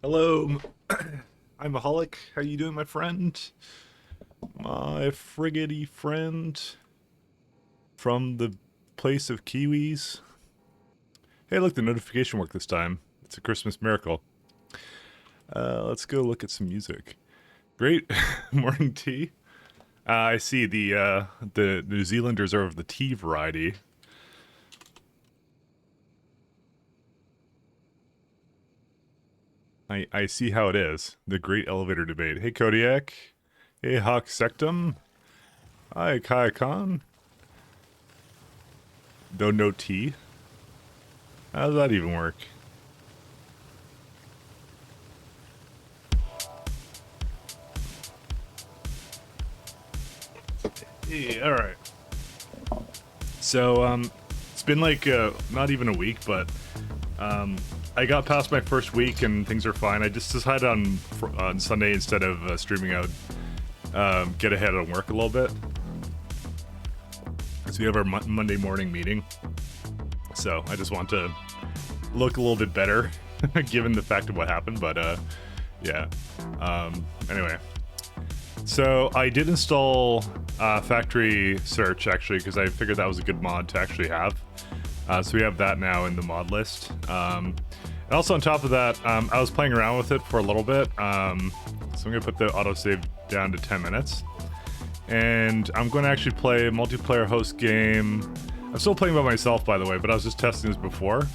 Hello, I'm a holic. How you doing, my friend? My friggity friend from the place of kiwis. Hey, look, the notification worked this time. It's a Christmas miracle. Let's go look at some music. Great morning tea. I see the New Zealanders are of the tea variety. I see how it is. The great elevator debate. Hey, Kodiak. Hey, Hawk Sectum. Hi, Kai Khan. No tea? How does that even work? Yeah, alright. So, it's been like, not even a week, but, I got past my first week and things are fine. I just decided on Sunday, instead of streaming out, get ahead on work a little bit. So we have our Monday morning meeting. So I just want to look a little bit better, given the fact of what happened, but, yeah. Anyway. So I did install Factory Search, actually, because I figured that was a good mod to actually have. So we have that now in the mod list. And also on top of that, I was playing around with it for a little bit. So I'm going to put the autosave down to 10 minutes. And I'm going to actually play a multiplayer host game. I'm still playing by myself, by the way, but I was just testing this before.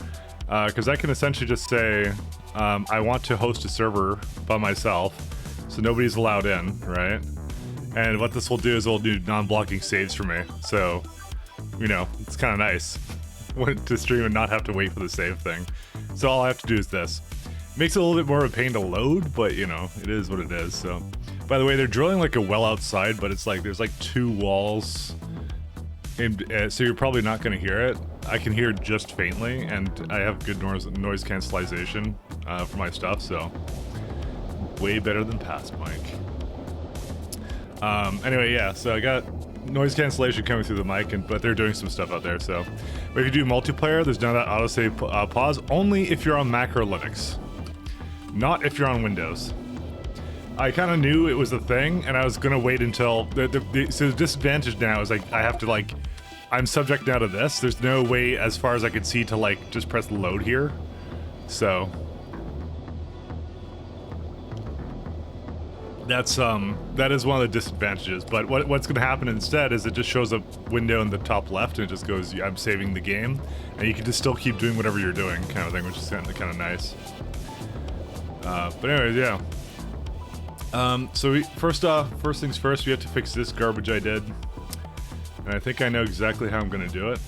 Because I can essentially just say, I want to host a server by myself, so nobody's allowed in, right? And what this will do is it'll do non-blocking saves for me. So, you know, it's kind of nice to stream and not have to wait for the save thing. So all I have to do is this. Makes it a little bit more of a pain to load, but you know, it is what it is. So, by the way, they're drilling like a well outside, but it's like there's like 2 walls. And, so you're probably not going to hear it. I can hear it just faintly, and I have good noise cancellation for my stuff, so way better than past mic. Anyway, yeah, so I got noise cancellation coming through the mic, but they're doing some stuff out there, so. But if you do multiplayer, there's now that autosave pause, only if you're on Mac or Linux. Not if you're on Windows. I kind of knew it was a thing, and I was gonna wait until, so the disadvantage now is like, I have to like, I'm subject now to this. There's no way, as far as I can see, to like, just press load here. So. That's, that is one of the disadvantages, but what's gonna happen instead is it just shows a window in the top left and it just goes, I'm saving the game, and you can just still keep doing whatever you're doing, kind of thing, which is kind of nice. But anyways, yeah. So first things first, we have to fix this garbage I did. And I think I know exactly how I'm gonna do it.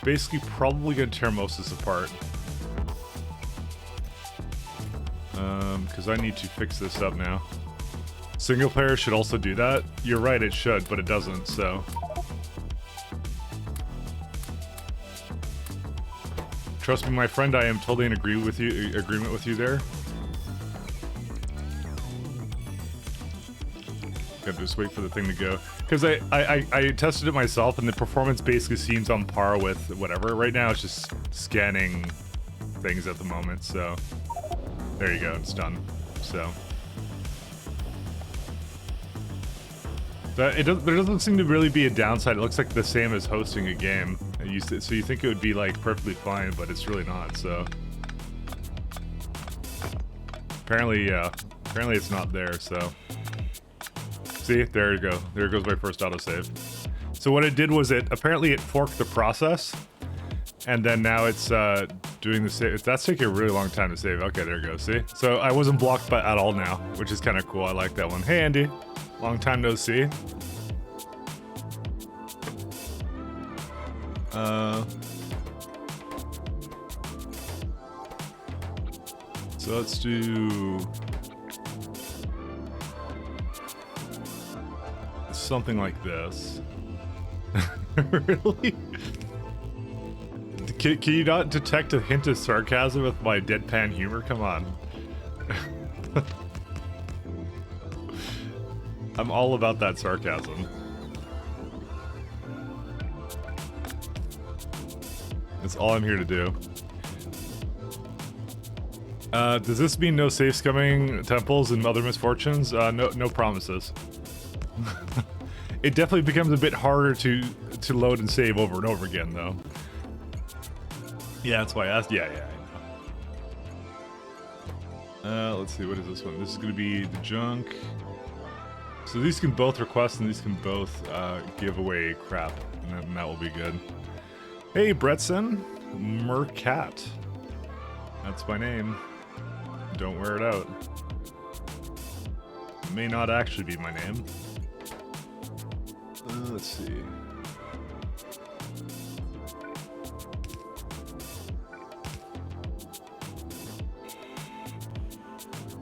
Basically probably gonna tear most of this apart. Because I need to fix this up now. Single player should also do that. You're right, it should, but it doesn't, so. Trust me, my friend, I am totally in agreement with you there. Gotta just wait for the thing to go. Because I tested it myself, and the performance basically seems on par with whatever. Right now, it's just scanning things at the moment, so. There you go, it's done. So. There doesn't seem to really be a downside. It looks like the same as hosting a game. So you think it would be like perfectly fine, but it's really not, so. Apparently, apparently it's not there, so. See, there you go. There goes my first autosave. So what it did was apparently it forked the process, and then now it's doing the save. That's taking a really long time to save. Okay, there it goes. See? So I wasn't blocked by at all now, which is kind of cool. I like that one. Hey, Andy. Long time no see. So let's do something like this. Really? Can you not detect a hint of sarcasm with my deadpan humor? Come on. I'm all about that sarcasm. That's all I'm here to do. Does this mean no safe scumming temples and other misfortunes? No promises. It definitely becomes a bit harder to load and save over and over again, though. Yeah, that's why I asked. Yeah, I know. Let's see, what is this one? This is going to be the junk. So these can both request and these can both give away crap, and that will be good. Hey, Bretson, Mercat. That's my name. Don't wear it out. May not actually be my name. Let's see.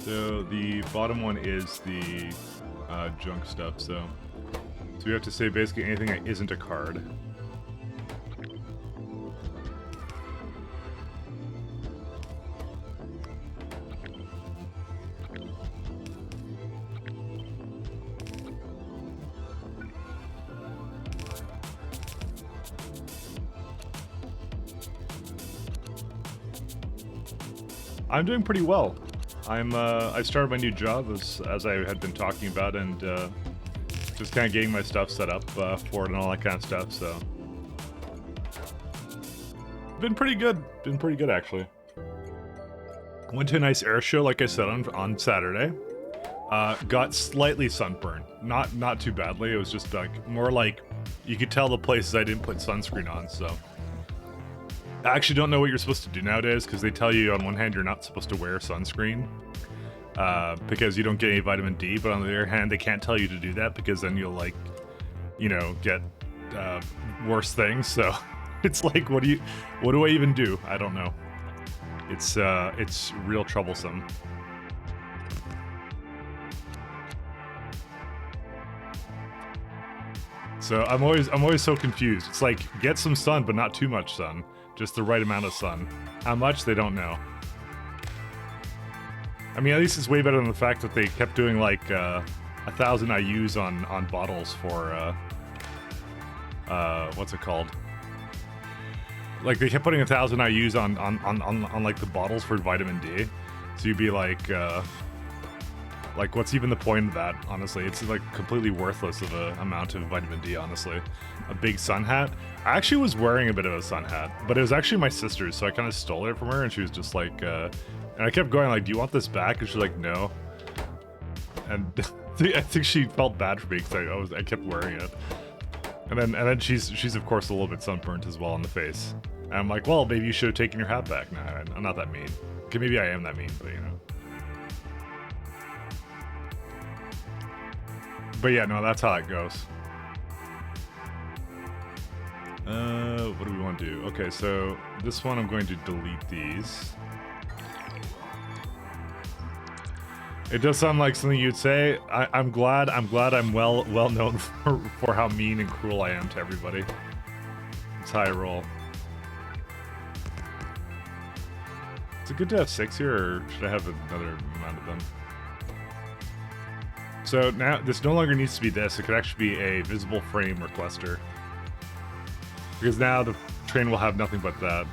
So the bottom one is the junk stuff, so we have to say basically anything that isn't a card. I'm doing pretty well. I started my new job as I had been talking about, and just kind of getting my stuff set up for it and all that kind of stuff. So, been pretty good. Been pretty good actually. Went to a nice air show, like I said on Saturday. Got slightly sunburned, not too badly. It was just like more like you could tell the places I didn't put sunscreen on. So. I actually don't know what you're supposed to do nowadays, because they tell you on one hand you're not supposed to wear sunscreen because you don't get any vitamin D, but on the other hand they can't tell you to do that because then you'll, like, you know, get worse things. So it's like, what do I even do? I don't know. It's real troublesome. So I'm always so confused. It's like, get some sun, but not too much sun. Just the right amount of sun. How much, they don't know. I mean, at least it's way better than the fact that they kept doing like 1,000 IUs on bottles for what's it called? Like they kept putting 1,000 IUs on like the bottles for vitamin D. So you'd be like what's even the point of that? Honestly, it's like completely worthless of a amount of vitamin D. Honestly, a big sun hat. I actually was wearing a bit of a sun hat, but it was actually my sister's, so I kind of stole it from her, and she was just like, and I kept going like, "Do you want this back?" And she's like, "No." And I think she felt bad for me because I kept wearing it. And then she's of course a little bit sunburnt as well on the face. And I'm like, well, maybe you should have taken your hat back. Nah, I'm not that mean. Okay, maybe I am that mean, but you know. But yeah, no, that's how it goes. What do we want to do? Okay, so this one I'm going to delete these. It does sound like something you'd say. I'm glad I'm well known for how mean and cruel I am to everybody. It's how I roll. Is it good to have 6 here, or should I have another amount of them? So now, this no longer needs to be this. It could actually be a visible frame requester. Because now the train will have nothing but that.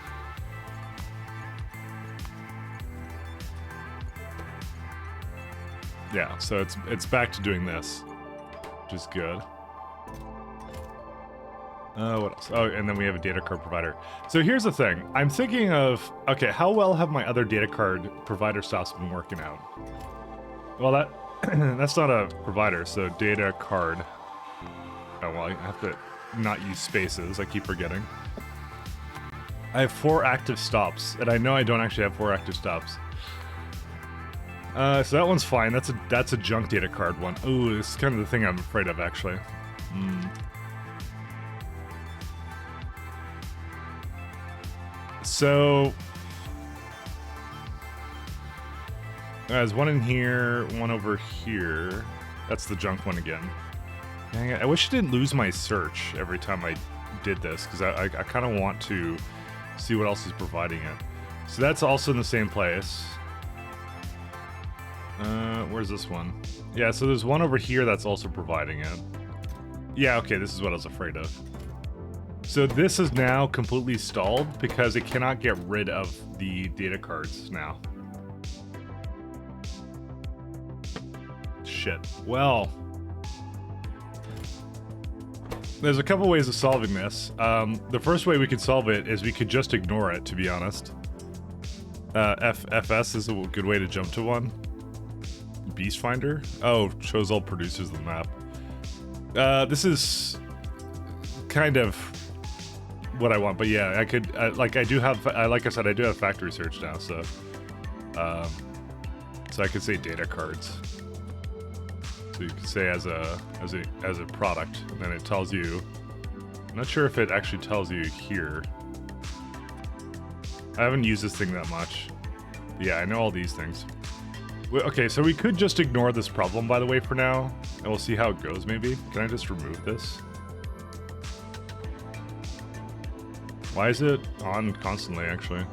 Yeah, so it's back to doing this, which is good. What else? Oh, and then we have a data card provider. So here's the thing. I'm thinking of, okay, how well have my other data card provider stops been working out? Well, that's not a provider, so data card. Oh, well, I have to not use spaces. I keep forgetting. I have 4 active stops, and I know I don't actually have 4 active stops. So that one's fine. That's a junk data card one. Ooh, this is kind of the thing I'm afraid of, actually. So there's one in here, one over here. That's the junk one again. Dang it, I wish I didn't lose my search every time I did this, because I kind of want to see what else is providing it. So that's also in the same place. Where's this one? Yeah, so there's one over here that's also providing it. Yeah, okay, this is what I was afraid of. So this is now completely stalled because it cannot get rid of the data cards now. shit. Well, there's a couple ways of solving this. The first way we could solve it is we could just ignore it, to be honest. FS is a good way to jump to one. Beast Finder? Oh, shows all producers of the map. This is kind of what I want, but yeah, I could, like I said, I do have factory search now, so I could say data cards. So you could say as a product, and then it tells you. I'm not sure if it actually tells you here. I haven't used this thing that much. Yeah, I know all these things. Okay, so we could just ignore this problem, by the way, for now, and we'll see how it goes, maybe. Can I just remove this? Why is it on constantly, actually?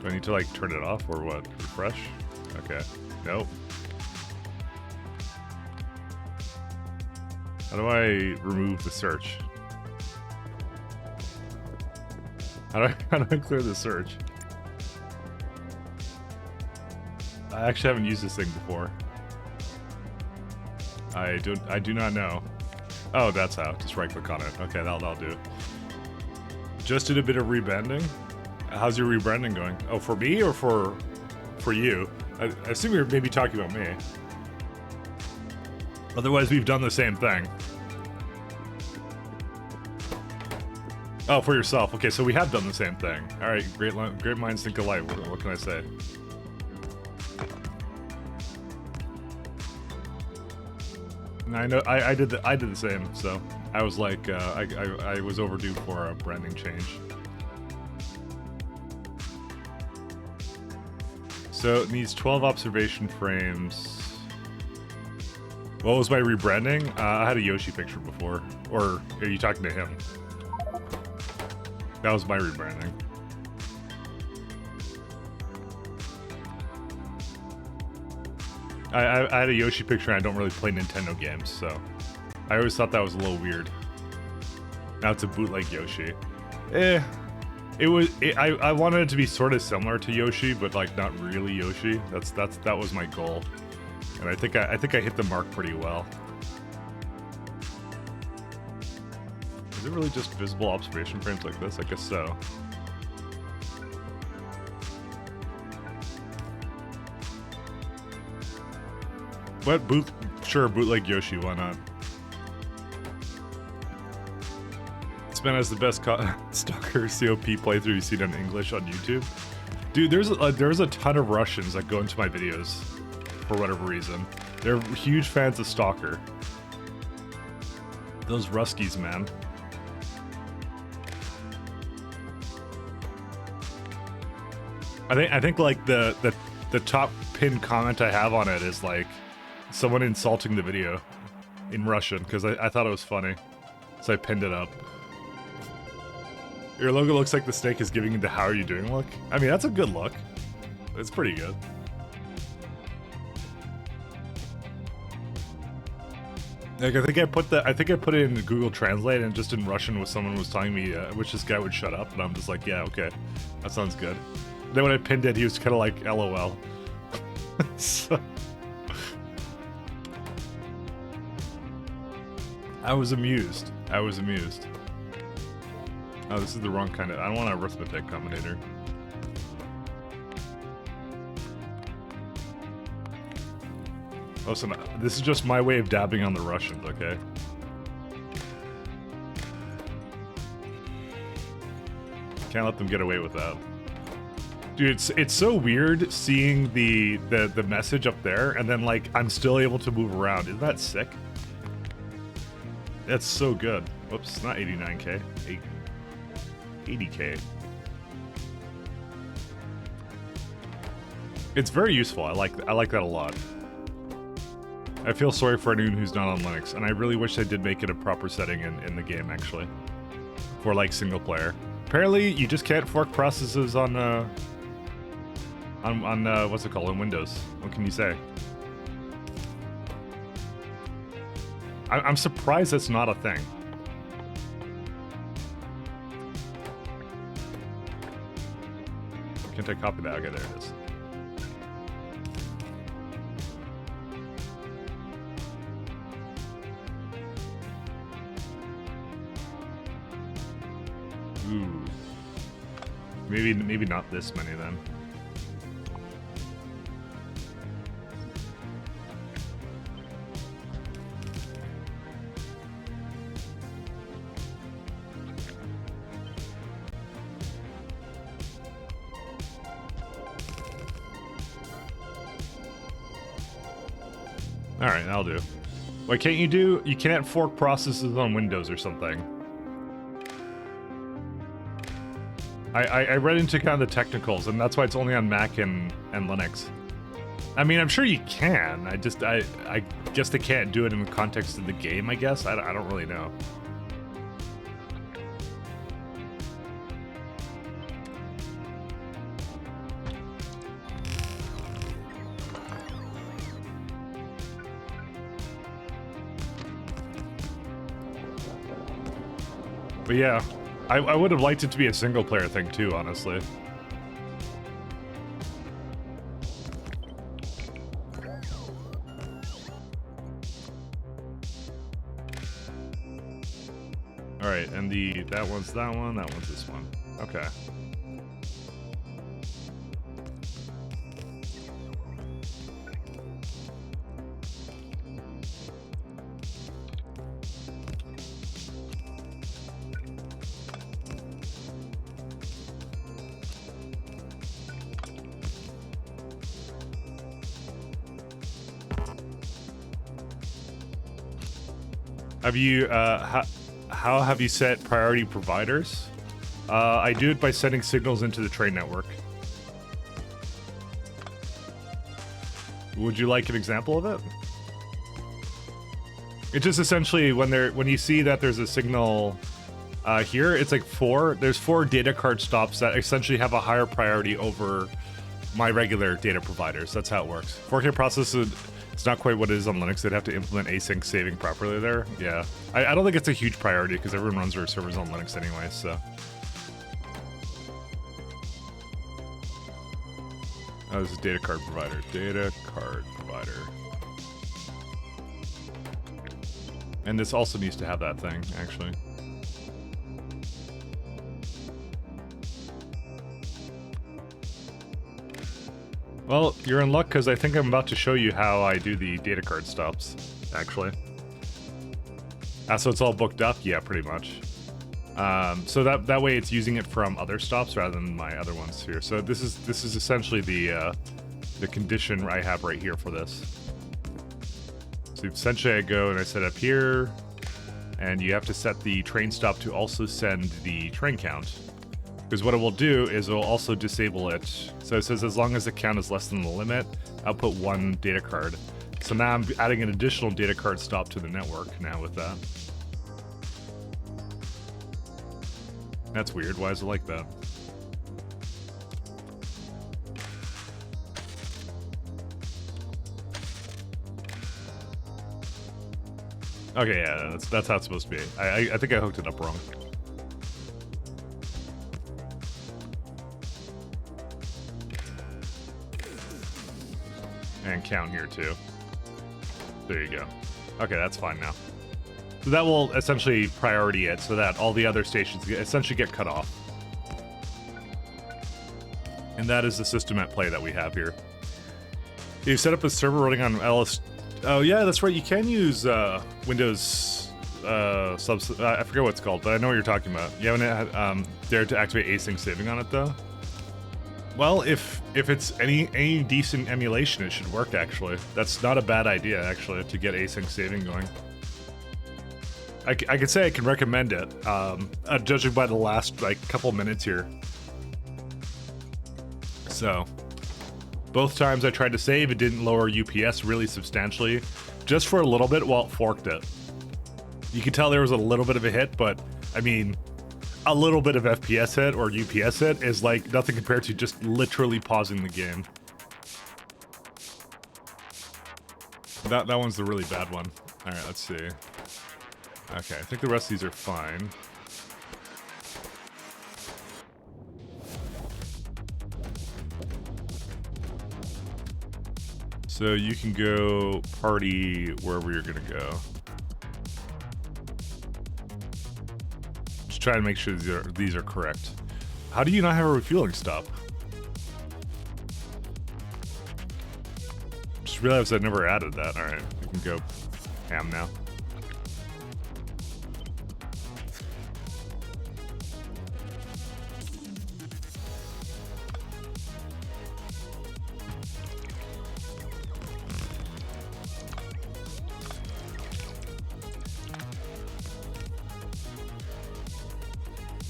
Do I need to, like, turn it off, or what? Refresh? Okay. Nope. How do I remove the search? How do I clear the search? I actually haven't used this thing before. I do not know. Oh, that's how. Just right click on it. Okay, that'll do. Just did a bit of rebranding. How's your rebranding going? Oh, for me or for you? I assume you're maybe talking about me. Otherwise, we've done the same thing. Oh, for yourself. Okay, so we have done the same thing. All right, great minds think alike. What can I say? I know I did the same. So I was like, I was overdue for a branding change. So it needs 12 observation frames. What was my rebranding? I had a Yoshi picture before. Or are you talking to him? That was my rebranding. I had a Yoshi picture and I don't really play Nintendo games, so I always thought that was a little weird. Now it's a bootleg Yoshi. I wanted it to be sort of similar to Yoshi, but like not really Yoshi. That was my goal. And I think I hit the mark pretty well. Is it really just visible observation frames like this? I guess so. What sure, bootleg Yoshi, why not? Spent as the best stalker COP playthrough you've seen in English on YouTube. Dude, there's a ton of Russians that go into my videos for whatever reason. They're huge fans of Stalker. Those Ruskies, man. I think like the top pinned comment I have on it is like someone insulting the video in Russian because I thought it was funny, so I pinned it up. Your logo looks like the snake is giving you the "How are you doing?" look. I mean, that's a good look. It's pretty good. Like I think I put it in Google Translate and just in Russian with someone was telling me which this guy would shut up, and I'm just like, yeah, okay, that sounds good. Then when I pinned it, he was kind of like, LOL. So, I was amused. Oh, this is the wrong kind of... I don't want an arithmetic combinator. Listen, this is just my way of dabbing on the Russians, okay? Can't let them get away with that. Dude, it's so weird seeing the message up there, and then, like, I'm still able to move around. Isn't that sick? That's so good. Whoops, not 89K. 80K. It's very useful. I like that a lot. I feel sorry for anyone who's not on Linux, and I really wish they did make it a proper setting in the game, actually. For, like, single player. Apparently, you just can't fork processes on what's it called, on Windows. What can you say? I'm surprised that's not a thing. Can't I copy that? Okay, there it is. maybe not this many then. All right, that'll do. Why can't you can't fork processes on Windows or something? I read into kind of the technicals, and that's why it's only on Mac and Linux. I mean, I'm sure you can. I guess they can't do it in the context of the game, I guess. I don't really know. But yeah, I would have liked it to be a single player thing too, honestly. Alright, and that one's that one's this one. Okay. Have you, how have you set priority providers? I do it by sending signals into the train network. Would you like an example of it? It's just essentially when you see that there's a signal here, it's like there's 4 data card stops that essentially have a higher priority over my regular data providers. That's how it works. 4K processor, it's not quite what it is on Linux. They'd have to implement async saving properly there. Yeah, I don't think it's a huge priority because everyone runs their servers on Linux anyway, so. Oh, this is data card provider. Data card provider. And this also needs to have that thing, actually. Well, you're in luck because I think I'm about to show you how I do the data card stops, actually. So it's all booked up? Yeah, pretty much. So that way it's using it from other stops rather than my other ones here. So this is essentially the condition I have right here for this. So essentially I go and I set up here, and you have to set the train stop to also send the train count. Because what it will do is it will also disable it. So it says as long as the count is less than the limit, output 1 data card. So now I'm adding an additional data card stop to the network now with that. That's weird. Why is it like that? Okay, yeah, that's how it's supposed to be. I think I hooked it up wrong. And count here too. There you go. Okay, that's fine now. So that will essentially priority it so that all the other stations essentially get cut off. And that is the system at play that we have here. You set up a server running on LS. Oh yeah, that's right. You can use Windows I forget what it's called, but I know what you're talking about. You haven't dared to activate async saving on it though. Well, if it's any decent emulation, it should work, actually. That's not a bad idea, actually, to get async saving going. I could say I can recommend it, judging by the last, couple minutes here. So, both times I tried to save, it didn't lower UPS really substantially, just for a little bit while it forked it. You could tell there was a little bit of a hit, but, I mean, a little bit of FPS hit or UPS hit is like nothing compared to just literally pausing the game. That one's the really bad one. Alright, let's see. Okay, I think the rest of these are fine. So you can go party wherever you're gonna go. Try to make sure these are correct. How do you not have a refueling stop? Just realized I never added that. Alright, we can go ham now.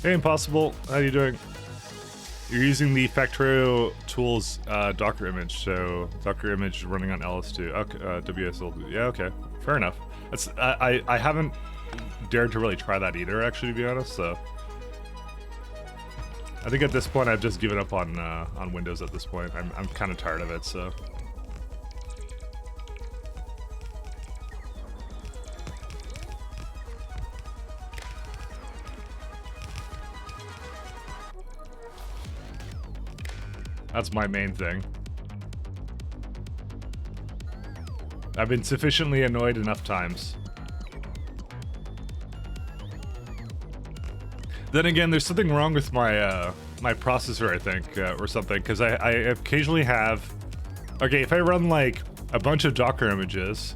Hey, Impossible, how you doing? You're using the Factorio tools Docker image, so Docker image running on LS2. Okay, WSL2. Yeah, okay, fair enough. That's I haven't dared to really try that either, actually, to be honest. So I think at this point I've just given up on Windows. At this point, I'm kind of tired of it. So. That's my main thing. I've been sufficiently annoyed enough times. Then again, there's something wrong with my my processor, I think, or something, because I occasionally have... Okay, if I run like a bunch of Docker images,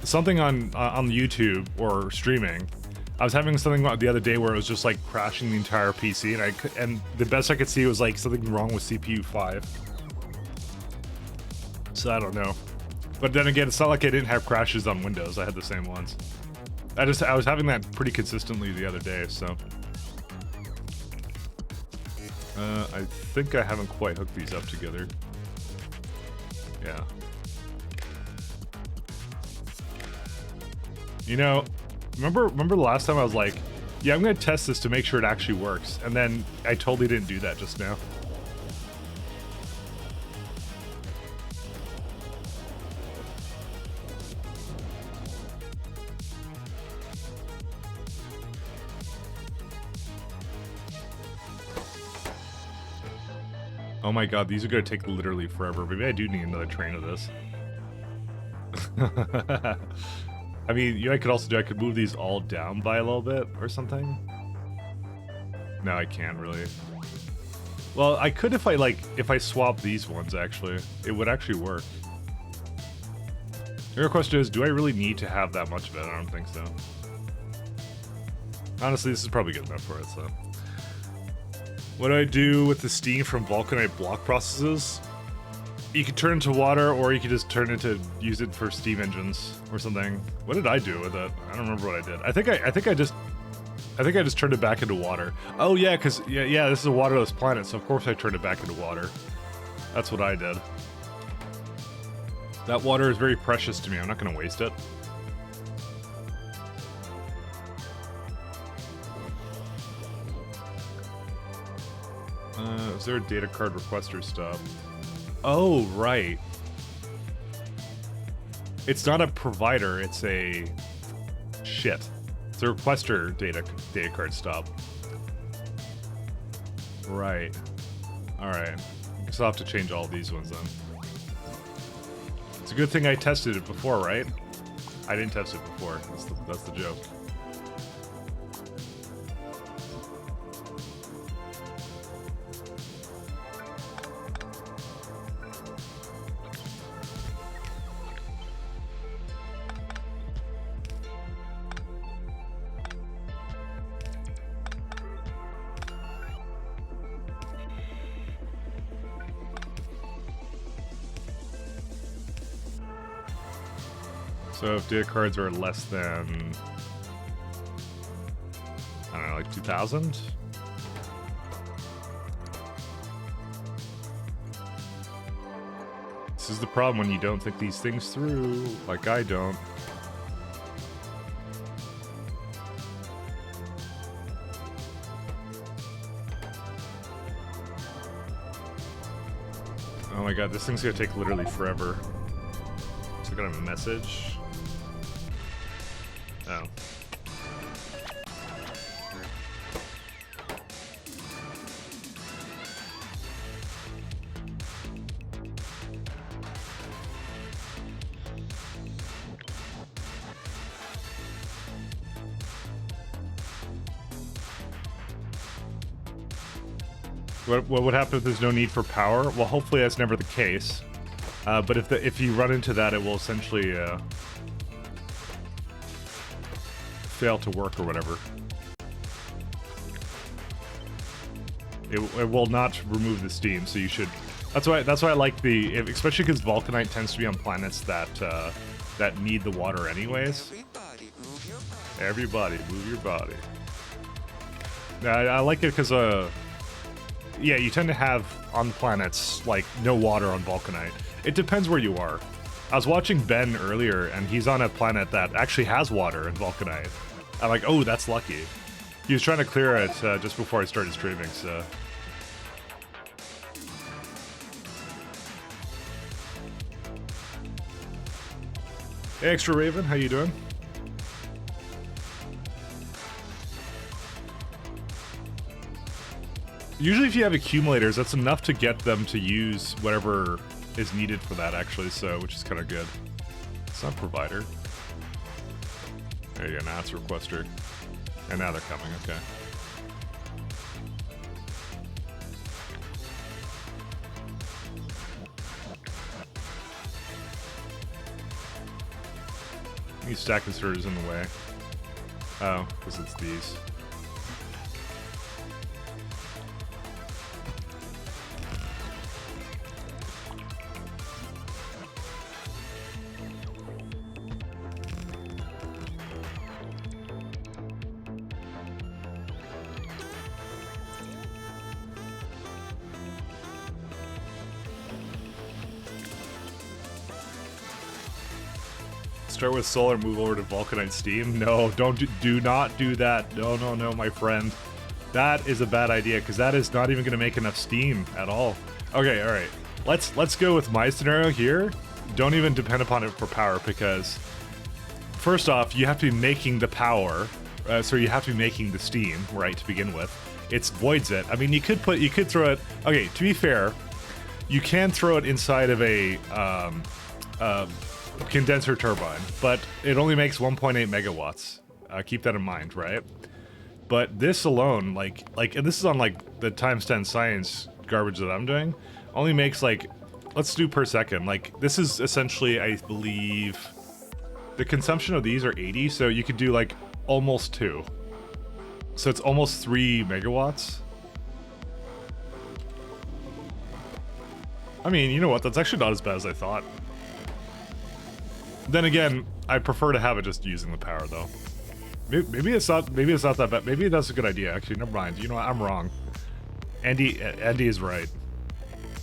something on YouTube or streaming, I was having something the other day where it was just like crashing the entire PC, and the best I could see was like something wrong with CPU 5. So I don't know. But then again, it's not like I didn't have crashes on Windows. I had the same ones. I was having that pretty consistently the other day, so. I think I haven't quite hooked these up together. Yeah. You know, remember the last time I was like, yeah, I'm gonna test this to make sure it actually works, and then I totally didn't do that just now. Oh my god, these are gonna take literally forever. Maybe I do need another train of this. I mean, you know, I could move these all down by a little bit or something. No, I can't really. Well, I could if I swap these ones, actually. It would actually work. The real question is, do I really need to have that much of it? I don't think so. Honestly, this is probably good enough for it, so. What do I do with the steam from vulcanite block processes? You can turn it into water, or you can just use it for steam engines or something. What did I do with it? I don't remember what I did. I think I just turned it back into water. Oh yeah, because yeah, this is a waterless planet, so of course I turned it back into water. That's what I did. That water is very precious to me. I'm not gonna waste it. Is there a data card requester stop? Oh, right. It's not a provider, it's a... Shit. It's a requester data card stop. Right. Alright. I guess I'll have to change all these ones then. It's a good thing I tested it before, right? I didn't test it before. That's the joke. So if data cards are less than, I don't know, like 2,000? This is the problem when you don't think these things through, like I don't. Oh my god, this thing's gonna take literally forever. So I got a message. Oh. What would happen if there's no need for power? Well, hopefully that's never the case. But if you run into that, it will essentially fail to work or whatever. It will not remove the steam, so you should. That's why I like the, especially because Vulcanite tends to be on planets that that need the water anyways. Everybody move your body. I like it because yeah, you tend to have on planets like no water on Vulcanite. It depends where you are. I was watching Ben earlier, and he's on a planet that actually has water in Vulcanite. I'm like, oh, that's lucky. He was trying to clear it just before I started streaming, so. Hey, Extra Raven, how you doing? Usually if you have accumulators, that's enough to get them to use whatever is needed for that, actually, so, which is kind of good. It's not provider. There you go, now it's requester. And now they're coming, okay. These stack inserters in the way. Oh, because it's these. Start with solar, move over to Vulcanite steam. No, do not do that. No, my friend. That is a bad idea because that is not even going to make enough steam at all. Okay, all right. Let's go with my scenario here. Don't even depend upon it for power because first off, you have to be making the power, so you have to be making the steam, right, to begin with. It voids it. I mean, you could throw it. Okay, to be fair, you can throw it inside of a condenser turbine, but it only makes 1.8 megawatts. Keep that in mind, right? But this alone, like, and this is on like the times 10 science garbage that I'm doing, only makes like, let's do per second. Like, this is essentially, I believe, the consumption of these are 80, so you could do like almost 2. So it's almost 3 megawatts. I mean, you know what? That's actually not as bad as I thought. Then again, I prefer to have it just using the power, though. Maybe it's not that bad. Maybe that's a good idea. Actually, never mind. You know what? I'm wrong. Andy is right.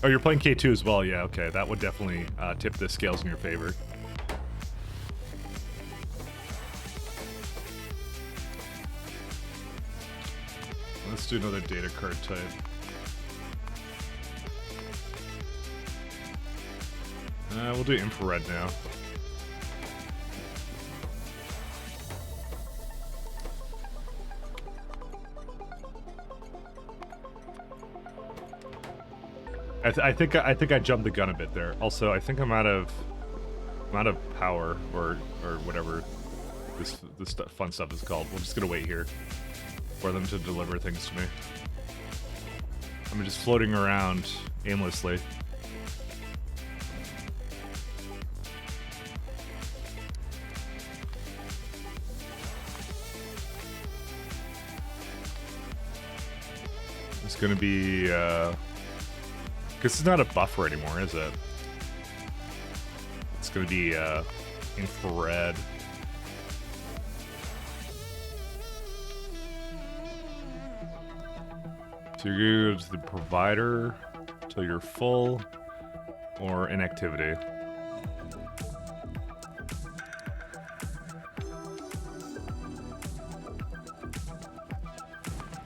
Oh, you're playing K2 as well. Yeah, okay. That would definitely tip the scales in your favor. Let's do another data card type. We'll do infrared now. I think I jumped the gun a bit there. Also, I think I'm out of power or whatever this fun stuff is called. We're just gonna wait here for them to deliver things to me. I'm just floating around aimlessly. It's gonna be because it's not a buffer anymore, is it? It's gonna be infrared. So you go to the provider till you're full, or inactivity.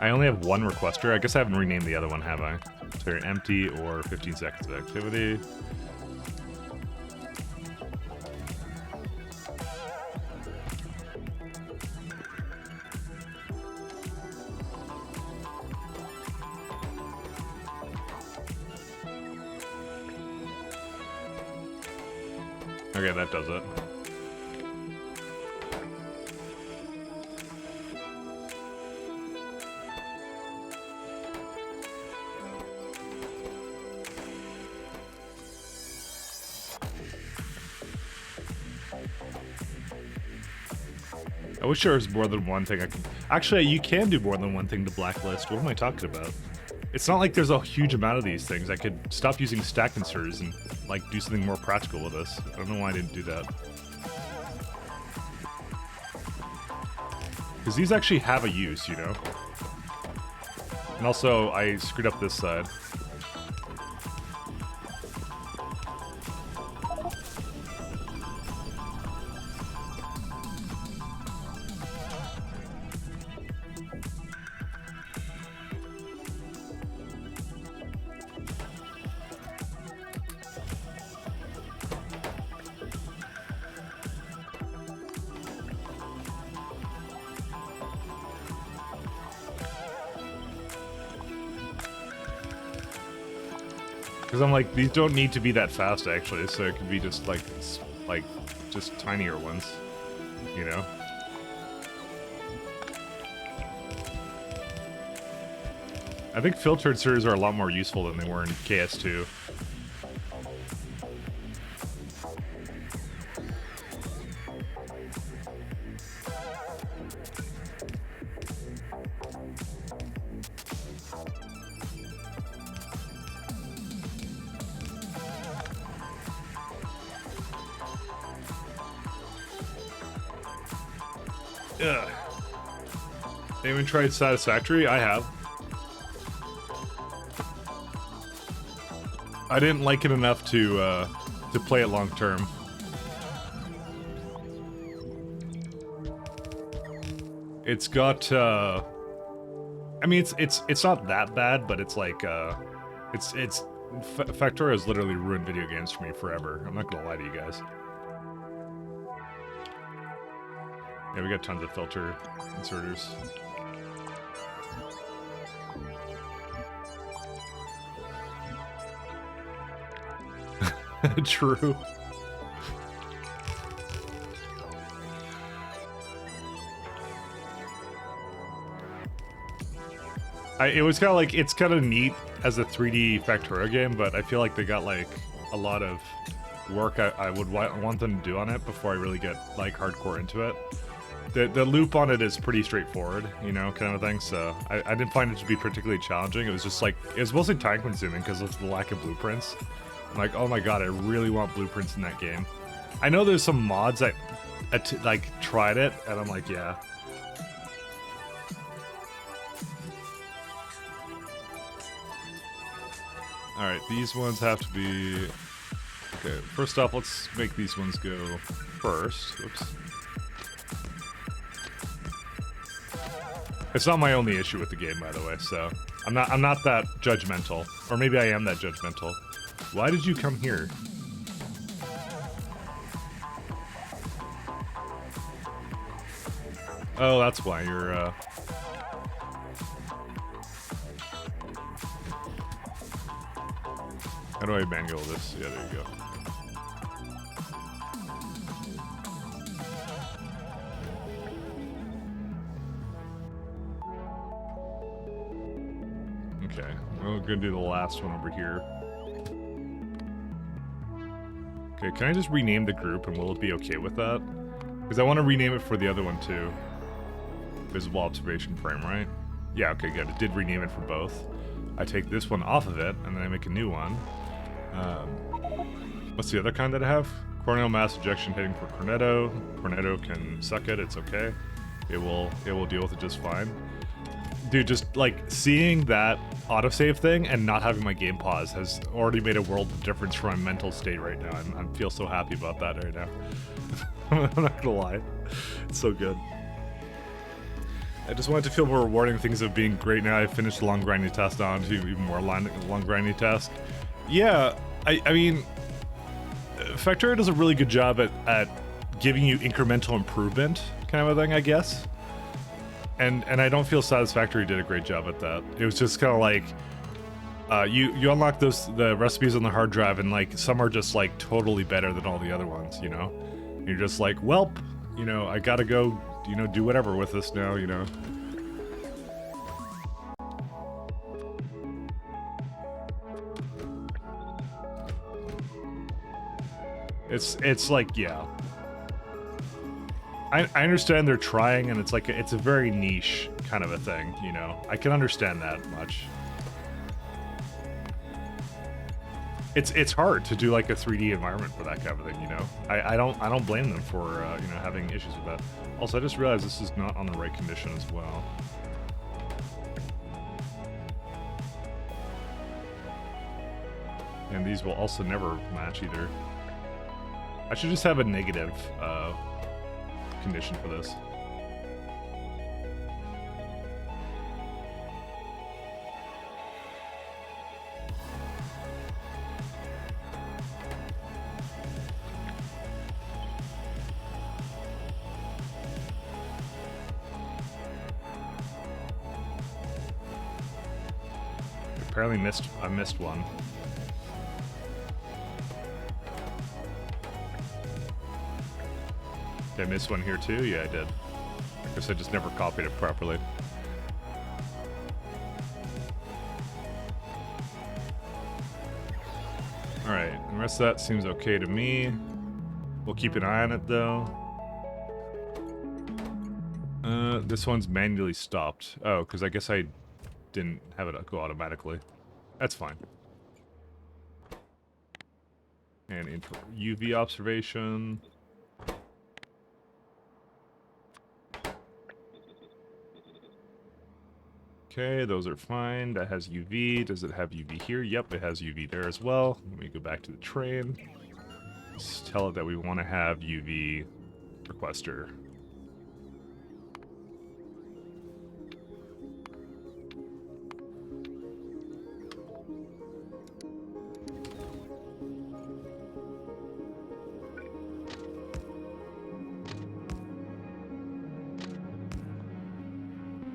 I only have one requester. I guess I haven't renamed the other one, have I? So you're empty or 15 seconds of activity. Okay, that does it. I wish there was more than one thing I can... Actually, you can do more than one thing to blacklist. What am I talking about? It's not like there's a huge amount of these things. I could stop using stack inserters and, like, do something more practical with this. I don't know why I didn't do that. Because these actually have a use, you know? And also, I screwed up this side. Because I'm like, these don't need to be that fast, actually, so it could be just, like, just tinier ones, you know? I think filter inserters are a lot more useful than they were in KS2. Ugh. Anyone tried Satisfactory? I have. I didn't like it enough to play it long term. It's got I mean it's not that bad, but it's like Factorio has literally ruined video games for me forever. I'm not gonna lie to you guys. Yeah, we got tons of filter inserters. True. It was kind of like, it's kind of neat as a 3D Factorio game, but I feel like they got like a lot of work I would want them to do on it before I really get like hardcore into it. The loop on it is pretty straightforward, you know, kind of a thing, so I didn't find it to be particularly challenging. It was just like, it was mostly time consuming because of the lack of blueprints. I'm like, oh my god, I really want blueprints in that game. I know there's some mods that like tried it, and I'm like, yeah. Alright, these ones have to be... Okay, first off, let's make these ones go first. Oops. It's not my only issue with the game, by the way, so I'm not that judgmental. Or maybe I am that judgmental. Why did you come here? Oh, that's why you're How do I manual this? Yeah, there you go. Okay, we're gonna do the last one over here. Okay, can I just rename the group and will it be okay with that? Because I want to rename it for the other one too. Visible observation frame, right? Yeah, okay, good. It did rename it for both. I take this one off of it and then I make a new one. What's the other kind that I have? Corneal mass ejection hitting for Cornetto. Cornetto can suck it, it's okay. It will deal with it just fine. Dude, just like seeing that autosave thing and not having my game pause has already made a world of difference for my mental state right now. I feel so happy about that right now. I'm not gonna lie. It's so good. I just wanted to feel more rewarding. Things have been great now. I finished the long grinding task on to even more long grinding task. Yeah, I mean, Factorio does a really good job at giving you incremental improvement kind of a thing, I guess. And I don't feel Satisfactory did a great job at that. It was just kind of like, you unlock the recipes on the hard drive, and like some are just like totally better than all the other ones, you know? And you're just like, welp, you know, I gotta go, you know, do whatever with this now, you know? It's like, yeah. I understand they're trying, and it's like it's a very niche kind of a thing, you know. I can understand that much. It's hard to do like a 3D environment for that kind of thing, you know. I don't blame them for you know, having issues with that. Also, I just realized this is not on the right condition as well. And these will also never match either. I should just have a negative condition for this. Apparently I missed one. Did I miss one here too? Yeah, I did. I guess I just never copied it properly. Alright, the rest of that seems okay to me. We'll keep an eye on it though. This one's manually stopped. Oh, because I guess I didn't have it go automatically. That's fine. And UV observation. Okay, those are fine. That has UV. Does it have UV here? Yep, it has UV there as well. Let me go back to the train. Let's tell it that we want to have UV requester.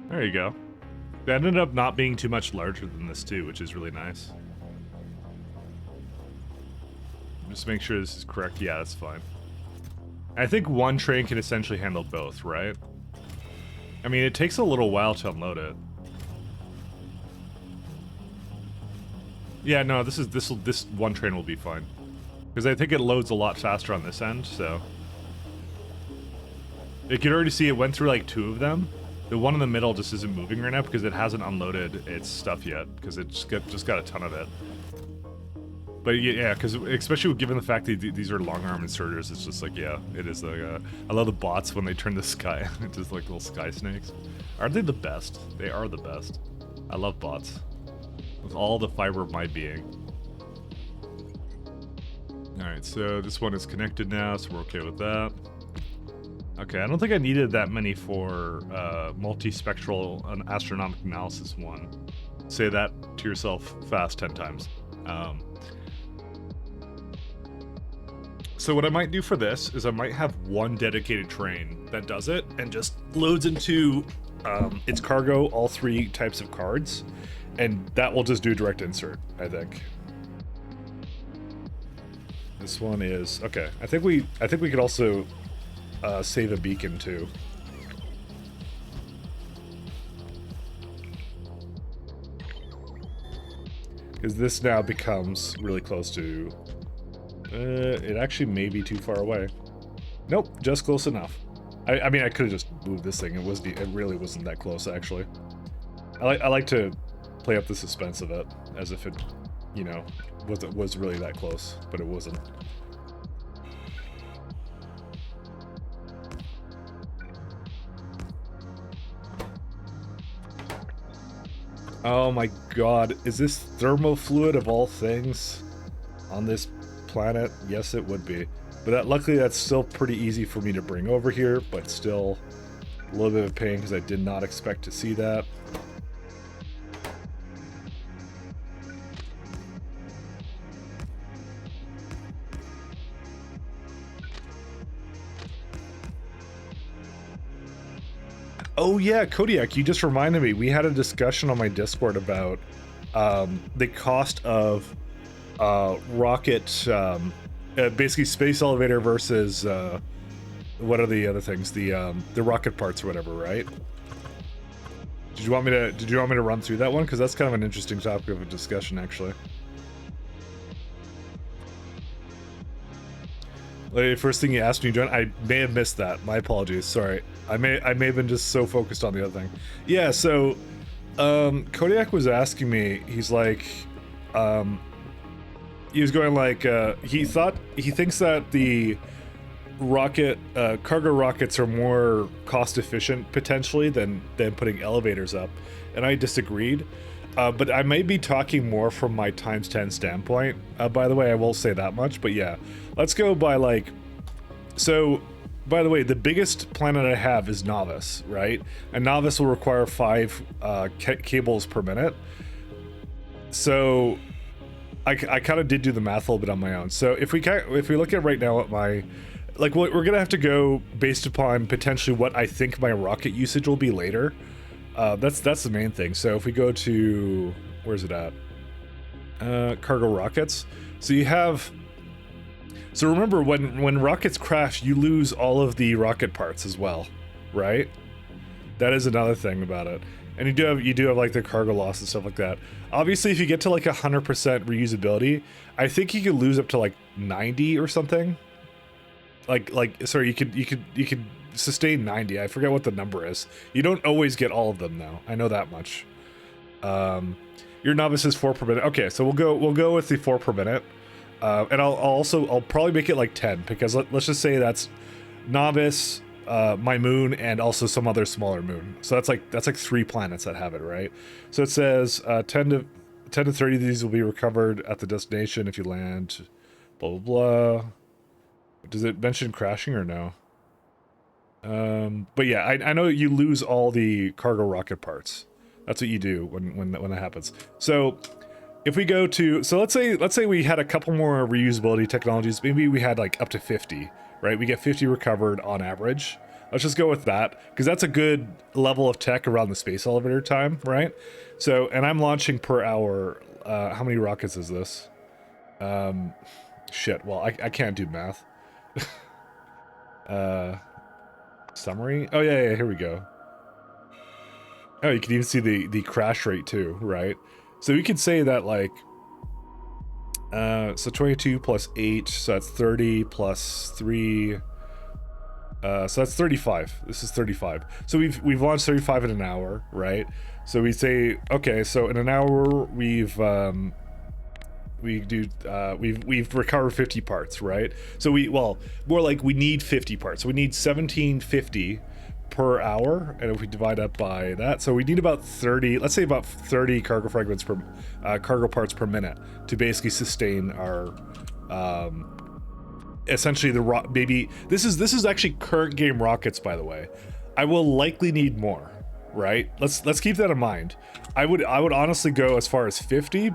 There you go. That ended up not being too much larger than this too, which is really nice. Just make sure this is correct. Yeah, that's fine. I think one train can essentially handle both, right? I mean, it takes a little while to unload it. Yeah, no, this one train will be fine. Because I think it loads a lot faster on this end, so. You can already see it went through like 2 of them. The one in the middle just isn't moving right now because it hasn't unloaded its stuff yet, because it just got a ton of it. But yeah, because especially given the fact that these are long arm inserters, it's just like, yeah, it is like, I love the bots when they turn the sky into like little sky snakes. Aren't they the best? They are the best. I love bots. With all the fiber of my being. Alright, so this one is connected now, so we're okay with that. Okay, I don't think I needed that many for multispectral astronomic analysis 1. Say that to yourself fast 10 times. So what I might do for this is I might have one dedicated train that does it and just loads into its cargo all 3 types of cards, and that will just do direct insert, I think. This one is okay. I think we could also save a beacon too. Because this now becomes really close to... it actually may be too far away. Nope, just close enough. I mean, I could have just moved this thing. It really wasn't that close, actually. I like to play up the suspense of it, as if it, you know, was really that close, but it wasn't. Oh my god, is this thermofluid of all things on this planet? Yes, it would be. But luckily that's still pretty easy for me to bring over here, but still a little bit of pain because I did not expect to see that. Oh yeah, Kodiak, you just reminded me. We had a discussion on my Discord about the cost of rocket, basically space elevator versus what are the other things? The rocket parts or whatever, right? Did you want me to run through that one? Because that's kind of an interesting topic of a discussion, actually. Like, first thing you asked me, John, I may have missed that. My apologies. Sorry. I may have been just so focused on the other thing. Yeah, so Kodiak was asking me, he's like, he was going like, he thinks that the cargo rockets are more cost efficient potentially than putting elevators up, and I disagreed. But I may be talking more from my ×10 standpoint. By the way, I will say that much, but yeah, let's go by like, so by the way, the biggest planet I have is Novice, right? And Novice will require 5 cables per minute. So I kind of did do the math a little bit on my own. So if we look at right now at my, like, what we're gonna have to go based upon potentially what I think my rocket usage will be later. That's the main thing. So if we go to, where's it at? Cargo rockets. So you have, so remember when rockets crash, you lose all of the rocket parts as well, right? That is another thing about it. And you do have like the cargo loss and stuff like that. Obviously, if you get to like 100% reusability, I think you could lose up to like 90 or something. Sorry, you could sustain 90. I forget what the number is. You don't always get all of them though. I know that much. Your Novice is 4 per minute. Okay, so we'll go with the 4 per minute. And I'll probably make it like 10, because let's just say that's Novice, my moon, and also some other smaller moon. So that's like 3 planets that have it, right? So it says 10 to 30 of these will be recovered at the destination if you land, blah blah blah. Does it mention crashing or no? But yeah, I know you lose all the cargo rocket parts. That's what you do when that happens. So if we go to, so let's say we had a couple more reusability technologies. Maybe we had like up to 50, right? We get 50 recovered on average. Let's just go with that, because that's a good level of tech around the space elevator time, right? So, and I'm launching per hour. How many rockets is this? Shit. Well, I can't do math. Summary. Oh yeah, here we go. Oh, you can even see the crash rate too, right? So we could say that like, so 22 plus 8, so that's 30 plus 3. So that's 35. This is 35. So we've launched 35 in an hour, right? So we say, okay, so in an hour we've recovered 50 parts, right? So more like we need 50 parts. So we need 1750 per hour, and if we divide up by that, so we need about 30, let's say about 30 cargo fragments per cargo parts per minute to basically sustain our essentially maybe this is actually current game rockets, by the way. I will likely need more, right? Let's keep that in mind. I would honestly go as far as 50,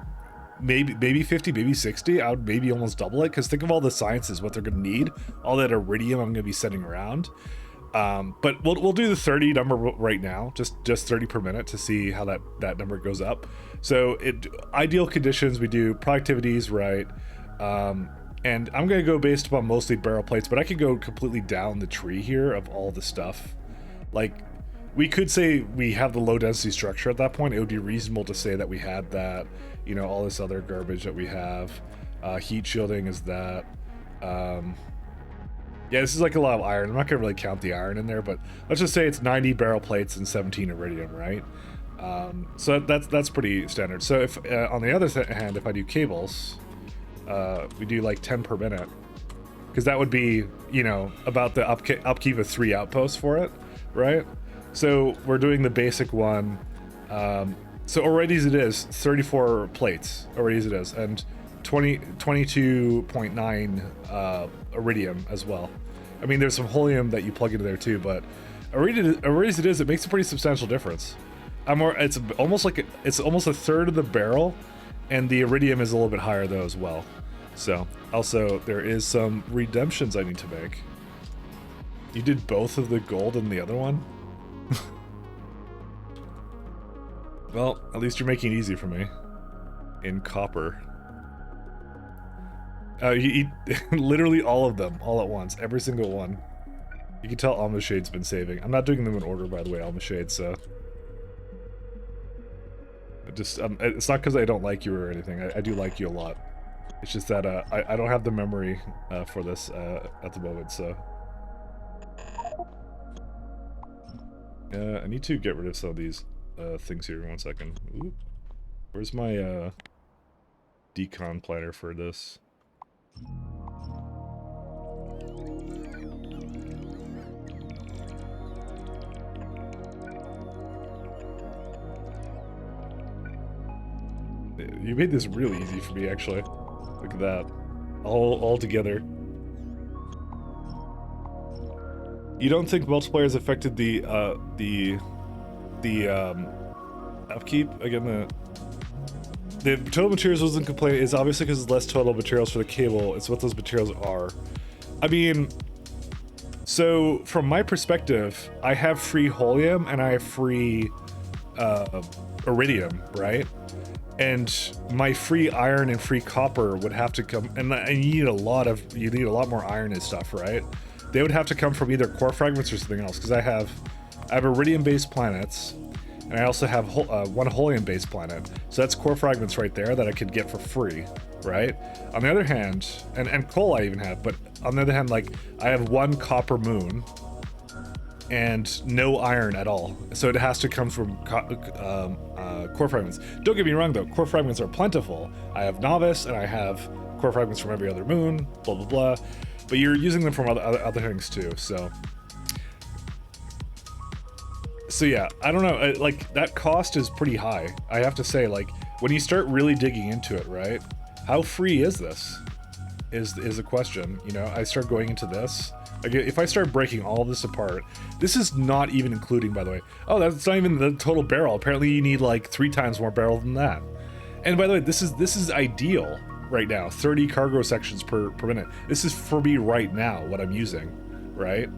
maybe 50, maybe 60. I would maybe almost double it, because think of all the sciences, what they're going to need, all that iridium I'm going to be sending around. But we'll do the 30 number right now, just 30 per minute, to see how that number goes up. So ideal conditions, we do productivities, right? And I'm gonna go based upon mostly barrel plates, but I could go completely down the tree here of all the stuff. Like, we could say we have the low density structure at that point. It would be reasonable to say that we had that, you know, all this other garbage that we have. Heat shielding is that. Yeah, this is like a lot of iron. I'm not gonna really count the iron in there, but let's just say it's 90 barrel plates and 17 iridium, right? So that's pretty standard. So if on the other hand, if I do cables, we do like 10 per minute, because that would be, you know, about the upkeep of 3 outposts for it, right? So we're doing the basic one. So already as it is, 34 plates, already as it is, and 22.9 iridium as well. I mean, there's some helium that you plug into there too, but already as it is, it makes a pretty substantial difference. It's almost a third of the barrel, and the iridium is a little bit higher though as well. So also there is some redemptions I need to make. You did both of the gold and the other one? Well, at least you're making it easy for me. In copper. You eat literally all of them all at once, every single one. You can tell Alma Shade's been saving. I'm not doing them in order, by the way, Alma Shade, so it's not because I don't like you or anything. I do like you a lot. It's just that I don't have the memory for this at the moment, so. I need to get rid of some of these things here. 1 second. Ooh. Where's my decon planner for this? You made this really easy for me, actually. Look at that. All together. You don't think multiplayer has affected the upkeep? Again, the total materials wasn't complaining is obviously because it's less total materials for the cable. It's what those materials are. I mean, so from my perspective, I have free holium and I have free iridium, right? And my free iron and free copper would have to come, and you need a lot more iron and stuff, right? They would have to come from either core fragments or something else, because I have iridium-based planets, and I also have one holium-based planet. So that's core fragments right there that I could get for free, right? On the other hand, and coal I even have, but on the other hand, like, I have one copper moon and no iron at all. So it has to come from core fragments. Don't get me wrong though, core fragments are plentiful. I have novice and I have core fragments from every other moon, blah, blah, blah. But you're using them from other things too, so yeah, I don't know, like, that cost is pretty high. I have to say, like, when you start really digging into it, right? How free is this? Is the question, you know? I start going into this. Like, if I start breaking all of this apart, this is not even including, by the way, oh, that's not even the total barrel. Apparently you need like 3 times more barrel than that. And by the way, this is ideal right now, 30 cargo sections per minute. This is for me right now, what I'm using, right?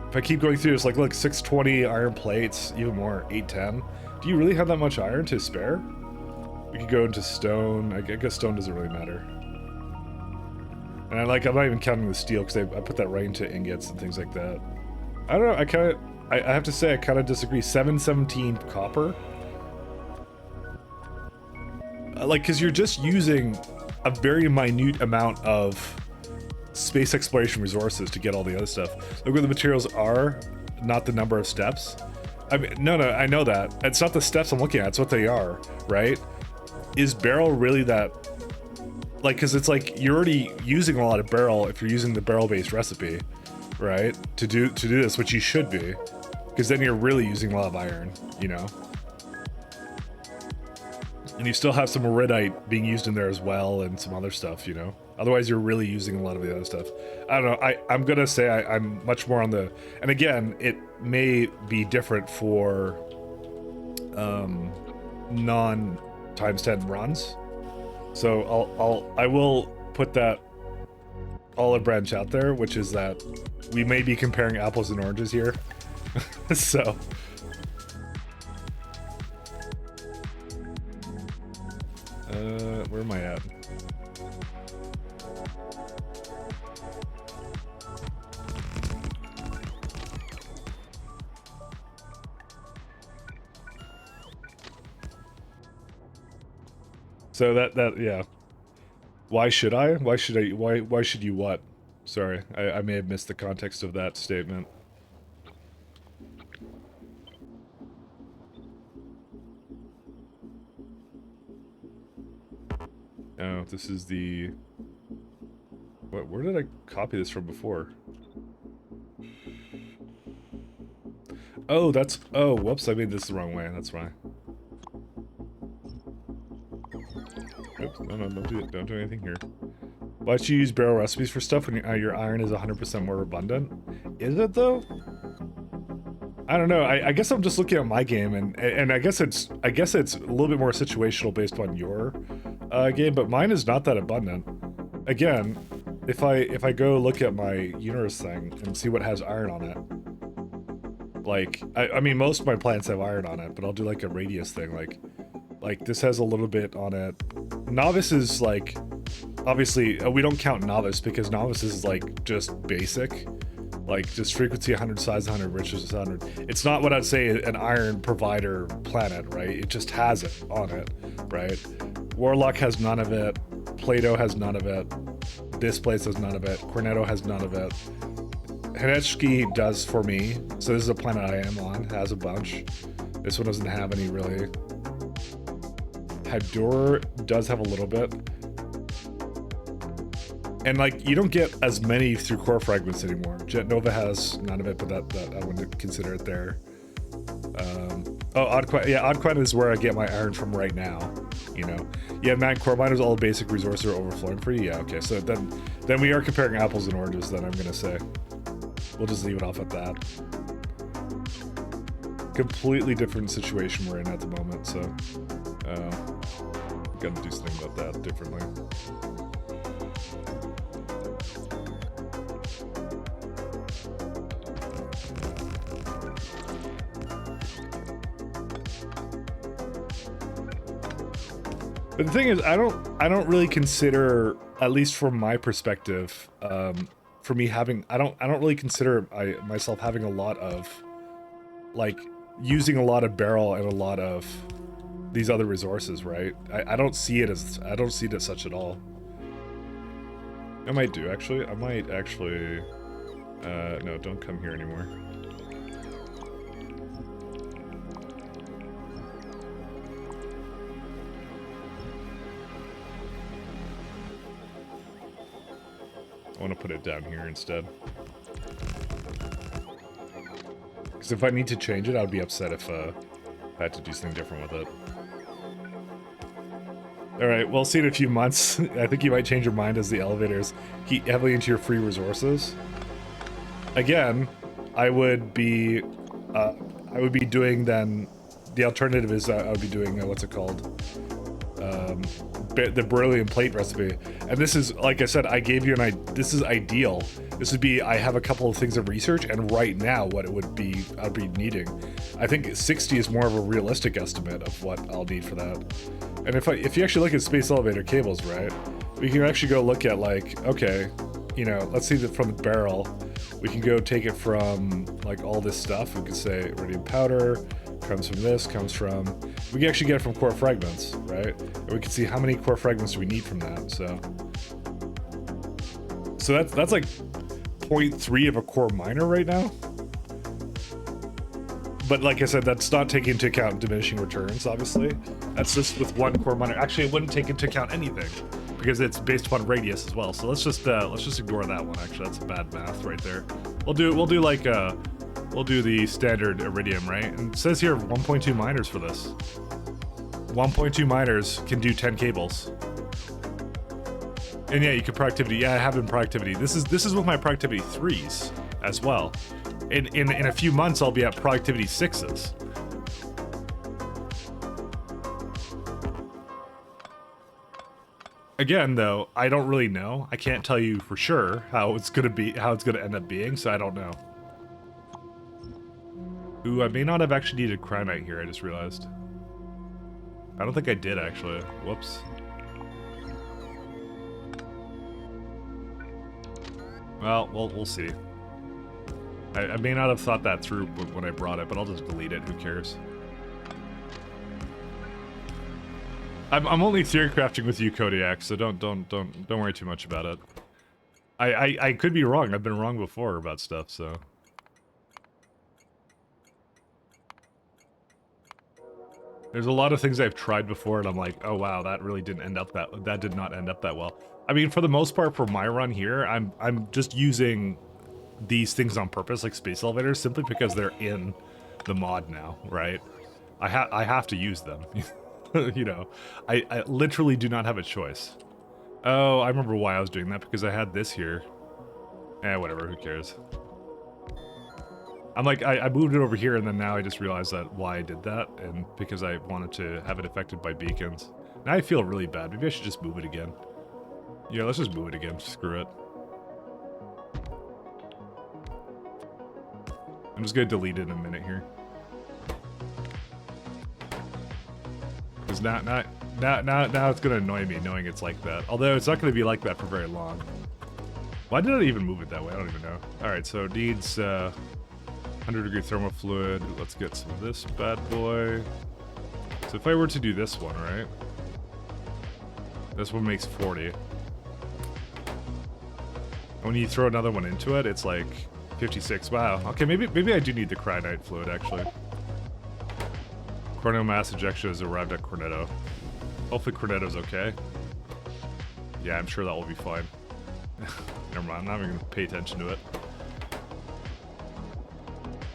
If I keep going through this, like, look, 620 iron plates, even more, 810. Do you really have that much iron to spare? We could go into stone. I guess stone doesn't really matter. And I'm not even counting the steel, because I put that right into ingots and things like that. I don't know, I have to say, I kind of disagree. 717 copper? Like, because you're just using a very minute amount of space exploration resources to get all the other stuff. Look where the materials are, not the number of steps. I mean, no, I know that. It's not the steps I'm looking at, it's what they are, right? Is barrel really that... Like, because it's like, you're already using a lot of barrel if you're using the barrel-based recipe, right? To do this, which you should be. Because then you're really using a lot of iron, you know? And you still have some iridite being used in there as well, and some other stuff, you know? Otherwise, you're really using a lot of the other stuff. I don't know, I'm gonna say I'm much more on the... And again, it may be different for non-times 10 runs. So I will put that olive branch out there, which is that we may be comparing apples and oranges here. So... where am I at? So that yeah. Why should I? Why should you what? Sorry, I may have missed the context of that statement. Oh, this is the... What? Where did I copy this from before? Oh, that's... Oh, whoops, I made this the wrong way. That's why. Oops, no, don't do anything here. Why should you use barrel recipes for stuff when your iron is 100% more abundant? Is it, though? I don't know. I guess I'm just looking at my game, and I guess it's a little bit more situational based on your game, but mine is not that abundant. Again, if I go look at my universe thing and see what has iron on it, like I mean most of my plants have iron on it, but I'll do like a radius thing, like this has a little bit on it. Novice is like, obviously we don't count novice because novice is like just basic. Like, just frequency 100, size 100, richness 100. It's not what I'd say an iron provider planet, right? It just has it on it, right? Warlock has none of it. Plato has none of it. This place has none of it. Cornetto has none of it. Henechki does for me. So this is a planet I am on. Has a bunch. This one doesn't have any really. Hadur does have a little bit. And like, you don't get as many through core fragments anymore. Jet Nova has none of it, but that I wouldn't consider it there. Oh, Oddquine is where I get my iron from right now. You know, yeah, man, core miners, all basic resources are overflowing for you. Yeah, okay, so then we are comparing apples and oranges. Then I'm gonna say we'll just leave it off at that. Completely different situation we're in at the moment, so gotta do something about that differently. But the thing is, I don't really consider, at least from my perspective, for me having, I don't really consider myself having a lot of, like, using a lot of barrel and a lot of these other resources, right? I don't see it as such at all. I might do, actually. I might actually, no, don't come here anymore. I want to put it down here instead. Because if I need to change it, I'd be upset if I had to do something different with it. Alright, we'll see in a few months. I think you might change your mind as the elevators heat heavily into your free resources. Again, I would be doing then, the alternative is I would be doing, what's it called? The beryllium plate recipe. And this is, like I said, I gave you this is ideal. This would be, I have a couple of things of research, and right now what it would be, I'd be needing. I think 60 is more of a realistic estimate of what I'll need for that. And if you actually look at space elevator cables, right, we can actually go look at, like, okay, you know, let's see that from the barrel, we can go take it from, like, all this stuff. We could say iridium powder comes from this, we can actually get it from core fragments, right? And we can see how many core fragments do we need from that, so that's like 0.3 of a core miner right now. But like I said, that's not taking into account diminishing returns, obviously. That's just with one core miner. Actually, it wouldn't take into account anything because it's based upon radius as well. So let's just ignore that one. Actually, that's bad math right there. We'll do the standard iridium, right? And it says here 1.2 miners for this. 1.2 miners can do 10 cables. And yeah, you could productivity. Yeah, I have in productivity. This is with my productivity 3s as well. In a few months, I'll be at productivity 6s. Again, though, I don't really know. I can't tell you for sure how it's gonna end up being, so I don't know. Ooh, I may not have actually needed cryonite here, I just realized. I don't think I did, actually. Whoops. Well, we'll see. I may not have thought that through when I brought it, but I'll just delete it, who cares? I'm only theory crafting with you, Kodiak, so don't worry too much about it. I could be wrong, I've been wrong before about stuff, so... There's a lot of things I've tried before, and I'm like, oh wow, that really didn't end up that did not end up that well. I mean, for the most part, for my run here, I'm just using these things on purpose, like space elevators, simply because they're in the mod now, right? I have to use them. You know, I literally do not have a choice. Oh, I remember why I was doing that, because I had this here. Eh, whatever, who cares? I'm like, I moved it over here, and then now I just realized that why I did that, and because I wanted to have it affected by beacons. Now I feel really bad. Maybe I should just move it again. Yeah, let's just move it again. Screw it. I'm just gonna delete it in a minute here. Because now it's gonna annoy me knowing it's like that. Although it's not gonna be like that for very long. Why did I even move it that way? I don't even know. Alright, so it needs 100-degree thermal fluid. Let's get some of this bad boy. So if I were to do this one, right? This one makes 40. When you throw another one into it, it's like 56. Wow. Okay, maybe I do need the cryonite fluid, actually. Corneto mass ejection has arrived at Corneto. Hopefully Corneto's okay. Yeah, I'm sure that will be fine. Never mind, I'm not even going to pay attention to it.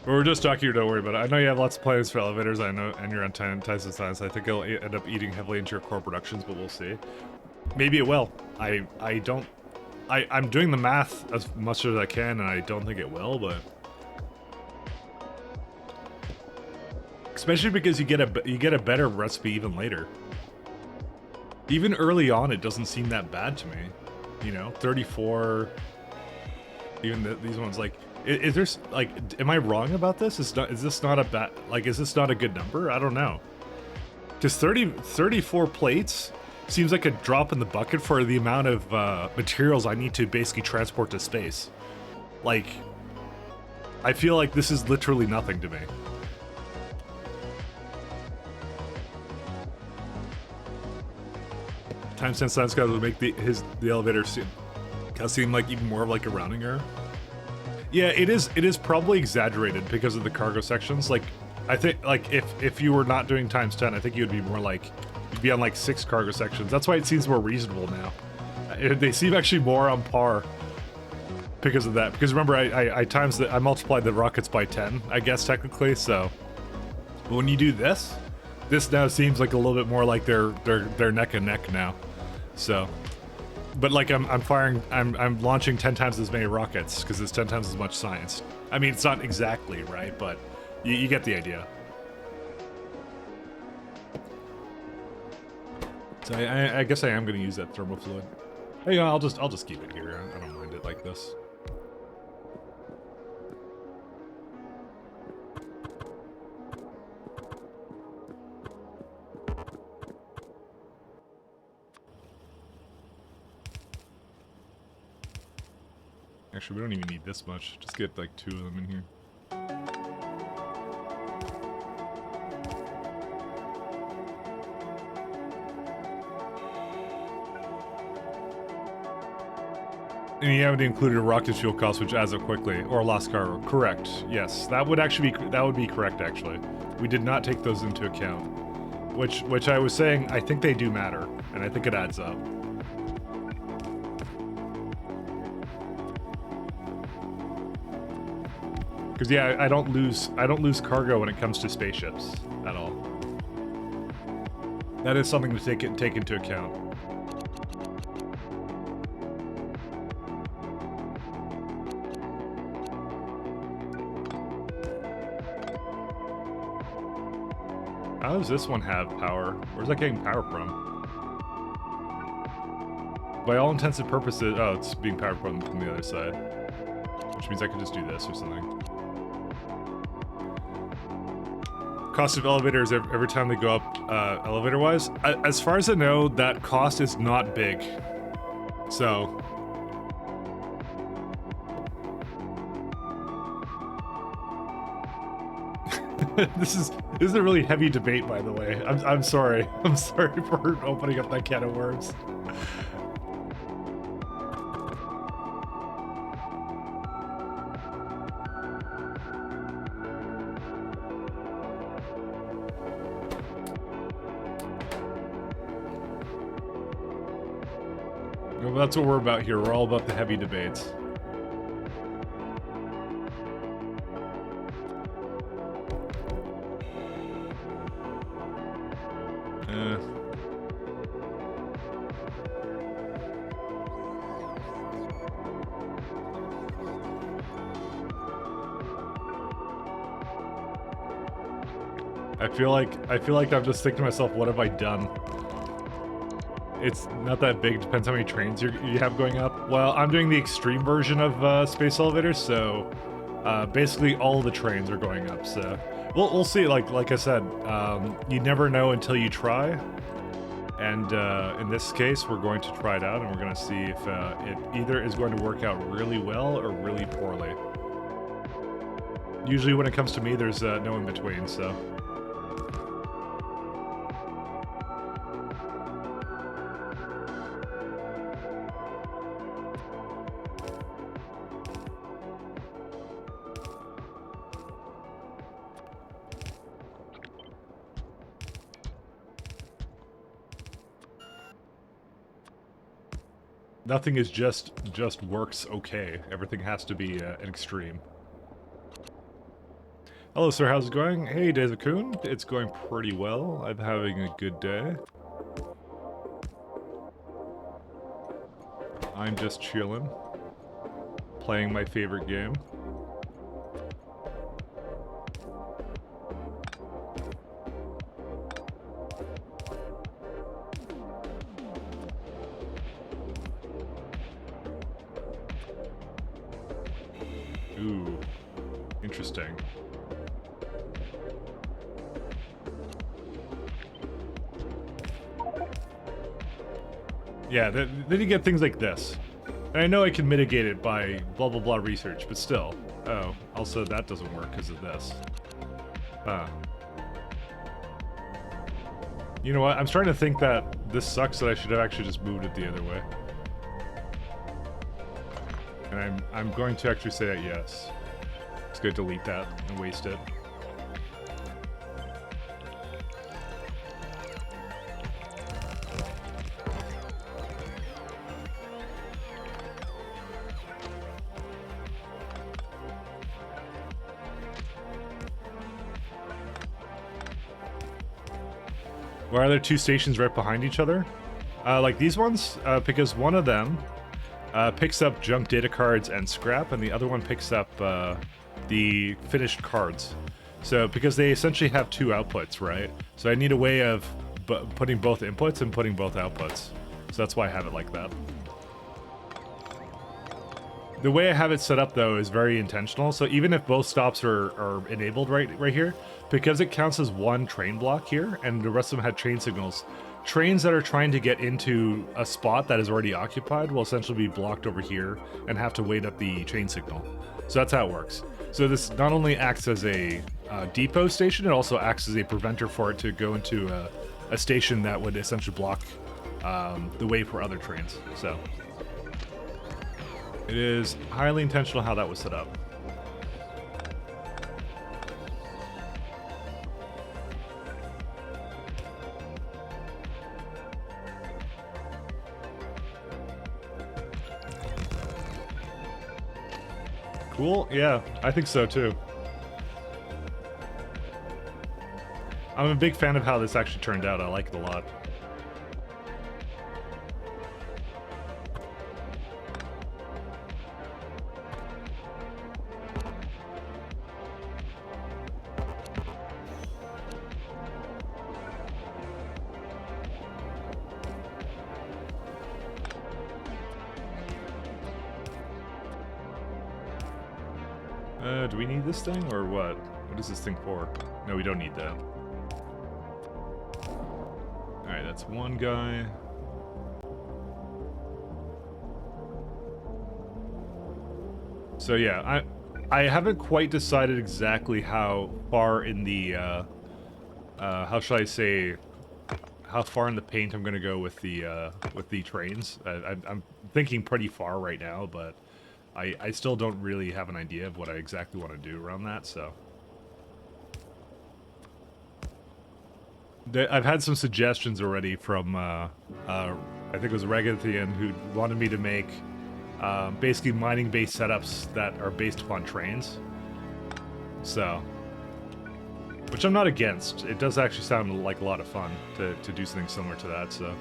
We're just talking here, don't worry about it. I know you have lots of plans for elevators, I know, and you're on ties of science. I think it'll end up eating heavily into your core productions, but we'll see. Maybe it will. I'm doing the math as much as I can, and I don't think it will, but... Especially because you get a better recipe even later. Even early on, it doesn't seem that bad to me. You know, 34... Even these ones, like... Is there, like, am I wrong about this? Is this not a bad... Like, is this not a good number? I don't know. Because 34 plates seems like a drop in the bucket for the amount of materials I need to basically transport to space. Like, I feel like this is literally nothing to me. Time-sense science guys would make the elevator seem like even more of like a rounding error. Yeah, it is probably exaggerated because of the cargo sections. Like, I think, like, if you were not doing times 10, I think you would be more like, you'd be on like 6 cargo sections. That's why it seems more reasonable now. They seem actually more on par because of that. Because remember, I multiplied the rockets by 10, I guess, technically, so. But when you do this now seems like a little bit more like they're neck and neck now. So. But like I'm launching 10 times as many rockets because it's 10 times as much science. I mean, it's not exactly right, but you get the idea. So I guess I am going to use that thermal fluid. Hey, you know, I'll just keep it here. I don't mind it like this. Actually, we don't even need this much. Just get like 2 of them in here. And you haven't included a rocket fuel cost, which adds up quickly, or lost cargo. Correct. Yes, that would be correct. Actually, we did not take those into account. Which I was saying, I think they do matter, and I think it adds up. Because yeah, I don't lose cargo when it comes to spaceships at all. That is something to take into account. How does this one have power? Where's that getting power from? By all intents and purposes, oh, it's being powered from the other side. Which means I can just do this or something. Cost of elevators every time they go up elevator-wise. As far as I know, that cost is not big. So... This is a really heavy debate, by the way. I'm sorry. I'm sorry for opening up that can of worms. Well, that's what we're about here. We're all about the heavy debates. I feel like I'm just thinking to myself, what have I done? It's not that big, depends how many trains you have going up. Well, I'm doing the extreme version of space elevators, so basically all the trains are going up, so we'll see. Like I said, you never know until you try, and in this case we're going to try it out, and we're going to see if it either is going to work out really well or really poorly. Usually when it comes to me, there's no in between, so... Nothing is just works okay. Everything has to be an extreme. Hello, sir. How's it going? Hey, Dezakun. It's going pretty well. I'm having a good day. I'm just chilling, playing my favorite game. Ooh, interesting. Yeah, then you get things like this. And I know I can mitigate it by blah blah blah research, but still. Oh, also that doesn't work because of this. You know what? I'm starting to think that this sucks that I should have actually just moved it the other way. And I'm going to actually say that yes. It's good to delete that and waste it. Why are there two stations right behind each other? Like these ones? Because one of them picks up junk data cards and scrap, and the other one picks up the finished cards. So, because they essentially have two outputs, right? So I need a way of putting both inputs and putting both outputs. So that's why I have it like that. The way I have it set up, though, is very intentional. So even if both stops are enabled right here, because it counts as one train block here, and the rest of them had train signals, trains that are trying to get into a spot that is already occupied will essentially be blocked over here and have to wait up the train signal. So that's how it works. So this not only acts as a depot station, it also acts as a preventer for it to go into a station that would essentially block the way for other trains. So it is highly intentional how that was set up. Cool? Yeah, I think so too. I'm a big fan of how this actually turned out. I like it a lot. Do we need this thing, or what? What is this thing for? No, we don't need that. Alright, that's one guy. So yeah, I haven't quite decided exactly how far in the, how should I say, how far in the paint I'm gonna go with the trains. I'm thinking pretty far right now, but I still don't really have an idea of what I exactly want to do around that, so. I've had some suggestions already from, I think it was Regathian, who wanted me to make basically mining-based setups that are based upon trains. So, which I'm not against. It does actually sound like a lot of fun to do something similar to that, so.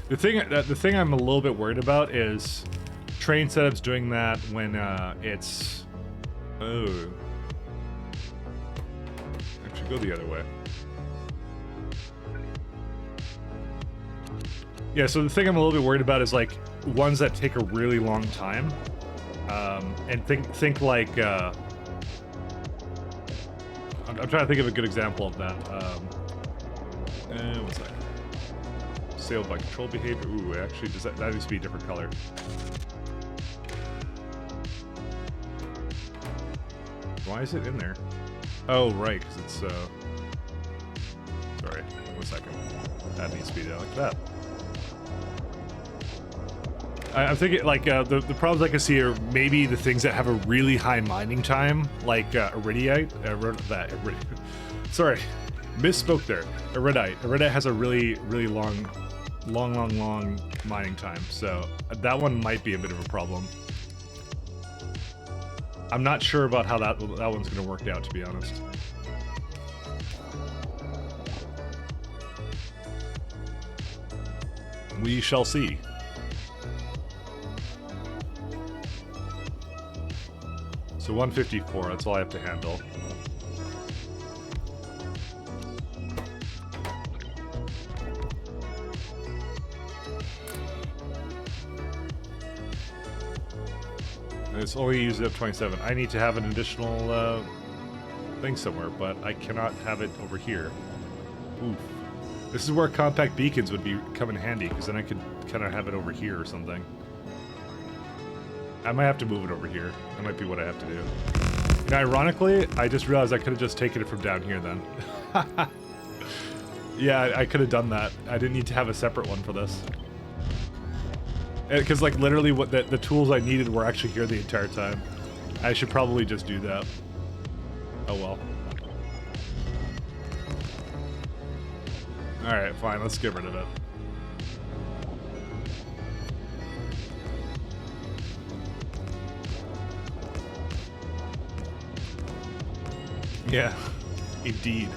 The thing I'm a little bit worried about is train setups doing that when it's... Oh. Actually, go the other way. Yeah, so the thing I'm a little bit worried about is like ones that take a really long time. And think like... I'm trying to think of a good example of that. One second. Sailed by control behavior. Ooh, actually, does that needs to be a different color. Why is it in there? Oh, right, because it's, sorry, 1 second. That needs to be like that. I'm thinking like the problems I can see are maybe the things that have a really high mining time, like iridite. Sorry, misspoke there. Iridite. Iridite has a really long mining time, so that one might be a bit of a problem. I'm not sure about how that one's going to work out, to be honest. We shall see. So 154, that's all I have to handle. It's only used up 27. I need to have an additional thing somewhere, but I cannot have it over here. Oof. This is where compact beacons would come in handy, because then I could kind of have it over here or something. I might have to move it over here. That might be what I have to do. You know, ironically, I just realized I could have just taken it from down here then. Yeah, I could have done that. I didn't need to have a separate one for this. Because, like, literally what the tools I needed were actually here the entire time. I should probably just do that. Oh well. Alright, fine, let's get rid of it. Yeah, indeed.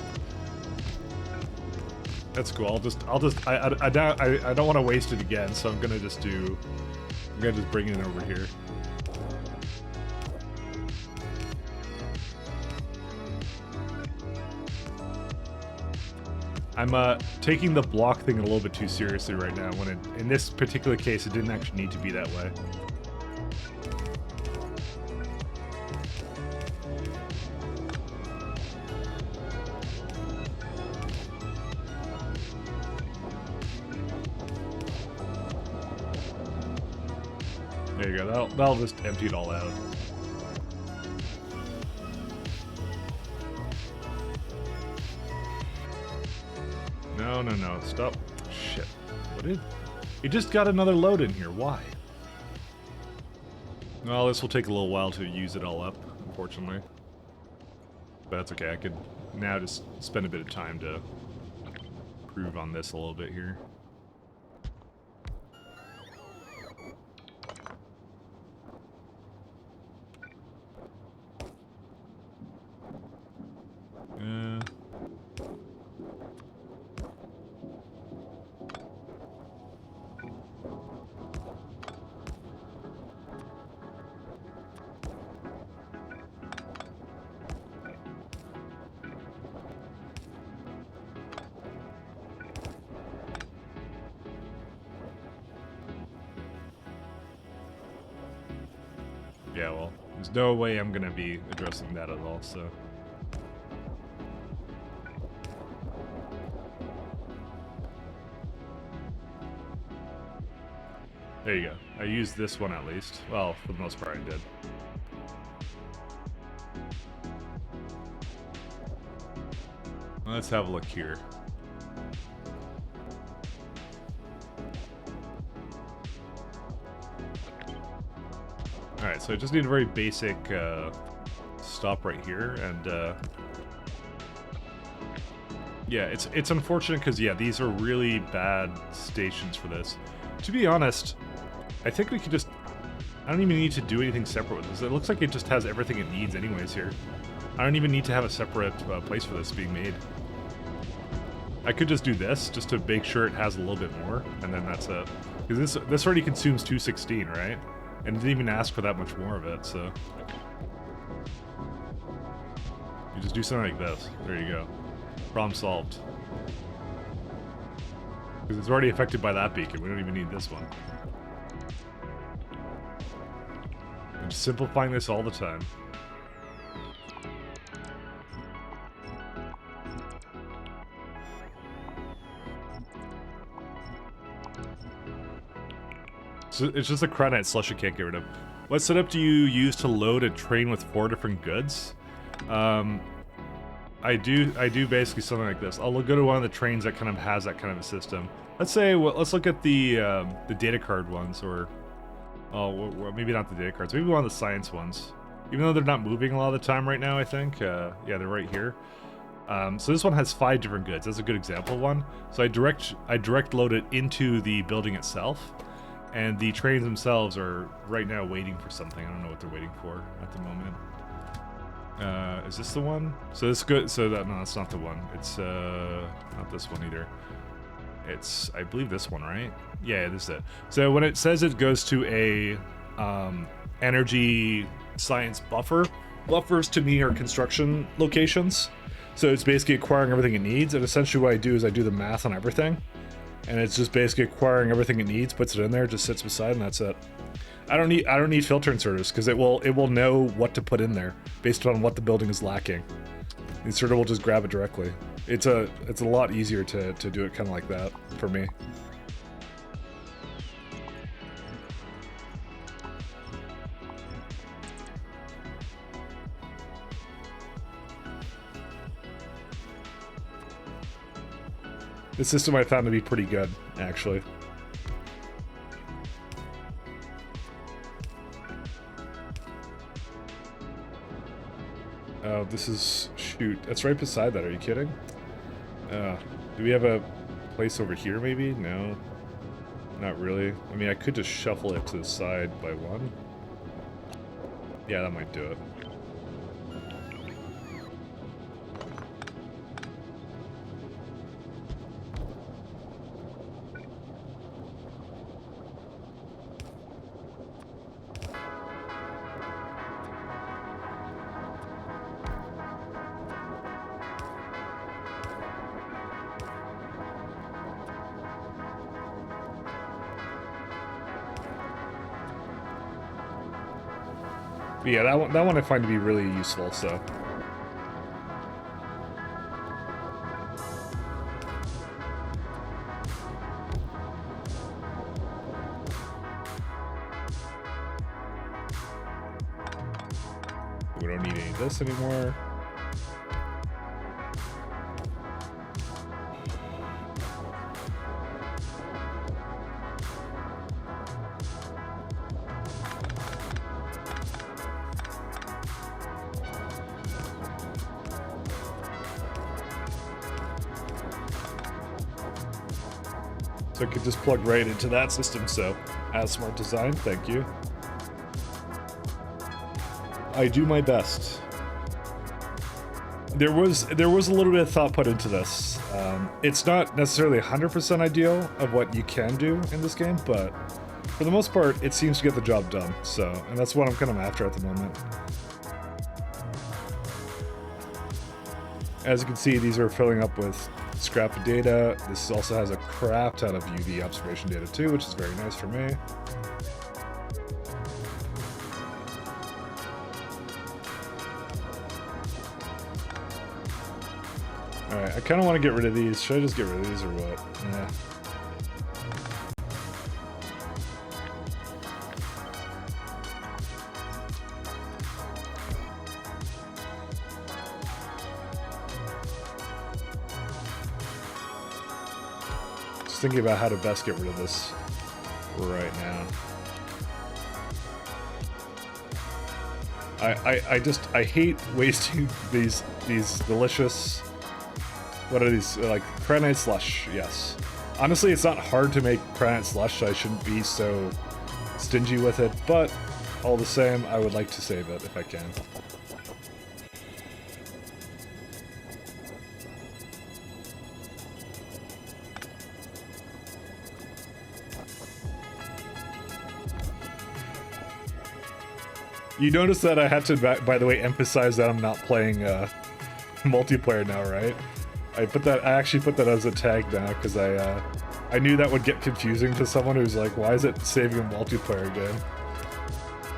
That's cool. I don't want to waste it again, so I'm gonna just bring it over here. I'm taking the block thing a little bit too seriously right now, when in this particular case it didn't actually need to be that way. There you go, that'll just empty it all out. No, stop. Shit. What did... You just got another load in here, why? Well, this will take a little while to use it all up, unfortunately. But that's okay, I could now just spend a bit of time to improve on this a little bit here. Yeah, well, there's no way I'm gonna be addressing that at all, so... There you go. I used this one at least. Well, for the most part I did. Let's have a look here. Alright, so I just need a very basic stop right here, and yeah, it's unfortunate because, yeah, these are really bad stations for this. To be honest, I think we could just... I don't even need to do anything separate with this. It looks like it just has everything it needs anyways here. I don't even need to have a separate place for this being made. I could just do this, just to make sure it has a little bit more, and then that's it. Because this already consumes 216, right? And it didn't even ask for that much more of it, so... You just do something like this. There you go. Problem solved. Because it's already affected by that beacon, we don't even need this one. I'm just simplifying this all the time. So it's just a credit slush I can't get rid of. What setup do you use to load a train with 4 different goods? I do basically something like this. I'll go to one of the trains that kind of has that kind of a system. Let's say, well, let's look at the data card ones, or Oh, well, maybe not the data cards. Maybe one of the science ones. Even though they're not moving a lot of the time right now, I think. Yeah, they're right here. So this one has 5 different goods. That's a good example of one. So I direct load it into the building itself, and the trains themselves are right now waiting for something. I don't know what they're waiting for at the moment. Is this the one? So this good. So that no, that's not the one. It's not this one either. It's, I believe, this one, right? Yeah, this is it. So when it says it goes to a energy science buffer, buffers to me are construction locations. So it's basically acquiring everything it needs, and essentially what I do is I do the math on everything, and it's just basically acquiring everything it needs, puts it in there, just sits beside, and that's it. I don't need filter inserters because it will know what to put in there based on what the building is lacking. The inserter will just grab it directly. It's a lot easier to do it kind of like that for me. The system I found to be pretty good, actually. Oh, this is... shoot. That's right beside that. Are you kidding? Do we have a place over here, maybe? No. Not really. I mean, I could just shuffle it to the side by one. Yeah, that might do it. But yeah, that one I find to be really useful, so. We don't need any of this anymore. So I could just plug right into that system, so as smart design, thank you. I do my best. There was a little bit of thought put into this. It's not necessarily 100% ideal of what you can do in this game, but for the most part, it seems to get the job done. So, and that's what I'm kind of after at the moment. As you can see, these are filling up with scrap data. This also has a crap ton of UV observation data too, which is very nice for me. Alright, I kind of want to get rid of these. Should I just get rid of these or what? Yeah. Thinking about how to best get rid of this right now. I hate wasting these delicious, what are these, like cranite slush? Yes. Honestly, it's not hard to make cranite slush, so I shouldn't be so stingy with it, but all the same, I would like to save it if I can. You notice that I had to, by the way, emphasize that I'm not playing multiplayer now, right? I actually put that as a tag now because I knew that would get confusing to someone who's like, why is it saving a multiplayer game?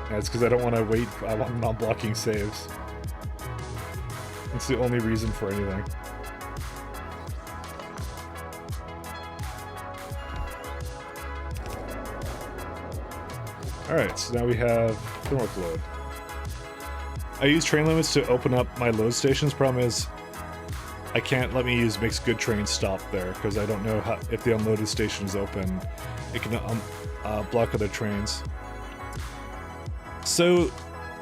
And it's because I don't want to wait. I want non-blocking saves. It's the only reason for anything. Alright, so now we have thermal load. I use train limits to open up my load stations. Problem is, I can't let me use makes good trains stop there because I don't know how, if the unloaded station is open, it can block other trains. So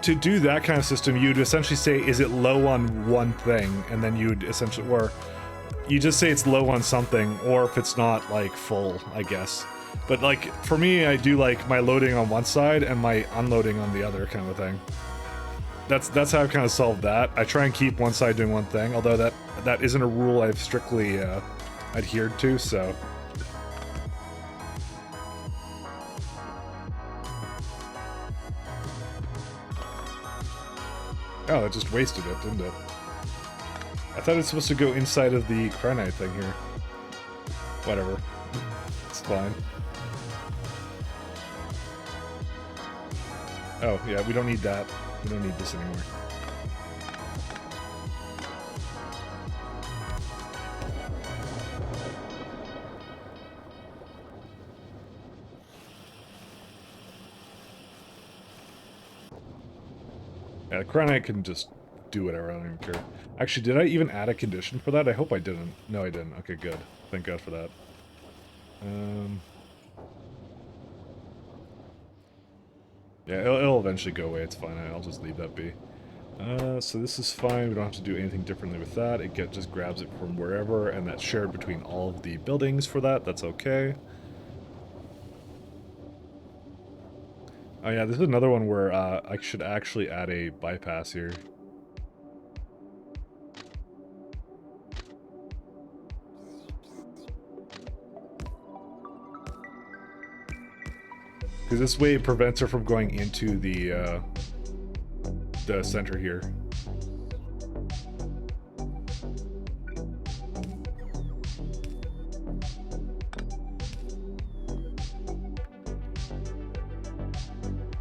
to do that kind of system, you'd essentially say, is it low on one thing? And then you'd essentially, or you just say it's low on something, or if it's not like full, I guess. But like for me, I do like my loading on one side and my unloading on the other kind of thing. That's how I've kind of solved that. I try and keep one side doing one thing, although that isn't a rule I've strictly adhered to, so. Oh, that just wasted it, didn't it? I thought it's supposed to go inside of the cryonite thing here. Whatever. It's fine. Oh, yeah, we don't need that. We don't need this anymore. Yeah, the cryonite can just do whatever, I don't even care. Actually, did I even add a condition for that? I hope I didn't. No, I didn't. Okay, good. Thank God for that. Yeah, it'll eventually go away. It's fine. I'll just leave that be. So this is fine. We don't have to do anything differently with that. It just grabs it from wherever, and that's shared between all of the buildings for that. That's okay. Oh yeah, this is another one where I should actually add a bypass here. Because this way it prevents her from going into the center here.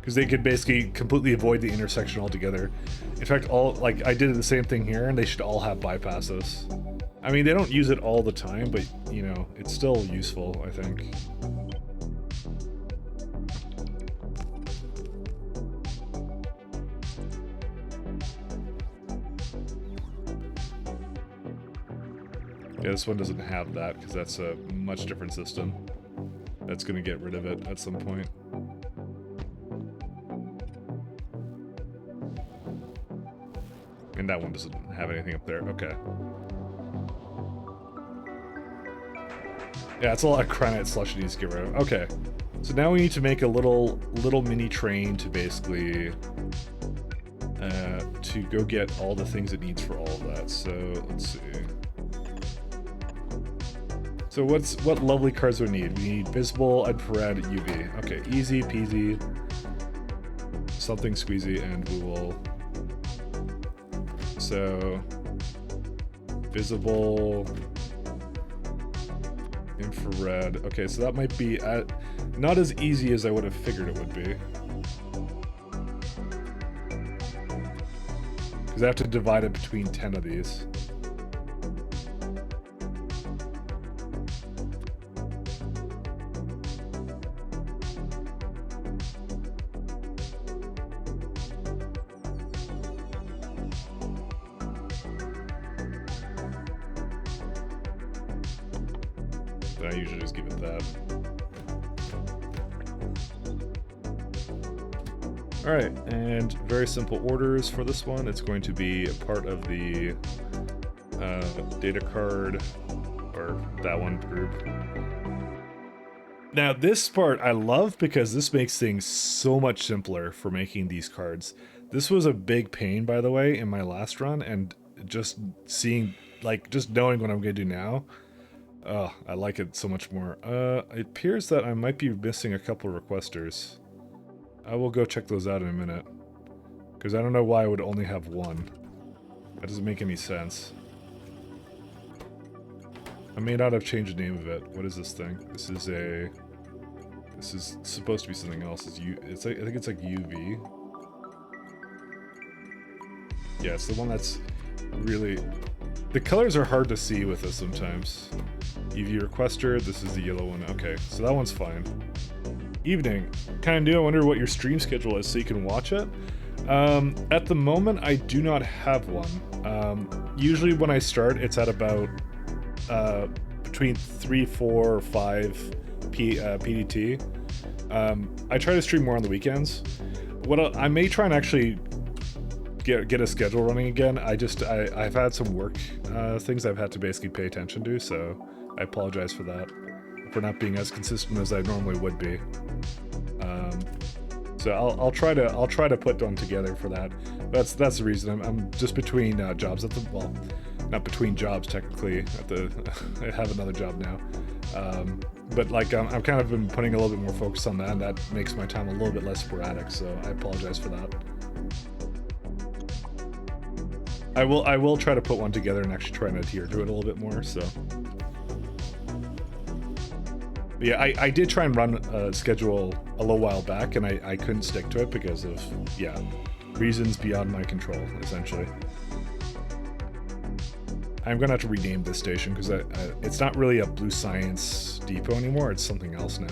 Because they could basically completely avoid the intersection altogether. In fact, like I did the same thing here, and they should all have bypasses. I mean, they don't use it all the time, but you know, it's still useful, I think. Yeah, this one doesn't have that because that's a much different system. That's going to get rid of it at some point. And that one doesn't have anything up there. Okay. Yeah, it's a lot of cryonite slush it needs to get rid of. Okay. So now we need to make a little mini train to basically to go get all the things it needs for all of that. So let's see. So what lovely cards do we need? We need visible, infrared, UV. Okay, easy peasy. Something squeezy, and we will. So visible, infrared. Okay, so that might be not as easy as I would have figured it would be. Because I have to divide it between 10 of these. I usually just give it that. Alright, and very simple orders for this one. It's going to be a part of the data card, or that one group. Now this part I love because this makes things so much simpler for making these cards. This was a big pain, by the way, in my last run, and just seeing, like, just knowing what I'm going to do now, oh, I like it so much more. It appears that I might be missing a couple of requesters. I will go check those out in a minute. Because I don't know why I would only have one. That doesn't make any sense. I may not have changed the name of it. What is this thing? This is supposed to be something else. It's like, I think it's like UV. Yeah, it's the one that's really... The colors are hard to see with this sometimes. UV requester, this is the yellow one. Okay, so that one's fine. Evening. Kind of, I wonder what your stream schedule is so you can watch it. At the moment, I do not have one. Usually when I start, it's at about between 3, 4, or 5 PDT. I try to stream more on the weekends. I may try and actually get a schedule running again. I've had some work things I've had to basically pay attention to, so I apologize for that, for not being as consistent as I normally would be. So I'll try to put one together for that. That's the reason. I'm just between jobs at the, well, not between jobs technically. I have another job now, but like I'm kind of been putting a little bit more focus on that, and that makes my time a little bit less sporadic. So I apologize for that. I will try to put one together and actually try and adhere to it a little bit more. So. Yeah, I did try and run a schedule a little while back, and I couldn't stick to it because of, yeah, reasons beyond my control, essentially. I'm gonna have to rename this station because it's not really a Blue Science depot anymore. It's something else now.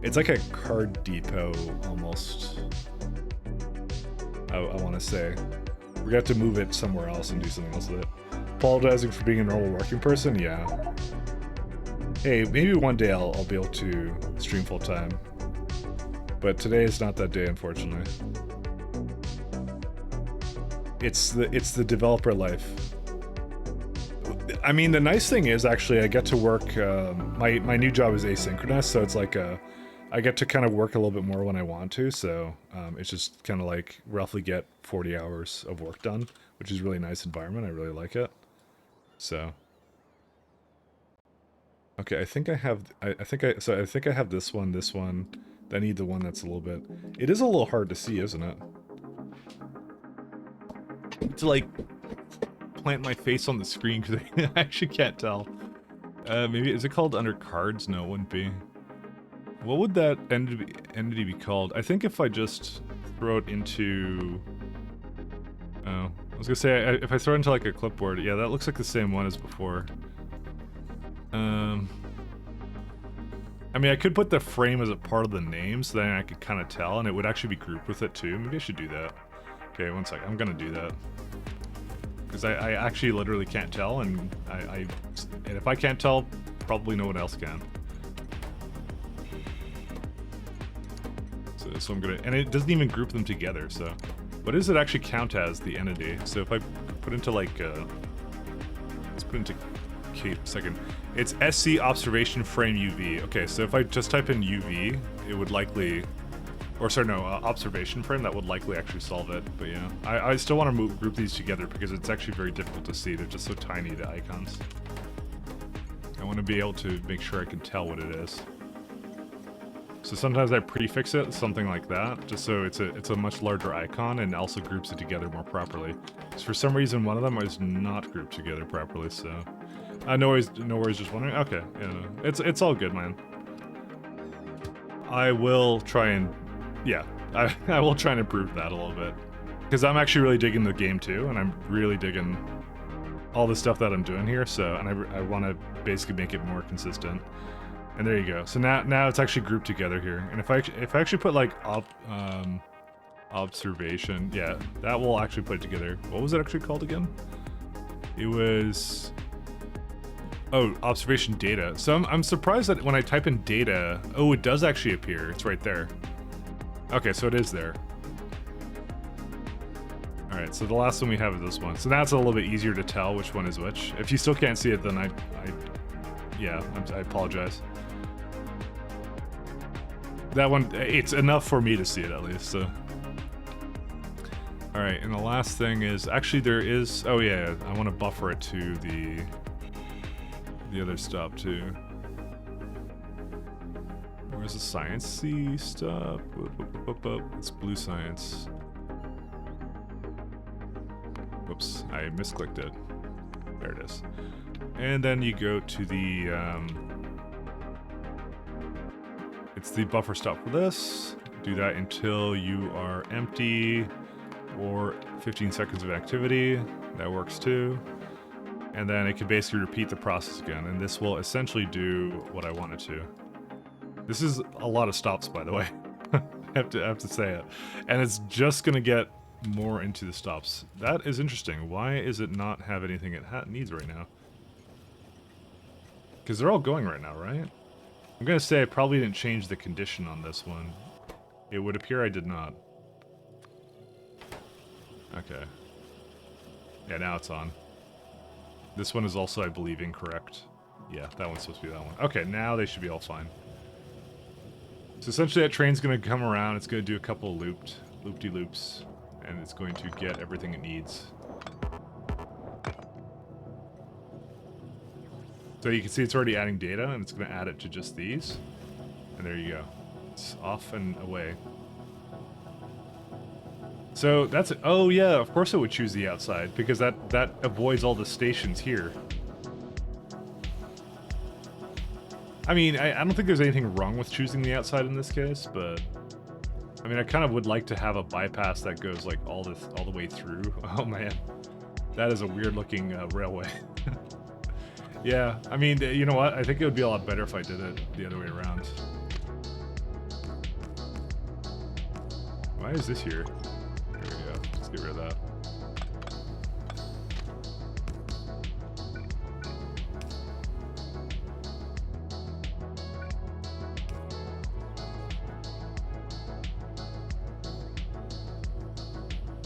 It's like a card depot almost. I want to say we're gonna have to move it somewhere else and do something else with it. Apologizing for being a normal working person, yeah. Hey, maybe one day I'll be able to stream full time, but today is not that day, unfortunately. It's the developer life. I mean, the nice thing is actually I get to work. My new job is asynchronous, so it's like I get to kind of work a little bit more when I want to. So it's just kind of like roughly get 40 hours of work done, which is a really nice environment. I really like it. So. Okay, I think I have. I think I have this one. I need the one that's a little bit. It is a little hard to see, isn't it? To like plant my face on the screen because I actually can't tell. Maybe is it called under cards? No, it wouldn't be. What would that entity be called? I think if I just throw it into. Oh, I was gonna say if I throw it into like a clipboard. Yeah, that looks like the same one as before. I mean, I could put the frame as a part of the name, so then I could kind of tell, and it would actually be grouped with it too. Maybe I should do that. Okay, one second. I'm gonna do that because I actually literally can't tell, and and if I can't tell, probably no one else can. So I'm gonna, and it doesn't even group them together. So, what does it actually count as the entity? So if I put into like, let's put into. Second, it's SC observation frame UV. Okay, so if I just type in UV, it would likely, or sorry, no, observation frame, that would likely actually solve it. But yeah, I still want to group these together because it's actually very difficult to see. They're just so tiny, the icons. I want to be able to make sure I can tell what it is. So sometimes I prefix it, something like that, just so it's a much larger icon and also groups it together more properly. So for some reason, one of them is not grouped together properly, so. No worries, just wondering. Okay, yeah, no. It's all good, man. I will try and, yeah, I will try and improve that a little bit. Because I'm actually really digging the game too, and I'm really digging all the stuff that I'm doing here, so, and I want to basically make it more consistent. And there you go. So now it's actually grouped together here. And if I actually put like observation, yeah, that will actually put it together. What was it actually called again? It was... Oh, observation data. So I'm surprised that when I type in data, oh, it does actually appear. It's right there. Okay, so it is there. All right, so the last one we have is this one. So that's a little bit easier to tell which one is which. If you still can't see it, then I apologize. That one, it's enough for me to see it at least, so. All right, and the last thing is, actually there is, oh yeah, I want to buffer it to the other stop too. Where's the science-y stuff? It's blue science. Whoops, I misclicked it. There it is. And then you go to the, it's the buffer stop for this. Do that until you are empty or 15 seconds of activity. That works too. And then it can basically repeat the process again, and this will essentially do what I want it to. This is a lot of stops, by the way. I have to say it. And it's just gonna get more into the stops. That is interesting. Why is it not have anything it needs right now? Because they're all going right now, right? I'm gonna say I probably didn't change the condition on this one. It would appear I did not. Okay. Yeah, now it's on. This one is also, I believe, incorrect. Yeah, that one's supposed to be that one. Okay, now they should be all fine. So essentially that train's going to come around, it's going to do a couple of loop-de-loops, and it's going to get everything it needs. So you can see it's already adding data, and it's going to add it to just these. And there you go. It's off and away. So that's it. Oh yeah, of course it would choose the outside, because that avoids all the stations here. I mean, I don't think there's anything wrong with choosing the outside in this case, but I mean, I kind of would like to have a bypass that goes like all the way through. Oh man, that is a weird looking railway. Yeah, I mean, you know what? I think it would be a lot better if I did it the other way around. Why is this here? There we go. Let's get rid of that.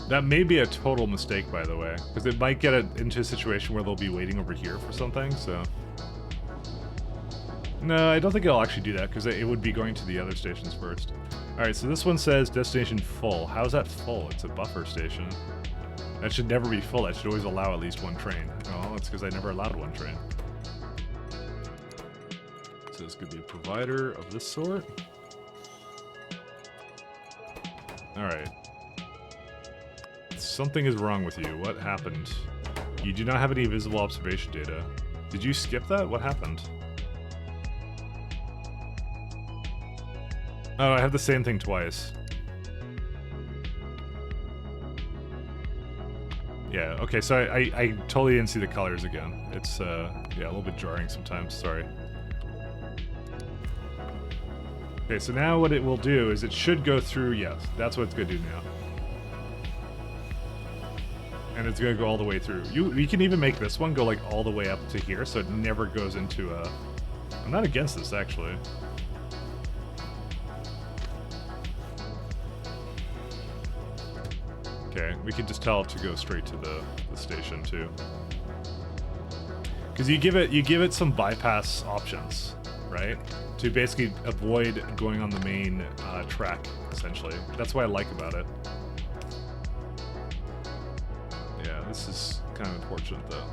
That may be a total mistake, by the way, because it might get it into a situation where they'll be waiting over here for something, so... No, I don't think it'll actually do that, because it would be going to the other stations first. Alright, so this one says destination full. How is that full? It's a buffer station. That should never be full. That should always allow at least one train. Oh, it's because I never allowed one train. So this could be a provider of this sort. Alright. Something is wrong with you. What happened? You do not have any visible observation data. Did you skip that? What happened? Oh, I have the same thing twice. Yeah, okay, so I totally didn't see the colors again. It's, yeah, a little bit jarring sometimes, sorry. Okay, so now what it will do is it should go through, yes, that's what it's going to do now. And it's going to go all the way through. We can even make this one go like all the way up to here, so it never goes into a... I'm not against this, actually. Okay, we can just tell it to go straight to the station, too. Because you give it some bypass options, right? To basically avoid going on the main track, essentially. That's what I like about it. Yeah, this is kind of unfortunate, though.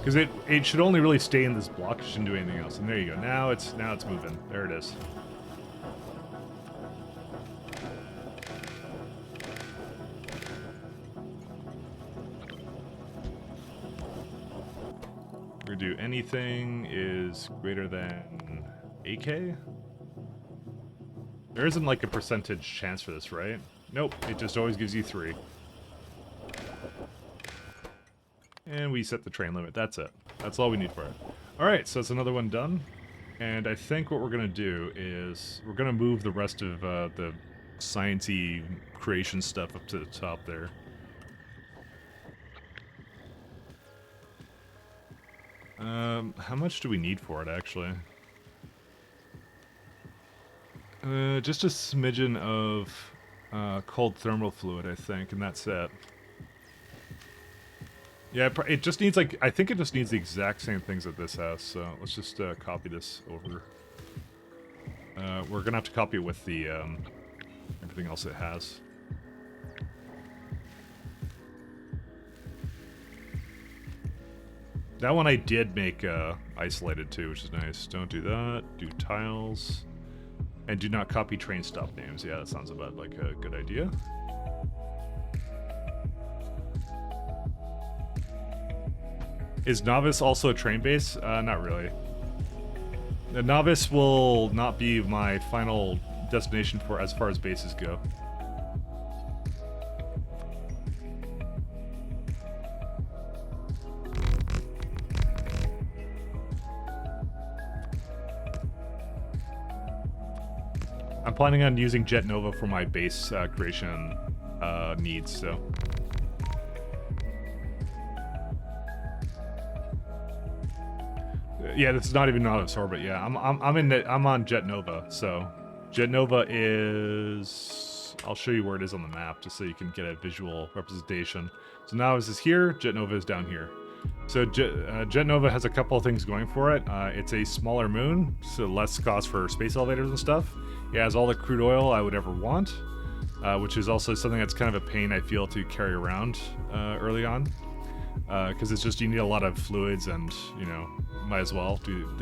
Because it should only really stay in this block. It shouldn't do anything else. And there you go. Now it's moving. There it is. We're gonna do anything is greater than 8K. There isn't like a percentage chance for this, right? Nope. It just always gives you 3. And we set the train limit. That's it. That's all we need for it. Alright, so that's another one done. And I think what we're going to do is we're going to move the rest of the sciencey creation stuff up to the top there. How much do we need for it, actually? Just a smidgen of cold thermal fluid, I think, and that's it. Yeah, it just needs, like, I think it just needs the exact same things that this has, so let's just copy this over. We're gonna have to copy it with the, everything else it has. That one I did make isolated too, which is nice. Don't do that. Do tiles. And do not copy train stop names. Yeah, that sounds about like a good idea. Is Novice also a train base? Not really. The Novice will not be my final destination for as far as bases go. I'm planning on using Jet Nova for my base creation needs, so. Yeah, this is not even Nautilus orbit. Yeah, I'm on Jet Nova. So Jet Nova is. I'll show you where it is on the map just so you can get a visual representation. So now this is here. Jet Nova is down here. So Jet Nova has a couple of things going for it. It's a smaller moon, so less cost for space elevators and stuff. It has all the crude oil I would ever want, which is also something that's kind of a pain I feel to carry around early on. Because it's just, you need a lot of fluids and, you know, might as well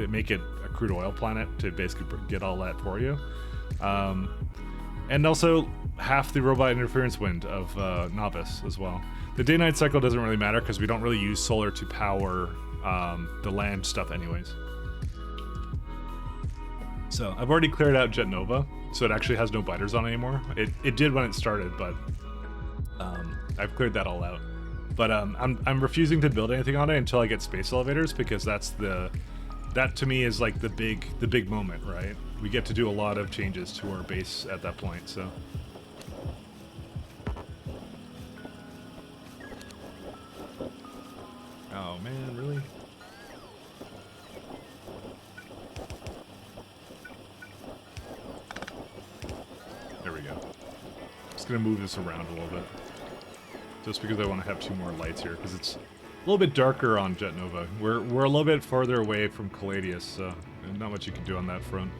make it a crude oil planet to basically get all that for you. And also half the robot interference wind of Novice as well. The day-night cycle doesn't really matter because we don't really use solar to power the land stuff anyways. So I've already cleared out Jet Nova, so it actually has no biters on anymore. It did when it started, but I've cleared that all out. But I'm refusing to build anything on it until I get space elevators, because that to me is like the big moment, right? We get to do a lot of changes to our base at that point, so. Oh man, really? There we go. Just gonna move this around a little bit. Just because I want to have 2 more lights here, because it's a little bit darker on Jet Nova. We're a little bit farther away from Caladius, so not much you can do on that front.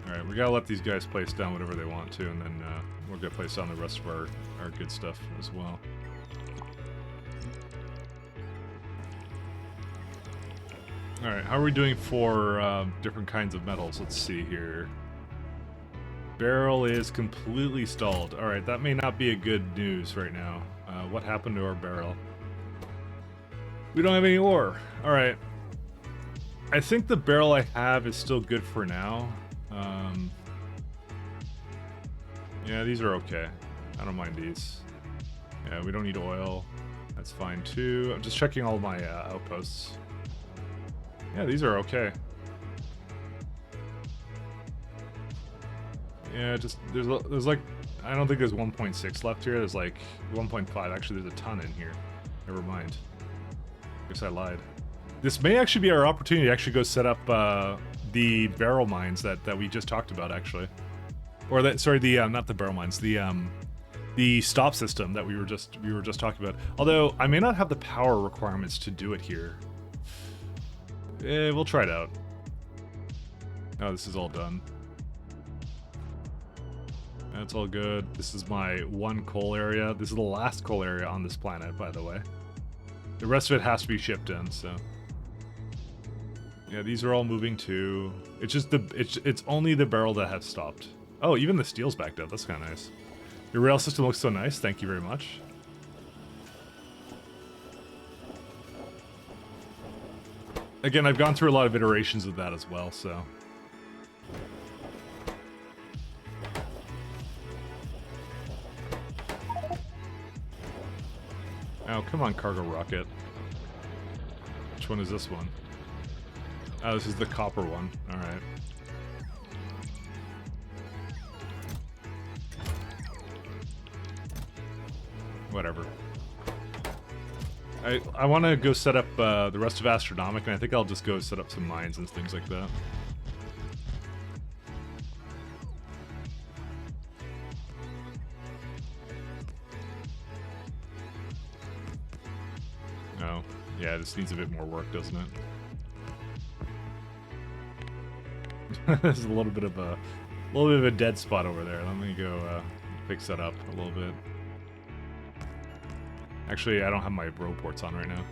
Alright, we gotta let these guys place down whatever they want to, and then we'll get place down the rest of our good stuff as well. Alright, how are we doing for different kinds of metals? Let's see here. Barrel is completely stalled. Alright, that may not be a good news right now. What happened to our barrel? We don't have any ore. Alright. I think the barrel I have is still good for now. Yeah, these are okay. I don't mind these. Yeah, we don't need oil. That's fine too. I'm just checking all my outposts. Yeah, these are okay. Yeah, just there's like, I don't think there's 1.6 left here. There's like 1.5. Actually, there's a ton in here. Never mind. Guess I lied. This may actually be our opportunity to actually go set up the barrel mines that we just talked about, actually. Or that, sorry, the not the barrel mines, the stop system that we were just talking about. Although I may not have the power requirements to do it here. We'll try it out. Oh, this is all done. That's all good. This is my 1 coal area. This is the last coal area on this planet, by the way. The rest of it has to be shipped in, so. Yeah, these are all moving too. It's just it's only the barrel that has stopped. Oh, even the steel's backed up. That's kind of nice. Your rail system looks so nice. Thank you very much. Again, I've gone through a lot of iterations of that as well, so. Oh, come on, cargo rocket. Which one is this one? Oh, this is the copper one. Alright. Whatever. I want to go set up the rest of Astronomic, and I think I'll just go set up some mines and things like that. Oh, yeah, this needs a bit more work, doesn't it? There's a little bit of a dead spot over there. Let me go fix that up a little bit. Actually, I don't have my row ports on right now.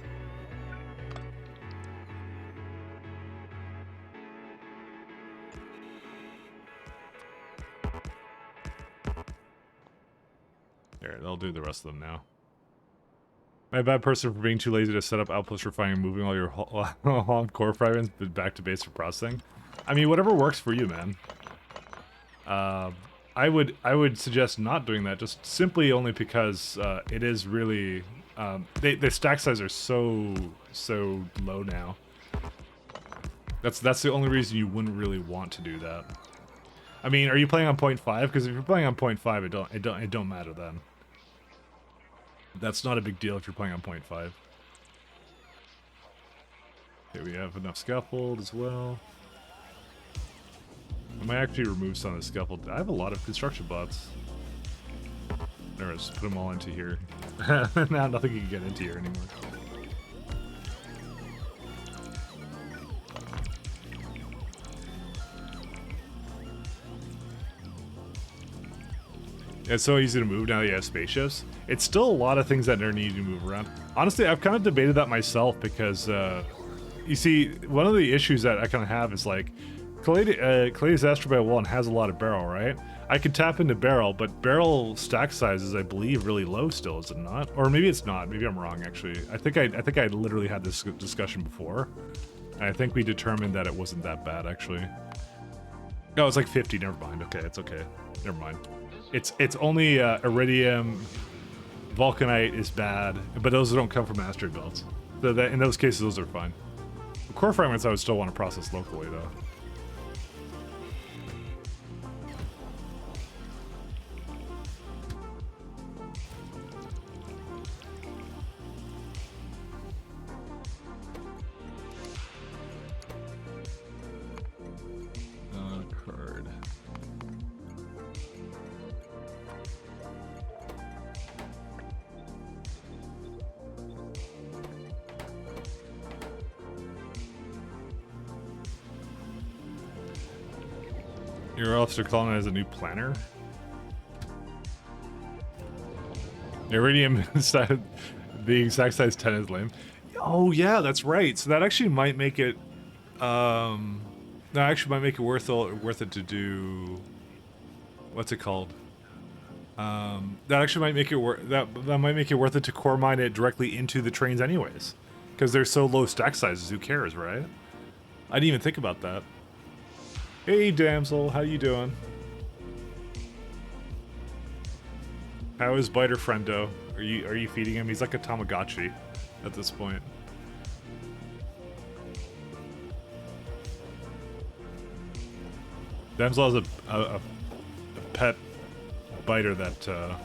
There, they'll do the rest of them now. Am I a bad person for being too lazy to set up outpost refining and moving all your core fragments back to base for processing? I mean, whatever works for you, man. I would suggest not doing that, just simply only because it is really the stack size are so low now. That's the only reason you wouldn't really want to do that. I mean, are you playing on 0.5? Because if you're playing on 0.5, it don't matter then. That's not a big deal if you're playing on 0.5. Okay, we have enough scaffold as well. I might actually remove some of the scaffold. I have a lot of construction bots. There, just put them all into here. Now nothing can get into here anymore. It's so easy to move now that you have spaceships. It's still a lot of things that are needed to move around. Honestly, I've kind of debated that myself because, you see, one of the issues that I kind of have is like, Callidius Astrobite 1 has a lot of barrel, right? I could tap into barrel, but barrel stack size is, I believe, really low still, is it not? Or maybe it's not. Maybe I'm wrong, actually. I think I literally had this discussion before. And I think we determined that it wasn't that bad, actually. No, it's like 50. Never mind. Okay, it's okay. Never mind. It's only iridium, vulcanite is bad, but those don't come from asteroid belts. So that, in those cases, those are fine. The core fragments I would still want to process locally, though. Card. Your officer calling it as a new planner. Iridium being stack size 10 is lame. Oh yeah, that's right. So that actually might make it that actually might make it worth it to do, what's it called? That actually might make it that might make it worth it to core mine it directly into the trains anyways. Because they're so low stack sizes, who cares, right? I didn't even think about that. Hey damsel, how you doing? How is Biter Friendo? Are you feeding him? He's like a Tamagotchi at this point. Damsel has a pet biter that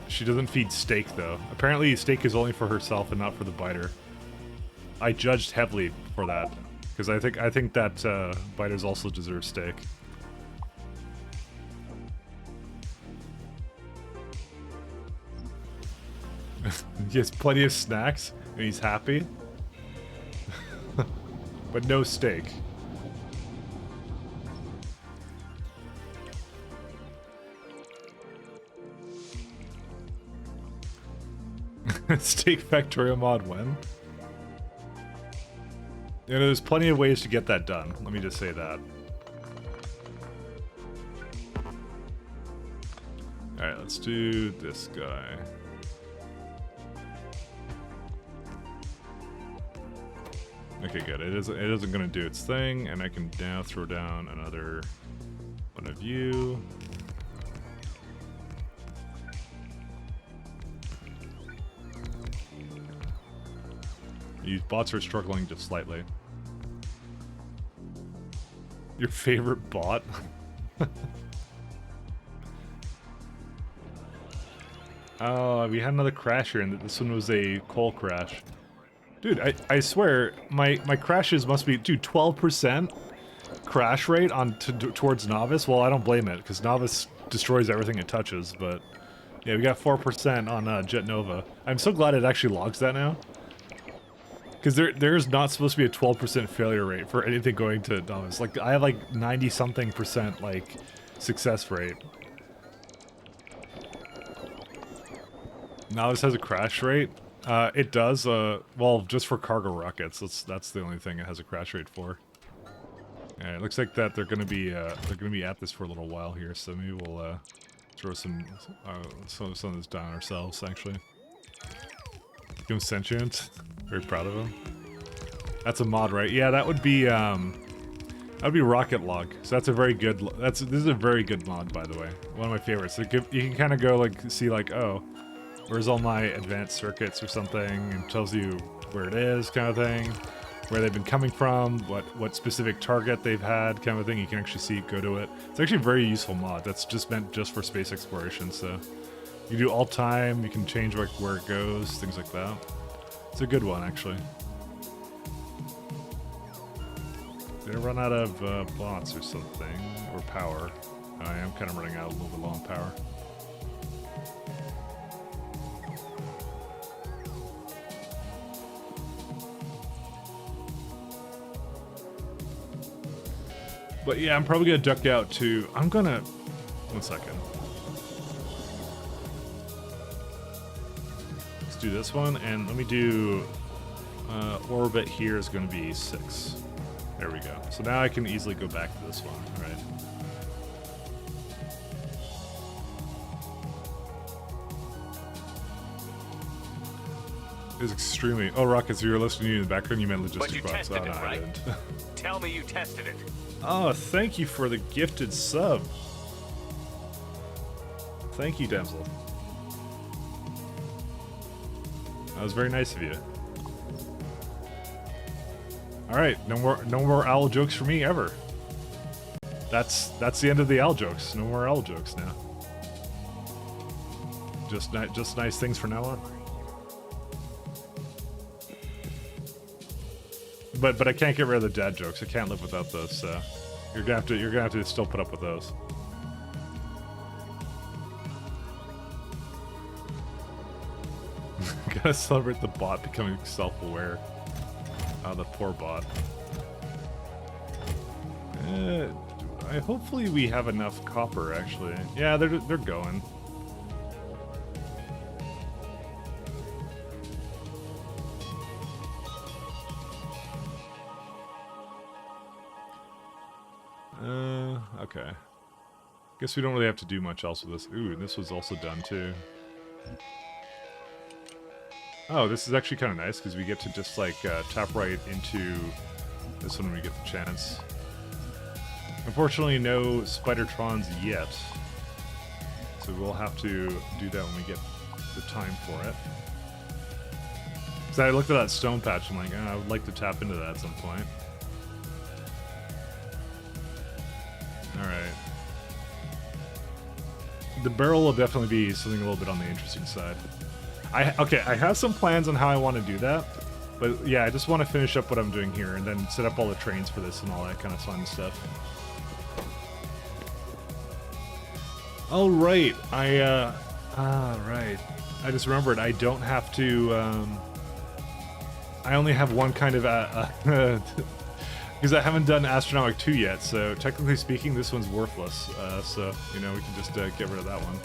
she doesn't feed steak though. Apparently steak is only for herself and not for the biter. I judged heavily for that because I think that biters also deserve steak. He has plenty of snacks and he's happy, but no steak. Steak Factorio mod when? You know, there's plenty of ways to get that done. Let me just say that. Alright, let's do this guy. Okay, good. It isn't gonna do its thing, and I can now throw down another one of you. These bots are struggling just slightly. Your favorite bot? Oh, we had another crash here, and this one was a coal crash. Dude, I swear, my crashes must be, dude, 12% crash rate on towards Novice? Well, I don't blame it, because Novice destroys everything it touches, but... Yeah, we got 4% on Jet Nova. I'm so glad it actually logs that now. Because there's not supposed to be a 12% failure rate for anything going to Novice. Like, I have like 90-something%, like, success rate. Novice has a crash rate? It does, well, just for cargo rockets. That's the only thing it has a crash rate for. Alright, it looks like that they're gonna be at this for a little while here, so maybe we'll, throw some of this down ourselves, actually. Give him sentient. Very proud of him. That's a mod, right? Yeah, that would be Rocket Log. So that's a very good. This is a very good mod, by the way. One of my favorites. So you can kind of go like see like, oh, where's all my advanced circuits or something, and tells you where it is, kind of thing, where they've been coming from, what specific target they've had, kind of thing. You can actually see, go to it. It's actually a very useful mod. That's just meant just for space exploration. So you do all time. You can change like where it goes, things like that. It's a good one, actually. Did I run out of bots or something? Or power? I am kind of running out a little bit low on power. But yeah, I'm probably gonna duck out to... I'm gonna... One second. Let's do this one, and let me do... orbit here is gonna be 6. There we go. So now I can easily go back to this one, right? It was extremely... Oh, Rockets, you were listening to you in the background, you meant logistic bots. Tested Oh, no, it, I right? didn't. Tell me you tested it. Oh, thank you for the gifted sub. Thank you, Damsel. That was very nice of you. Alright, no more owl jokes for me ever. That's the end of the owl jokes. No more owl jokes now. Just nice things from now on. But I can't get rid of the dad jokes. I can't live without those. So you're gonna have to still put up with those. Gotta celebrate the bot becoming self-aware. Oh, the poor bot. Hopefully we have enough copper, actually. Yeah, they're going. Okay. Guess we don't really have to do much else with this. Ooh, this was also done too. Oh, this is actually kind of nice because we get to just like tap right into this one when we get the chance. Unfortunately, no Spidertrons yet, so we'll have to do that when we get the time for it. Because I looked at that stone patch and like, I would like to tap into that at some point. Alright. The barrel will definitely be something a little bit on the interesting side. Okay, I have some plans on how I want to do that. But yeah, I just want to finish up what I'm doing here and then set up all the trains for this and all that kind of fun stuff. Oh, right. Right. I just remembered I don't have to, I only have one kind of, because I haven't done Astronomic 2 yet, so technically speaking, this one's worthless. So, you know, we can just get rid of that one.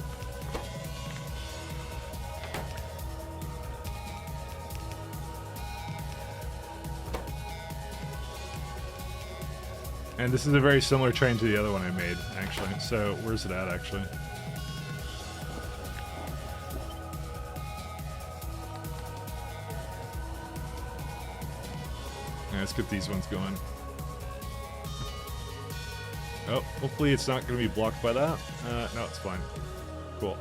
And this is a very similar train to the other one I made, actually. So, where's it at, actually? Yeah, let's get these ones going. Oh, hopefully it's not going to be blocked by that. No, it's fine. Cool.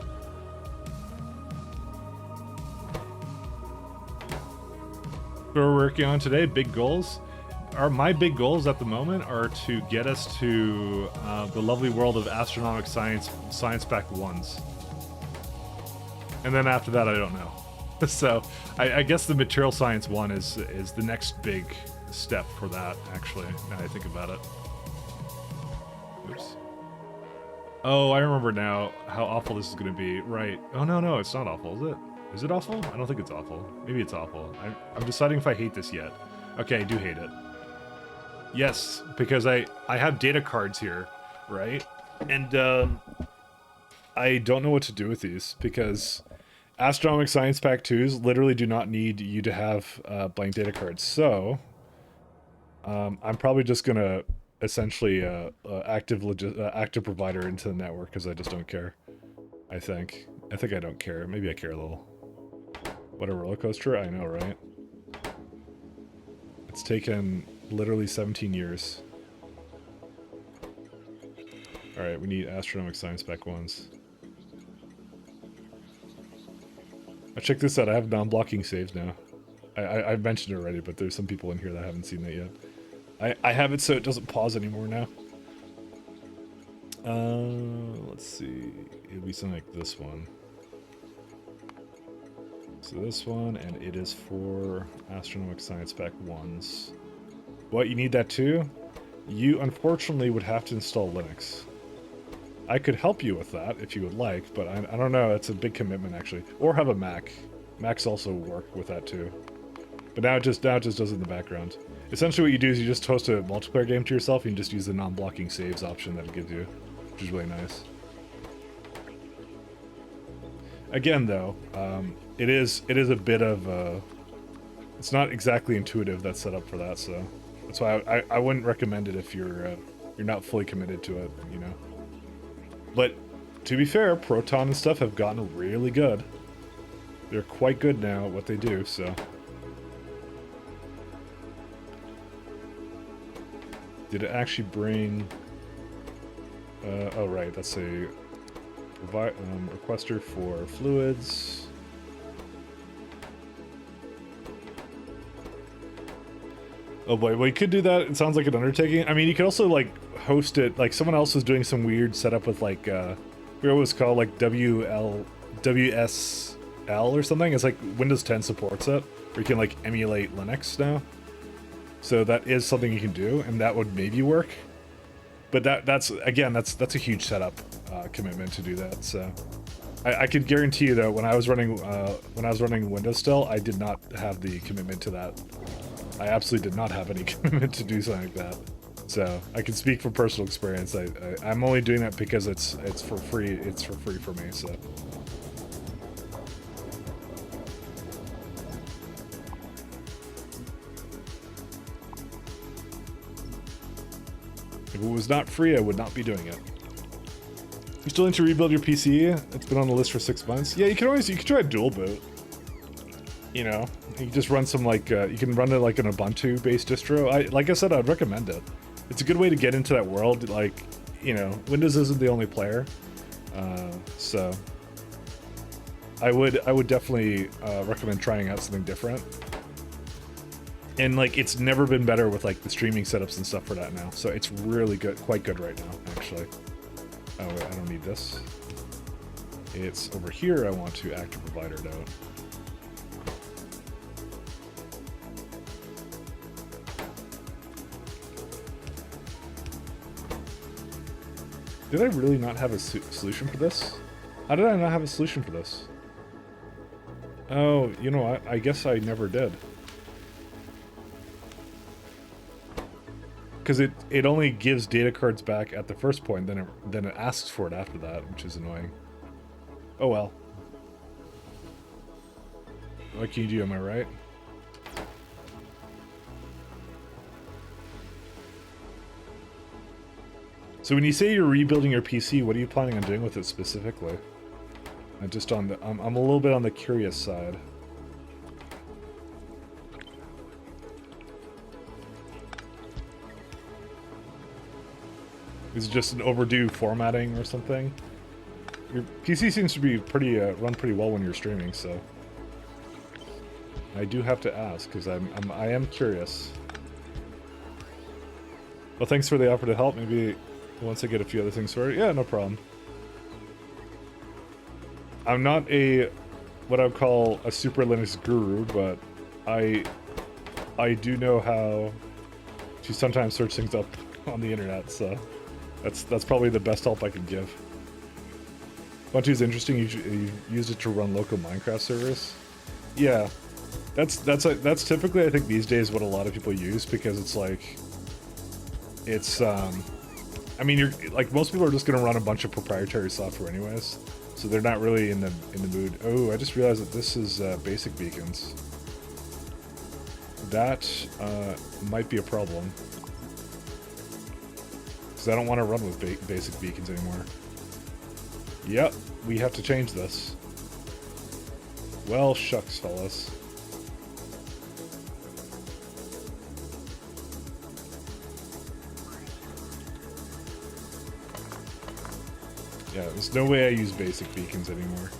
What we're working on today, big goals. My big goals at the moment are to get us to the lovely world of astronomic science pack 1s. And then after that, I don't know. So I guess the material science 1 is the next big step for that, actually, now I think about it. Oops. Oh, I remember now how awful this is going to be. Right. Oh, no, it's not awful, is it? Is it awful? I don't think it's awful. Maybe it's awful. I'm deciding if I hate this yet. Okay, I do hate it. Yes, because I have data cards here, right? And I don't know what to do with these because Astronomic Science Pack 2s literally do not need you to have blank data cards. So I'm probably just gonna essentially active provider into the network because I just don't care. I think I don't care. Maybe I care a little. What a roller coaster! I know, right? It's taken literally 17 years. Alright, we need Astronomic Science Pack 1s. Check this out, I have non-blocking saves now. I've mentioned it already, but there's some people in here that haven't seen that yet. I have it so it doesn't pause anymore now. Let's see. It'll be something like this one. So this one, and it is for Astronomic Science Pack 1s. What, you need that too? You unfortunately would have to install Linux. I could help you with that if you would like, but I don't know, it's a big commitment actually. Or have a Mac. Macs also work with that too. But now it just does it in the background. Essentially what you do is you just host a multiplayer game to yourself and you just use the non-blocking saves option that it gives you, which is really nice. Again though, it is a bit of it's not exactly intuitive, that setup for that, so that's why I wouldn't recommend it if you're not fully committed to it, you know. But to be fair, Proton and stuff have gotten really good. They're quite good now at what they do, so. Did it actually bring... oh right, that's a requester for fluids. Oh boy, well you could do that. It sounds like an undertaking. I mean, you could also like host it, like someone else was doing some weird setup with like, I forget what it was called, like WSL or something. It's like Windows 10 supports it, where you can like emulate Linux now. So that is something you can do, and that would maybe work. But that's a huge setup commitment to do that. So I could guarantee you though, when I was running Windows still, I did not have the commitment to that. I absolutely did not have any commitment to do something like that. So I can speak from personal experience. I'm only doing that because it's for free. It's for free for me. So. If it was not free, I would not be doing it. You still need to rebuild your PC? It's been on the list for 6 months. Yeah, you could try a dual boot. You know, you can just run some like you can run it like an Ubuntu based distro. Like I said, I'd recommend it. It's a good way to get into that world. Like, you know, Windows isn't the only player, so I would definitely recommend trying out something different. And like, it's never been better with like the streaming setups and stuff for that now. So it's really good, quite good right now, actually. Oh wait, I don't need this. It's over here. I want to active provider it out. Did I really not have a solution for this? How did I not have a solution for this? Oh, you know what? I guess I never did. Because it only gives data cards back at the first point, then it asks for it after that, which is annoying. Oh well. What can you do, am I right? So when you say you're rebuilding your PC, what are you planning on doing with it specifically? I'm just on the I'm a little bit on the curious side. Is it just an overdue formatting or something? Your PC seems to be pretty run pretty well when you're streaming, so I do have to ask because I am curious. Well, thanks for the offer to help. Maybe once I get a few other things sorted. Yeah, no problem. I'm not what I would call a super Linux guru, but I do know how to sometimes search things up on the internet, so that's probably the best help I can give. Ubuntu is interesting. You use it to run local Minecraft servers. Yeah, that's typically, I think these days, what a lot of people use, because it's like I mean, you're like, most people are just gonna run a bunch of proprietary software anyways, so they're not really in the mood. Oh, I just realized that this is basic beacons. That might be a problem. I don't want to run with basic beacons anymore. Yep, we have to change this. Well, shucks, fellas. Yeah, there's no way I use basic beacons anymore.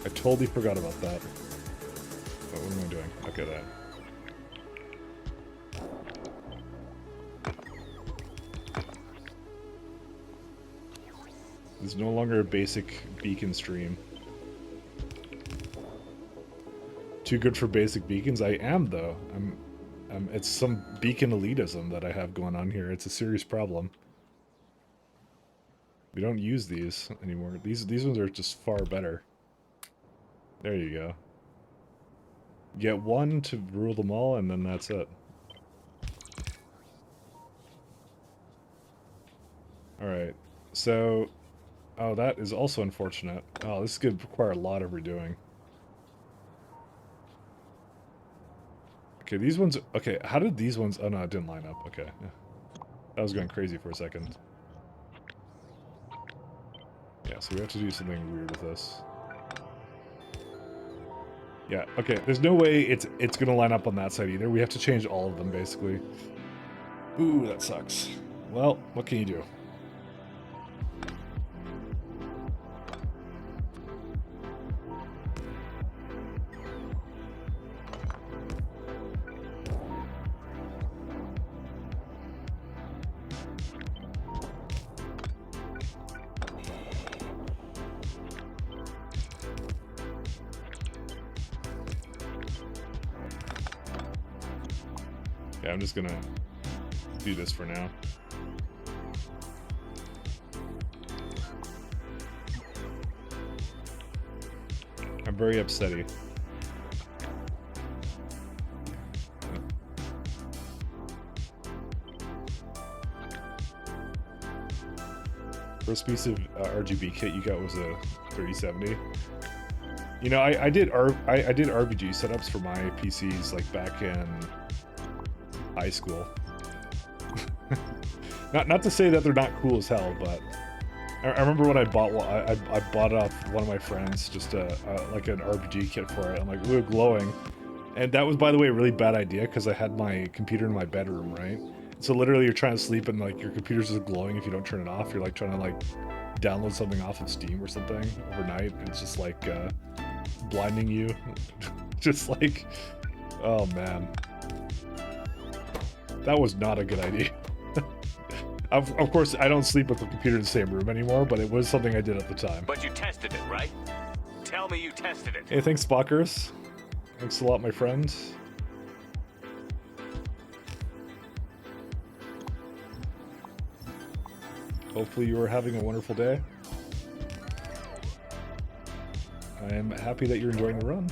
I totally forgot about that. Oh, what am I doing? Okay, that. There's no longer a basic beacon stream. Too good for basic beacons? I am, though. It's some beacon elitism that I have going on here. It's a serious problem. We don't use these anymore. These ones are just far better. There you go. Get one to rule them all, and then that's it. Alright, so... Oh, that is also unfortunate. Oh, this could require a lot of redoing. Okay, these ones... Okay, how did these ones... Oh, no, it didn't line up. Okay. That was going crazy for a second. Yeah, so we have to do something weird with this. Yeah, okay, there's no way it's gonna line up on that side either. We have to change all of them, basically. Ooh, that sucks. Well, what can you do? Yeah, I'm just gonna do this for now. I'm very upsetty. First piece of RGB kit you got was a 3070. You know, I did RBG setups for my PCs like back in high school. not to say that they're not cool as hell, but I remember when I bought one, I bought it off one of my friends, just like an RBG kit for it. I'm like, ooh, glowing. And that was, by the way, a really bad idea because I had my computer in my bedroom, right? So literally you're trying to sleep and like your computer's just glowing if you don't turn it off. You're like trying to like download something off of Steam or something overnight. It's just like blinding you. Just like, oh man. That was not a good idea. Of course, I don't sleep with the computer in the same room anymore, but it was something I did at the time. But you tested it, right? Tell me you tested it. Hey, thanks, Spockers. Thanks a lot, my friend. Hopefully you are having a wonderful day. I am happy that you're enjoying the run.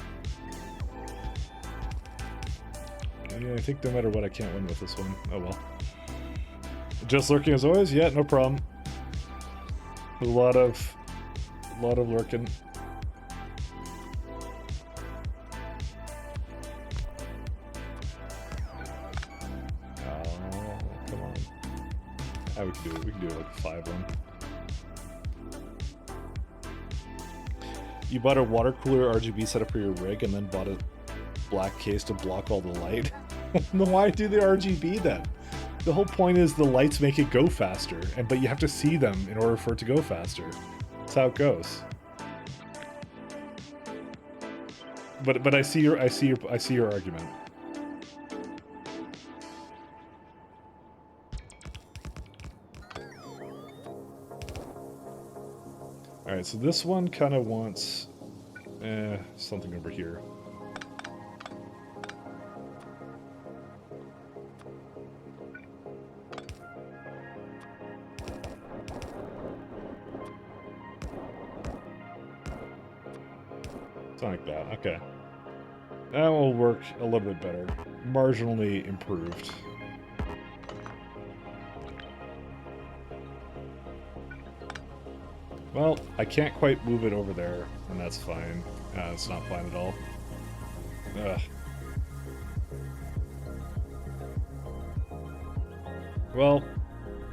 Yeah, I think no matter what, I can't win with this one. Oh well. Just lurking as always? Yeah, no problem. A lot of lurking. Oh, come on. Ah, we can do it. We can do it like a 5-1. You bought a water cooler RGB setup for your rig and then bought a black case to block all the light. Why do the RGB then? The whole point is the lights make it go faster, but you have to see them in order for it to go faster. That's how it goes. But I see your argument. All right, so this one kind of wants something over here. Something like that, okay. That will work a little bit better. Marginally improved. Well, I can't quite move it over there, and that's fine. It's not fine at all. Ugh. Well,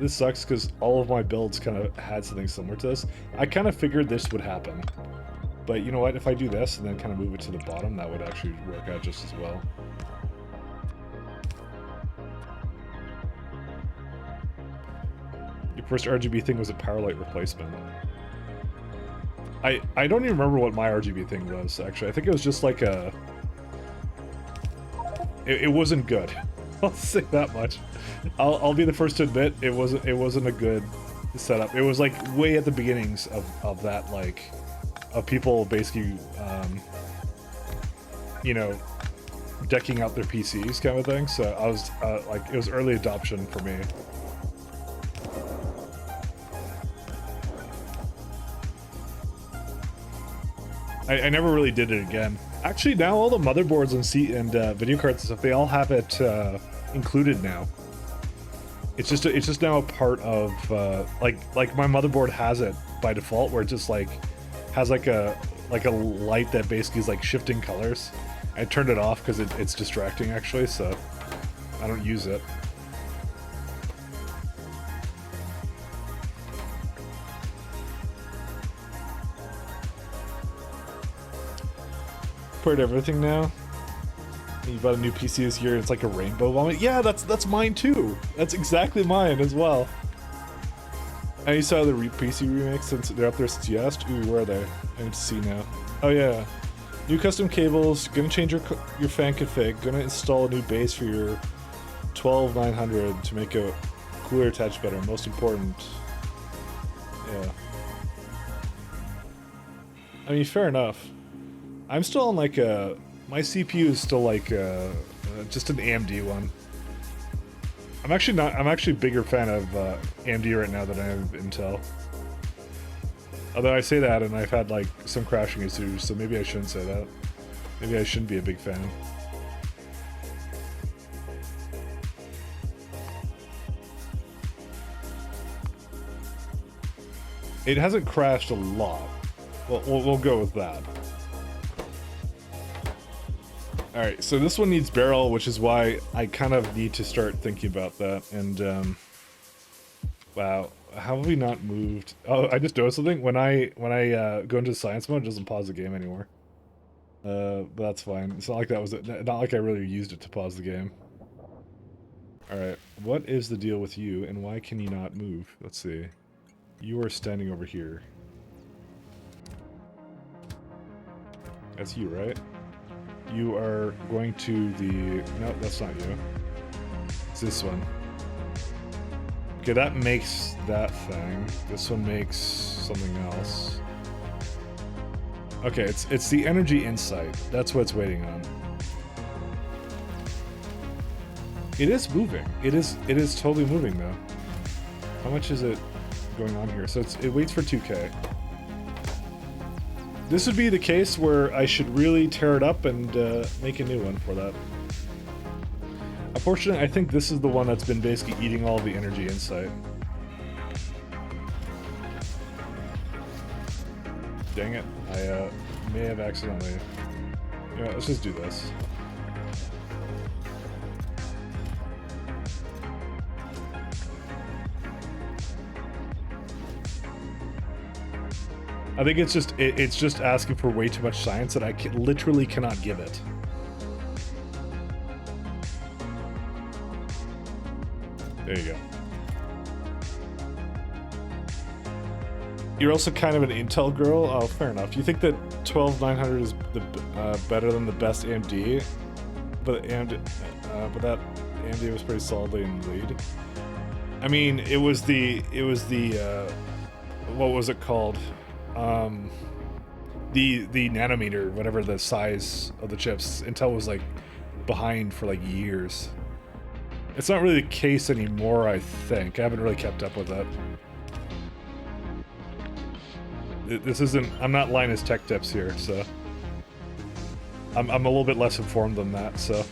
this sucks because all of my builds kind of had something similar to this. I kind of figured this would happen. But you know what, if I do this and then kind of move it to the bottom, that would actually work out just as well. Your first RGB thing was a power light replacement. I don't even remember what my RGB thing was, actually. I think it was just like a... It wasn't good. I'll say that much. I'll be the first to admit it wasn't a good setup. It was like way at the beginnings of that, like, of people basically, you know, decking out their PCs kind of thing. So I was like, it was early adoption for me. I never really did it again. Actually, now all the motherboards and video cards and stuff, they all have it included now. It's just now a part of like my motherboard has it by default, where it just like has like a light that basically is like shifting colors. I turned it off because it's distracting actually, so I don't use it. Part everything now. You bought a new PC this year. It's like a rainbow vomit. Yeah, that's mine too. That's exactly mine as well. And you saw the PC remix since they're up there since you asked. Ooh, where are they? I need to see now. Oh yeah, new custom cables. Gonna change your fan config. Gonna install a new base for your 12900 to make a cooler attach better. Most important. Yeah. I mean, fair enough. I'm still on like a. My CPU is still like just an AMD one. I'm actually a bigger fan of AMD right now than I am of Intel. Although I say that and I've had like some crashing issues, so maybe I shouldn't say that. Maybe I shouldn't be a big fan. It hasn't crashed a lot. Well, we'll go with that. Alright, so this one needs barrel, which is why I kind of need to start thinking about that. And, wow, how have we not moved? Oh, I just noticed something. When I go into science mode, it doesn't pause the game anymore. But that's fine. It's not like that was not like I really used it to pause the game. Alright, what is the deal with you, and why can you not move? Let's see. You are standing over here. That's you, right? You are going to the... No, that's not you. It's this one. Okay, that makes that thing. This one makes something else. Okay, it's the energy insight. That's what it's waiting on. It is moving. It is totally moving though. How much is it going on here? So it waits for 2K. This would be the case where I should really tear it up and make a new one for that. Unfortunately, I think this is the one that's been basically eating all the energy insight. Dang it, I may have accidentally... You know, let's just do this. I think it's just asking for way too much science that I literally cannot give it. There you go. You're also kind of an Intel girl? Oh, fair enough. You think that 12900 is better than the best AMD? But that AMD was pretty solidly in the lead. I mean, it was the what was it called? The nanometer, whatever the size of the chips. Intel was like behind for like years. It's not really the case anymore, I think. I haven't really kept up with that. This isn't... I'm not Linus Tech Tips here, so... I'm a little bit less informed than that, so...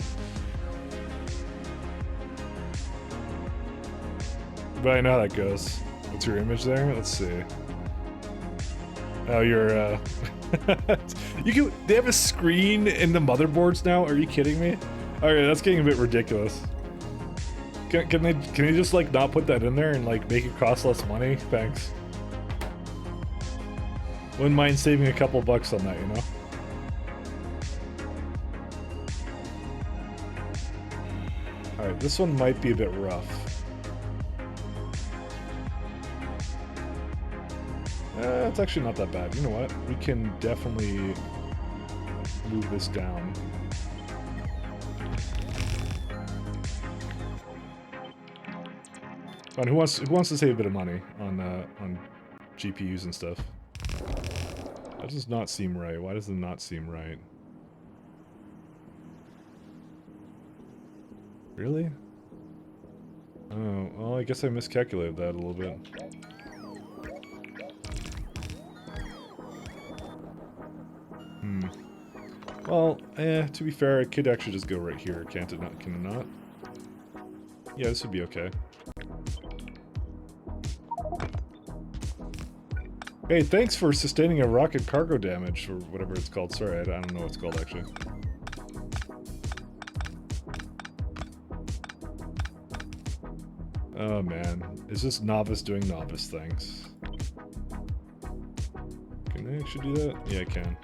But I know how that goes. What's your image there? Let's see. Oh, you're, they have a screen in the motherboards now? Are you kidding me? Alright, that's getting a bit ridiculous. Can they just, like, not put that in there and, like, make it cost less money? Thanks. Wouldn't mind saving a couple bucks on that, you know? Alright, this one might be a bit rough. It's actually not that bad. You know what? We can definitely move this down. And who wants to save a bit of money on GPUs and stuff? That does not seem right. Why does it not seem right? Really? Oh, well, I guess I miscalculated that a little bit. Well, to be fair, it could actually just go right here, can't it not? Can it not? Yeah, this would be okay. Hey, thanks for sustaining a rocket cargo damage, or whatever it's called. Sorry, I don't know what it's called, actually. Oh, man. Is this novice doing novice things? Can I actually do that? Yeah, I can.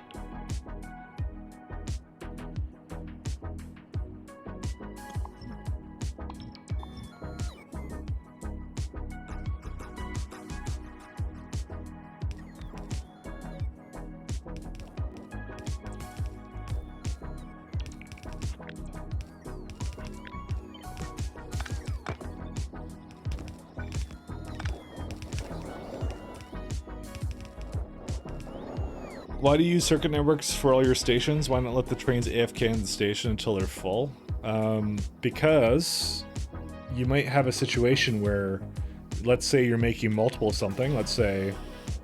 Why do you use circuit networks for all your stations? Why not let the trains AFK in the station until they're full? Because you might have a situation where, let's say you're making multiple of something. Let's say,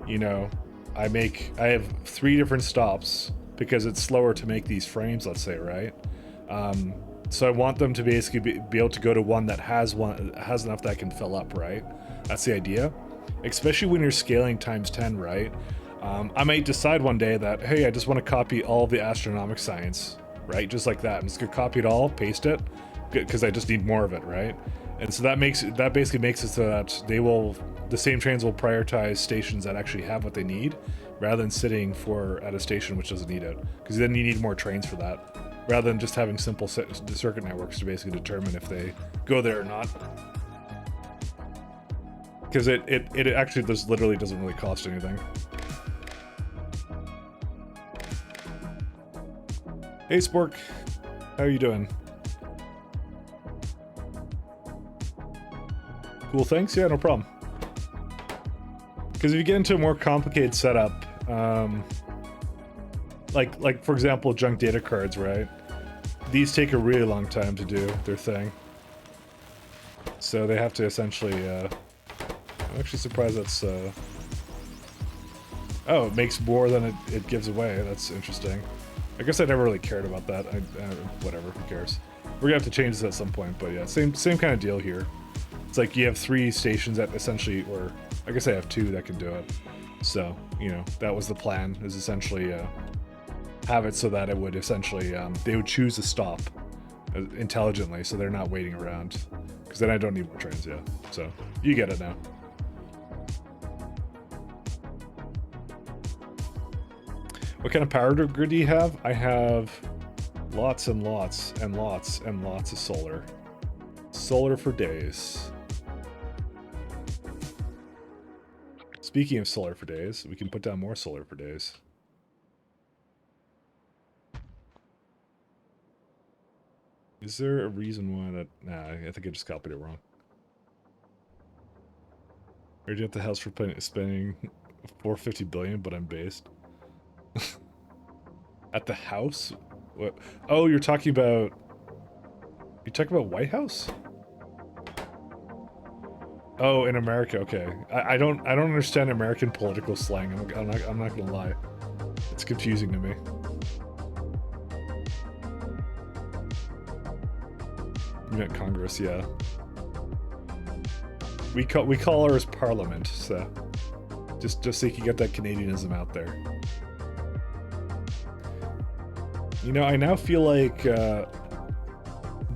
you know, I have 3 different stops because it's slower to make these frames, let's say, right? So I want them to basically be able to go to one that has enough that I can fill up, right? That's the idea. Especially when you're scaling times 10, right? I might decide one day that, hey, I just want to copy all of the astronomic science, right? Just like that. I'm just gonna copy it all, paste it, because I just need more of it, right? And so that basically makes it so that the same trains will prioritize stations that actually have what they need, rather than sitting at a station which doesn't need it, because then you need more trains for that, rather than just having simple circuit networks to basically determine if they go there or not. Because it actually just literally doesn't really cost anything. Hey Spork, how are you doing? Cool, thanks. Yeah, no problem. Because if you get into a more complicated setup, like for example, junk data cards, right? These take a really long time to do their thing. So they have to essentially, I'm actually surprised that's, oh, it makes more than it gives away. That's interesting. I guess I never really cared about that. Whatever, who cares? We're gonna have to change this at some point, but yeah, same kind of deal here. It's like you have 3 stations that essentially, or I guess I have 2 that can do it. So, you know, that was the plan, is essentially have it so that it would essentially, they would choose a stop intelligently, so they're not waiting around. Because then I don't need more trains, yeah. So, you get it now. What kind of power grid do you have? I have lots and lots and lots and lots of solar. Solar for days. Speaking of solar for days, we can put down more solar for days. Is there a reason why that... Nah, I think I just copied it wrong. I already have the house for spending $450 billion, but I'm based. At the house? What? Oh, you're talking about White House? Oh, in America. Okay, I don't understand American political slang. I'm not gonna lie. It's confusing to me. You meant Congress, yeah. We call ours Parliament, so just so you can get that Canadianism out there. You know, I now feel like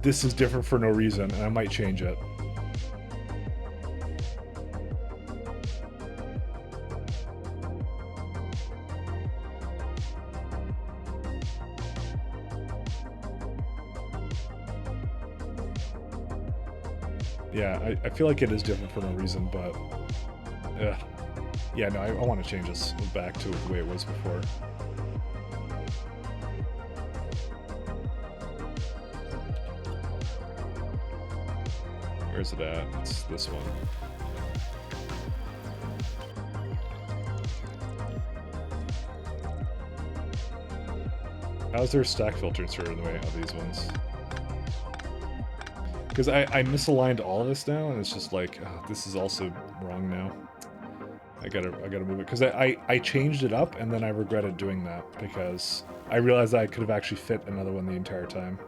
this is different for no reason, and I might change it. Yeah, I feel like it is different for no reason, but... yeah, no, I want to change this back to the way it was before. Where's it at? It's this one. How's their stack filter inserted in the way of these ones? Because I misaligned all of this now, and it's just like, oh, this is also wrong now. I gotta move it. Because I changed it up, and then I regretted doing that, because I realized that I could have actually fit another one the entire time.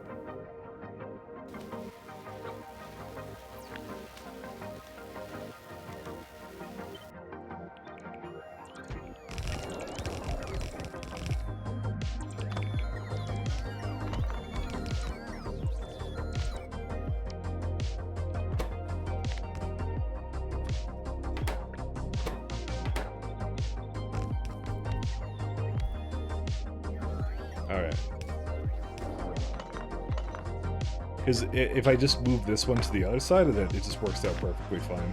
Alright. Because if I just move this one to the other side of it, it just works out perfectly fine.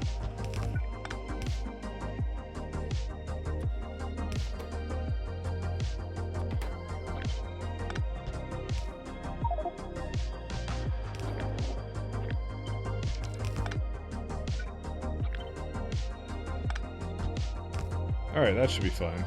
Alright, that should be fine.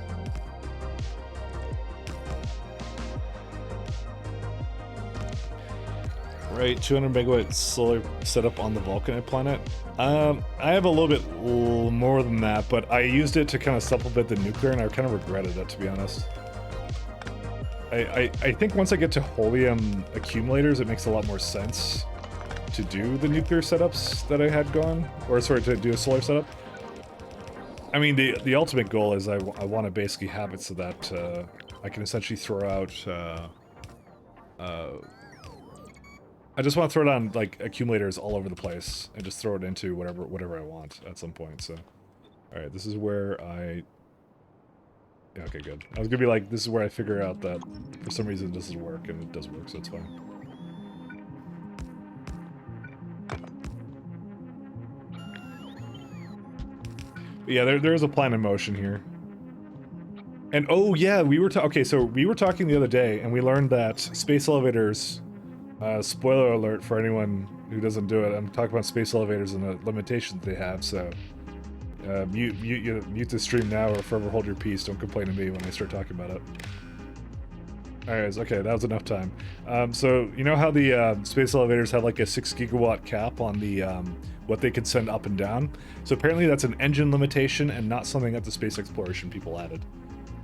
Right, 200 megawatt solar setup on the Vulcanite planet. I have a little bit more than that, but I used it to kind of supplement the nuclear, and I kind of regretted it, to be honest. I think once I get to helium accumulators, it makes a lot more sense to do the nuclear setups that I had going, or sorry, to do a solar setup. I mean, the ultimate goal is I want to basically have it so that I can essentially throw out. I just want to throw it on like accumulators all over the place and just throw it into whatever I want at some point. So, all right, this is where I. Yeah, okay, good. I was gonna be like, this is where I figure out that for some reason this doesn't work, and it does work, so it's fine. But yeah, there's a plan in motion here. And oh yeah, we were okay. So we were talking the other day, and we learned that space elevators. Spoiler alert for anyone who doesn't do it. I'm talking about space elevators and the limitations they have. So mute the stream now, or forever hold your peace. Don't complain to me when I start talking about it. Alright, okay, that was enough time. So you know how the space elevators have like a 6 gigawatt cap on the what they could send up and down? So apparently that's an engine limitation and not something that the space exploration people added.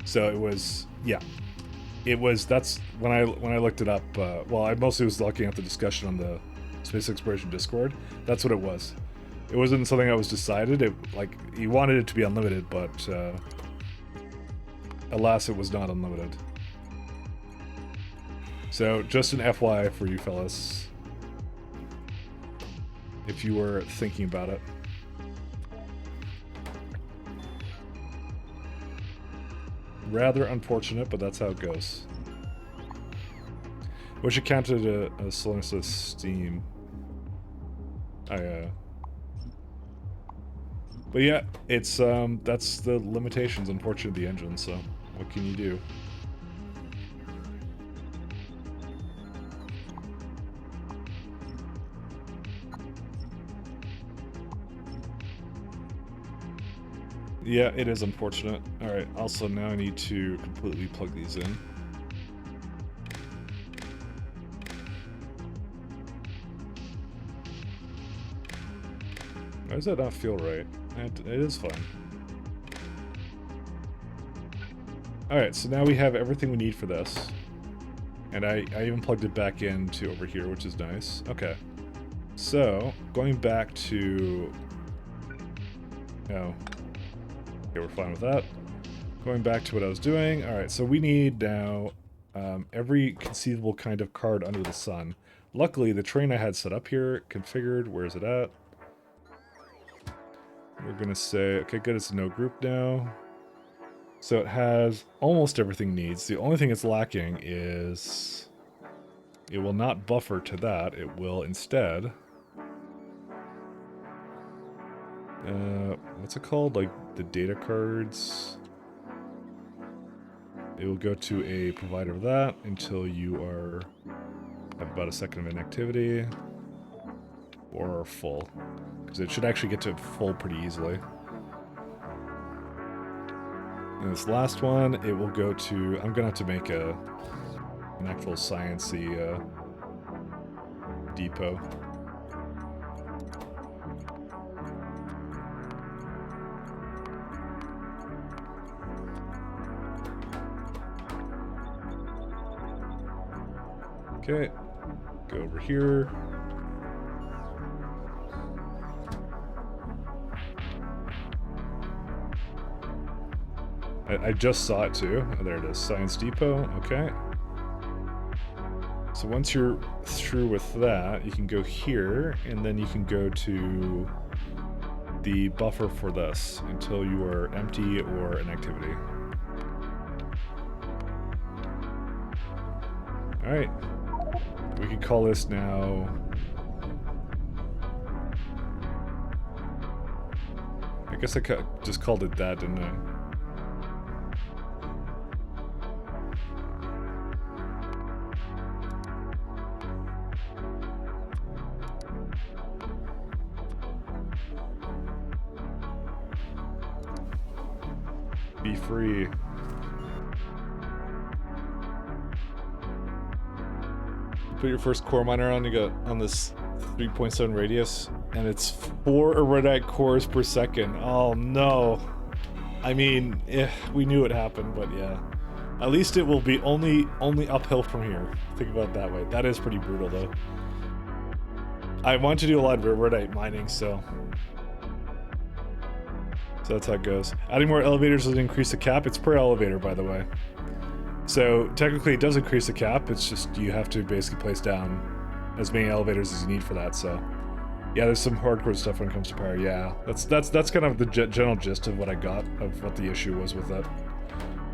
So it was, yeah. It was, that's, when I looked it up, well, I mostly was looking at the discussion on the Space Exploration Discord. That's what it was. It wasn't something that was decided. It, like, he wanted it to be unlimited, but, alas, it was not unlimited. So, just an FYI for you fellas, if you were thinking about it. Rather unfortunate, but that's how it goes. Wish it counted a slowness of steam. But yeah, it's that's the limitations, unfortunately, of the engine. So what can you do? Yeah, it is unfortunate. Alright, also now I need to completely plug these in. Why does that not feel right? It is fine. Alright, so now we have everything we need for this. And I even plugged it back into over here, which is nice. Okay. So, going back to... Oh. Okay, we're fine with that. Going back to what I was doing. Alright, so we need now every conceivable kind of card under the sun. Luckily, the train I had set up here, configured, where is it at? We're gonna say, okay, good, it's a no group now. So it has almost everything it needs. The only thing it's lacking is... it will not buffer to that. It will instead... what's it called? Like, the data cards. It will go to a provider of that until you are... have about a second of inactivity. or full, because it should actually get to full pretty easily. And this last one, it will go to, I'm gonna have to make an actual science-y depot. Okay, go over here. I just saw it too. Oh, there it is, Science Depot, okay. So once you're through with that, you can go here, and then you can go to the buffer for this until you are empty or an activity. Alright. We can call this now... I guess I just called it that, didn't I? Be free. Put your first core miner on, you got on this 3.7 radius, and it's 4 erudite cores per second. Oh no. I mean, we knew it happened, but yeah. At least it will be only uphill from here. Think about it that way. That is pretty brutal though. I want to do a lot of erudite mining, so that's how it goes. Adding more elevators will increase the cap. It's per elevator, by the way. So technically it does increase the cap. It's just you have to basically place down as many elevators as you need for that. So yeah, there's some hardcore stuff when it comes to power. Yeah, that's kind of the general gist of what I got of what the issue was with that.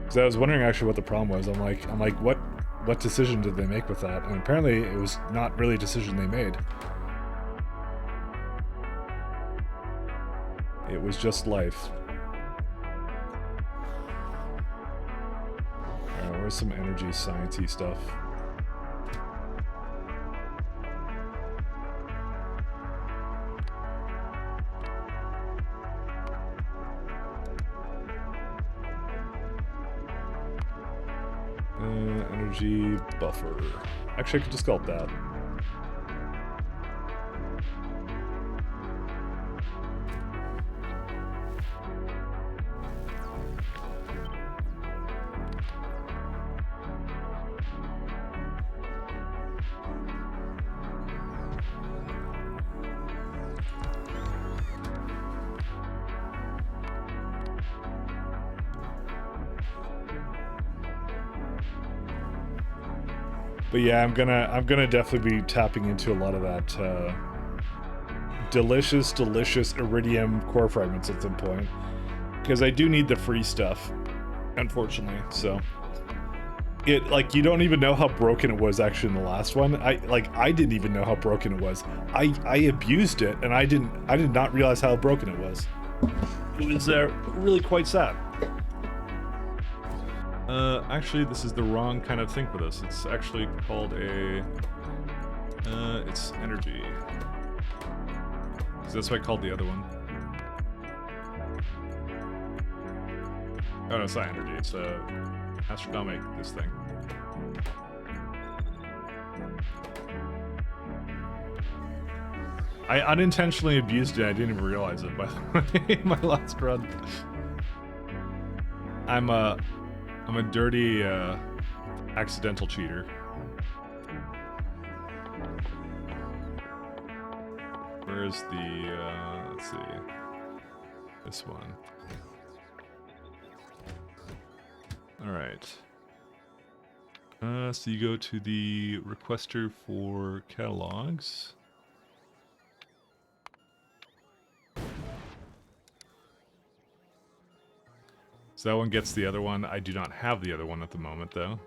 Because I was wondering actually what the problem was. I'm like, what decision did they make with that? And apparently it was not really a decision they made. It was just life. Alright, where's some energy science-y stuff? Energy buffer. Actually, I could just call it that. But yeah, I'm gonna definitely be tapping into a lot of that delicious iridium core fragments at some point, because I do need the free stuff, unfortunately. So it, like, you don't even know how broken it was actually in the last one. I didn't even know how broken it was. I abused it, and I did not realize how broken it was. It was really quite sad. Actually, this is the wrong kind of thing for this. It's actually called a, it's energy. So that's what I called the other one. Oh no, it's not energy, it's, astronomic, this thing. I unintentionally abused it, I didn't even realize it, by the way, in my last run. I'm a dirty, accidental cheater. Where's the, let's see, this one. Alright. So you go to the requester for catalogs. So that one gets the other one. I do not have the other one at the moment, though.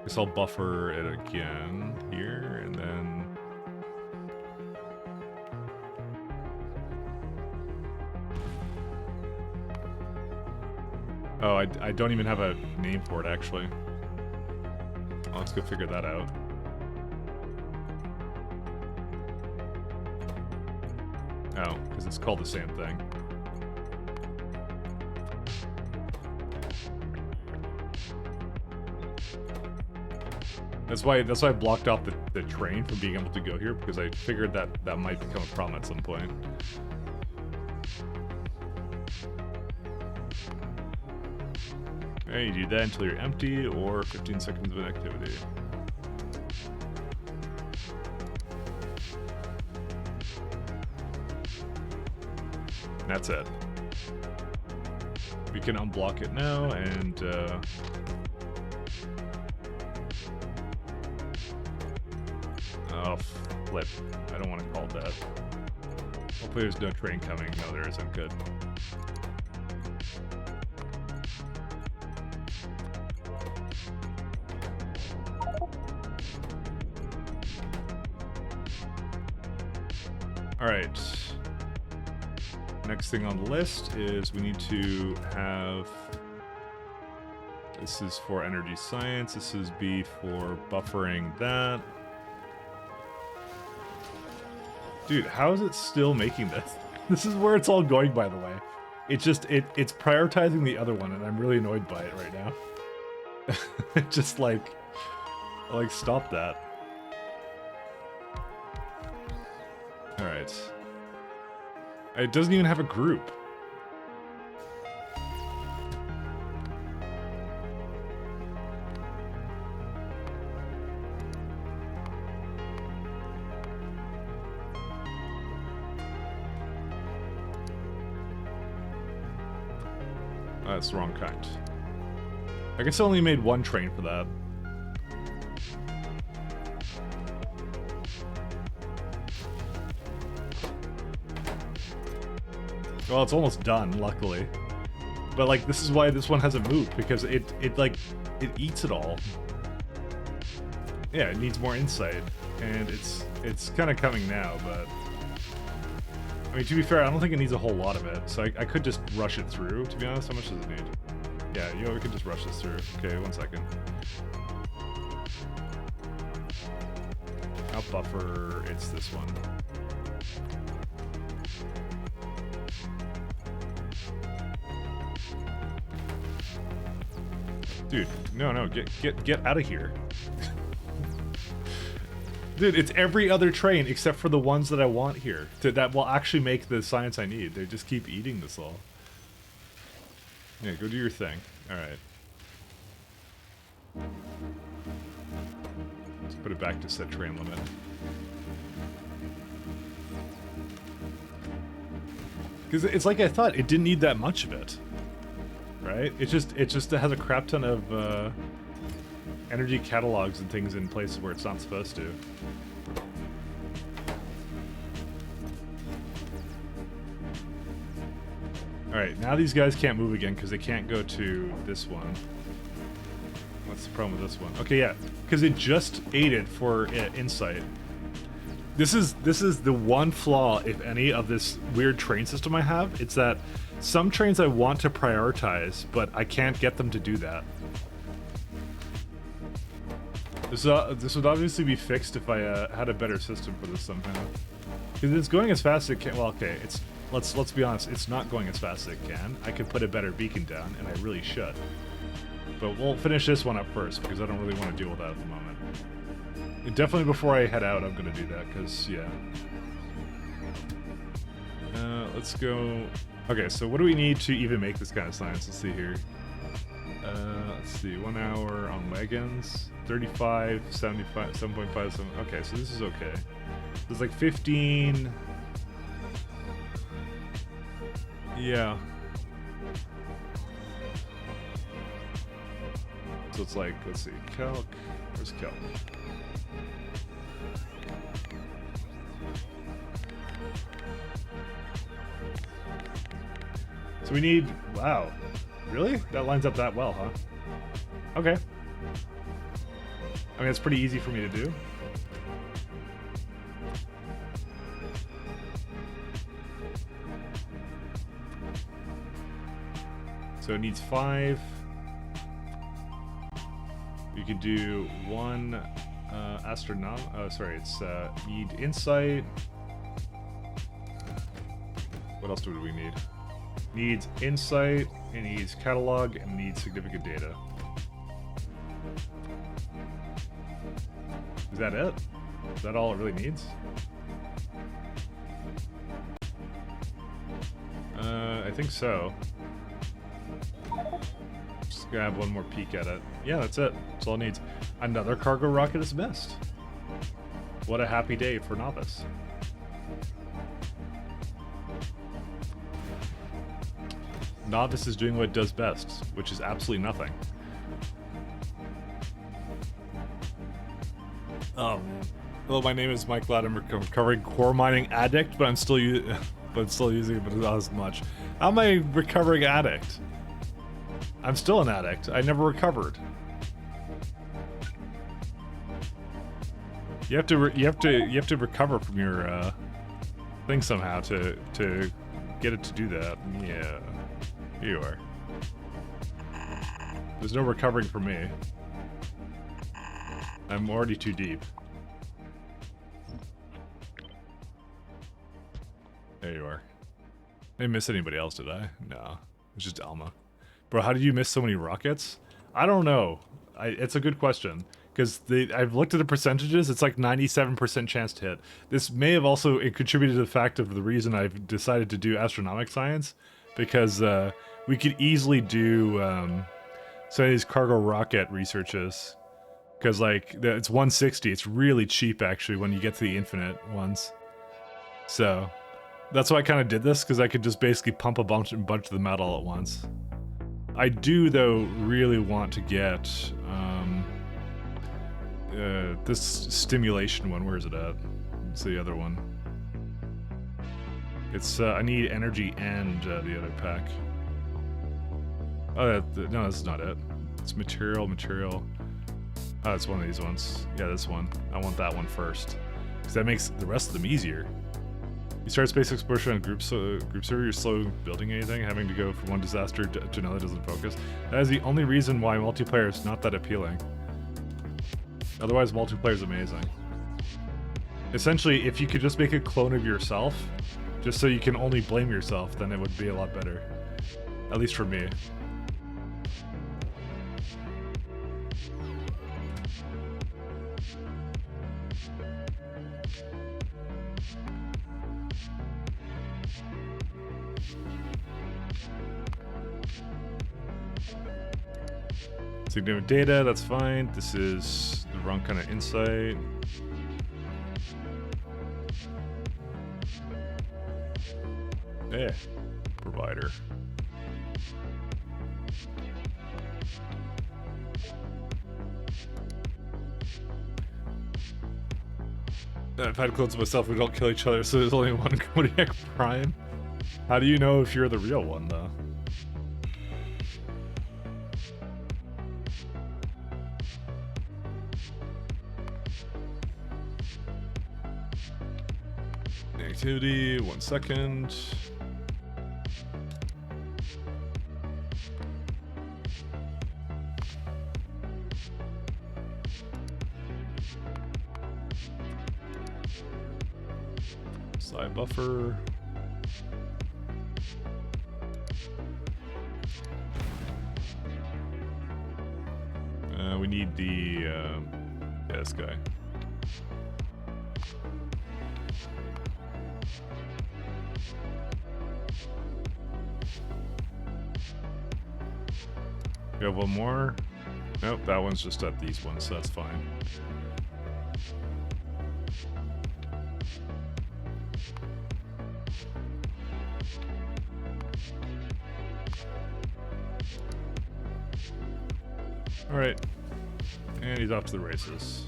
Guess I'll buffer it again here, and then... Oh, I don't even have a name for it, actually. Well, let's go figure that out. Oh, because it's called the same thing. That's why I blocked off the train from being able to go here, because I figured that that might become a problem at some point. Alright, you do that until you're empty, or 15 seconds of inactivity. That's it. We can unblock it now, and oh, flip. I don't want to call that. Hopefully there's no train coming. No, there isn't. Good. Alright. Next thing on the list is we need to have... This is for energy science. This is B for buffering that. Dude, how is it still making this? This is where it's all going, by the way. It's just, it's prioritizing the other one, and I'm really annoyed by it right now. Just like, stop that. Alright. It doesn't even have a group. Oh, that's the wrong kind. I guess I only made one train for that. Well, it's almost done, luckily. But, like, this is why this one hasn't moved, because it eats it all. Yeah, it needs more insight, and it's kind of coming now, but... I mean, to be fair, I don't think it needs a whole lot of it, so I could just rush it through, to be honest. How much does it need? Yeah, you know, we could just rush this through. Okay, 1 second. I'll buffer, it's this one. Dude, no, get out of here. Dude, it's every other train except for the ones that I want here. That will actually make the science I need. They just keep eating this all. Yeah, go do your thing. Alright. Let's put it back to set train limit. Because it's like I thought, it didn't need that much of it. Right? It just has a crap ton of energy catalogs and things in places where it's not supposed to. Alright, now these guys can't move again because they can't go to this one. What's the problem with this one? Okay, yeah, because it just ate it for insight. This is the one flaw, if any, of this weird train system I have. It's that some trains I want to prioritize, but I can't get them to do that. This would obviously be fixed if I had a better system for this somehow. Because it's going as fast as it can. Well, okay, let's be honest. It's not going as fast as it can. I could put a better beacon down, and I really should. But we'll finish this one up first because I don't really want to deal with that at the moment. And definitely before I head out, I'm gonna do that because yeah. Let's go. Okay, so what do we need to even make this kind of science? Let's see here. Let's see, 1 hour on wagons, 35, 75, 7.5, 7. Okay, so this is okay. There's like 15. Yeah. So it's like, let's see, calc. Where's calc? So we need, wow, really? That lines up that well, huh? Okay. I mean, it's pretty easy for me to do. So it needs 5. We could do one astronom. Oh, sorry, it's need insight. What else do we need? Needs insight, it needs catalog, and it needs significant data. Is that it? Is that all it really needs? I think so. Just gonna have one more peek at it. Yeah, that's it. That's all it needs. Another cargo rocket is missed. What a happy day for Novice. Novice is doing what it does best, which is absolutely nothing. Oh man. Hello, my name is Mike Ladd. I'm a recovering core mining addict, but I'm still using it, but not as much. How am I a recovering addict? I'm still an addict. I never recovered. You have to recover from your thing somehow to get it to do that. Yeah. Here you are. There's no recovering for me. I'm already too deep. There you are. I didn't miss anybody else, did I? No. It's just Alma. Bro, how did you miss so many rockets? I don't know. It's a good question. Because I've looked at the percentages, it's like 97% chance to hit. This may have also contributed to the fact of the reason I've decided to do astronomic science. Because we could easily do some of these cargo rocket researches. Because like it's 160, it's really cheap actually when you get to the infinite ones. So that's why I kind of did this, because I could just basically pump a bunch of them out all at once. I do though really want to get this stimulation one. Where is it at? It's the other one. It's I need energy and the other pack. Oh, no, this is not it. It's material. Oh, it's one of these ones. Yeah, this one. I want that one first, because that makes the rest of them easier. You start space exploration on group server, you're slow building anything, having to go from one disaster to another doesn't focus. That is the only reason why multiplayer is not that appealing. Otherwise, multiplayer is amazing. Essentially, if you could just make a clone of yourself, just so you can only blame yourself, then it would be a lot better. At least for me. Significant data, that's fine. This is the wrong kind of insight. Yeah, provider. I've had clones of myself, we don't kill each other, so there's only one Kodiak Prime. How do you know if you're the real one, though? Activity, 1 second. Side buffer. We need the this guy. We have one more. Nope, that one's just at these ones, so that's fine. Alright. And he's off to the races.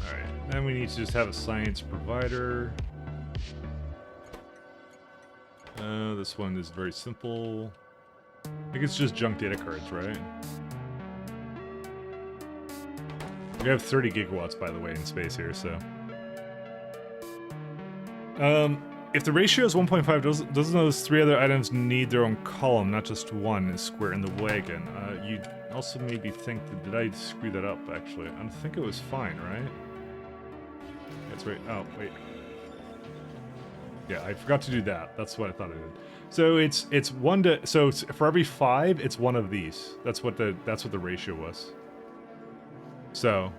Alright, then we need to just have a science provider. This one is very simple. I think it's just junk data cards, right? We have 30 gigawatts, by the way, in space here, so... if the ratio is 1.5, doesn't those 3 other items need their own column, not just one square in the wagon? also made me think, did I screw that up, actually? I think it was fine, right? That's right. Oh, wait. Yeah, I forgot to do that. That's what I thought I did. So it's one to, so it's, for every 5, it's one of these. That's what the ratio was. So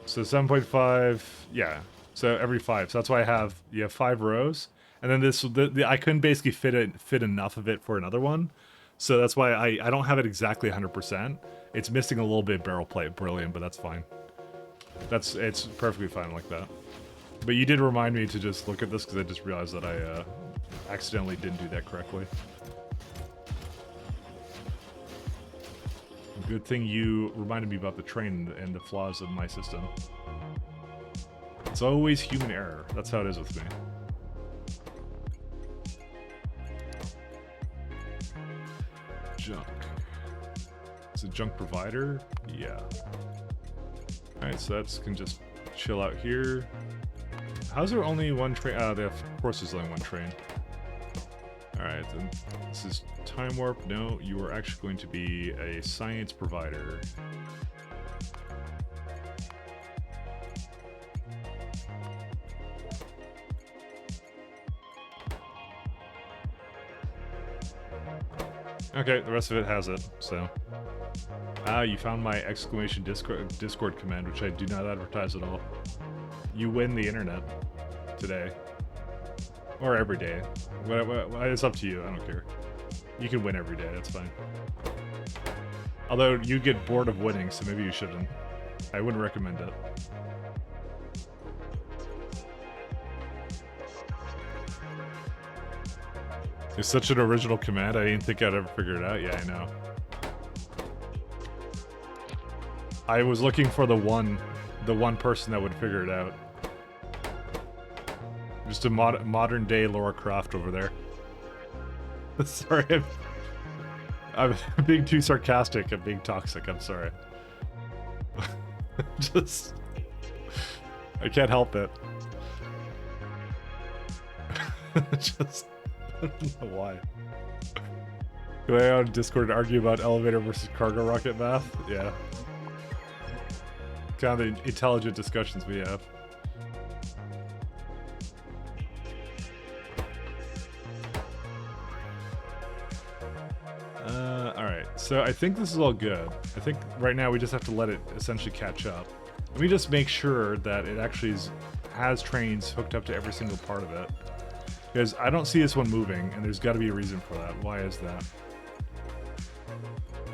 7.5, yeah. So every 5. So that's why you have 5 rows, and then this I couldn't basically fit enough of it for another one. So that's why I don't have it exactly 100%. It's missing a little bit barrel plate. Brilliant, but that's fine. It's perfectly fine like that. But you did remind me to just look at this because I just realized that I accidentally didn't do that correctly. Good thing you reminded me about the train and the flaws of my system. It's always human error. That's how it is with me. Junk. It's a junk provider? Yeah. Alright, so that's can just chill out here. How's there only one train? Of course there's only one train. Alright, then this is time warp. No, you are actually going to be a science provider. Okay, the rest of it has it, so. You found my exclamation Discord command, which I do not advertise at all. You win the internet today. Or every day. It's up to you, I don't care. You can win every day, that's fine. Although, you get bored of winning, so maybe you shouldn't. I wouldn't recommend it. It's such an original command, I didn't think I'd ever figure it out. Yeah, I know. I was looking for the one person that would figure it out. Just a modern day Laura Croft over there. Sorry, I'm being too sarcastic. I'm being toxic. I'm sorry. Just, I can't help it. Just, I don't know why. Go I on Discord and argue about elevator versus cargo rocket math? Yeah. Kind of the intelligent discussions we have. Alright, so I think this is all good. I think right now we just have to let it essentially catch up. Let me just make sure that it actually has trains hooked up to every single part of it. Because I don't see this one moving, and there's got to be a reason for that. Why is that?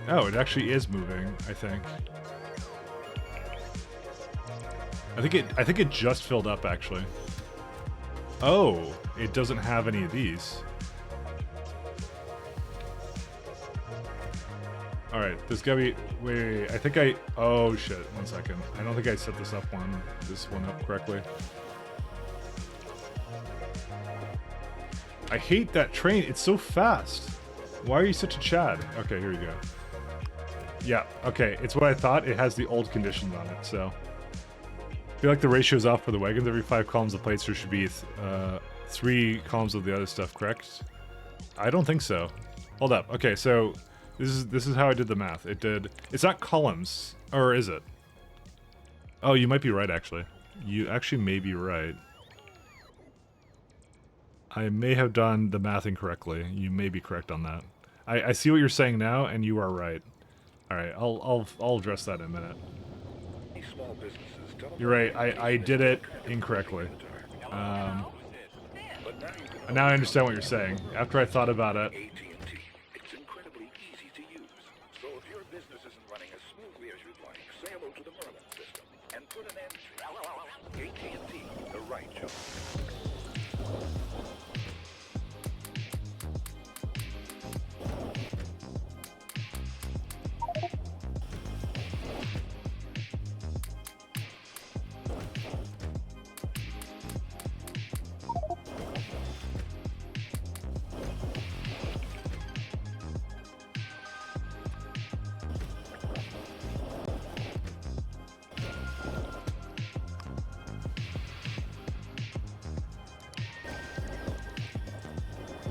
Oh, it actually is moving, I think. I think it just filled up, actually. Oh, it doesn't have any of these. Alright, there's gotta be... Wait, I think I... Oh, shit. 1 second. I don't think I set this one up correctly. I hate that train. It's so fast. Why are you such a Chad? Okay, here we go. Yeah, okay. It's what I thought. It has the old conditions on it, so... I feel like the ratio's off for the wagons. Every 5 columns of plates, there should be 3 columns of the other stuff, correct? I don't think so. Hold up. Okay, so... This is how I did the math. It's not columns, or is it? Oh, you might be right, actually. You actually may be right. I may have done the math incorrectly. You may be correct on that. I see what you're saying now, and you are right. All right, I'll address that in a minute. You're right. I did it incorrectly. Now I understand what you're saying. After I thought about it.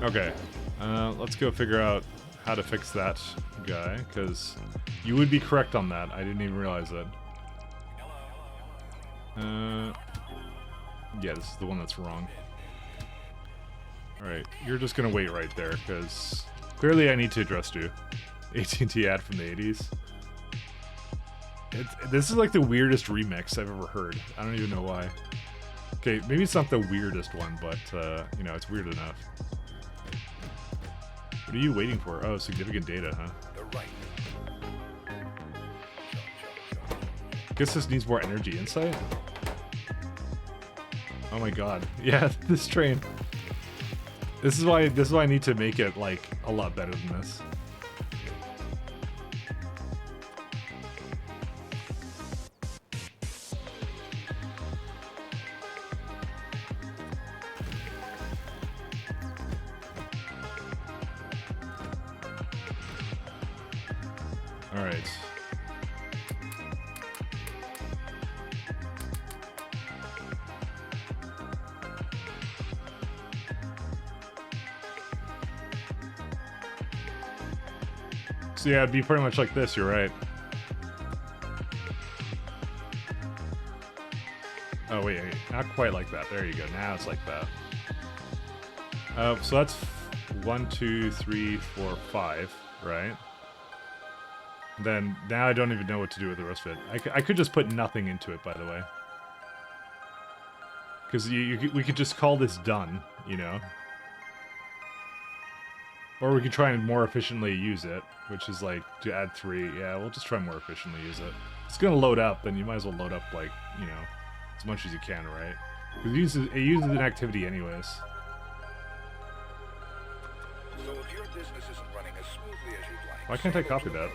Okay, let's go figure out how to fix that guy, because you would be correct on that. I didn't even realize that. Yeah, this is the one that's wrong. Alright, you're just gonna wait right there, because clearly I need to address you. AT&T ad from the 80s. This is like the weirdest remix I've ever heard. I don't even know why. Okay, maybe it's not the weirdest one, but, you know, it's weird enough. What are you waiting for? Oh, significant data, huh? Guess this needs more energy insight? Oh my god. Yeah, this train. This is why I need to make it, like, a lot better than this. Alright. So yeah, it'd be pretty much like this, you're right. Oh wait, not quite like that. There you go, now it's like that. So that's 1, 2, 3, 4, 5, right? Then, now I don't even know what to do with the rest of it. I could just put nothing into it, by the way. Because we could just call this done, you know? Or we could try and more efficiently use it, which is like, to add 3. Yeah, we'll just try and more efficiently use it. It's gonna load up, then you might as well load up, like, you know, as much as you can, right? Because it uses an activity anyways. So if your business isn't running as smoothly as you'd like, Why can't I copy that?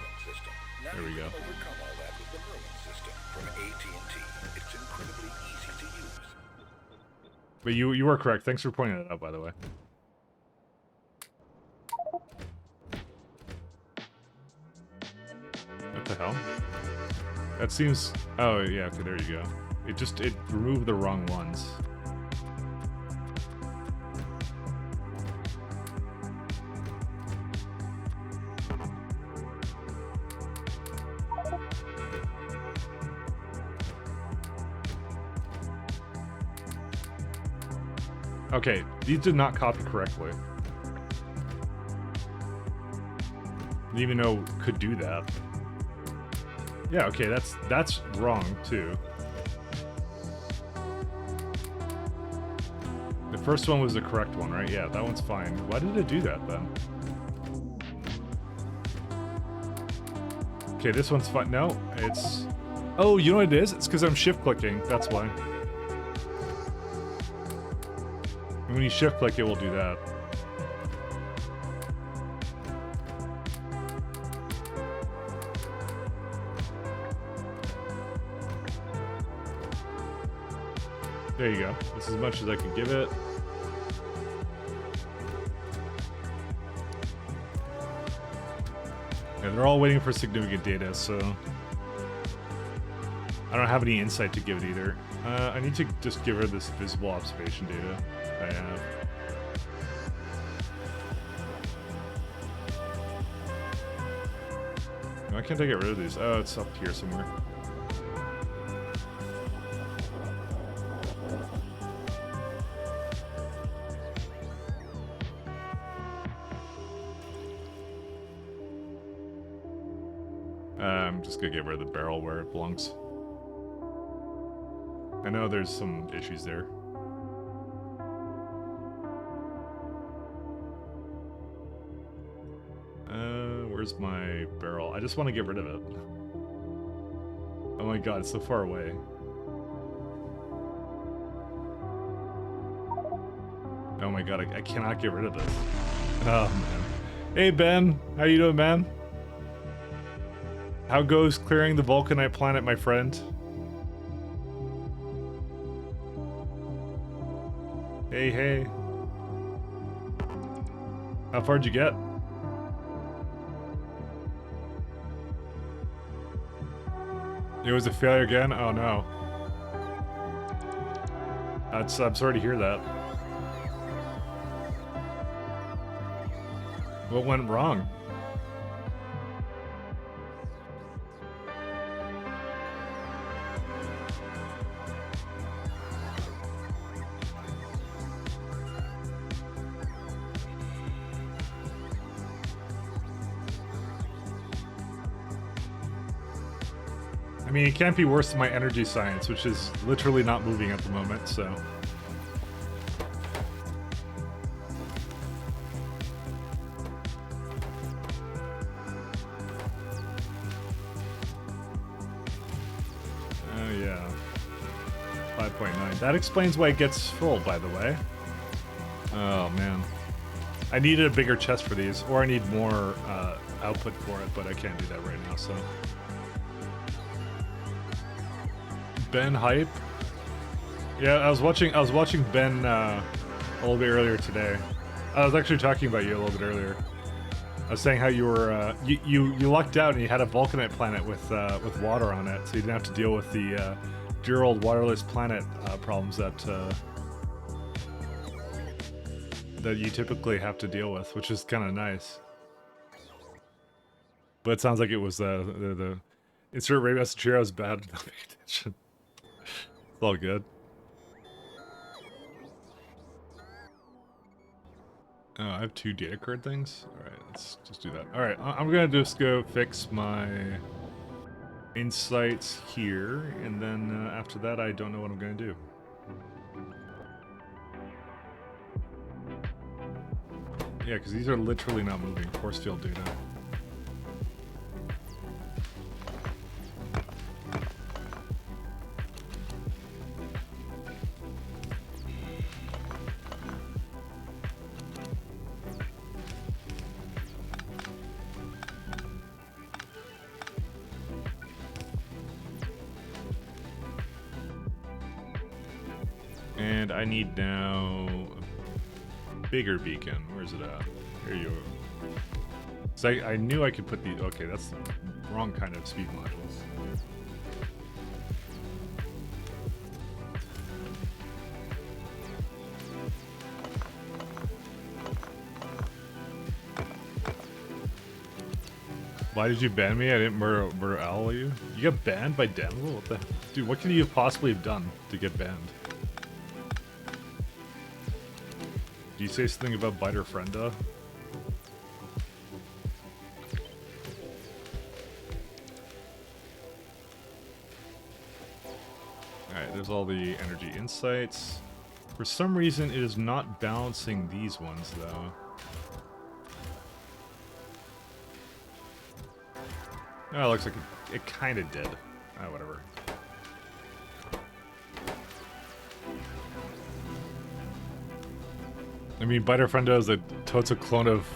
now There we go. overcome all that with the Merlin system from AT&T. It's incredibly easy to use. But you were correct. Thanks for pointing that out, by the way. What the hell? That seems... Oh, yeah, okay, there you go. It removed the wrong ones. Okay, these did not copy correctly. Didn't even know could do that. Yeah, okay, that's wrong too. The first one was the correct one, right? Yeah, that one's fine. Why did it do that then? Okay, this one's fine. No, it's... Oh, you know what it is? It's because I'm shift clicking. That's why. When you shift click, it will do that. There you go. This is as much as I can give it. And they're all waiting for significant data, so... I don't have any insight to give it either. I need to just give her this visible observation data I have. Why can't I get rid of these? Oh, it's up here somewhere. I'm just gonna get rid of the barrel where it belongs. I know there's some issues there. Where's my barrel? I just want to get rid of it. Oh my god, it's so far away. Oh my god, I cannot get rid of this. Oh man. Hey Ben, how you doing, man? How goes clearing the Vulcanite planet, my friend? Hey, hey. How far'd you get? It was a failure again? Oh no. I'm sorry to hear that. What went wrong? I mean, it can't be worse than my energy science, which is literally not moving at the moment, so... Oh, yeah. 5.9. That explains why it gets full, by the way. Oh, man. I needed a bigger chest for these, or I need more output for it, but I can't do that right now, so... Ben hype? Yeah, I was watching Ben a little bit earlier today. I was actually talking about you a little bit earlier. I was saying how you were you lucked out and you had a vulcanite planet with water on it, so you didn't have to deal with the dear old waterless planet problems that you typically have to deal with, which is kind of nice. But it sounds like it was the insert Ray Masachiro was bad. Not paying attention. It's all good. Oh, I have 2 data card things? Alright, let's just do that. Alright, I'm gonna just go fix my insights here, and then after that I don't know what I'm gonna do. Yeah, because these are literally not moving. Force field data. And I need now a bigger beacon. Where's it at? Here you are. So I knew I could put the... Okay, that's the wrong kind of speed modules. Why did you ban me? I didn't murder owl you. You got banned by Damsel? What the... Dude, what could you possibly have done to get banned? Do you say something about Biter Frienda? Alright, there's all the energy insights. For some reason, it is not balancing these ones, though. Oh, it looks like it kind of did. Ah, whatever. I mean, Biter Friendo is a total clone of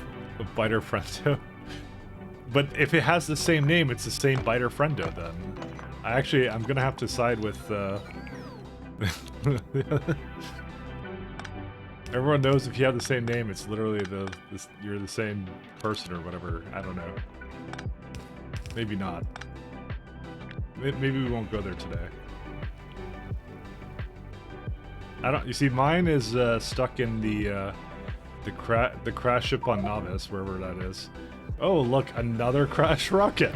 Biter Friendo. But if it has the same name, it's the same Biter Friendo, then. I'm gonna have to side with, Everyone knows if you have the same name, it's literally you're the same person or whatever. I don't know. Maybe not. Maybe we won't go there today. You see, mine is stuck in the crash ship on Novice, wherever that is. Oh, look, another crash rocket.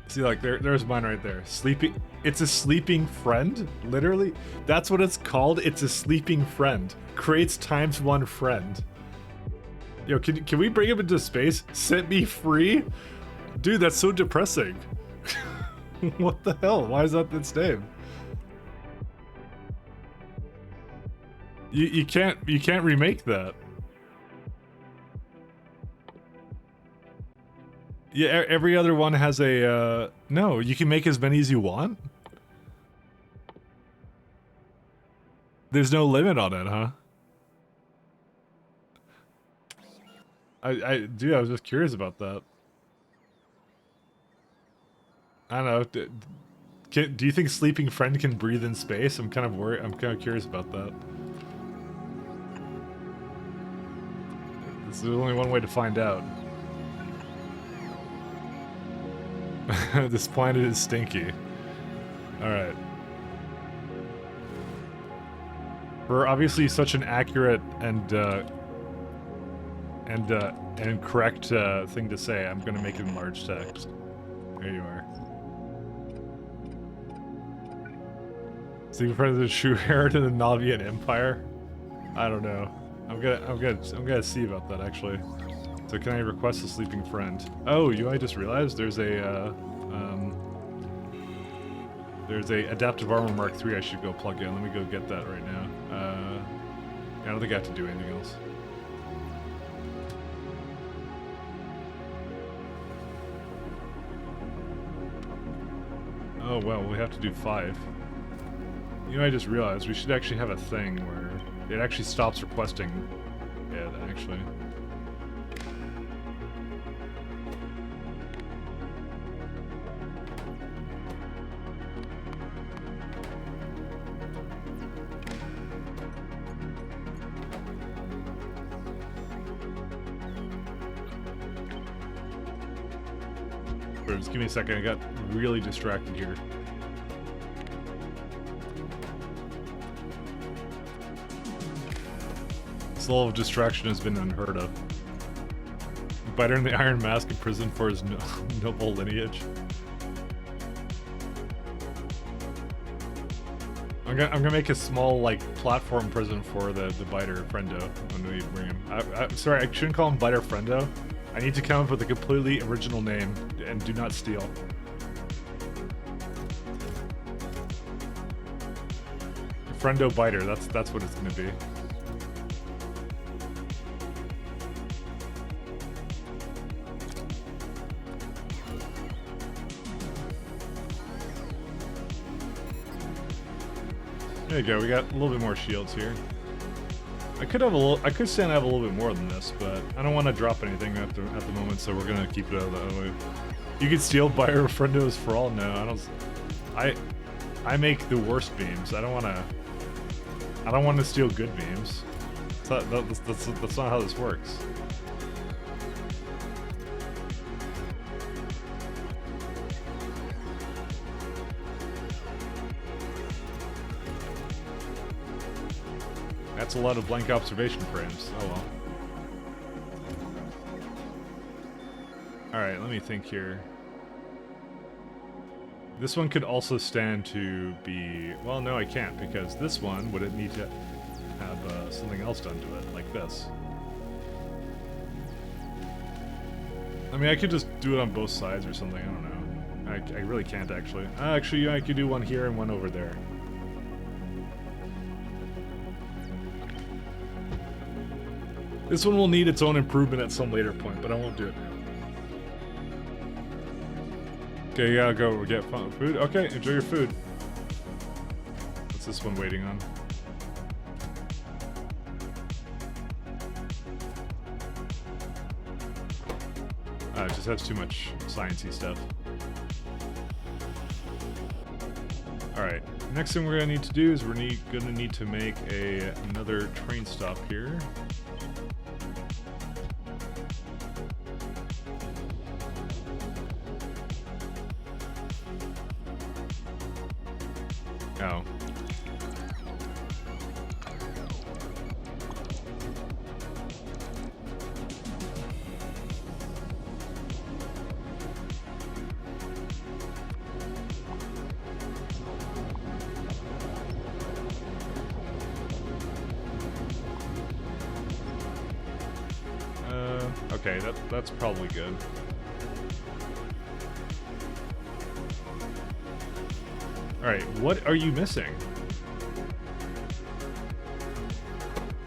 See, like there's mine right there. Sleeping. It's a sleeping friend, literally. That's what it's called. It's a sleeping friend. Creates ×1 friend. Yo, can we bring him into space? Set me free, dude. That's so depressing. What the hell? Why is that its name? You can't remake that. Yeah, every other one has a no, you can make as many as you want. There's no limit on it, huh? Dude, I was just curious about that. I don't know. Do you think Sleeping Friend can breathe in space? I'm kind of worried. I'm kind of curious about that. This is only one way to find out. This planet is stinky. Alright. For obviously such an accurate and correct thing to say, I'm gonna make it in large text. There you are. Sleeping Friend is a true heir to the Navian Empire? I don't know. I'm gonna see about that actually. So can I request a sleeping friend? Oh, I just realized there's a adaptive armor Mark III I should go plug in. Let me go get that right now. I don't think I have to do anything else. Oh well, we have to do 5. I just realized we should actually have a thing where it actually stops requesting it, actually. Just give me a second, I got really distracted here. This level of distraction has been unheard of. Biter in the Iron Mask in prison for his noble lineage. I'm gonna make a small, like, platform prison for the Biter Friendo when we bring him. Sorry, I shouldn't call him Biter Friendo. I need to come up with a completely original name, and do not steal. Friendo Biter, that's what it's gonna be. There you go, we got a little bit more shields here. I could say I have a little bit more than this, but I don't want to drop anything at the moment, so we're gonna keep it out of the way. You can steal Biter Friendos for all? No, I don't. I make the worst beams. I don't want to steal good beams. That's not how this works. That's a lot of blank observation frames. Oh well. Alright, let me think here. This one could also stand to be... Well, no, I can't, because this one would need to have something else done to it, like this. I mean, I could just do it on both sides or something, I don't know. I really can't, actually. Actually, I could do one here and one over there. This one will need its own improvement at some later point, but I won't do it now. Okay, you gotta go get food. Okay, enjoy your food. What's this one waiting on? It just has too much sciencey stuff. Alright, next thing we're gonna need to do is we're gonna need to make another train stop here. Oh. Okay, that's probably good. Alright, what are you missing?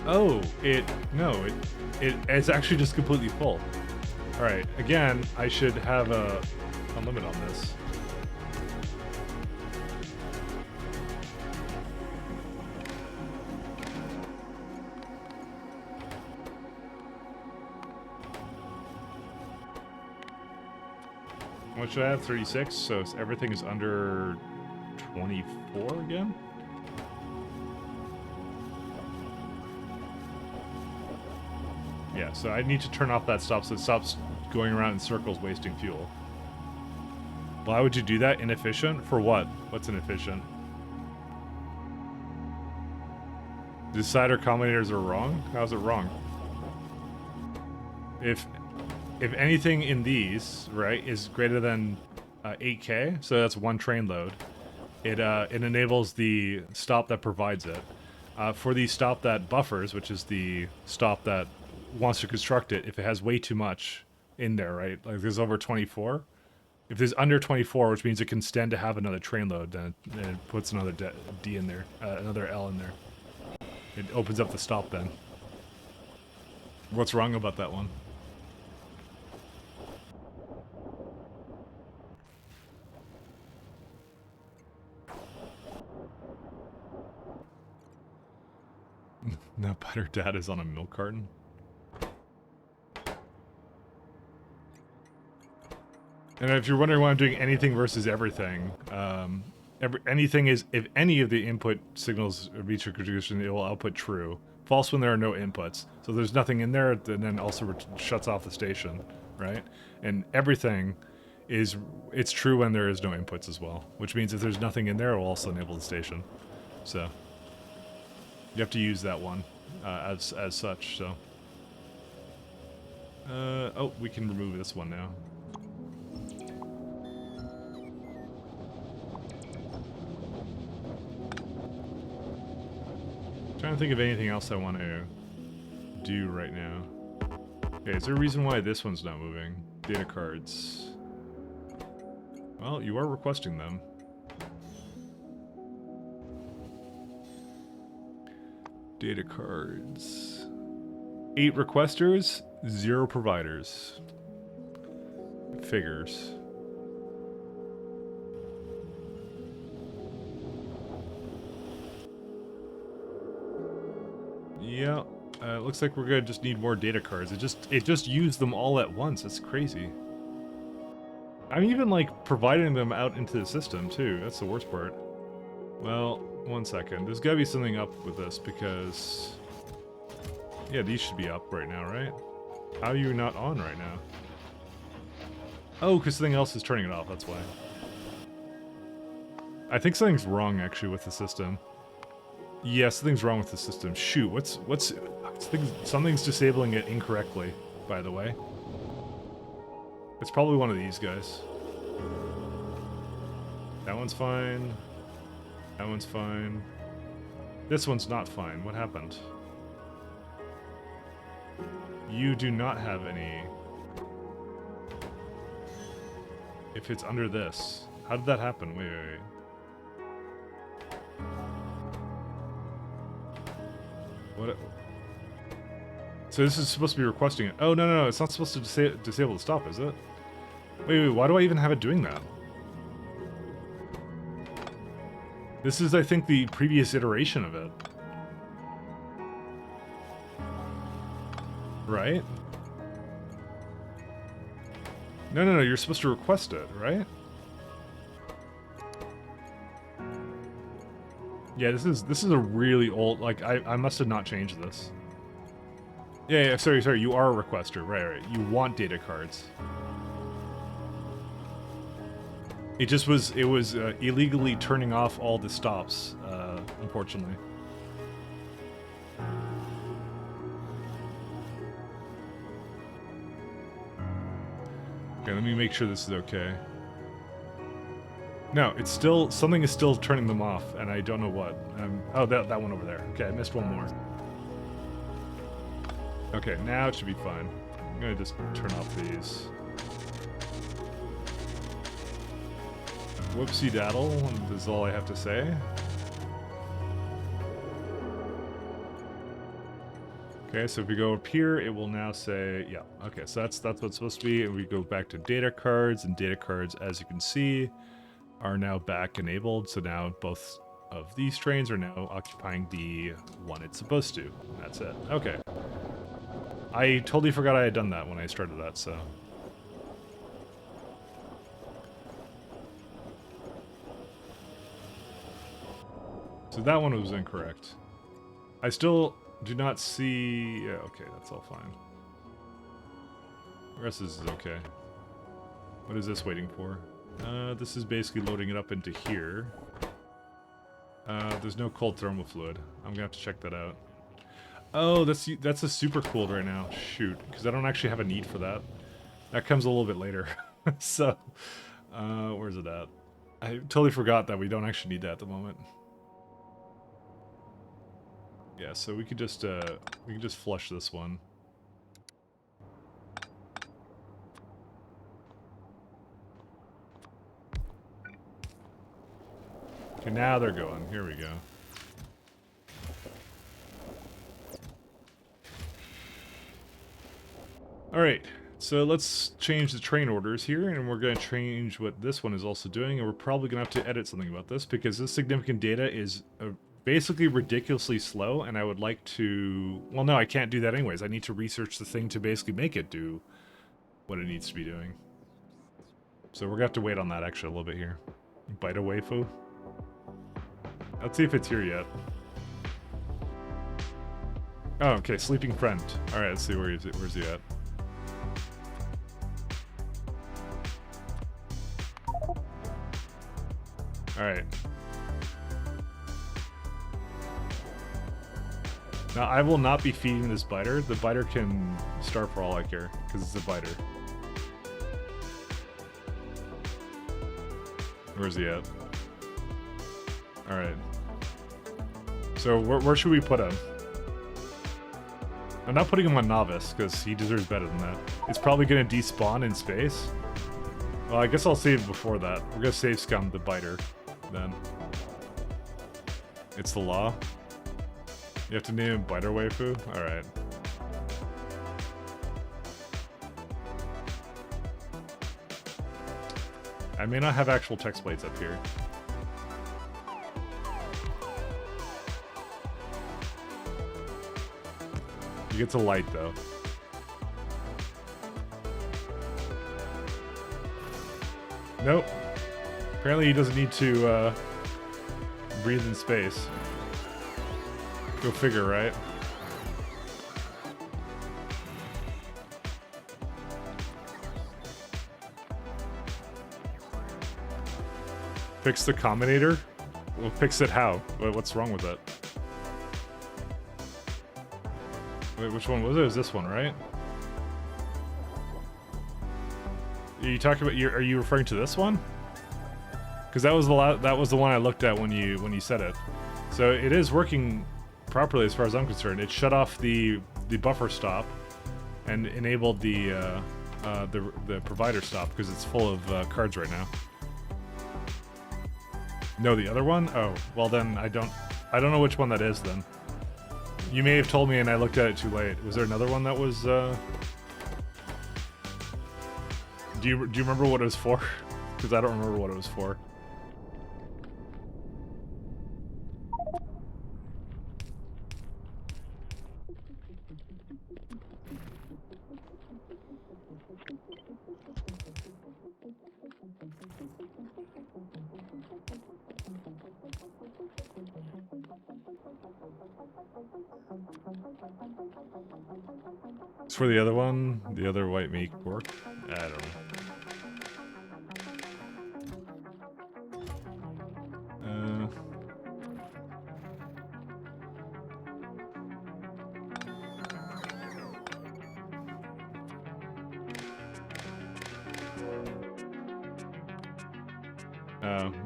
Oh, it's actually just completely full. Alright, again, I should have a limit on this. What should I have? 36? So everything is under 24 again? Yeah, so I need to turn off that stop so it stops going around in circles wasting fuel. Why would you do that? Inefficient? For what? What's inefficient? Decider combinators are wrong? How's it wrong? If anything in these, right, is greater than 8K, so that's one train load, it enables the stop that provides it. For the stop that buffers, which is the stop that wants to construct it if it has way too much in there, right? Like there's over 24. If there's under 24, which means it can stand to have another train load, then it puts another D in there, another L in there. It opens up the stop then. What's wrong about that one? No better dad is on a milk carton. And if you're wondering why I'm doing anything versus everything, anything is if any of the input signals reach a condition, it will output true. False when there are no inputs. So there's nothing in there, and then also shuts off the station, right? And everything is it's true when there is no inputs as well, which means if there's nothing in there, it will also enable the station. So you have to use that one as such. So oh, we can remove this one now. Trying to think of anything else I want to do right now. Okay, is there a reason why this one's not moving? Data cards. Well, you are requesting them. Data cards. 8 requesters, 0 providers. Figures. Yeah, it looks like we're gonna just need more data cards. It just used them all at once. It's crazy. I'm even like providing them out into the system too. That's the worst part. Well, one second. There's gotta be something up with this because yeah, these should be up right now, right? How are you not on right now? Oh, because something else is turning it off. That's why. I think something's wrong actually with the system. Yeah, something's wrong with the system. Shoot, something's disabling it incorrectly, by the way. It's probably one of these guys. That one's fine. That one's fine. This one's not fine. What happened? You do not have any. If it's under this. How did that happen? Wait. What? So this is supposed to be requesting it. Oh, no, it's not supposed to disable the stop, is it? Wait, why do I even have it doing that? This is, I think, the previous iteration of it. Right? No, you're supposed to request it, right? Yeah, this is a really old, like, I must have not changed this. Yeah, sorry, you are a requester, right, you want data cards. It was illegally turning off all the stops, unfortunately. Okay, let me make sure this is okay. No, it's still, something is still turning them off, and I don't know what. Oh, that one over there. Okay, I missed one more. Okay, now it should be fine. I'm gonna just turn off these. Whoopsie daddle, is all I have to say. Okay, so if we go up here, it will now say, yeah, okay, so that's what it's supposed to be, and we go back to data cards, and data cards, as you can see, are now back enabled, so now both of these trains are now occupying the one it's supposed to. That's it. Okay. I totally forgot I had done that when I started that, so... So that one was incorrect. I still do not see... Yeah, okay, that's all fine. The rest is okay. What is this waiting for? This is basically loading it up into here. There's no cold thermal fluid. I'm gonna have to check that out. Oh, that's a super cooled right now. Shoot, because I don't actually have a need for that. That comes a little bit later. So, where's it at? I totally forgot that we don't actually need that at the moment. Yeah, so we can just flush this one. Okay, now they're going. Here we go. Alright, so let's change the train orders here, and we're going to change what this one is also doing, and we're probably going to have to edit something about this, because this significant data is basically ridiculously slow, and I would like to... Well, no, I can't do that anyways. I need to research the thing to basically make it do what it needs to be doing. So we're going to have to wait on that actually a little bit here. Bite a waifu. Let's see if it's here yet. Oh, okay, sleeping friend. Alright, let's see where's he at. Alright. Now, I will not be feeding this biter. The biter can starve for all I care, because it's a biter. Where's he at? Alright. So, where should we put him? I'm not putting him on novice, because he deserves better than that. It's probably going to despawn in space. Well, I guess I'll save before that. We're going to save scum the biter, then. It's the law. You have to name him Biter Waifu? Alright. I may not have actual text plates up here. He gets a light, though. Nope. Apparently he doesn't need to, breathe in space. Go figure, right? Fix the combinator? We'll fix it how? What's wrong with it? Wait, which one was it? It was this one, right? Are you talking about? Are you referring to this one? Because that was the one I looked at when you said it. So it is working properly as far as I'm concerned. It shut off the buffer stop and enabled the provider stop because it's full of cards right now. No, the other one? Oh, well then I don't know which one that is then. You may have told me and I looked at it too late. Was there another one that was Do you remember what it was for? Because I don't remember what it was for. It's for the other one, the other white meat pork. I don't know.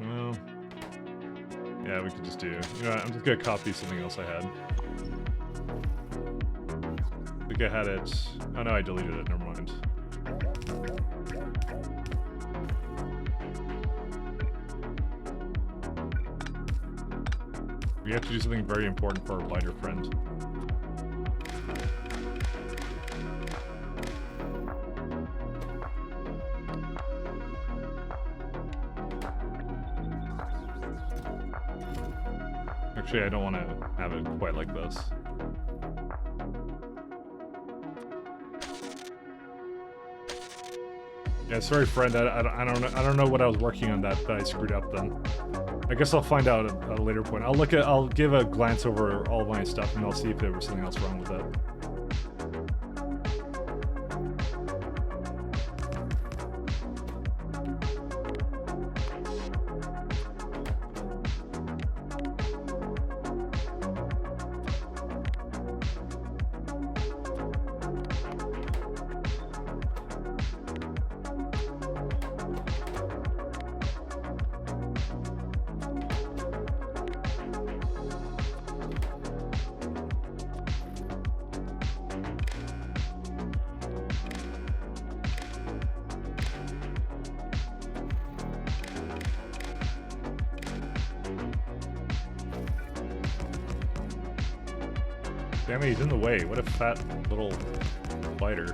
Well, yeah, we could just do. You know what, I'm just gonna copy something else I had. I think I had it. Oh no, I deleted it. Never mind. We have to do something very important for our biter friend. Actually, I don't want to have it quite like this. Yeah, sorry, friend. I don't know what I was working on that I screwed up then. I guess I'll find out at a later point. I'll give a glance over all my stuff and I'll see if there was something else wrong with it. Damn it, he's in the way. What a fat little biter.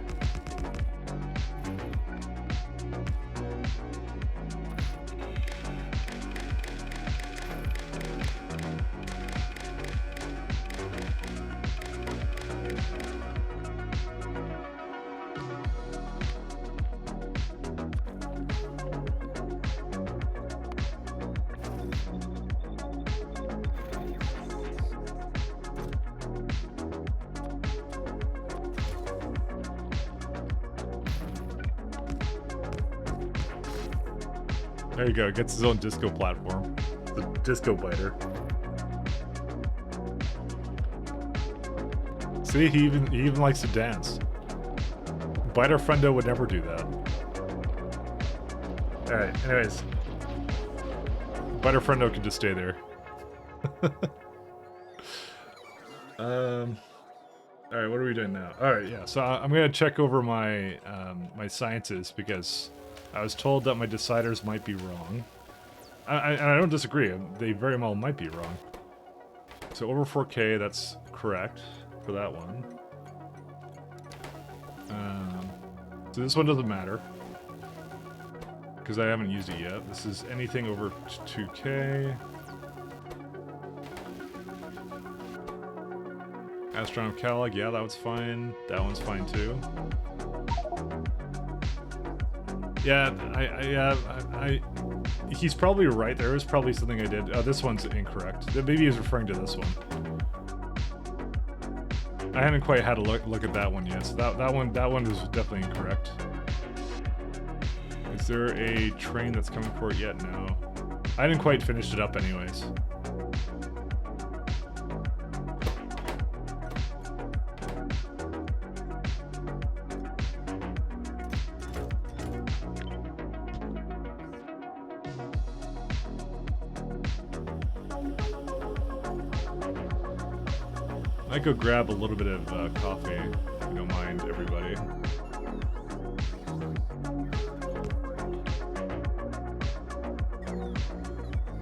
There you go, gets his own disco platform. The disco biter. See, he even likes to dance. Biter friendo would never do that. Alright, anyways. Biter friendo can just stay there. Alright, what are we doing now? Alright, yeah, so I'm gonna check over my my sciences because I was told that my deciders might be wrong. And I don't disagree, they very well might be wrong. So over 4K, that's correct for that one. So this one doesn't matter because I haven't used it yet. This is anything over 2K. Astronom Catalog, yeah, that one's fine. That one's fine too. Yeah, he's probably right. There is probably something I did. This one's incorrect. Maybe he's referring to this one. I haven't quite had a look at that one yet. So that one is definitely incorrect. Is there a train that's coming for it yet? No. I didn't quite finish it up anyways. I might go grab a little bit of coffee, if you don't mind, everybody.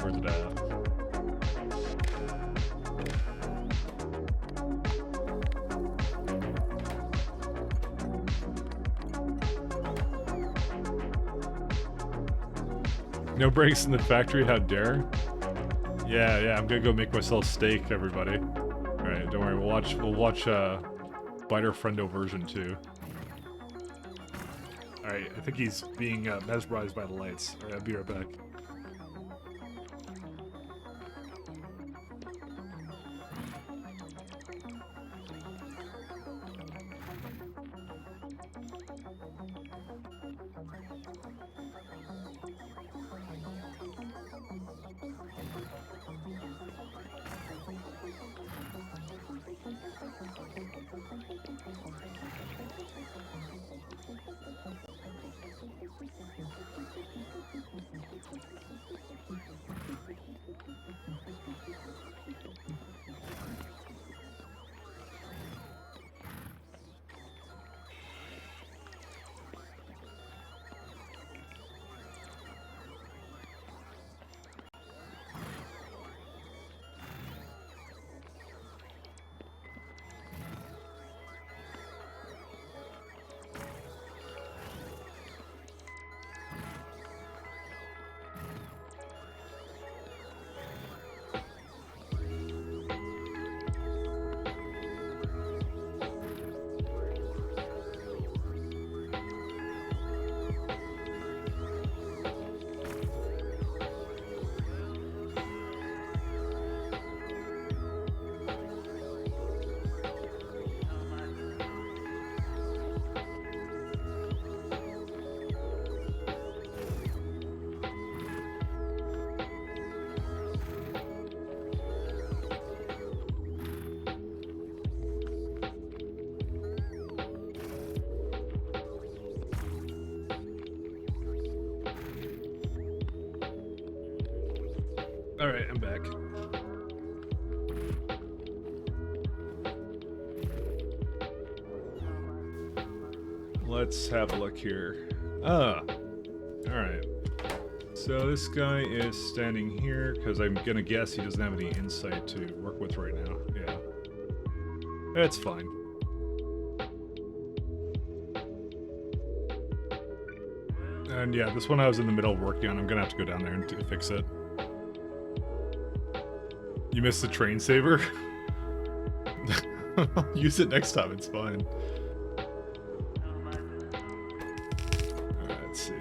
Where's it at? No breaks in the factory, how dare? Yeah, I'm gonna go make myself steak, everybody. Alright, don't worry, we'll watch Biter Friendo version 2. Alright, I think he's being mesmerized by the lights. Alright, I'll be right back. Alright, I'm back. Let's have a look here. Alright. So this guy is standing here, because I'm gonna guess he doesn't have any insight to work with right now. Yeah. It's fine. And yeah, this one I was in the middle of working on. I'm gonna have to go down there and fix it. You missed the train saver? Use it next time, it's fine. Alright, let's see.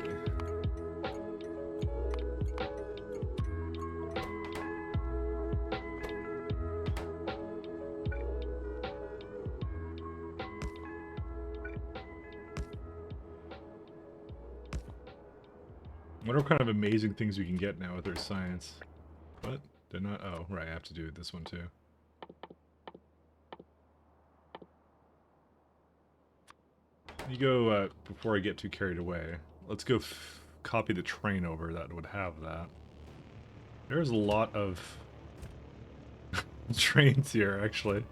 I wonder what kind of amazing things we can get now with our science. What? Did not? Oh, right, I have to do this one too. You go, before I get too carried away, let's go copy the train over that would have that. There's a lot of trains here, actually.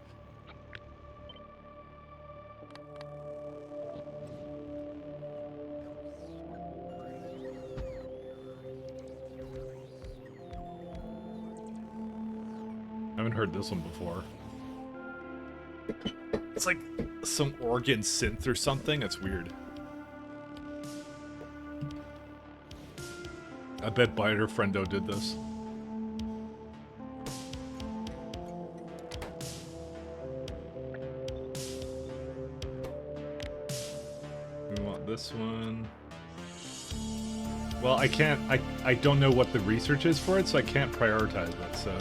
I haven't heard this one before. It's like some organ synth or something. That's weird. I bet Biter Friendo did this. We want this one. Well, I can't. I don't know what the research is for it, so I can't prioritize it. So.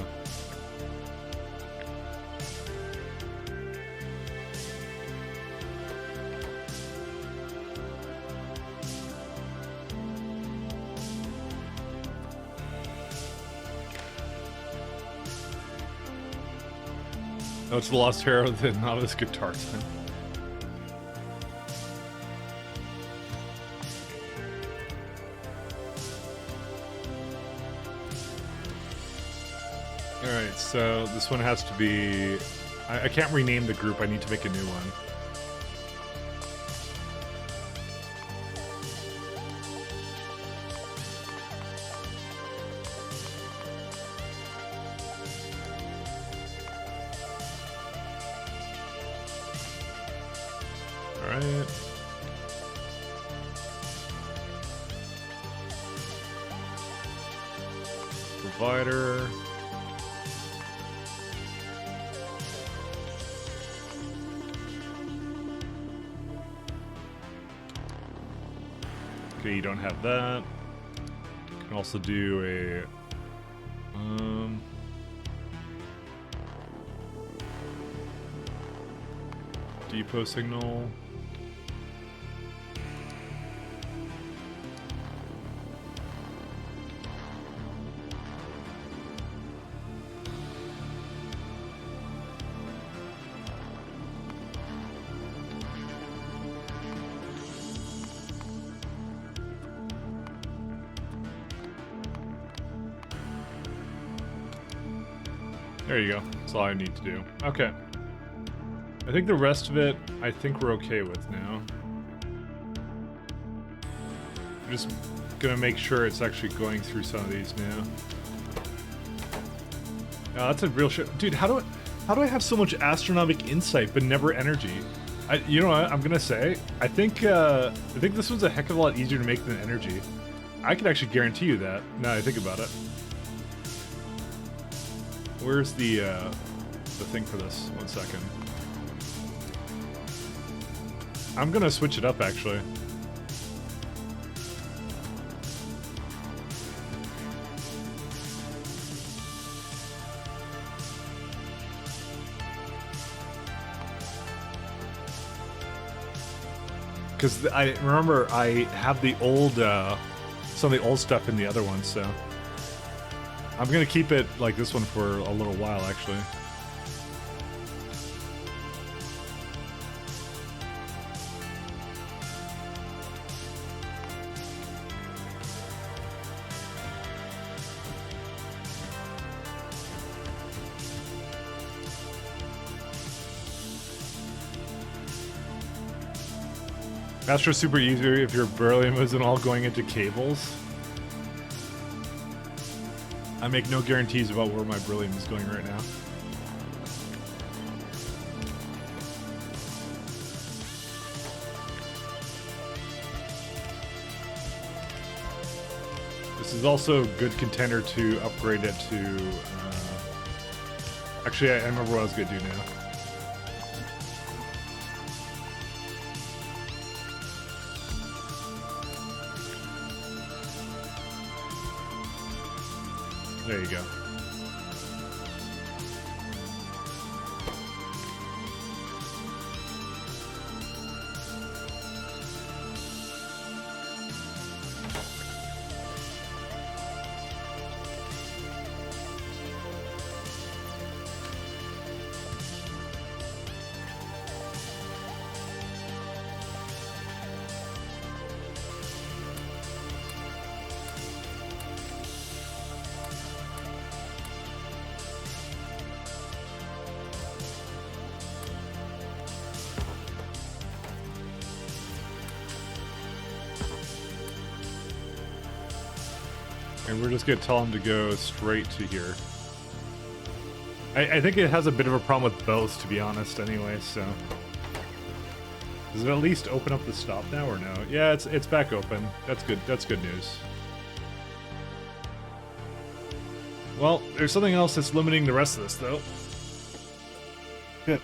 Oh, it's the Lost Hero, the novice guitar time. Alright, so this one has to be... I can't rename the group, I need to make a new one. Alright. Provider. Okay, you don't have that. You can also do a depot signal. There you go. That's all I need to do. Okay. I think the rest of it, I think we're okay with now. I'm just gonna make sure it's actually going through some of these now. Oh, that's a real shit. Dude, how do I have so much astronomic insight but never energy? You know what I'm gonna say? I think this one's a heck of a lot easier to make than energy. I can actually guarantee you that, now that I think about it. Where's the thing for this? 1 second. I'm gonna switch it up, actually. Because I remember I have the old, some of the old stuff in the other one, so... I'm gonna keep it like this one for a little while, actually. Astro super easier if your beryllium isn't all going into cables. I make no guarantees about where my beryllium is going right now. This is also a good contender to upgrade it to... Actually, I remember what I was going to do now. There you go. And we're just gonna tell him to go straight to here. I think it has a bit of a problem with both, to be honest, anyway, so. Does it at least open up the stop now or no? Yeah, it's back open. That's good. That's good news. Well, there's something else that's limiting the rest of this, though. Good.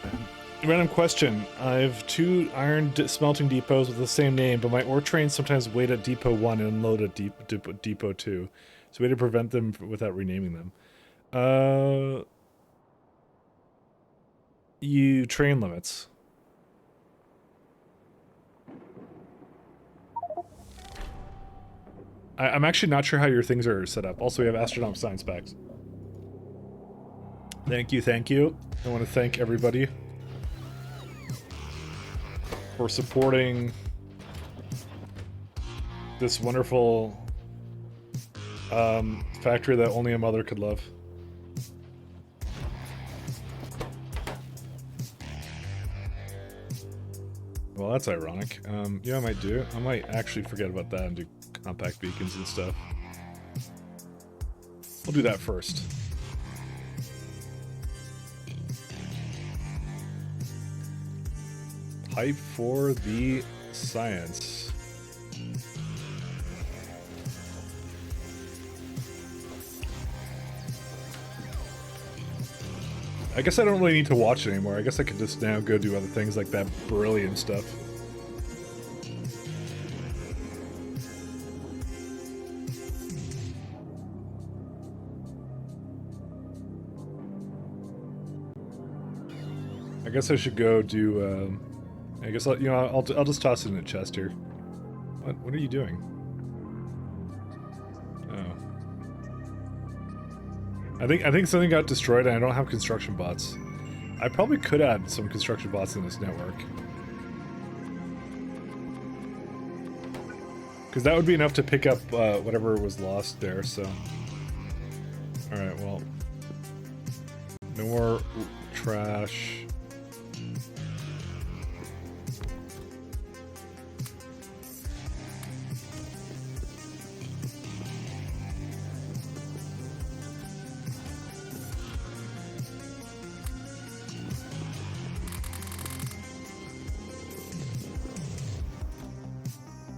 Random question. I have 2 iron smelting depots with the same name, but my ore trains sometimes wait at Depot 1 and unload at Depot 2. So we had to prevent them without renaming them. You train limits. I'm actually not sure how your things are set up. Also, we have astronomical science packs. Thank you, thank you. I want to thank everybody for supporting this wonderful factory that only a mother could love. Well, that's ironic. Yeah, I might do. I might actually forget about that and do compact beacons and stuff. We'll do that first. Hype for the science. I guess I don't really need to watch it anymore. I guess I could just now go do other things like that beryllium stuff. I guess I should go do, I guess I'll just toss it in a chest here. What are you doing? Oh. I think something got destroyed and I don't have construction bots. I probably could add some construction bots in this network. Because that would be enough to pick up whatever was lost there, so. Alright, well. No more trash.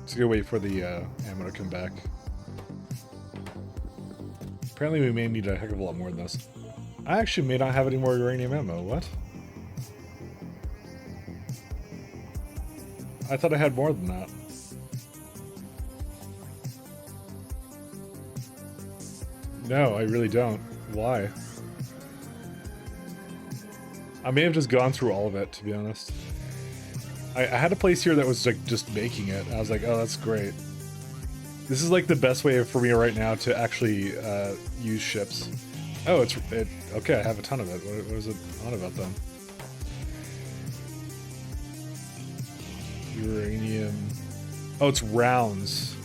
Just gonna wait for the ammo to come back. Apparently we may need a heck of a lot more than this. I actually may not have any more uranium ammo. What? I thought I had more than that. No, I really don't. Why? I may have just gone through all of it, to be honest. I had a place here that was like just making it. I was like, oh, that's great. This is like the best way for me right now to actually use ships. Oh, okay, I have a ton of it. What is it on about then? Uranium. Oh, it's rounds.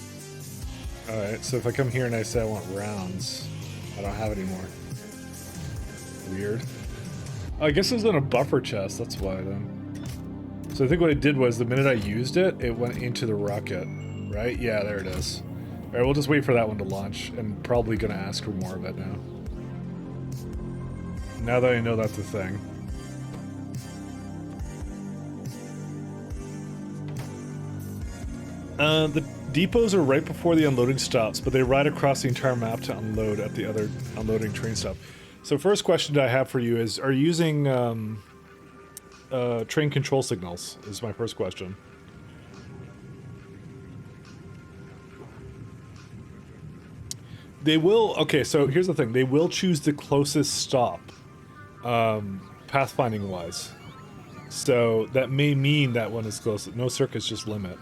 Alright, so if I come here and I say I want rounds, I don't have it anymore. Weird. Oh, I guess it was in a buffer chest, that's why then. So I think what it did was the minute I used it, it went into the rocket, right? Yeah, there it is. Alright, we'll just wait for that one to launch, and probably gonna ask for more of it now. Now that I know that's a thing. Depots are right before the unloading stops, but they ride across the entire map to unload at the other unloading train stop. So first question that I have for you is, are you using train control signals, is my first question. They will, okay, so here's the thing. They will choose the closest stop, pathfinding wise. So that may mean that one is close. No circuits, just limit.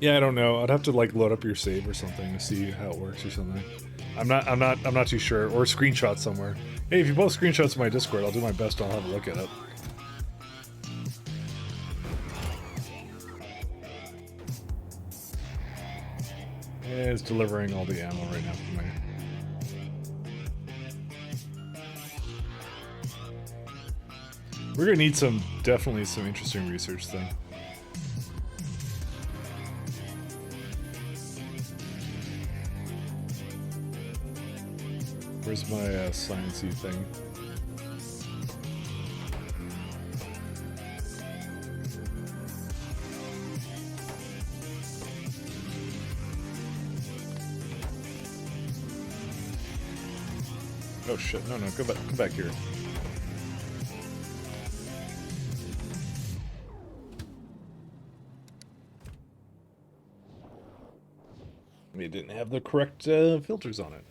Yeah, I don't know. I'd have to like load up your save or something to see how it works or something. I'm not too sure. Or screenshots somewhere. Hey, if you post screenshots in my Discord, I'll do my best. I'll have a look at it. Yeah, it's delivering all the ammo right now for me. We're gonna need definitely some interesting research though. Where's my sciencey thing? Oh shit! No, come back here. It didn't have the correct filters on it.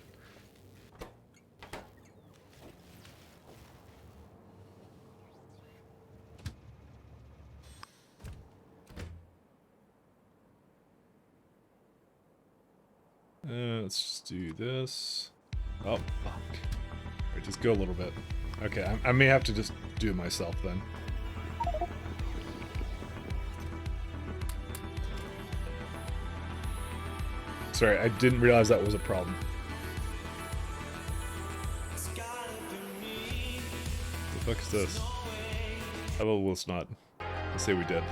Let's just do this. Oh, fuck. Wait, just go a little bit. Okay, I may have to just do it myself then. Sorry, I didn't realize that was a problem. The fuck is this? How about let's not? Let's say we did.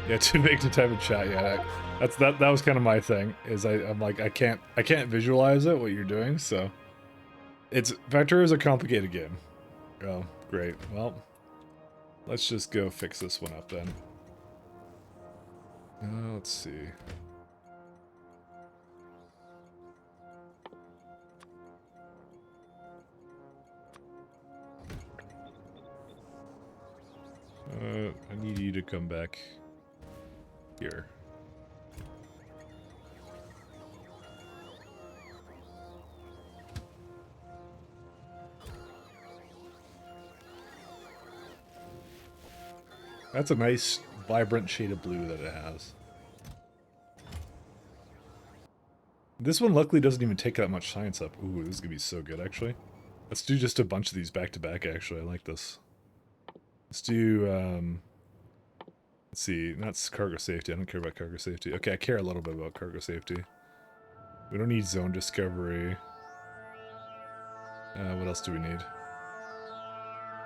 Yeah, to make the type of chat. Yeah, that was kind of my thing. Is I'm like I can't visualize it what you're doing. So Factorio is a complicated game. Oh, great. Well, let's just go fix this one up then. Let's see. I need you to come back here. That's a nice, vibrant shade of blue that it has. This one luckily doesn't even take that much science up. Ooh, this is gonna be so good, actually. Let's do just a bunch of these back to back, actually. I like this. Let's do, let's see, not cargo safety. I don't care about cargo safety. Okay, I care a little bit about cargo safety. We don't need zone discovery. What else do we need?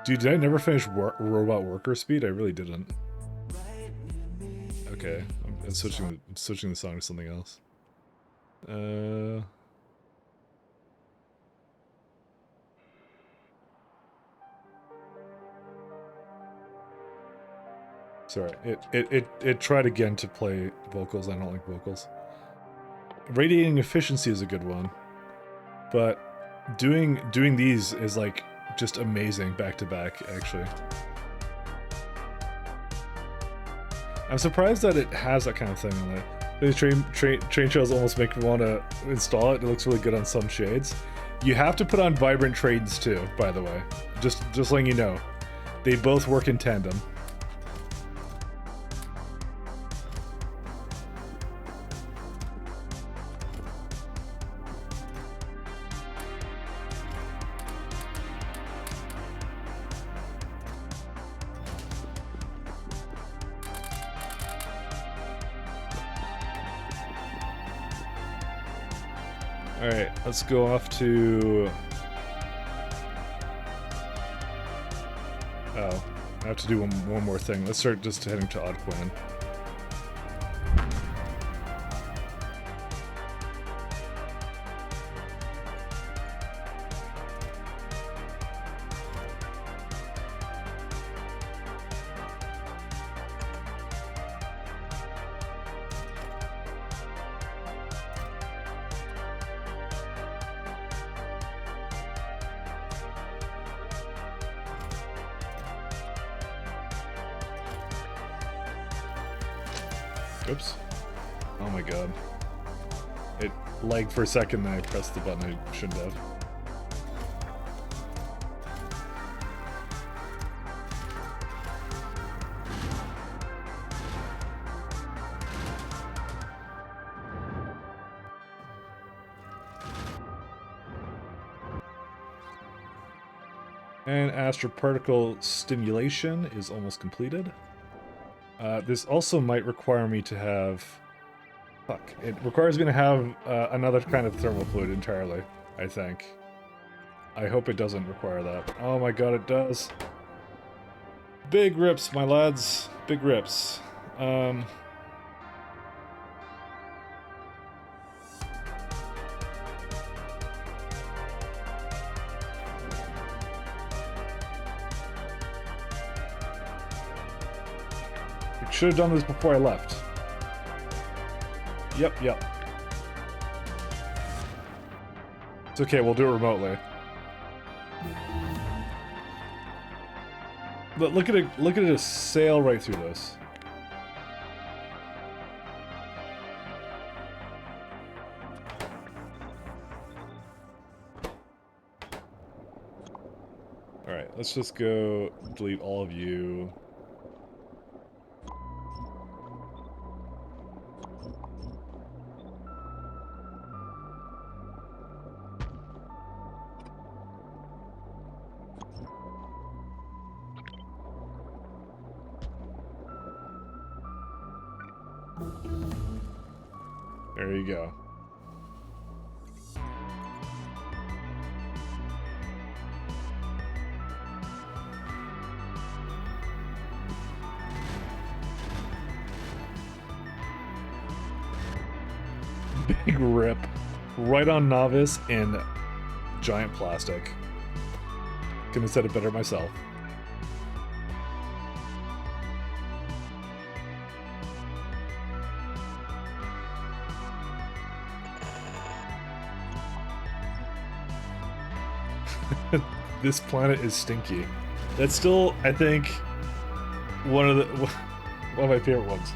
Dude, did I never finish robot worker speed? I really didn't. Okay, I'm switching the song to something else. Sorry, it tried again to play vocals. I don't like vocals. Radiating efficiency is a good one, but doing these is like just amazing back to back. Actually, I'm surprised that it has that kind of thing on it. The train trails almost make me want to install it. It looks really good on some shades. You have to put on vibrant trains too, by the way. Just letting you know, they both work in tandem. Alright, let's go off to... Oh, I have to do one more thing. Let's start just heading to Odd Plan. Oops. Oh my god. It lagged for a second and I pressed the button I shouldn't have. And astroparticle stimulation is almost completed. This also might require me to have... Fuck. It requires me to have another kind of thermal fluid entirely, I think. I hope it doesn't require that. Oh my god, it does. Big rips, my lads. Big rips. Should have done this before I left. Yep. It's okay, we'll do it remotely. But look at it just sail right through this. Alright, let's just go delete all of you. There you go. Big rip. Right on novice and giant plastic. Couldn't have said it better myself. This planet is stinky. That's still, I think, one of my favorite ones.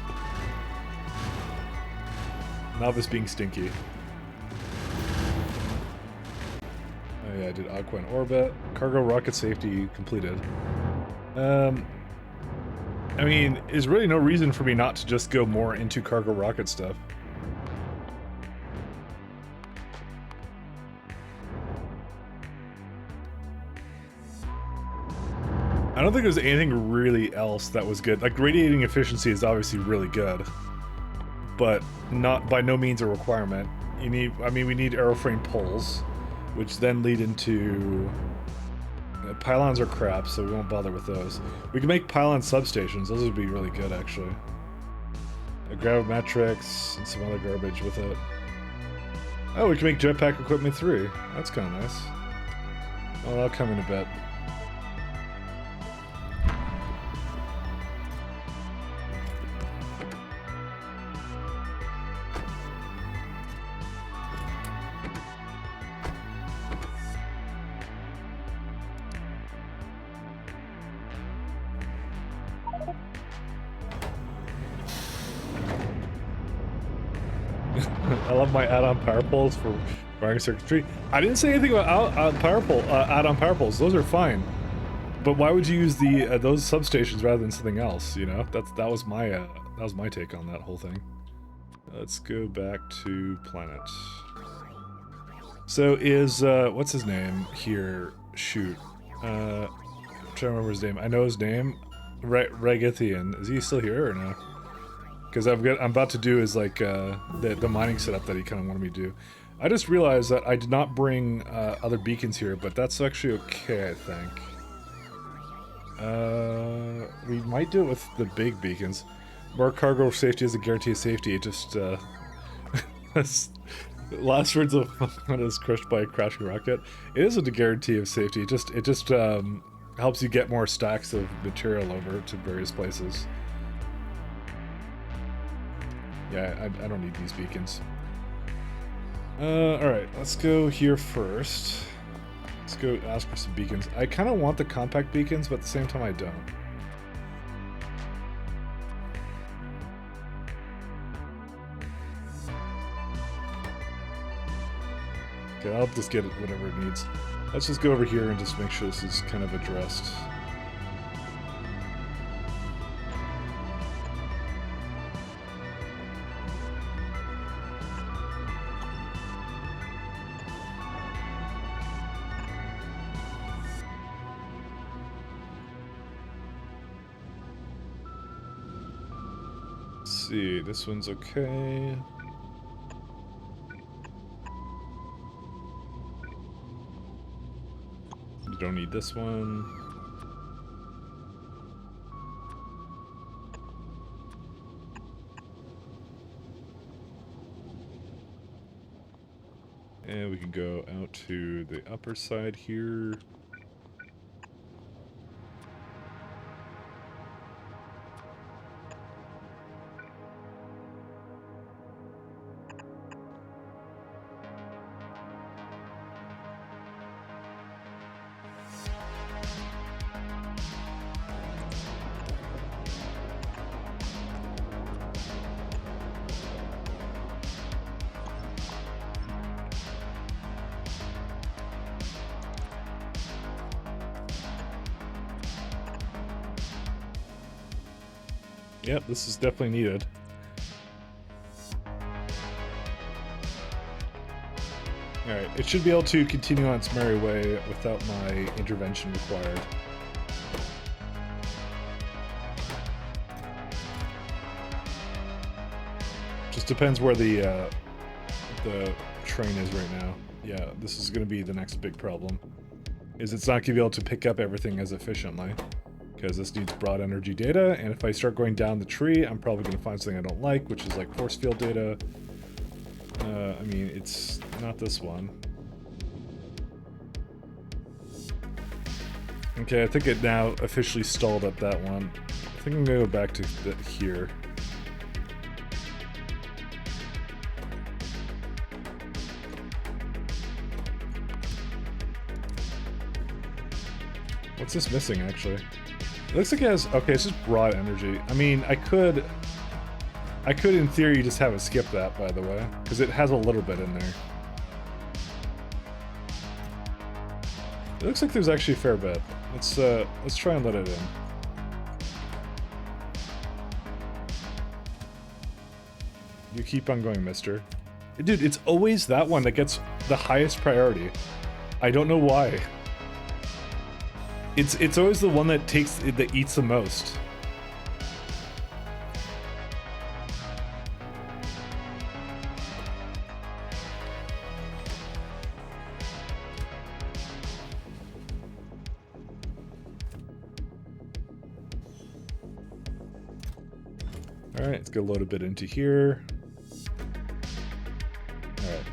Novice being stinky. Oh yeah, I did Aqua in orbit. Cargo rocket safety completed. I mean, there's really no reason for me not to just go more into cargo rocket stuff. I don't think there's anything really else that was good. Like, radiating efficiency is obviously really good, but not by no means a requirement. You need, I mean, we need aeroframe poles, which then lead into... pylons are crap, so we won't bother with those. We can make pylon substations. Those would be really good, actually. Gravimetrics and some other garbage with it. Oh, we can make jetpack equipment 3. That's kind of nice. Well, that'll come in a bit. I love my add-on power poles for wiring circuitry. I didn't say anything about add-on power poles. Those are fine. But why would you use the those substations rather than something else? You know, that was my take on that whole thing. Let's go back to planet. So is what's his name here? Shoot, I'm trying to remember his name. I know his name. Regathian. Is he still here or no? Because I'm about to do is like the mining setup that he kind of wanted me to do. I just realized that I did not bring other beacons here, but that's actually okay, I think. We might do it with the big beacons. More cargo safety is a guarantee of safety. It just last words of when is crushed by a crashing rocket. It isn't a guarantee of safety. It just helps you get more stacks of material over to various places. Yeah, I don't need these beacons. Alright, let's go here first. Let's go ask for some beacons. I kind of want the compact beacons, but at the same time I don't. Okay, I'll just get it whatever it needs. Let's just go over here and just make sure this is kind of addressed. Let's see, this one's okay. You don't need this one. And we can go out to the upper side here. Yep, this is definitely needed. Alright, it should be able to continue on its merry way without my intervention required. Just depends where the train is right now. Yeah, this is going to be the next big problem. Is it's not going to be able to pick up everything as efficiently. Because this needs broad energy data, and if I start going down the tree, I'm probably going to find something I don't like, which is like force field data. I mean, it's not this one. Okay, I think it now officially stalled at that one. I think I'm going to go back to here. What's this missing, actually? It looks like it has... Okay, it's just broad energy. I mean, I could in theory just have it skip that, by the way. Because it has a little bit in there. It looks like there's actually a fair bit. Let's try and let it in. You keep on going, mister. Dude, it's always that one that gets the highest priority. I don't know why. It's always the one that eats the most. All right, let's go load a bit into here. All right.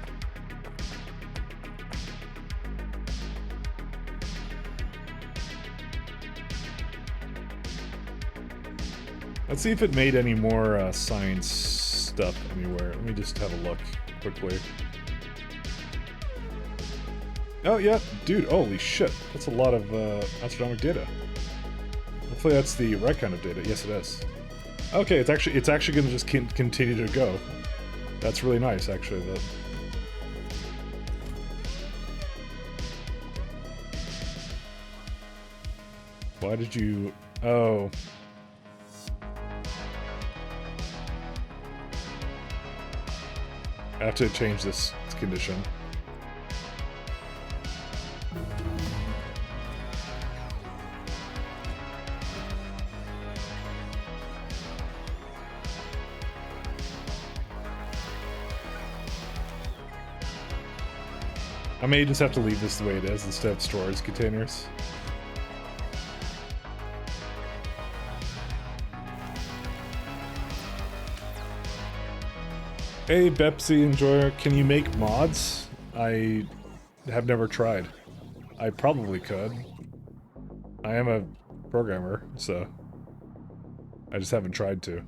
Let's see if it made any more science stuff anywhere. Let me just have a look quickly. Oh yeah, dude, holy shit. That's a lot of astronomic data. Hopefully that's the right kind of data. Yes, it is. Okay, it's actually going to just continue to go. That's really nice, actually. Why did you... Oh... I have to change this condition. I may just have to leave this the way it is instead of storage containers. Hey, Bepsy Enjoyer, can you make mods? I have never tried. I probably could. I am a programmer, so I just haven't tried to.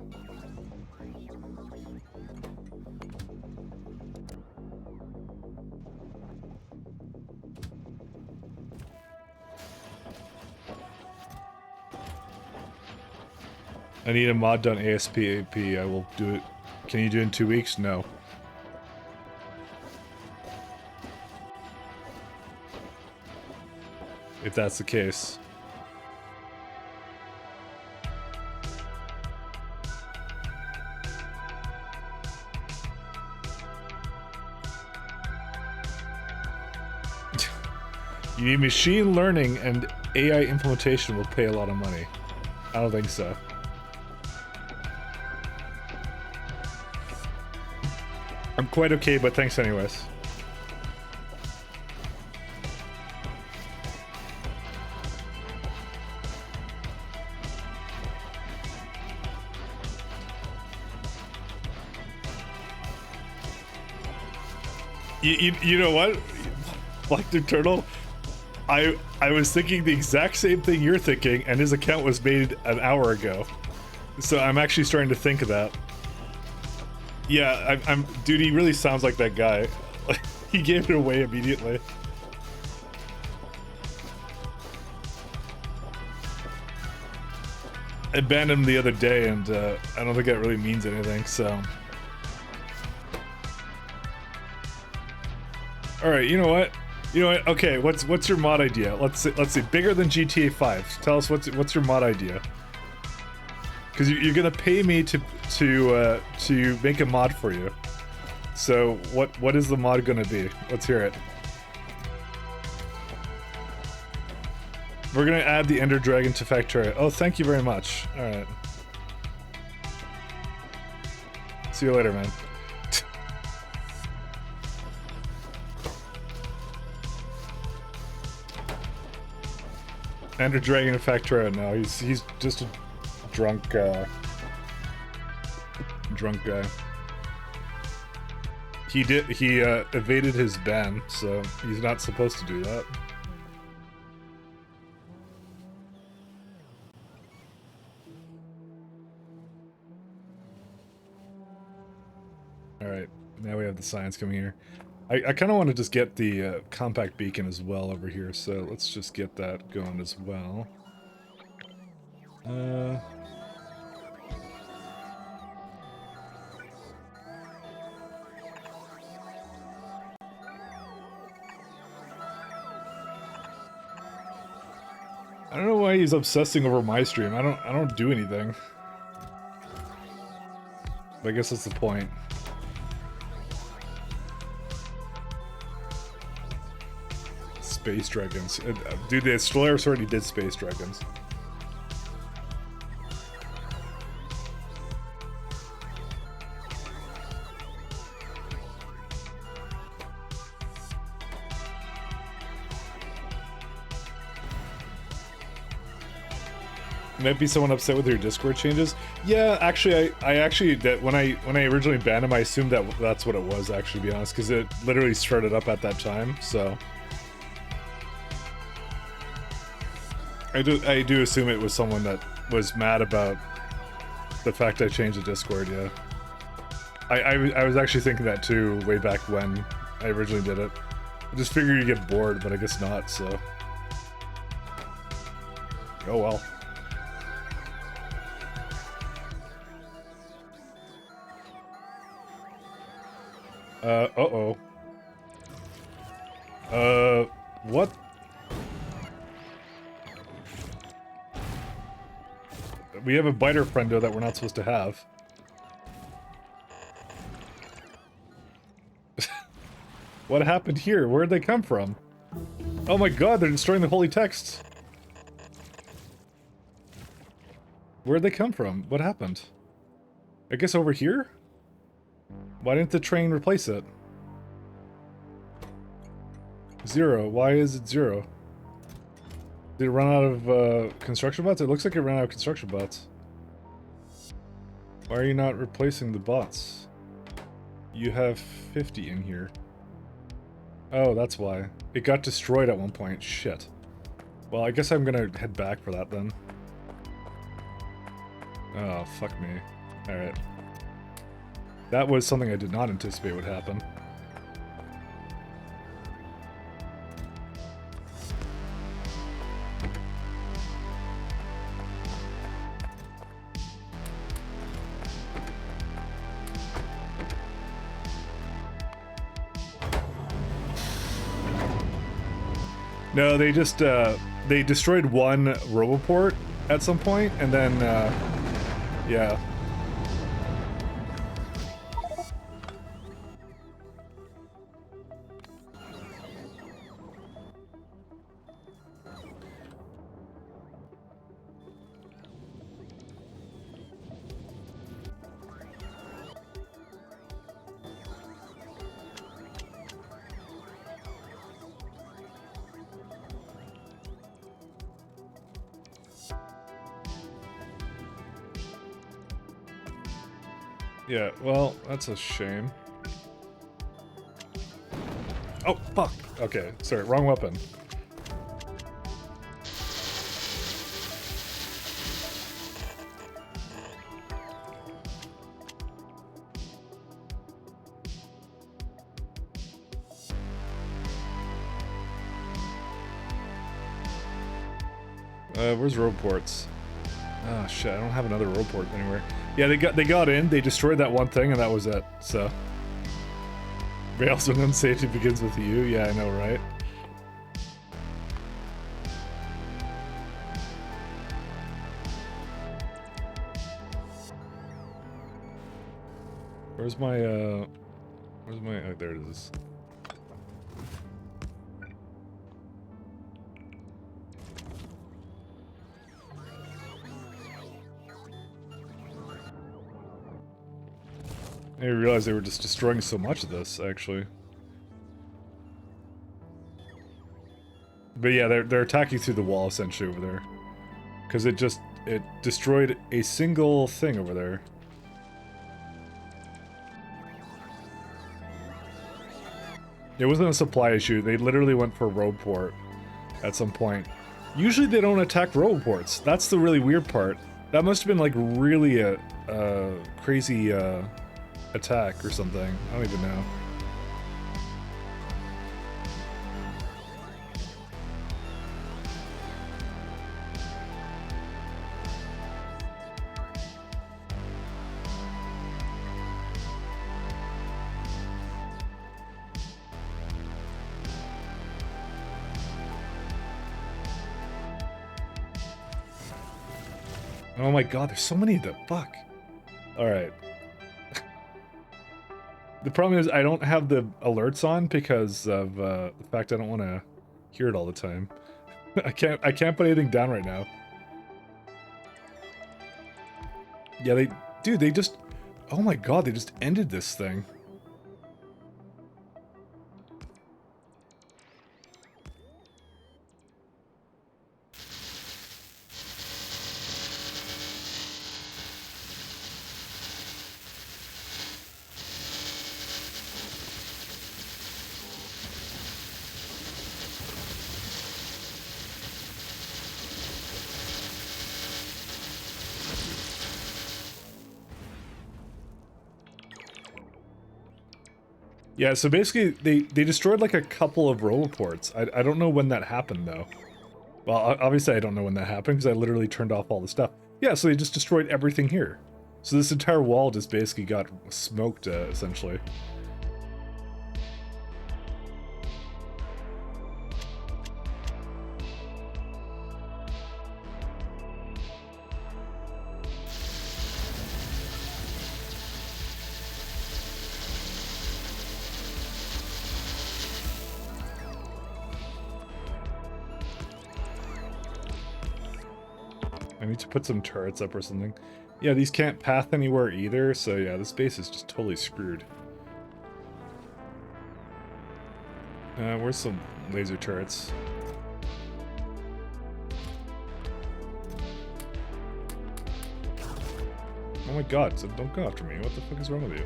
I need a mod done ASAP. I will do it. Can you do it in 2 weeks? No. if that's the case. You need machine learning and AI implementation will pay a lot of money. I don't think so. I'm quite okay, but thanks anyways. You know what? Black Dude Turtle, I was thinking the exact same thing you're thinking, and his account was made an hour ago. So I'm actually starting to think of that. Yeah, dude, he really sounds like that guy. He gave it away immediately. I banned him the other day, and I don't think that really means anything, so... Alright, you know what? You know what? Okay, what's your mod idea? Let's see. Bigger than GTA 5. Tell us what's your mod idea? Because you're gonna pay me to make a mod for you. So what is the mod gonna be? Let's hear it. We're gonna add the Ender Dragon to Factorio. Oh, thank you very much. All right. See you later, man. Ender Dragon in Factorio. No, he's just a drunk guy. He evaded his ban, so he's not supposed to do that. Alright, now we have the science coming here. I kind of want to just get the compact beacon as well over here, so let's just get that going as well. I don't know why he's obsessing over my stream. I don't do anything. But I guess that's the point. Space Dragons. Dude, the Stellaris already did Space Dragons. Might be someone upset with your Discord changes. Yeah, actually, I actually that when I originally banned him, I assumed that that's what it was. Actually, to be honest, because it literally started up at that time. So I do assume it was someone that was mad about the fact I changed the Discord. Yeah, I was actually thinking that too way back when I originally did it. I just figured you'd get bored, but I guess not. So oh well. Uh-oh. What? We have a biter friendo that we're not supposed to have. What happened here? Where'd they come from? Oh my god, they're destroying the holy texts. Where'd they come from? What happened? I guess over here? Why didn't the train replace it? 0. Why is it 0? Did it run out of construction bots? It looks like it ran out of construction bots. Why are you not replacing the bots? You have 50 in here. Oh, that's why. It got destroyed at one point. Shit. Well, I guess I'm gonna head back for that then. Oh, fuck me. Alright. That was something I did not anticipate would happen. No, they just they destroyed one roboport at some point, and then yeah. Yeah, well, that's a shame. Oh, fuck! Okay, sorry, wrong weapon. Where's road ports? Oh shit, I don't have another road port anywhere. Yeah, they got in, they destroyed that one thing, and that was it, so. Rails when safety begins with you, yeah, I know, right? Where's my, oh, there it is. I didn't realize they were just destroying so much of this, actually. But yeah, they're attacking through the wall, essentially, over there. Because it destroyed a single thing over there. It wasn't a supply issue, they literally went for a road port at some point. Usually they don't attack road ports, that's the really weird part. That must have been like really a crazy attack or something, I don't even know. Oh my god, there's so many of them. Fuck. Alright. The problem is I don't have the alerts on because of the fact I don't want to hear it all the time. I can't put anything down right now. Yeah, they just... Oh my god, they just ended this thing. Yeah, so basically, they destroyed like a couple of roboports. I don't know when that happened, though. Well, obviously I don't know when that happened, because I literally turned off all the stuff. Yeah, so they just destroyed everything here. So this entire wall just basically got smoked, essentially. I need to put some turrets up or something. Yeah, these can't path anywhere either, so yeah, this base is just totally screwed. Where's some laser turrets? Oh my god, so don't go after me. What the fuck is wrong with you?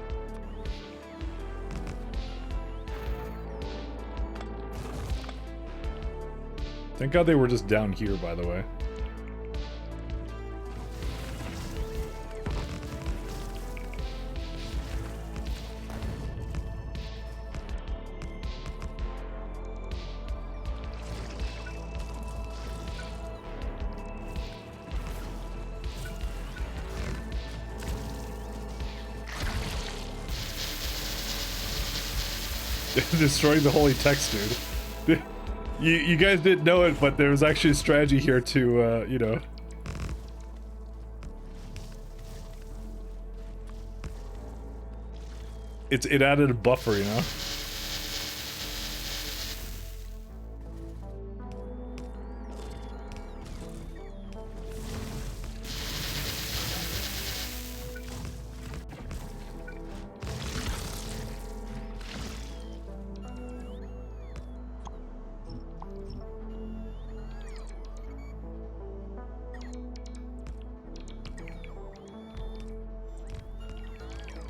Thank god they were just down here, by the way. Destroying the holy text, dude. You guys didn't know it, but there was actually a strategy here to, you know. It added a buffer, you know?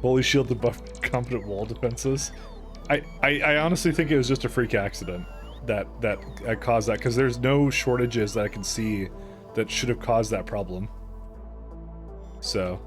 Holy shield to buff competent wall defenses. I honestly think it was just a freak accident that caused that, because there's no shortages that I can see that should have caused that problem. So.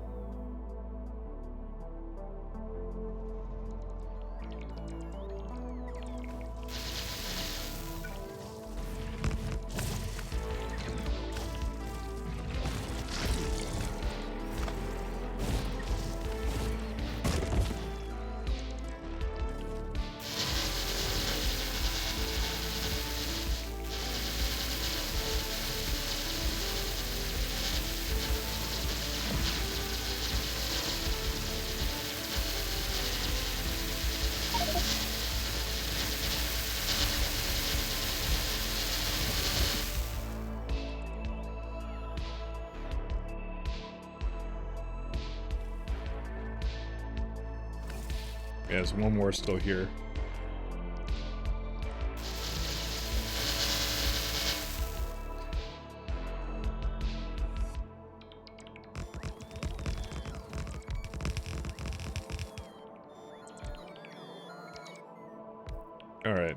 Yeah, there's one more still here. All right.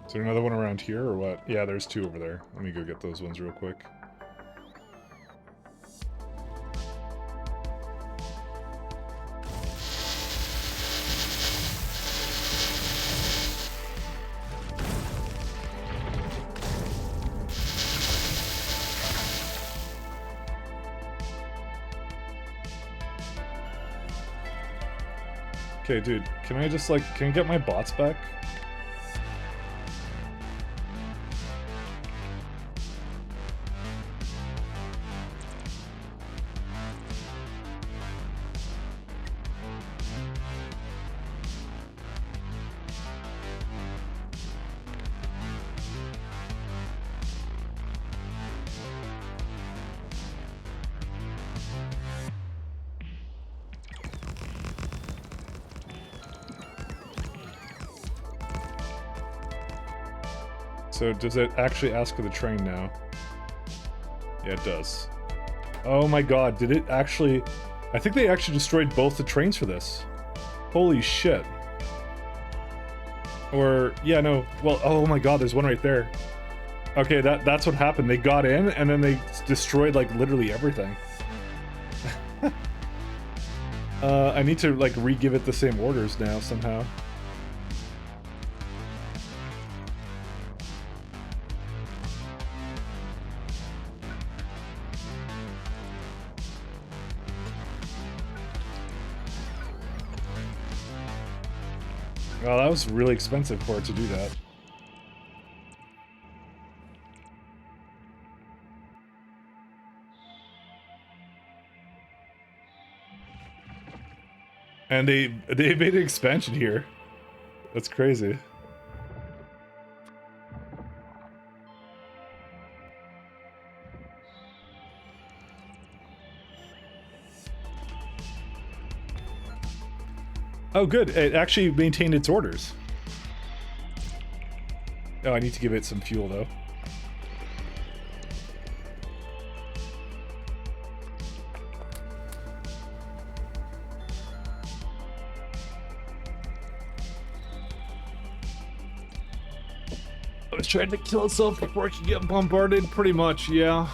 Is there another one around here or what? Yeah, there's two over there. Let me go get those ones real quick. Okay, dude, can I just, like, can I get my bots back? So does it actually ask for the train now? Yeah, it does. Oh my god, did it actually... I think they actually destroyed both the trains for this. Holy shit. Or, yeah, no, well, oh my god, there's one right there. Okay, that's what happened. They got in, and then they destroyed, like, literally everything. I need to, like, re-give it the same orders now, somehow. Oh, that was really expensive for it to do that. And they made an expansion here. That's crazy. Oh, good. It actually maintained its orders. Oh, I need to give it some fuel, though. I was trying to kill itself before it could get bombarded, pretty much, yeah.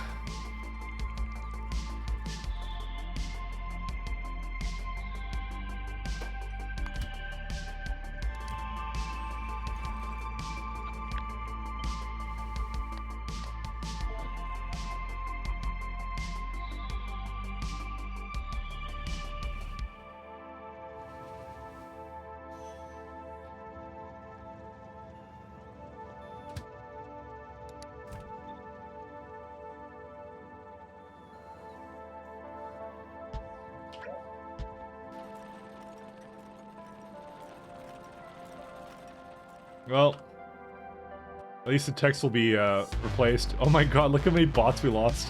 Well, at least the text will be replaced. Oh my god, look how many bots we lost.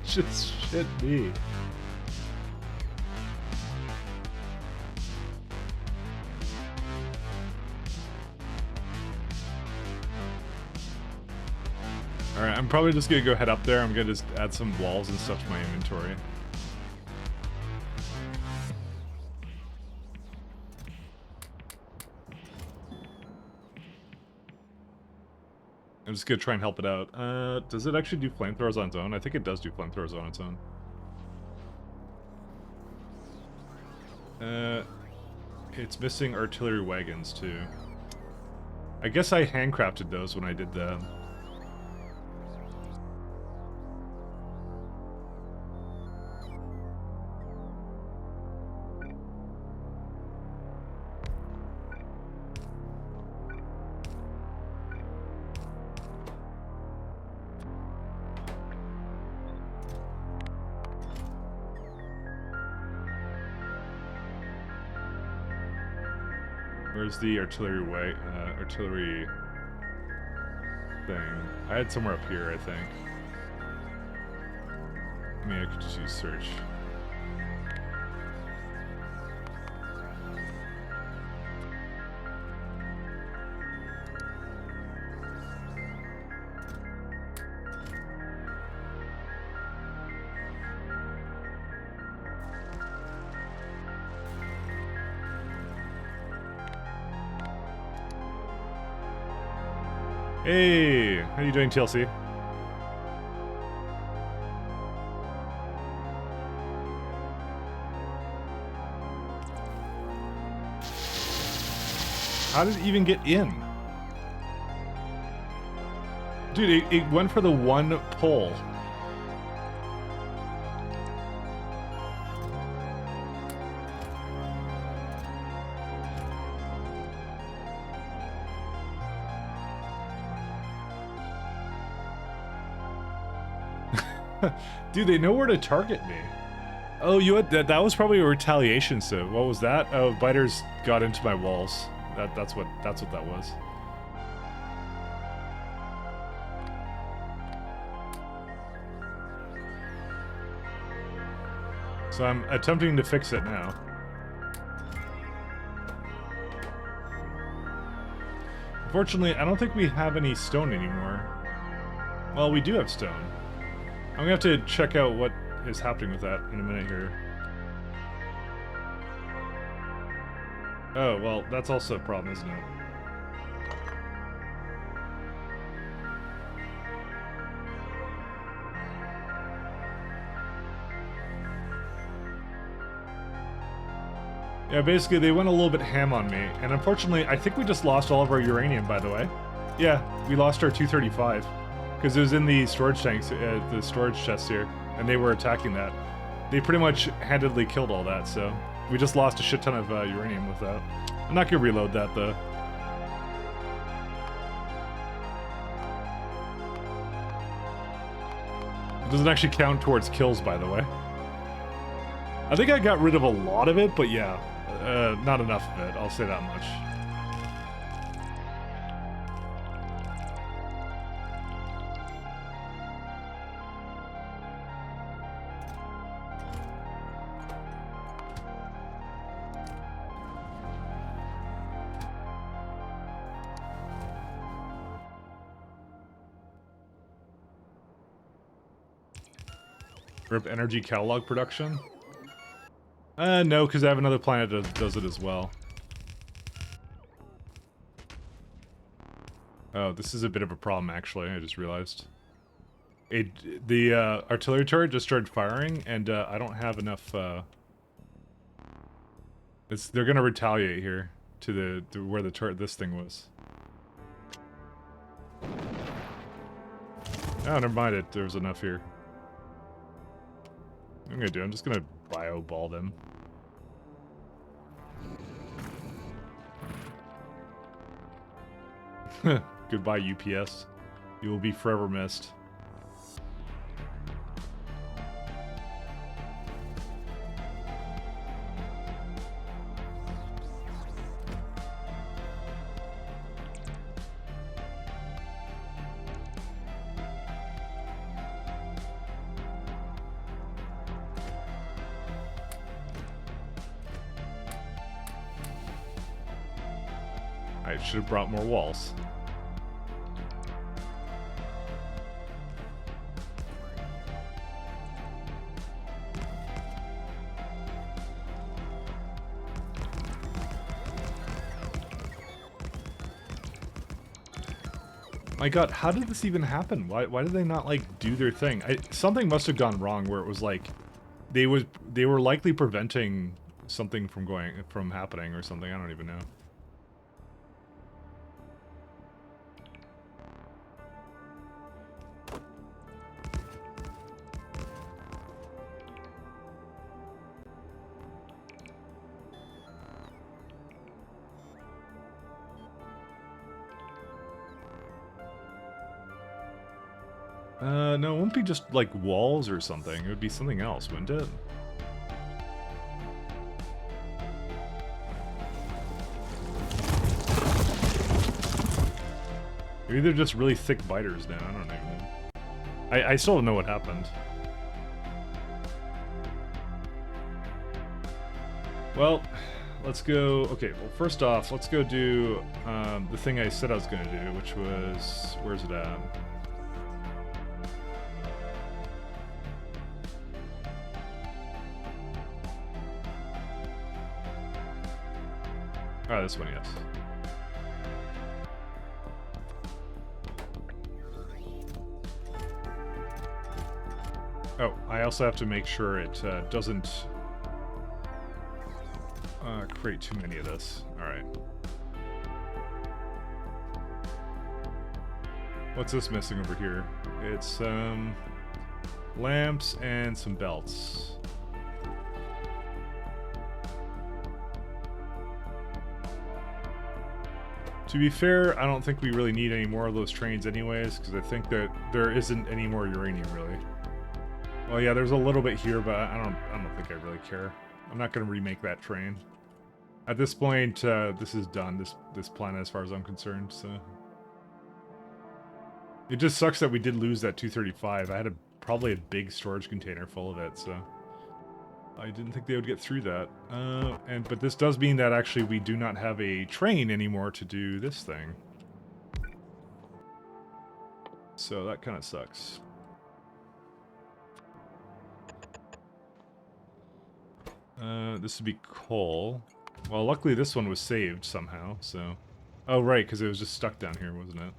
Just shit me. Alright, I'm probably just gonna go head up there. I'm gonna just add some walls and stuff to my inventory. I'm just gonna try and help it out. Does it actually do flamethrowers on its own? I think it does do flamethrowers on its own. It's missing artillery wagons too. I guess I handcrafted those when I did the... Where's the artillery thing? I had somewhere up here, I think. I mean, I could just use search. Hey, how you doing, TLC? How did it even get in? Dude, it went for the one pull. Dude, they know where to target me. Oh, you had that was probably a retaliation suit. What was that? Oh, biters got into my walls. That's what that was. So I'm attempting to fix it now. Unfortunately, I don't think we have any stone anymore. Well, we do have stone. I'm gonna have to check out what is happening with that in a minute here. Oh, well, that's also a problem, isn't it? Yeah, basically they went a little bit ham on me, and unfortunately I think we just lost all of our uranium, by the way. Yeah, we lost our 235. Because it was in the storage tanks, the storage chest here, and they were attacking that. They pretty much handedly killed all that, so we just lost a shit ton of uranium with that. I'm not gonna reload that though. It doesn't actually count towards kills, by the way. I think I got rid of a lot of it, but yeah, not enough of it, I'll say that much. Rip energy catalog production? No, because I have another planet that does it as well. Oh, this is a bit of a problem, actually, I just realized. The artillery turret just started firing, and I don't have enough, they're gonna retaliate here to where the turret this thing was. Oh, never mind it, there was enough here. What I'm gonna do, I'm just gonna bio-ball them. Goodbye, UPS. You will be forever missed. I should have brought more walls. My god, how did this even happen? Why did they not, like, do their thing? Something must have gone wrong where it was like they were likely preventing something from happening or something. I don't even know. No, it wouldn't be just, like, walls or something. It would be something else, wouldn't it? Maybe they're just really thick biters now. I don't even know. I still don't know what happened. Well, let's go... Okay, well, first off, let's go do the thing I said I was going to do, which was... Where's it at? Oh, this one, yes. Oh, I also have to make sure it doesn't create too many of this. Alright. What's this missing over here? It's lamps and some belts. To be fair, I don't think we really need any more of those trains anyways, because I think that there isn't any more uranium, really. Well, yeah, there's a little bit here, but I don't think I really care. I'm not going to remake that train. At this point, this is done, this planet, as far as I'm concerned, so... It just sucks that we did lose that 235. I had probably a big storage container full of it, so... I didn't think they would get through that. But this does mean that actually we do not have a train anymore to do this thing. So that kind of sucks. This would be coal. Well, luckily this one was saved somehow, so... Oh, right, because it was just stuck down here, wasn't it?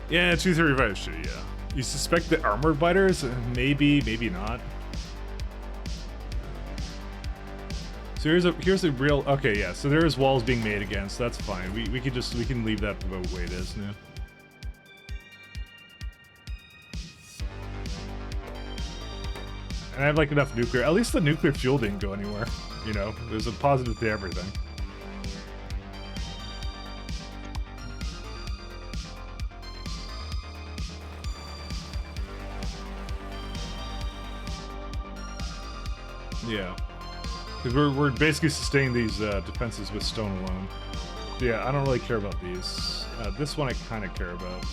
Yeah, 235 sure, yeah. You suspect the armored biters? Maybe, maybe not. So here's a real... Okay, yeah, so there is walls being made again, so that's fine. We can leave that the way it is now. And I have like enough nuclear. At least the nuclear fuel didn't go anywhere. You know, there's a positive to everything. Yeah. Because we're basically sustaining these defenses with stone alone. Yeah, I don't really care about these. This one I kind of care about.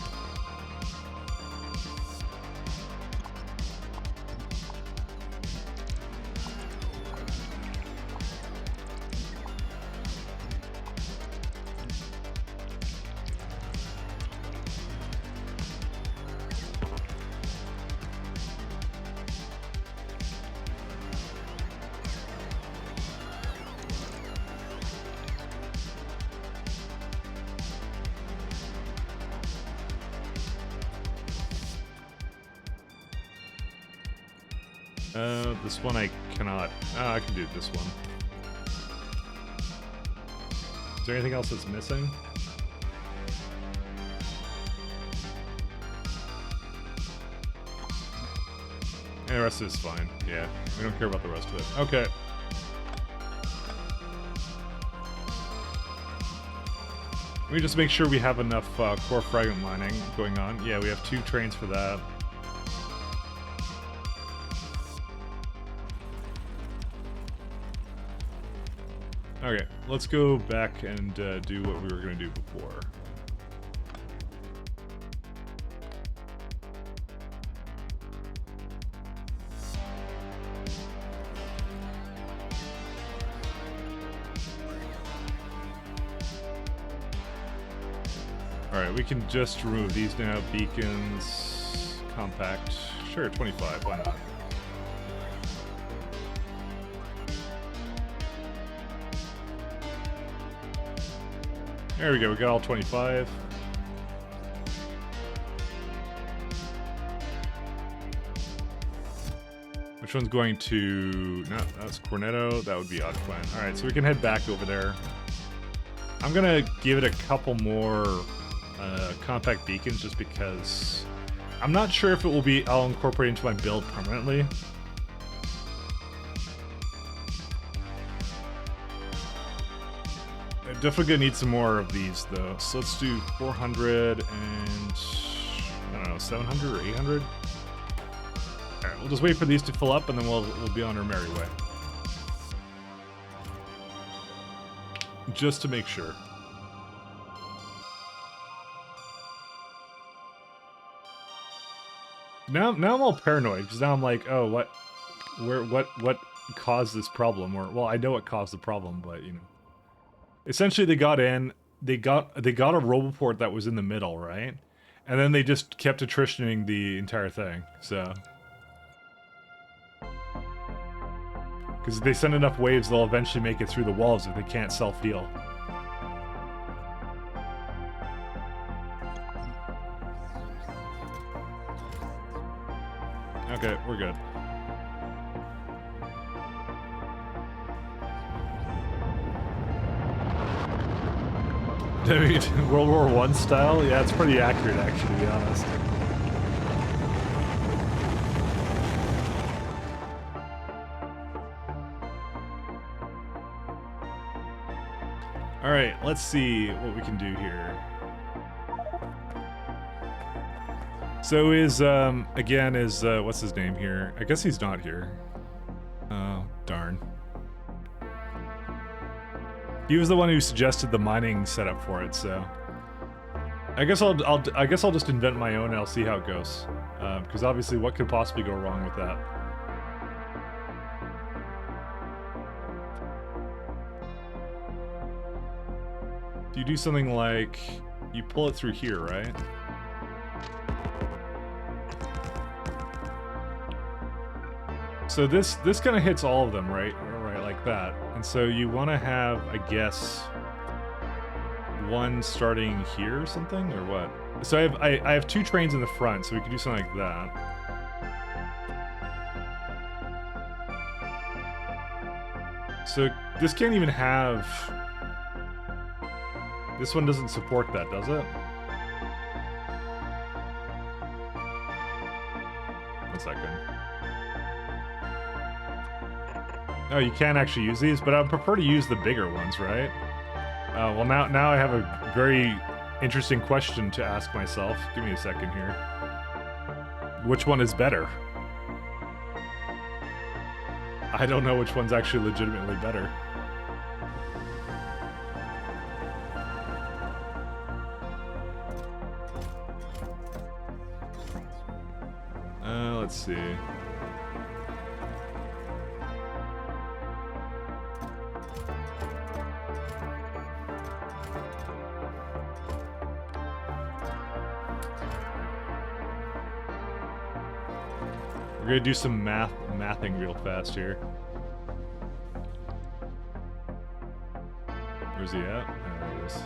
This one I cannot. I can do this one. Is there anything else that's missing? And the rest is fine. Yeah, we don't care about the rest of it. Okay. Let me just make sure we have enough core fragment mining going on. Yeah, we have 2 trains for that. Okay, let's go back and do what we were going to do before. Alright, we can just remove these now. Beacons, compact. Sure, 25, why not? There we go, we got all 25. Which one's going to... No, that's Cornetto. That would be Odd Clan. Alright, so we can head back over there. I'm gonna give it a couple more compact beacons just because I'm not sure if it will be... I'll incorporate into my build permanently. I definitely gonna need some more of these though. So let's do 400 and... I don't know, 700 or 800? Alright, we'll just wait for these to fill up and then we'll be on our merry way. Just to make sure. Now I'm all paranoid because now I'm like, oh, what caused this problem? Or well, I know what caused the problem, but you know, essentially they got in, they got a Roboport that was in the middle, right? And then they just kept attritioning the entire thing. So, because if they send enough waves, they'll eventually make it through the walls if they can't self-heal. Okay, we're good. I mean, World War I style? Yeah, it's pretty accurate, actually, to be honest. Alright, let's see what we can do here. So again, what's his name here? I guess he's not here. Oh, darn. He was the one who suggested the mining setup for it, so... I guess I'll just invent my own and I'll see how it goes. Because obviously, what could possibly go wrong with that? You do something like... You pull it through here, right? So this kind of hits all of them, right? Right, like that. And so you want to have, I guess, one starting here or something, or what? So I have two trains in the front, so we can do something like that. So this can't even have... This one doesn't support that, does it? One second. Oh, you can actually use these, but I would prefer to use the bigger ones, right? Well, now I have a very interesting question to ask myself. Give me a second here. Which one is better? I don't know which one's actually legitimately better. Let's see. We're gonna do some mathing real fast here. Where's he at? There he is.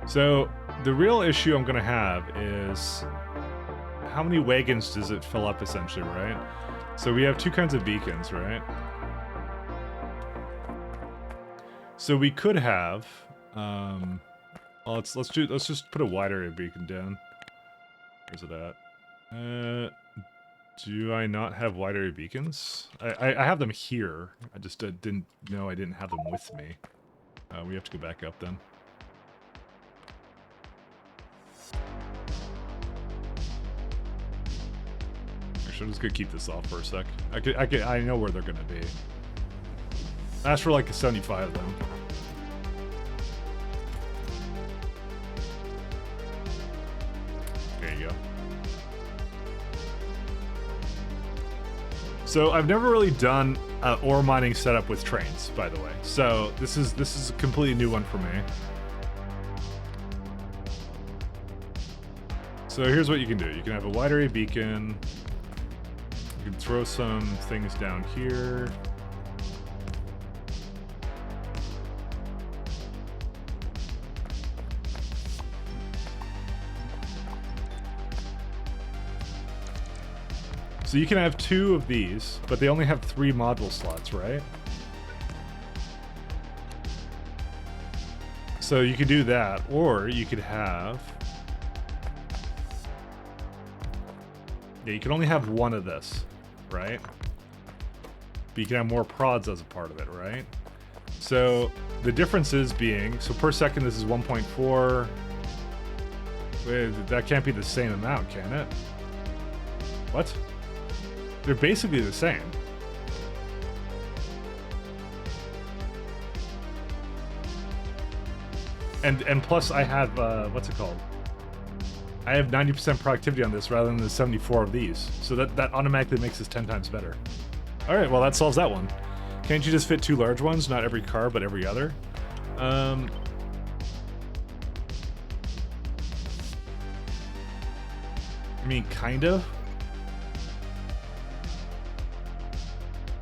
So the real issue I'm gonna have is how many wagons does it fill up, essentially, right? So we have two kinds of beacons, right? So we could have, well, let's just put a wide area beacon down. Where's it at? Do I not have wide area beacons? I have them here. I just didn't know I didn't have them with me. We have to go back up then. Actually, I'm just gonna keep this off for a sec. I know where they're gonna be. Ask for like a 75 then. There you go. So I've never really done ore mining setup with trains, by the way. So this is a completely new one for me. So here's what you can do. You can have a wide array beacon. You can throw some things down here. So you can have 2 of these, but they only have 3 module slots, right? So you could do that, or you could have... Yeah, you can only have 1 of this, right? But you can have more prods as a part of it, right? So the differences being, so per second this is 1.4. Wait, that can't be the same amount, can it? What? They're basically the same. And plus I have, what's it called? I have 90% productivity on this rather than the 74 of these. So that automatically makes this 10 times better. All right, well that solves that one. Can't you just fit 2 large ones? Not every car, but every other? I mean, kind of.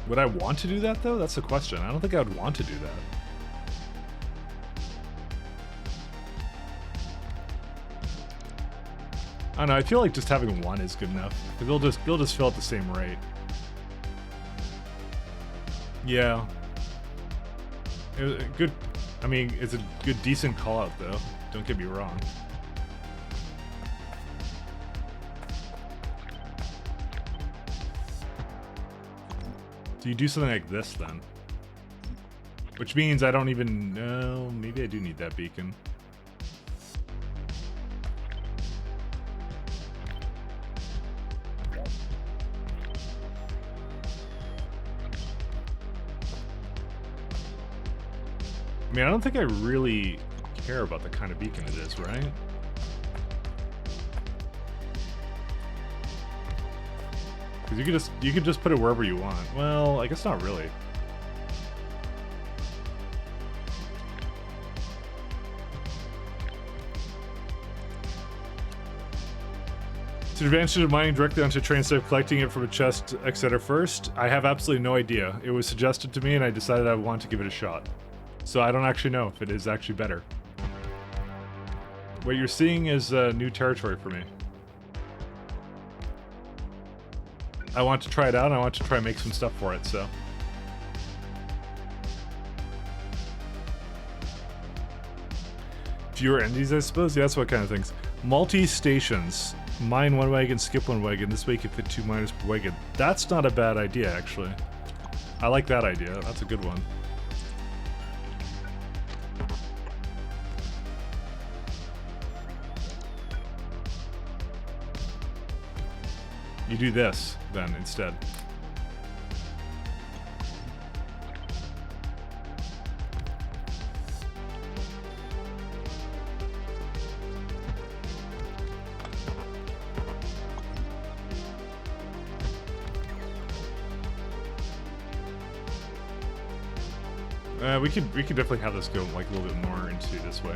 Would I want to do that, though? That's the question. I don't think I would want to do that. I don't know, I feel like just having 1 is good enough. Because they'll just fill at the same rate. Yeah. It was a good... I mean, it's a good, decent call-out, though. Don't get me wrong. So you do something like this then. Which means I don't even know. Maybe I do need that beacon. I mean, I don't think I really care about the kind of beacon it is, right? Because you could just put it wherever you want. Well, I guess not really. It's an advantage of mining directly onto a train instead of collecting it from a chest, etc. first. I have absolutely no idea. It was suggested to me and I decided I want to give it a shot. So I don't actually know if it is actually better. What you're seeing is new territory for me. I want to try it out and I want to try and make some stuff for it, so. Fewer entities, I suppose? Yeah, that's what kind of things. Multi-stations. Mine 1 wagon, skip 1 wagon. This way you can fit 2 miners per wagon. That's not a bad idea, actually. I like that idea. That's a good one. You do this, then, instead. We could definitely have this go like a little bit more into this way.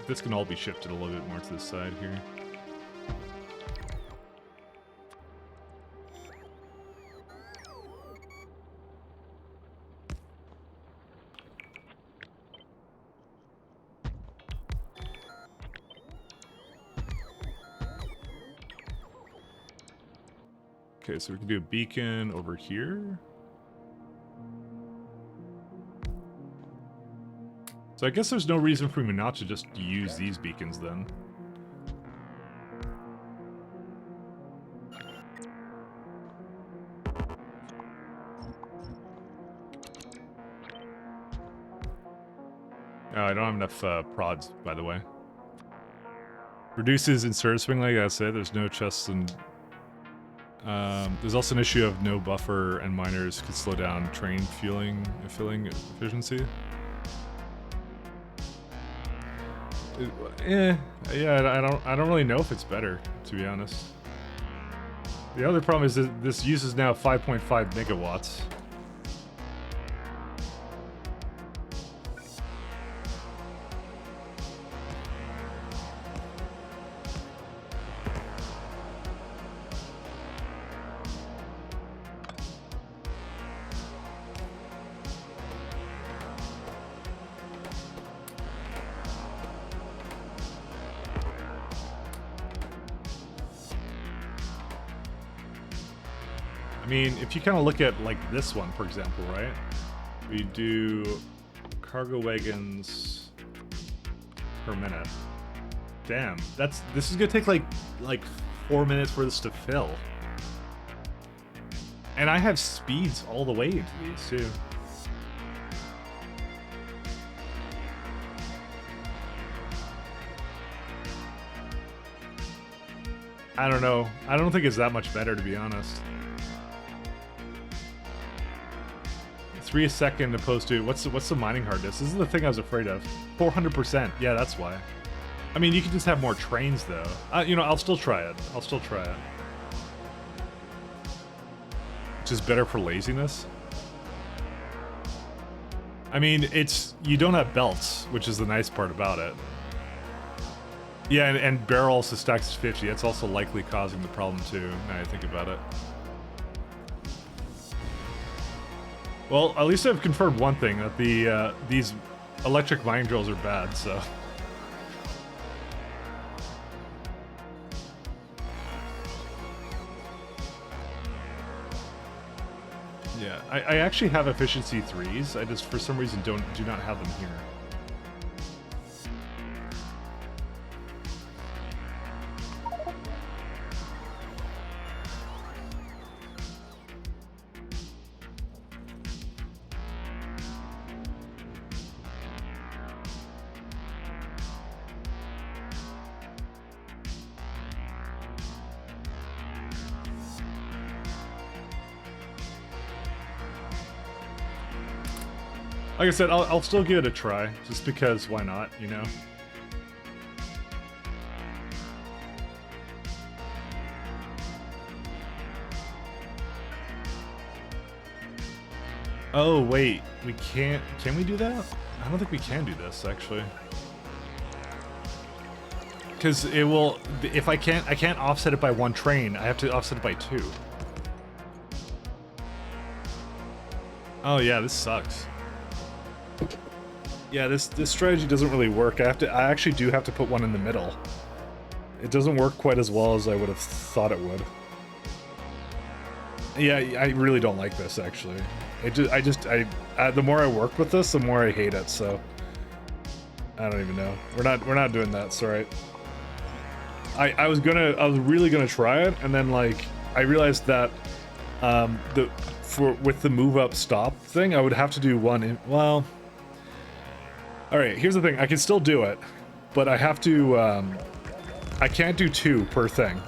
This can all be shifted a little bit more to the side here. Okay, so we can do a beacon over here. So I guess there's no reason for me not to just use these beacons then. Oh, I don't have enough prods, by the way. Reduces insert swing leg, that's it. There's no chests and... there's also an issue of no buffer and miners could slow down train filling efficiency. Yeah, I don't really know if it's better, to be honest. The other problem is that this uses now 5.5 megawatts. I mean, if you kind of look at like this one, for example, right? We do cargo wagons per minute. Damn, this is gonna take like 4 minutes for this to fill. And I have speeds all the way into these too. I don't know. I don't think it's that much better, to be honest. 3 a second opposed to what's the mining hardness? This is the thing I was afraid of. 400%. Yeah, that's why. I mean, you could just have more trains though. You know, I'll still try it. Which is better for laziness. I mean, you don't have belts, which is the nice part about it. Yeah, and barrel also stacks 50. That's also likely causing the problem too, now I think about it. Well, at least I've confirmed one thing, that these electric mining drills are bad, so... Yeah, I actually have efficiency 3s, I just for some reason do not have them here. Like I said, I'll still give it a try, just because why not, you know? Oh, wait, we can't... Can we do that? I don't think we can do this, actually. Because it will... If I can't offset it by 1 train, I have to offset it by 2. Oh yeah, this sucks. Yeah, this strategy doesn't really work. I actually do have to put one in the middle. It doesn't work quite as well as I would have thought it would. Yeah, I really don't like this actually. The more I work with this, the more I hate it. So I don't even know. We're not doing that. Sorry. I was really gonna try it, and then like I realized that with the move up stop thing, I would have to do one in, well. All right, here's the thing. I can still do it, but I have to, I can't do 2 per thing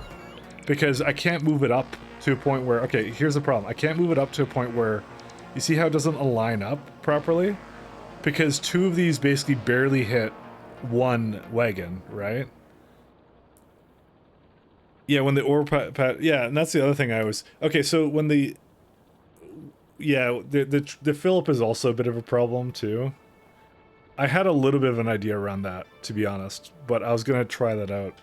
because I can't move it up to a point where, okay, here's the problem. I can't move it up to a point where, you see how it doesn't align up properly? Because 2 of these basically barely hit 1 wagon, right? Yeah, when the ore yeah, and that's the other thing I was, okay, so when the fill up is also a bit of a problem too. I had a little bit of an idea around that, to be honest, but I was gonna try that out.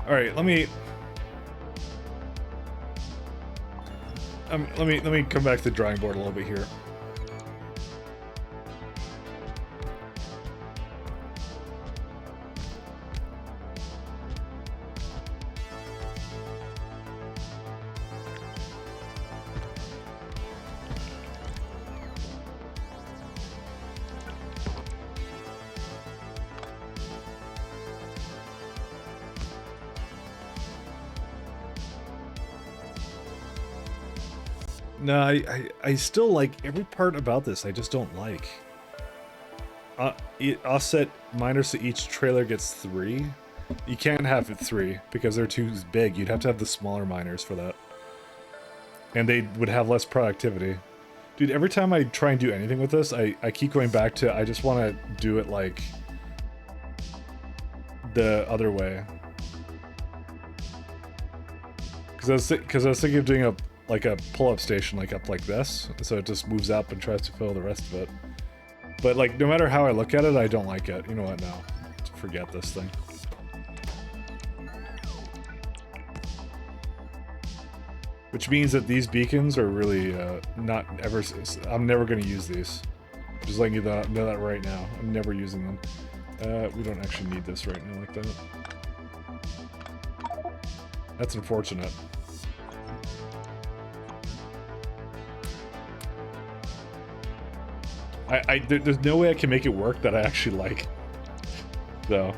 All right, let me come back to the drawing board a little bit here. No, I still like every part about this. I just don't like. Offset miners to each trailer gets 3. You can't have it 3 because they're too big. You'd have to have the smaller miners for that. And they would have less productivity. Dude, every time I try and do anything with this, I keep going back to, I just want to do it like the other way. Because I was thinking of doing a pull-up station like up like this, so it just moves up and tries to fill the rest of it. But like, no matter how I look at it, I don't like it. You know what, now? Forget this thing. Which means that these beacons are really not ever... I'm never going to use these. Just letting you know that right now. I'm never using them. We don't actually need this right now like that. That's unfortunate. There's no way I can make it work that I actually like. So...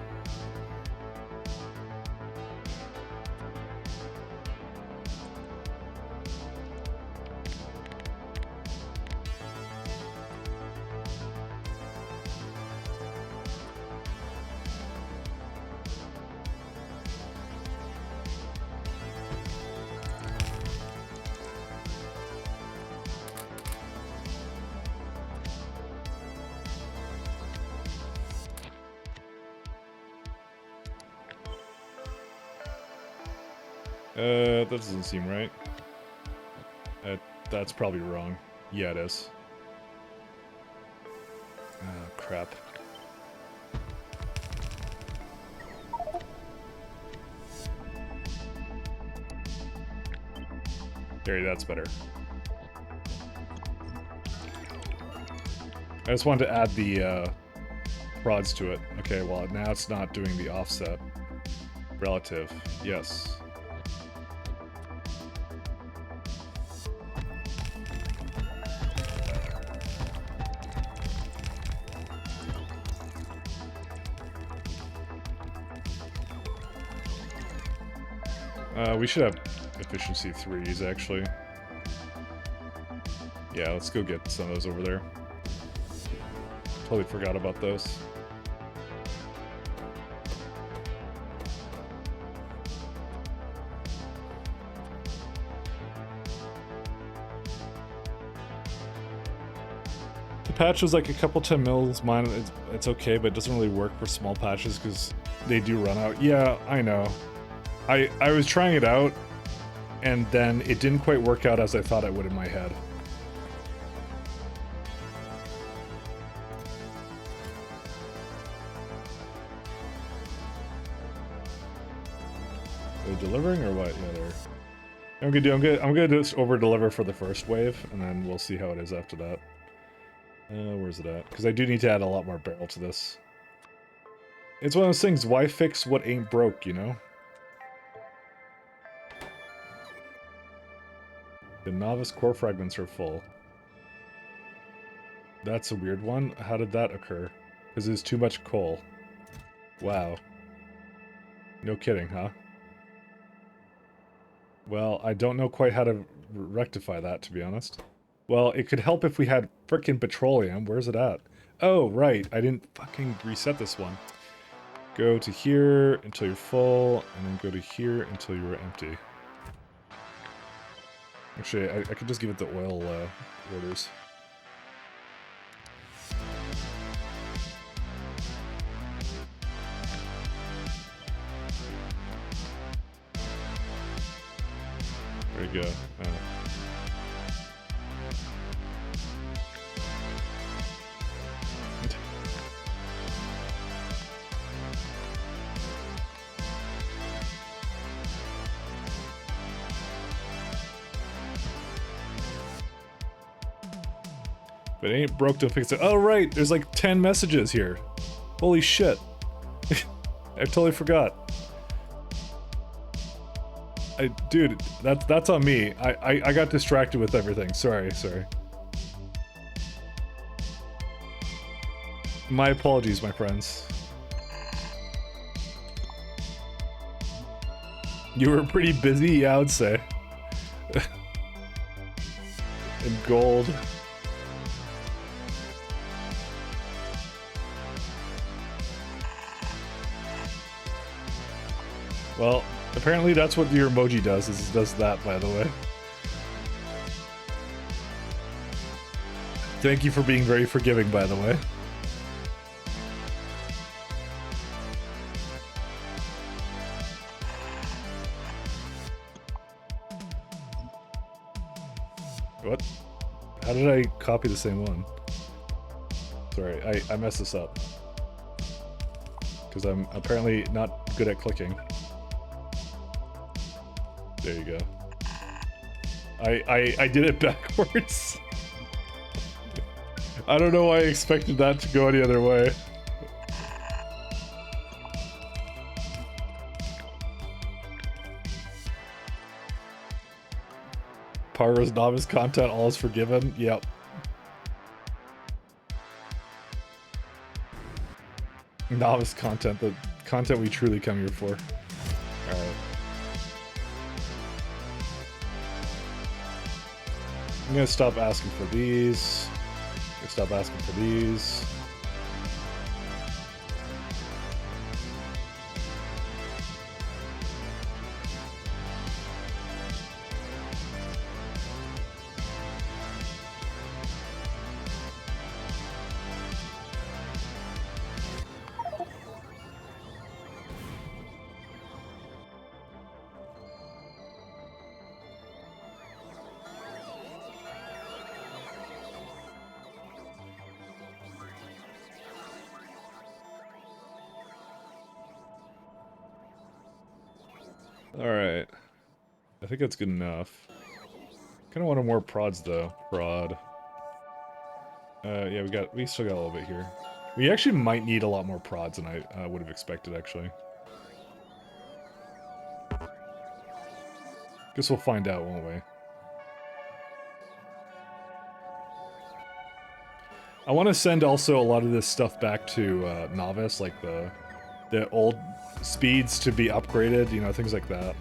that doesn't seem right. That's probably wrong. Yeah, it is. Oh, crap. There, that's better. I just wanted to add the rods to it. Okay, well, now it's not doing the offset. Relative, yes. We should have efficiency 3s, actually. Yeah, let's go get some of those over there. Totally forgot about those. The patch was like a couple 10 mils. Mine, it's okay, but it doesn't really work for small patches because they do run out. Yeah, I know. I was trying it out, and then it didn't quite work out as I thought it would in my head. Are they delivering or what? Yeah, they're... I'm gonna just over deliver for the first wave, and then we'll see how it is after that. Where's it at? Because I do need to add a lot more barrel to this. It's one of those things, why fix what ain't broke, you know? The novice core fragments are full. That's a weird one. How did that occur? Because there's too much coal. Wow. No kidding, huh? Well, I don't know quite how to rectify that, to be honest. Well, it could help if we had frickin' petroleum. Where's it at? Oh, right. I didn't fucking reset this one. Go to here until you're full, and then go to here until you're empty. Actually, I could just give it the oil orders. There you go. If it ain't broke, don't fix it. Oh, right! There's like 10 messages here. Holy shit. I totally forgot. Dude, that's on me. I got distracted with everything. Sorry. My apologies, my friends. You were pretty busy, yeah, I would say. in gold. Well, apparently that's what your emoji does, is it does that, by the way. Thank you for being very forgiving, by the way. What? How did I copy the same one? Sorry, I messed this up. Because I'm apparently not good at clicking. There you go. I did it backwards. I don't know why I expected that to go any other way. Pyro's novice content, all is forgiven. Yep. Novice content, the content we truly come here for. Alright. I'm gonna stop asking for these. Stop asking for these. Alright. I think that's good enough. Kinda wanted more prods though. Prod. Yeah, we still got a little bit here. We actually might need a lot more prods than I would have expected, actually. Guess we'll find out, won't we? I want to send also a lot of this stuff back to Novice, like the old speeds to be upgraded, you know, things like that.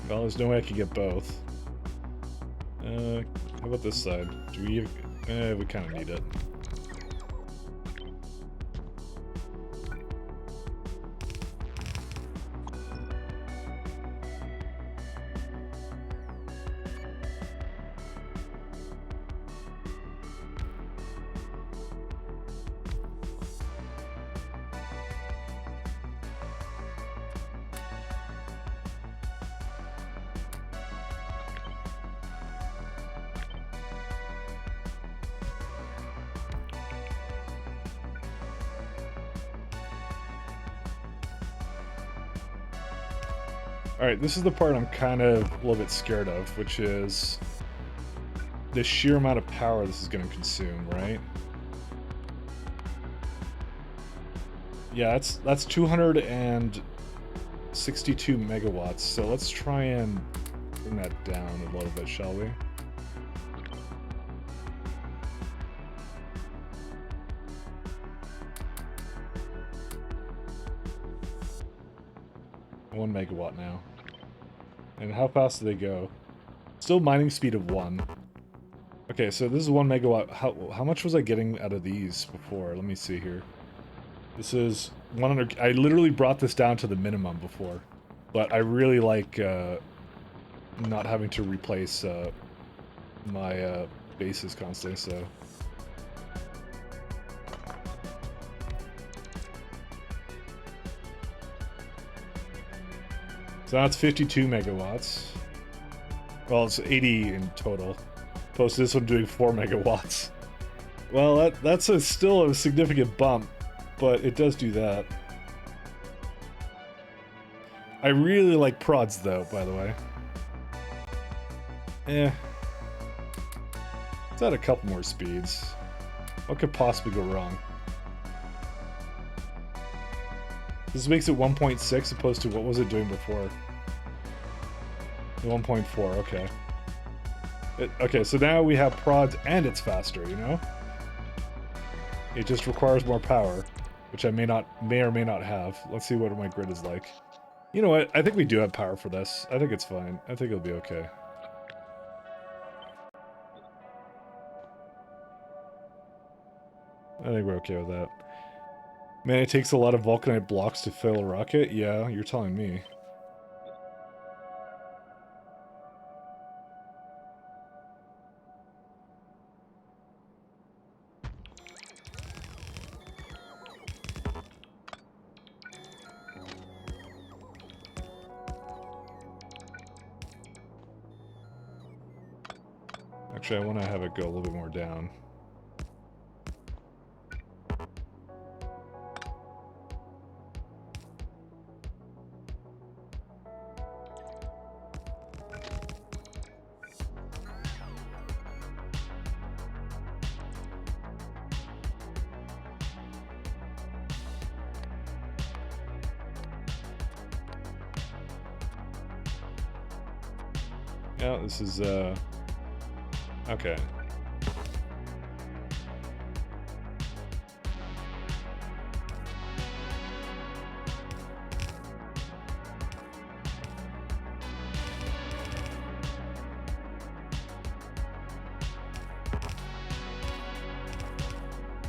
Well, there's no way I could get both. How about this side? Do we... we kind of need it. Alright, this is the part I'm kind of a little bit scared of, which is the sheer amount of power this is going to consume, right? Yeah, that's 262 megawatts, so let's try and bring that down a little bit, shall we? One megawatt now. And how fast do they go? Still mining speed of 1. Okay, so this is 1 megawatt. How much was I getting out of these before? Let me see here. This is 100... I literally brought this down to the minimum before. But I really like not having to replace my bases constantly, so... So that's 52 megawatts. Well, it's 80 in total. Opposed to this one doing 4 megawatts. Well, that's still a significant bump, but it does do that. I really like prods, though, by the way. Let's add a couple more speeds. What could possibly go wrong? This makes it 1.6 opposed to what was it doing before? 1.4, okay. Okay, so now we have prods and it's faster, you know? It just requires more power, which I may or may not have. Let's see what my grid is like. You know what? I think we do have power for this. I think it's fine. I think it'll be okay. I think we're okay with that. Man, it takes a lot of vulcanite blocks to fill a rocket? Yeah, you're telling me. Actually, I want to have it go a little bit more down. Yeah, this is, okay.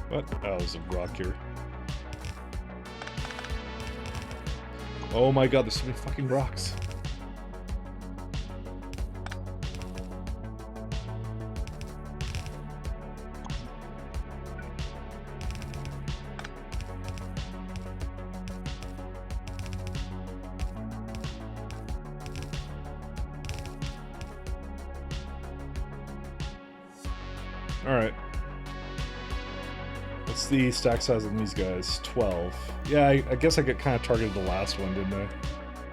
What? Oh, there's a rock here. Oh my god, there's so many fucking rocks. Alright. What's the stack size on these guys? 12. Yeah, I guess I got kind of targeted the last one, didn't I?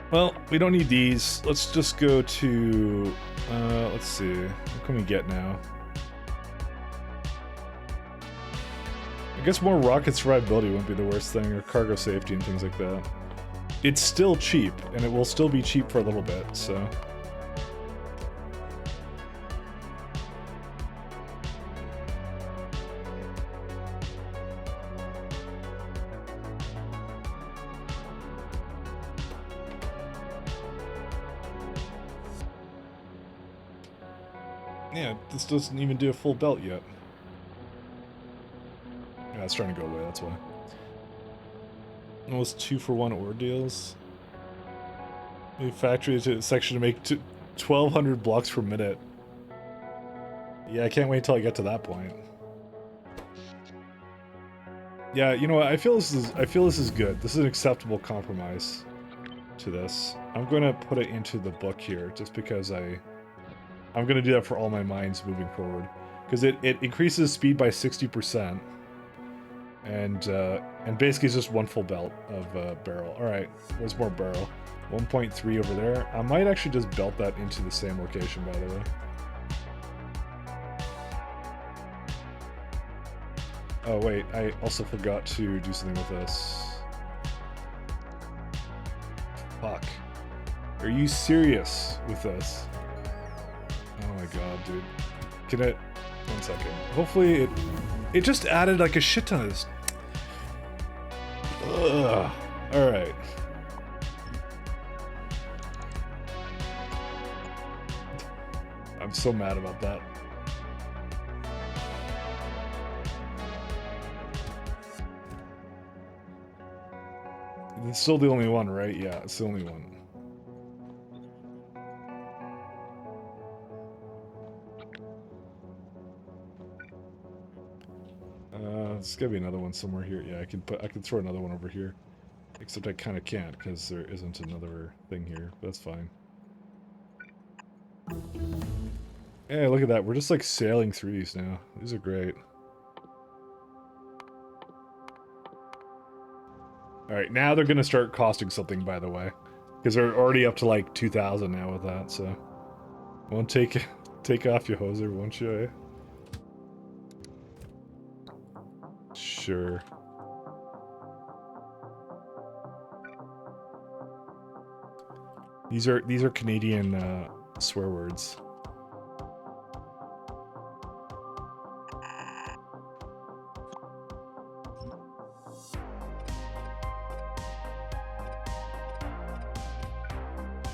Well, we don't need these. Let's just go to... let's see. What can we get now? I guess more rocket survivability wouldn't be the worst thing, or cargo safety and things like that. It's still cheap, and it will still be cheap for a little bit, so... Yeah, this doesn't even do a full belt yet. Yeah, it's trying to go away, that's why. Almost 2-for-1 ore deals. Maybe factory to section to make 1,200 blocks per minute. Yeah, I can't wait till I get to that point. Yeah, you know what? I feel this is good. This is an acceptable compromise to this. I'm going to put it into the book here, just because I'm going to do that for all my mines moving forward. Because it increases speed by 60%. And basically it's just one full belt of barrel. Alright, where's more barrel? 1.3 over there. I might actually just belt that into the same location, by the way. Oh wait, I also forgot to do something with this. Fuck. Are you serious with this? Oh my god, dude. Can it... One second. Hopefully it just added like a shit ton of this. Ugh. Alright. I'm so mad about that. It's still the only one, right? Yeah, it's the only one. There's gotta be another one somewhere here. Yeah, I can throw another one over here. Except I kind of can't because there isn't another thing here. But that's fine. Hey, look at that. We're just like sailing through these now. These are great. Alright, now they're gonna start costing something, by the way. Because they're already up to like 2,000 now with that, so... Won't take off your hoser, won't you, eh? Sure. These are Canadian swear words.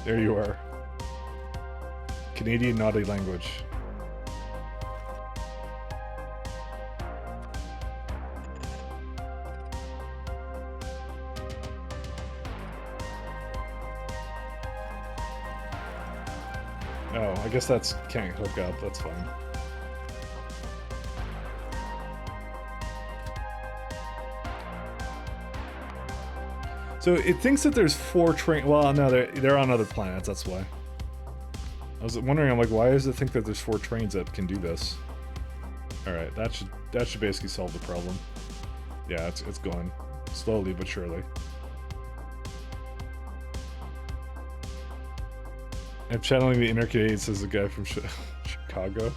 There you are. Canadian naughty language. Oh, I guess that's can't hook up. That's fine. So it thinks that there's 4 train. Well, no, they're on other planets. That's why. I was wondering. I'm like, why does it think that there's 4 trains that can do this? All right, that should basically solve the problem. Yeah, it's going slowly but surely. I'm channeling the inner Canadian, says the guy from Chicago.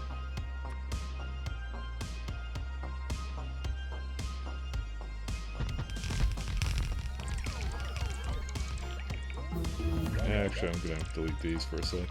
Actually, I'm gonna delete these for a sec.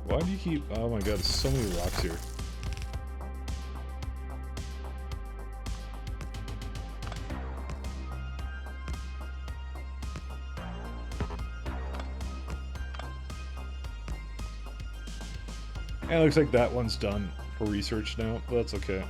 Why do you keep... Oh my god, there's so many rocks here. And it looks like that one's done for research now, but that's okay.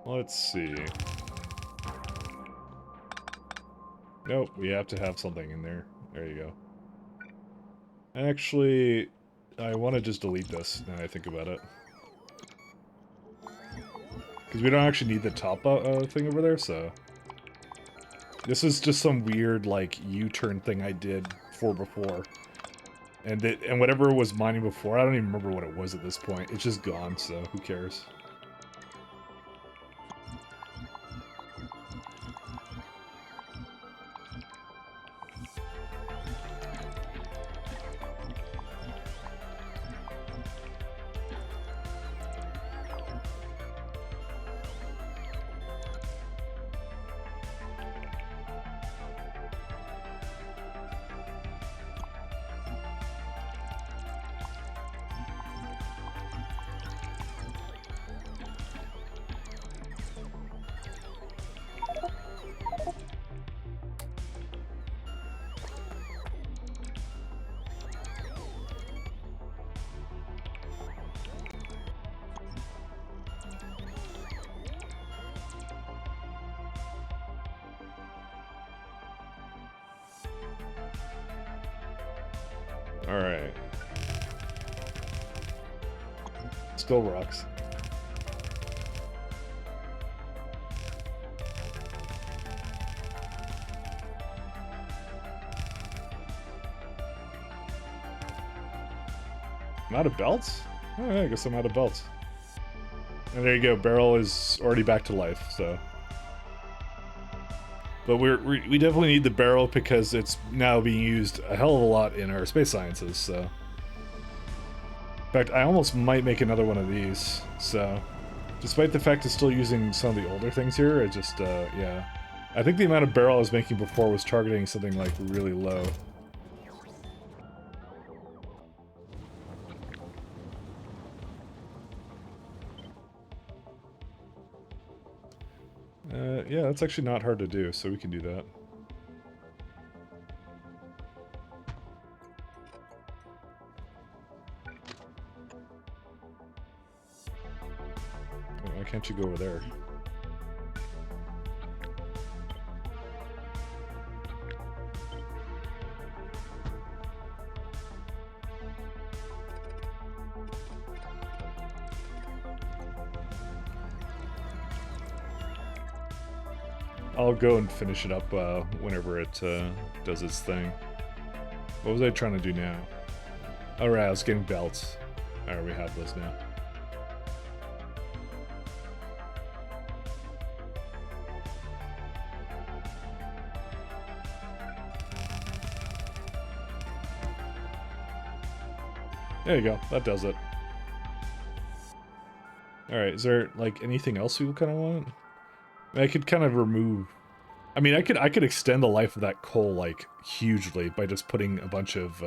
Let's see. Nope, we have to have something in there. There you go. Actually, I want to just delete this now I think about it. Because we don't actually need the top thing over there, so... This is just some weird, like, U-turn thing I did before. And whatever was mining before, I don't even remember what it was at this point. It's just gone, so who cares? Alright. Still rocks. I'm out of belts? Oh, yeah, I guess I'm out of belts. And there you go, Barrel is already back to life, so... But we definitely need the barrel because it's now being used a hell of a lot in our space sciences, so. In fact, I almost might make another one of these, so. Despite the fact it's still using some of the older things here, it just, yeah. I think the amount of barrel I was making before was targeting something, like, really low. Yeah, that's actually not hard to do, so we can do that. Why can't you go over there? I'll go and finish it up whenever it does its thing. What was I trying to do now? Alright, I was getting belts. Alright, we have those now. There you go, that does it. Alright, is there, like, anything else we kind of want? I could kind of remove... I mean, I could extend the life of that coal, like, hugely by just putting a bunch of,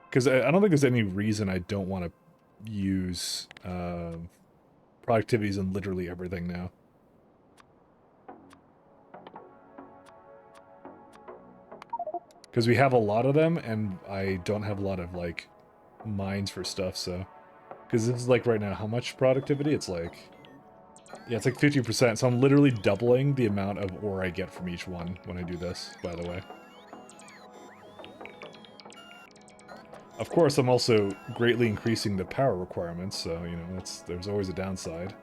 because I don't think there's any reason I don't want to use, productivities in literally everything now. Because we have a lot of them, and I don't have a lot of, like, mines for stuff, so... Because this is, like, right now, how much productivity? It's like... Yeah, it's like 50%, so I'm literally doubling the amount of ore I get from each one when I do this, by the way. Of course, I'm also greatly increasing the power requirements, so, you know, there's always a downside.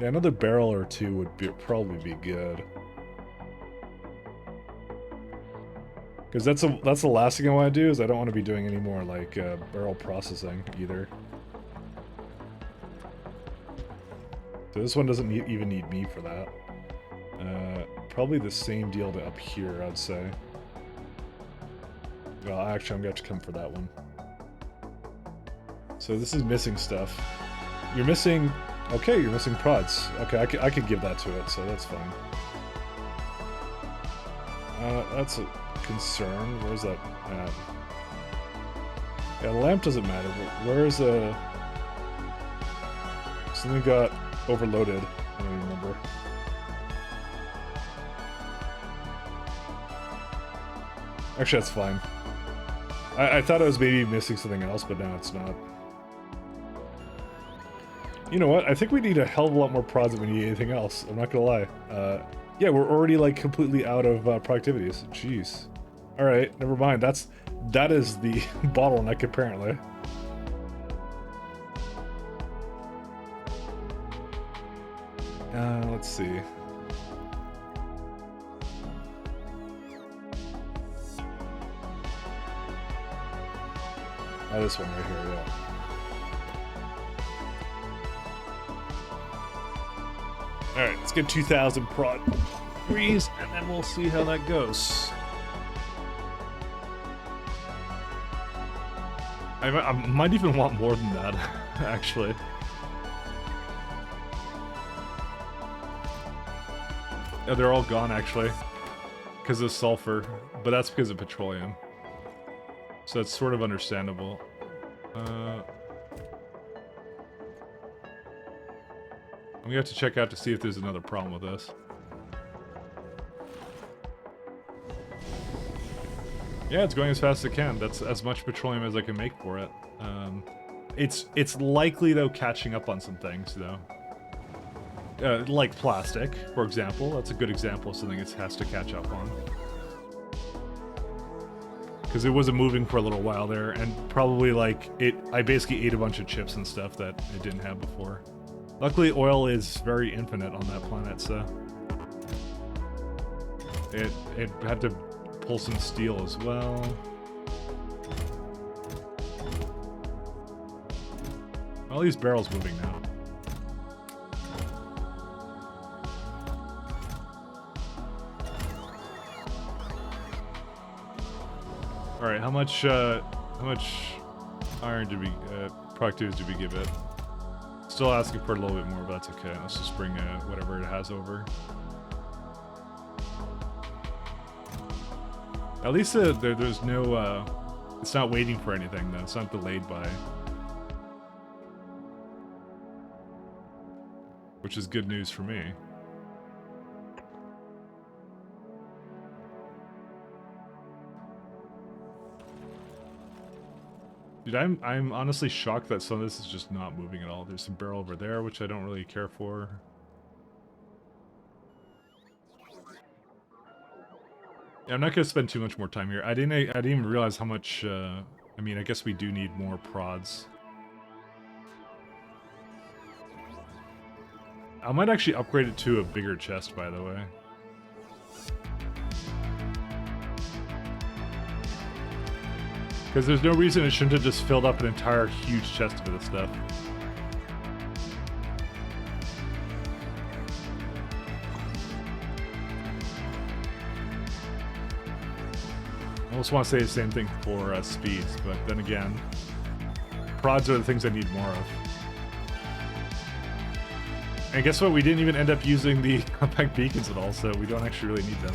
Yeah, another barrel or two would probably be good. Because that's the last thing I want to do, is I don't want to be doing any more, like, barrel processing, either. So this one doesn't even need me for that. Probably the same deal to up here, I'd say. Well, actually, I'm going to have to come for that one. So this is missing stuff. You're missing... Okay, you're missing prods. Okay, I could give that to it, so that's fine. That's a concern. Where's that at? Yeah, the lamp doesn't matter, but where's something got overloaded. I don't even remember. Actually, that's fine. I thought I was maybe missing something else, but now it's not. You know what? I think we need a hell of a lot more prods than we need anything else. I'm not gonna lie. Yeah, we're already, like, completely out of productivities. Jeez. Alright, never mind. That is the bottleneck, apparently. Let's see. Oh, this one right here, yeah. Alright, let's get 2,000 prod degrees, and then we'll see how that goes. I might even want more than that, actually. Yeah, they're all gone, actually. Because of sulfur, but that's because of petroleum. So that's sort of understandable. I'm gonna have to check out to see if there's another problem with this. Yeah, it's going as fast as it can. That's as much petroleum as I can make for it. It's likely, though, catching up on some things, though. Like plastic, for example. That's a good example of something it has to catch up on. because it wasn't moving for a little while there, and probably like I basically ate a bunch of chips and stuff that it didn't have before. Luckily, oil is very infinite on that planet, so it had to pull some steel as well. All these barrels moving now. All right, how much iron did we productivity did we give it? Still asking for a little bit more, but that's okay. Let's just bring whatever it has over. At least there's no it's not waiting for anything though. It's not delayed by, which is good news for me. Dude, I'm honestly shocked that some of this is just not moving at all. There's some barrel over there, which I don't really care for. Yeah, I'm not gonna spend too much more time here. I didn't even realize how much. I mean, I guess we do need more prods. I might actually upgrade it to a bigger chest, by the way. Because there's no reason it shouldn't have just filled up an entire huge chest of this stuff. I almost want to say the same thing for speeds, but then again, prods are the things I need more of. And guess what? We didn't even end up using the compact beacons at all, so we don't actually really need them.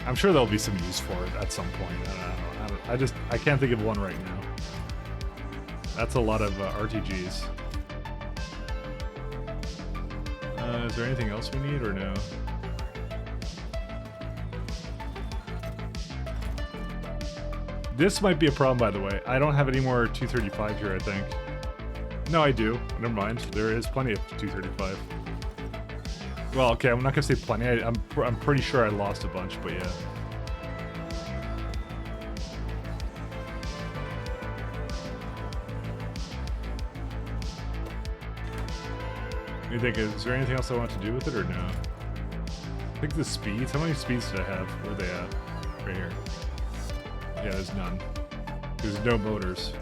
I'm sure there'll be some use for it at some point. I don't know. I can't think of one right now. That's a lot of RTGs. Is there anything else we need or no? This might be a problem, by the way. I don't have any more 235 here, I think. No, I do. Never mind. There is plenty of 235. Well, okay, I'm not gonna say plenty. I'm pretty sure I lost a bunch, but yeah. You think, is there anything else I want to do with it or no? I think the speeds. How many speeds did I have? Where are they at? Right here. Yeah, there's none. There's no motors.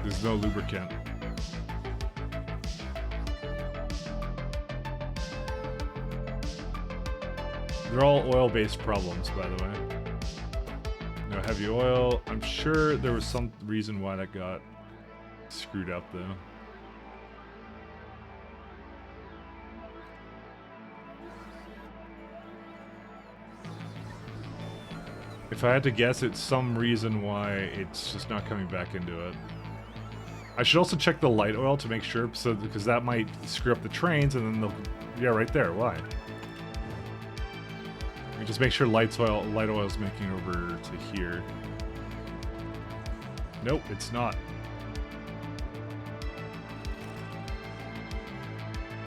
There's no lubricant. They're all oil-based problems, by the way. No heavy oil. I'm sure there was some reason why that got screwed up, though. If I had to guess, it's some reason why it's just not coming back into it. I should also check the light oil to make sure, because that might screw up the trains, and then they'll... Yeah, right there. Why? Just make sure light oil is making over to here. Nope, it's not.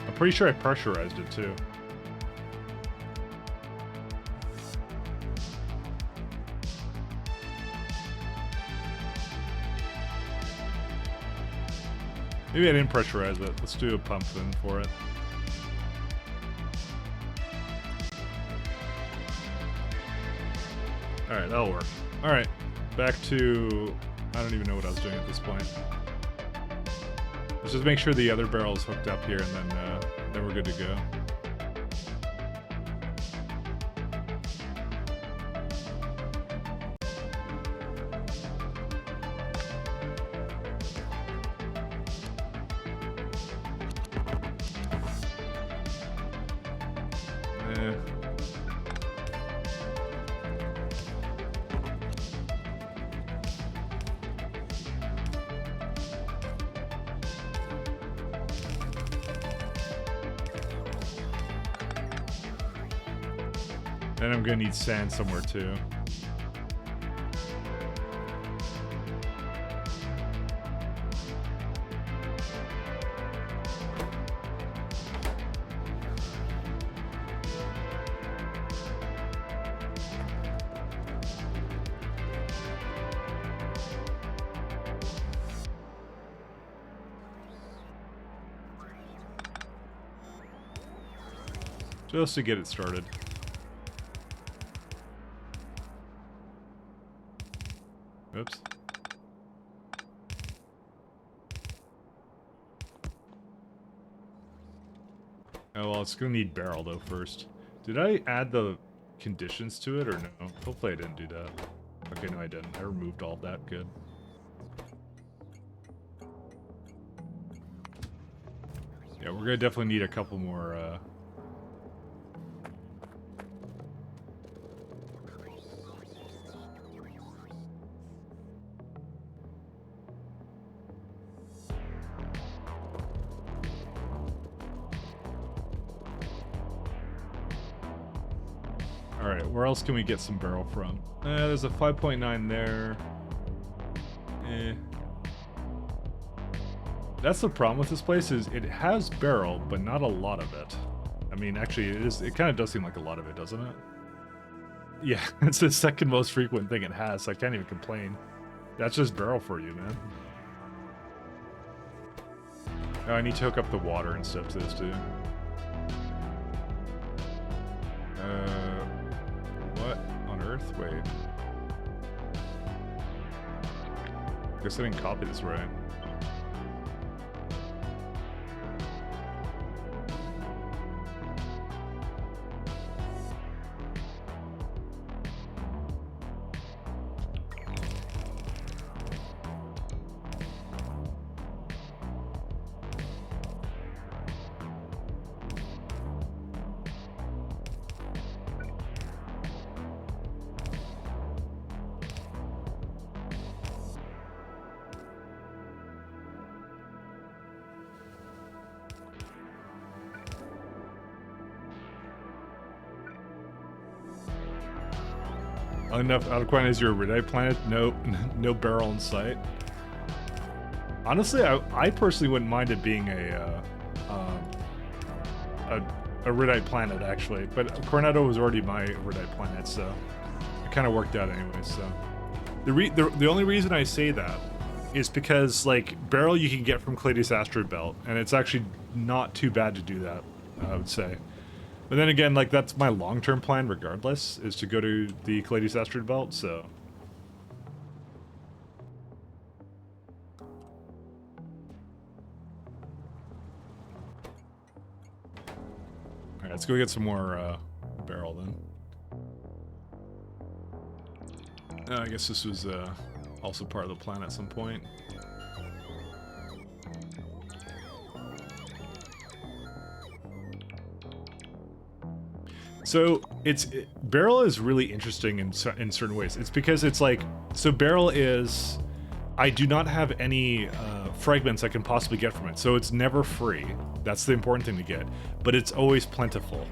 I'm pretty sure I pressurized it too. Maybe I didn't pressurize it. Let's do a pump then for it. Alright, that'll work. Alright, back to... I don't even know what I was doing at this point. Let's just make sure the other barrel is hooked up here, and then we're good to go. And I'm gonna need sand somewhere too. Just to get it started. Oops. Oh, well, it's gonna need barrel, though, first. Did I add the conditions to it, or no? Hopefully I didn't do that. Okay, no, I didn't. I removed all that. Good. Yeah, we're gonna definitely need a couple more, Alright, where else can we get some barrel from? There's a 5.9 there. Eh. That's the problem with this place, is it has barrel, but not a lot of it. I mean, actually, it kind of does seem like a lot of it, doesn't it? Yeah, it's the second most frequent thing it has, so I can't even complain. That's just barrel for you, man. Oh, I need to hook up the water and stuff to this, too. What on earth? Wait. Guess I didn't copy this right. Enough Aldequan is your Ridite planet? No, no barrel in sight. Honestly, I personally wouldn't mind it being a Ridite planet, actually. But Coronado was already my Ridite planet, so it kind of worked out anyway. So the only reason I say that is because, like, barrel you can get from Cladius Asteroid Belt, and it's actually not too bad to do that, I would say. But then again, like, that's my long-term plan regardless, is to go to the Cladius Asteroid Belt, so... Alright, let's go get some more, barrel then. I guess this was, also part of the plan at some point. So barrel is really interesting in certain ways. It's because it's like, so barrel is, I do not have any fragments I can possibly get from it. So it's never free. That's the important thing to get. But it's always plentiful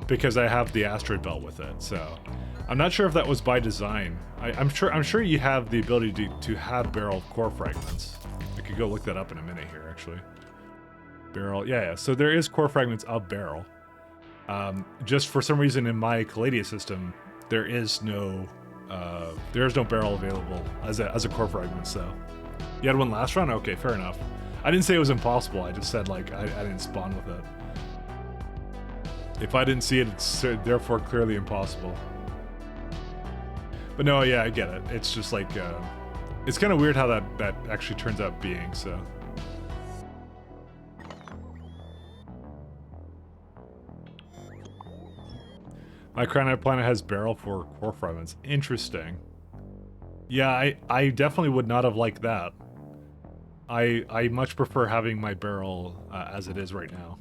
because I have the asteroid belt with it. So I'm not sure if that was by design. I'm sure you have the ability to have barrel core fragments. I could go look that up in a minute here, actually. Barrel, yeah. So there is core fragments of barrel. Just for some reason in my Caladius system, there is no barrel available as a core fragment. So you had one last round? Okay, fair enough. I didn't say it was impossible. I just said, like, I didn't spawn with it. If I didn't see it, it's therefore clearly impossible. But no, yeah, I get it. It's just like, it's kind of weird how that actually turns out being, so. My Cranite planet has barrel for core fragments. Interesting. Yeah, I definitely would not have liked that. I much prefer having my barrel as it is right now.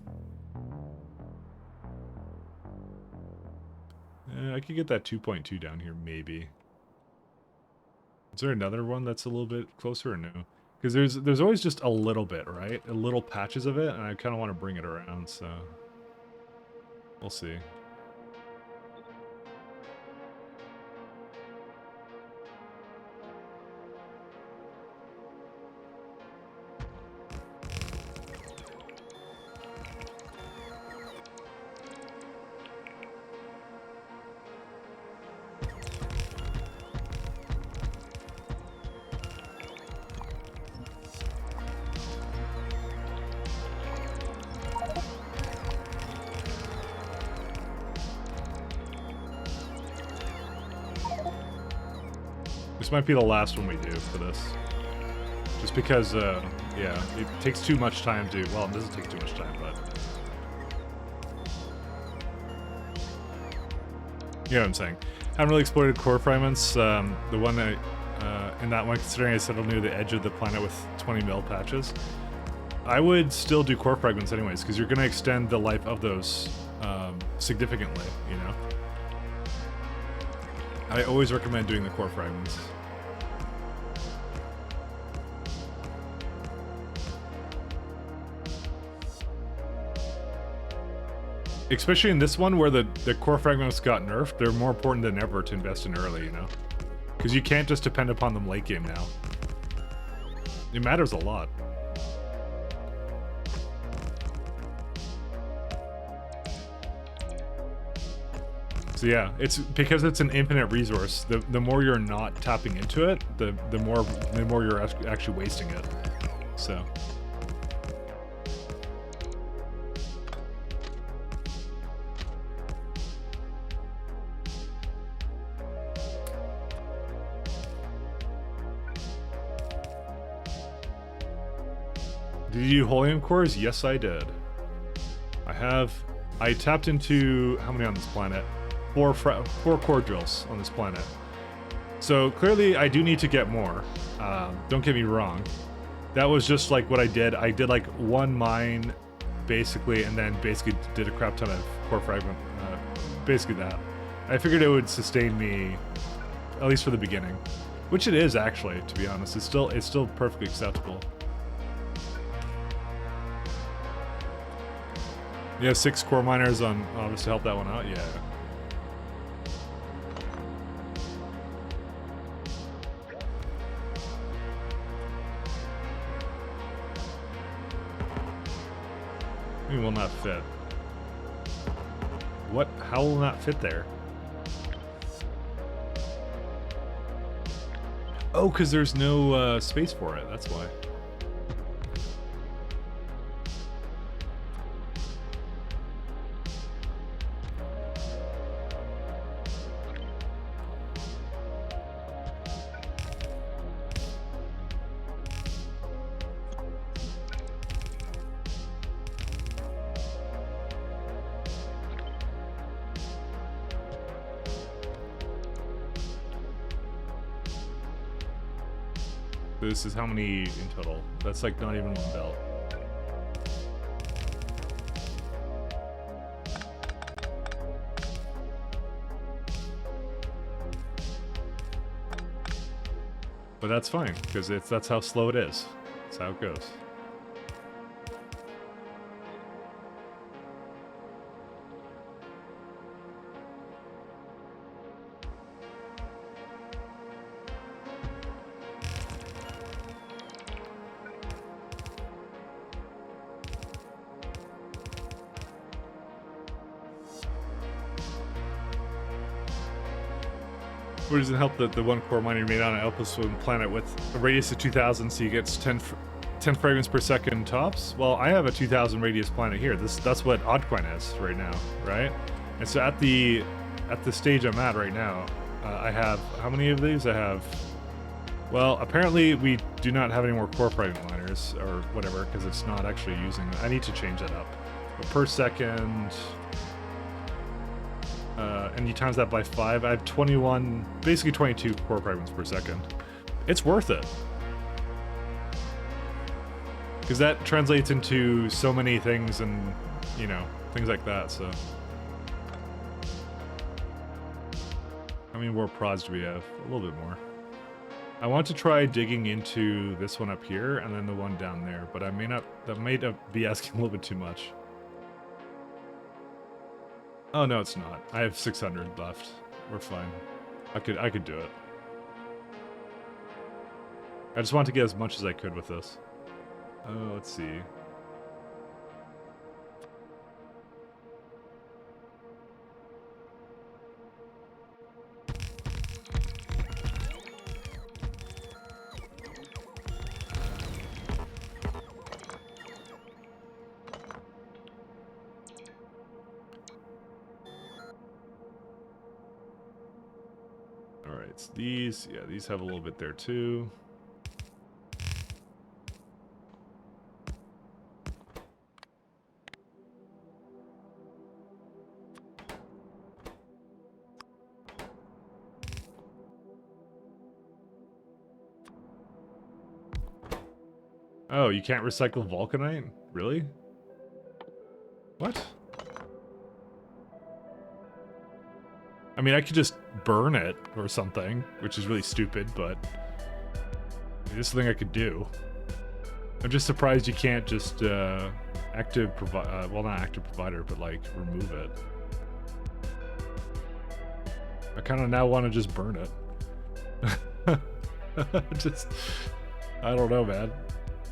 I could get that 2.2 down here, maybe. Is there another one that's a little bit closer or no? Because there's always just a little bit, right? A little patches of it, and I kind of want to bring it around, so... We'll see. This might be the last one we do for this. Just because, yeah, it takes too much time to... Well, it doesn't take too much time, but... You know what I'm saying. Haven't really exploited core fragments. The one that... in that one, considering I settled near the edge of the planet with 20 mil patches. I would still do core fragments anyways, because you're going to extend the life of those significantly, you know? I always recommend doing the core fragments. Especially in this one where the core fragments got nerfed, they're more important than ever to invest in early, you know? Because you can't just depend upon them late game now. It matters a lot. So yeah, it's because it's an infinite resource. The more you're not tapping into it, the more you're actually wasting it. So. Did you do Holium cores? Yes, I did. I tapped into, how many on this planet? Four core drills on this planet. So clearly I do need to get more. Don't get me wrong. That was just like what I did. I did like one mine basically, and then basically did a crap ton of core fragment. Basically that. I figured it would sustain me, at least for the beginning. Which it is actually, to be honest. It's still perfectly acceptable. You have 6 core miners on obviously to help that one out, yeah. It will not fit. What? How will not fit there? Oh, because there's no space for it, that's why. This is how many in total? That's like not even one belt. But that's fine, because that's how slow it is. That's how it goes. Or does it help that the one core miner made on an Alpha Swim planet with a radius of 2,000, so you get 10 fragments per second tops? Well, I have a 2,000 radius planet here. That's what Oddcoin is right now, right? And so at the stage I'm at right now, I have how many of these? I have. Well, apparently we do not have any more core fragment miners or whatever because it's not actually using. I need to change that up. But per second. And you times that by 5, I have 21, basically 22 core fragments per second. It's worth it. Because that translates into so many things and, you know, things like that, so. How many more prods do we have? A little bit more. I want to try digging into this one up here and then the one down there, but that may not be asking a little bit too much. Oh no, it's not. I have 600 left. We're fine. I could do it. I just want to get as much as I could with this. Oh, let's see. All right. Alright, so these, yeah, these have a little bit there too. Oh, you can't recycle vulcanite? Really? What? I mean, I could just burn it or something, which is really stupid, but this is the thing I could do. I'm just surprised you can't just well, not active provider, but like remove it. I kind of now want to just burn it. Just, I don't know, man.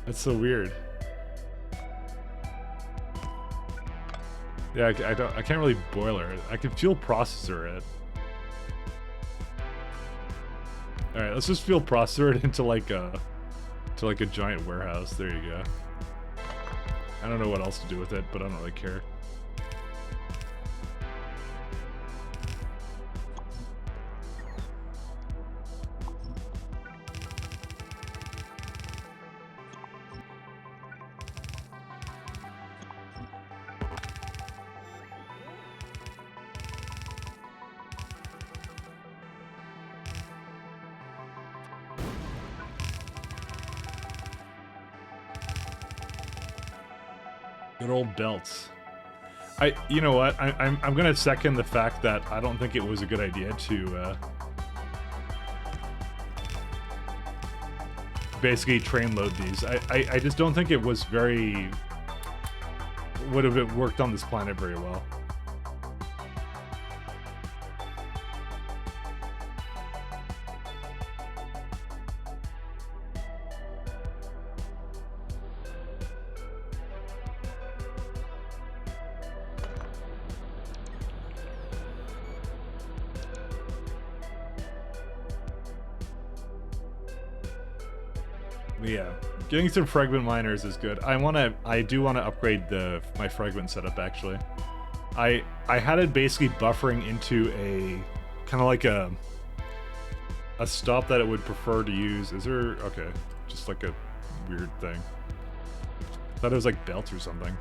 That's so weird. Yeah, I can't really boiler it. I can fuel processor it. All right, let's just fuel processor it into like a giant warehouse. There you go. I don't know what else to do with it, but I don't really care. Good old belts. You know what? I'm gonna second the fact that I don't think it was a good idea to basically train load these. I just don't think it was would have worked on this planet very well. Yeah, getting some fragment miners is good. I do want to upgrade my fragment setup actually. I had it basically buffering into a kind of like a stop that it would prefer to use. Is there, okay, just like a weird thing. I thought it was like belts or something.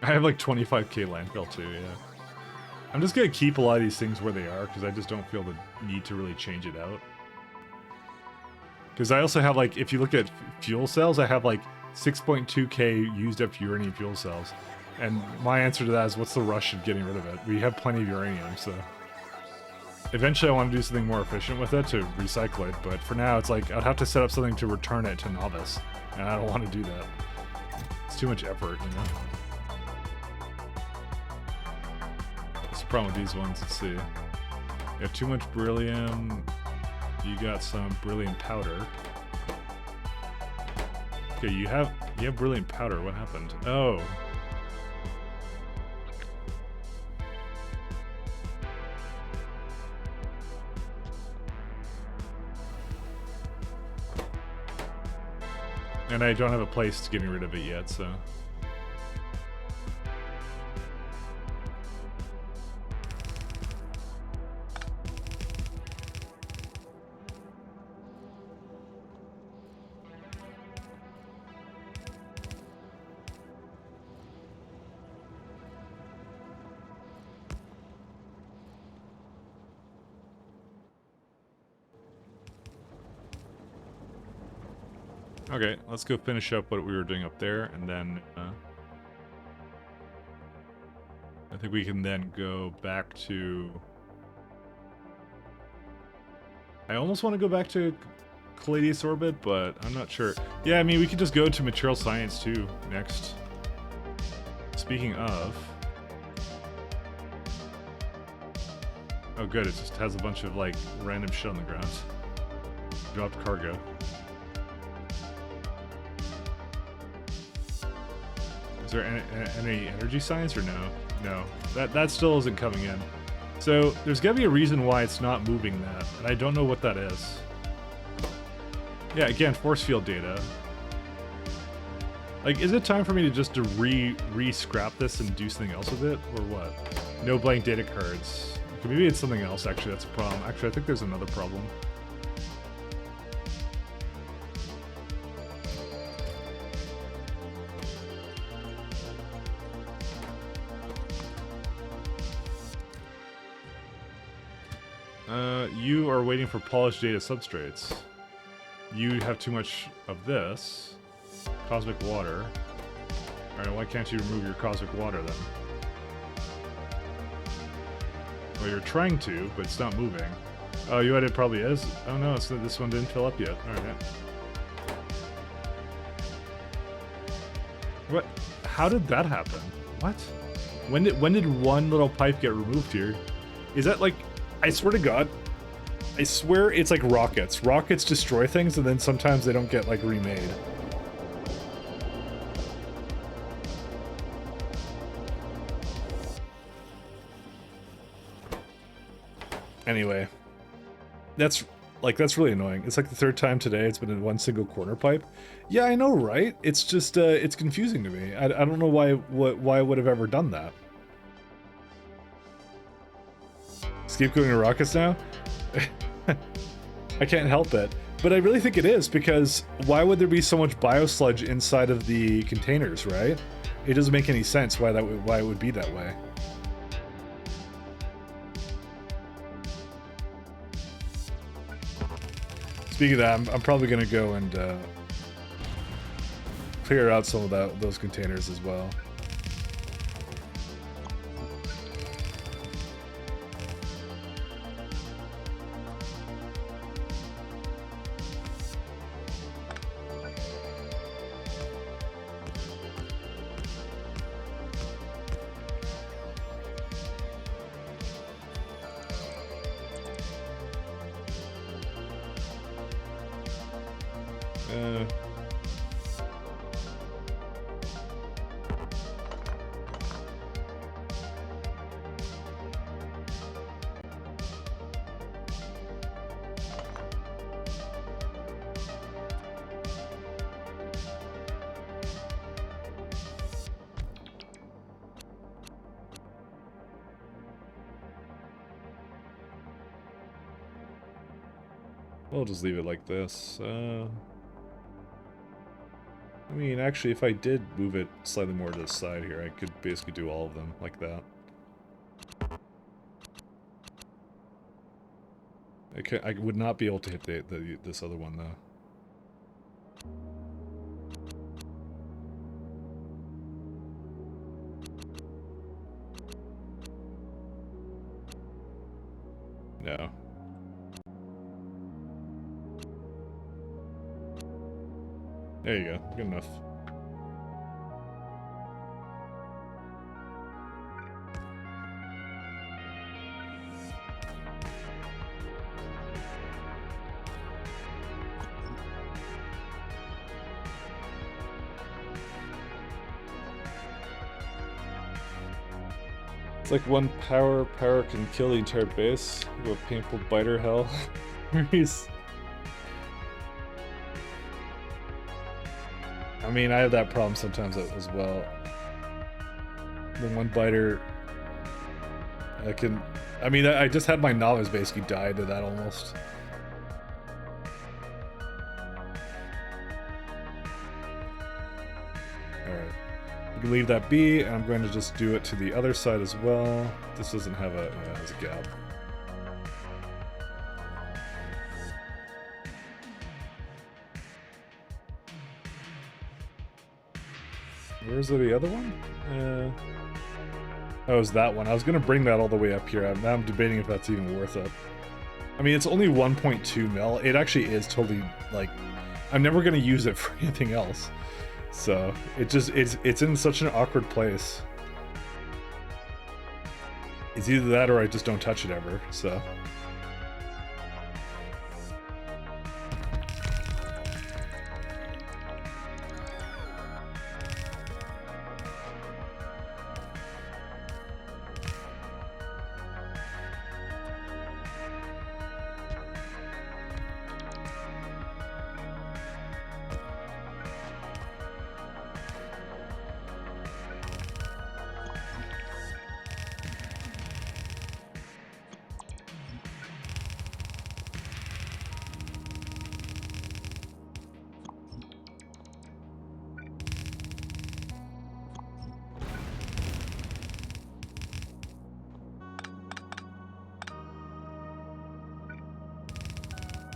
I have like 25k landfill too, yeah. I'm just gonna keep a lot of these things where they are because I just don't feel the need to really change it out. Because I also have like, if you look at fuel cells, I have like 6.2k used up uranium fuel cells. And my answer to that is, what's the rush of getting rid of it? We have plenty of uranium, so... Eventually I want to do something more efficient with it to recycle it, but for now it's like, I'd have to set up something to return it to Novice. And I don't want to do that. It's too much effort, you know? Problem with these ones, let's see. You have too much beryllium. You got some beryllium powder. Okay, you have beryllium powder. What happened? Oh. And I don't have a place to getting rid of it yet, so. Okay, let's go finish up what we were doing up there, and then I think we can then go back to... I almost want to go back to Caladius Orbit, but I'm not sure. Yeah, I mean, we could just go to Material Science too next. Speaking of... Oh good, it just has a bunch of like random shit on the ground. Dropped cargo. Is there any energy science or no? No, that still isn't coming in. So there's gotta be a reason why it's not moving that, and I don't know what that is. Yeah, again, force field data. Like, is it time for me to just to re-scrap this and do something else with it, or what? No blank data cards. Okay, maybe it's something else, actually, that's a problem. Actually, I think there's another problem. You are waiting for polished data substrates. You have too much of this. Cosmic water. Alright, why can't you remove your cosmic water then? Well, you're trying to, but it's not moving. Oh, you know what it probably is? Oh no, it's this one didn't fill up yet. Alright. What? How did that happen? What? When did one little pipe get removed here? Is that like... I swear to God, I swear it's like rockets. Rockets destroy things and then sometimes they don't get like remade. Anyway, that's really annoying. It's like the third time today it's been in one single corner pipe. Yeah, I know, right? It's just it's confusing to me. I don't know why I would have ever done that. Keep going to rockets now? I can't help it. But I really think it is, because why would there be so much biosludge inside of the containers, right? It doesn't make any sense why it would be that way. Speaking of that, I'm probably going to go and clear out some of those containers as well. We'll just leave it like this. I mean, actually, if I did move it slightly more to the side here, I could basically do all of them like that. I would not be able to hit this other one, though. No. There you go. Good enough. It's like one power can kill the entire base. Go painful biter hell. I mean, I have that problem sometimes as well. The one biter, I mean, I just had my novice basically die to that almost. Alright. We can leave that be, and I'm going to just do it to the other side as well. This doesn't have a, yeah, it has a gap. Where's the other one? Oh, it's that one. I was going to bring that all the way up here. Now I'm debating if that's even worth it. I mean, it's only 1.2 mil. It actually is totally, like, I'm never going to use it for anything else. So, it's in such an awkward place. It's either that or I just don't touch it ever, so...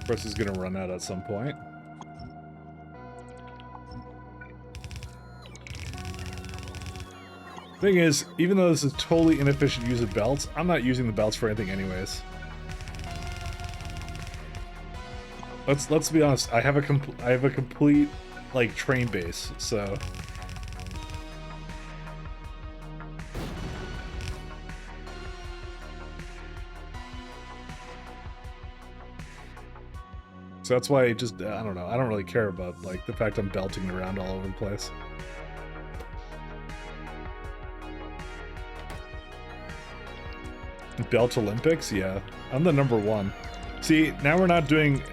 Of course, he's gonna run out at some point. Thing is, even though this is totally inefficient use of belts, I'm not using the belts for anything anyways. Let's be honest. I have a complete like train base, so that's why I just I don't know. I don't really care about like the fact I'm belting around all over the place. Belt Olympics, yeah. I'm the #1. See, now we're not doing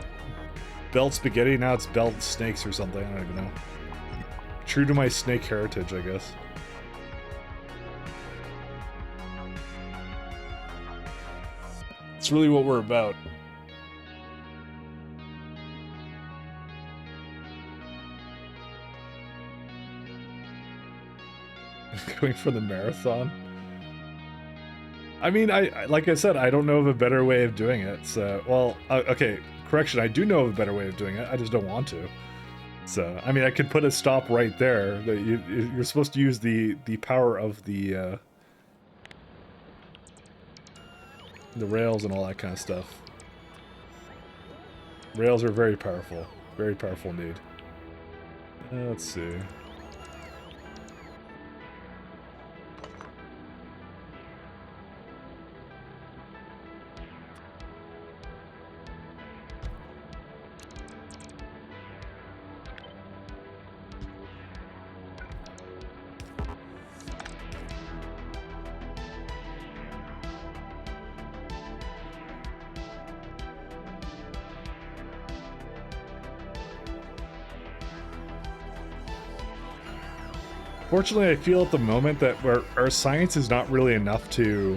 belt spaghetti, now it's belt snakes or something, I don't even know. True to my snake heritage, I guess. It's really what we're about. Going for the marathon? I mean, I like I said, I don't know of a better way of doing it. So, well, okay, correction, I do know of a better way of doing it. I just don't want to. So, I mean, I could put a stop right there. You're supposed to use the power of the rails and all that kind of stuff. Rails are very powerful indeed. Let's see. Fortunately, I feel at the moment that our science is not really enough to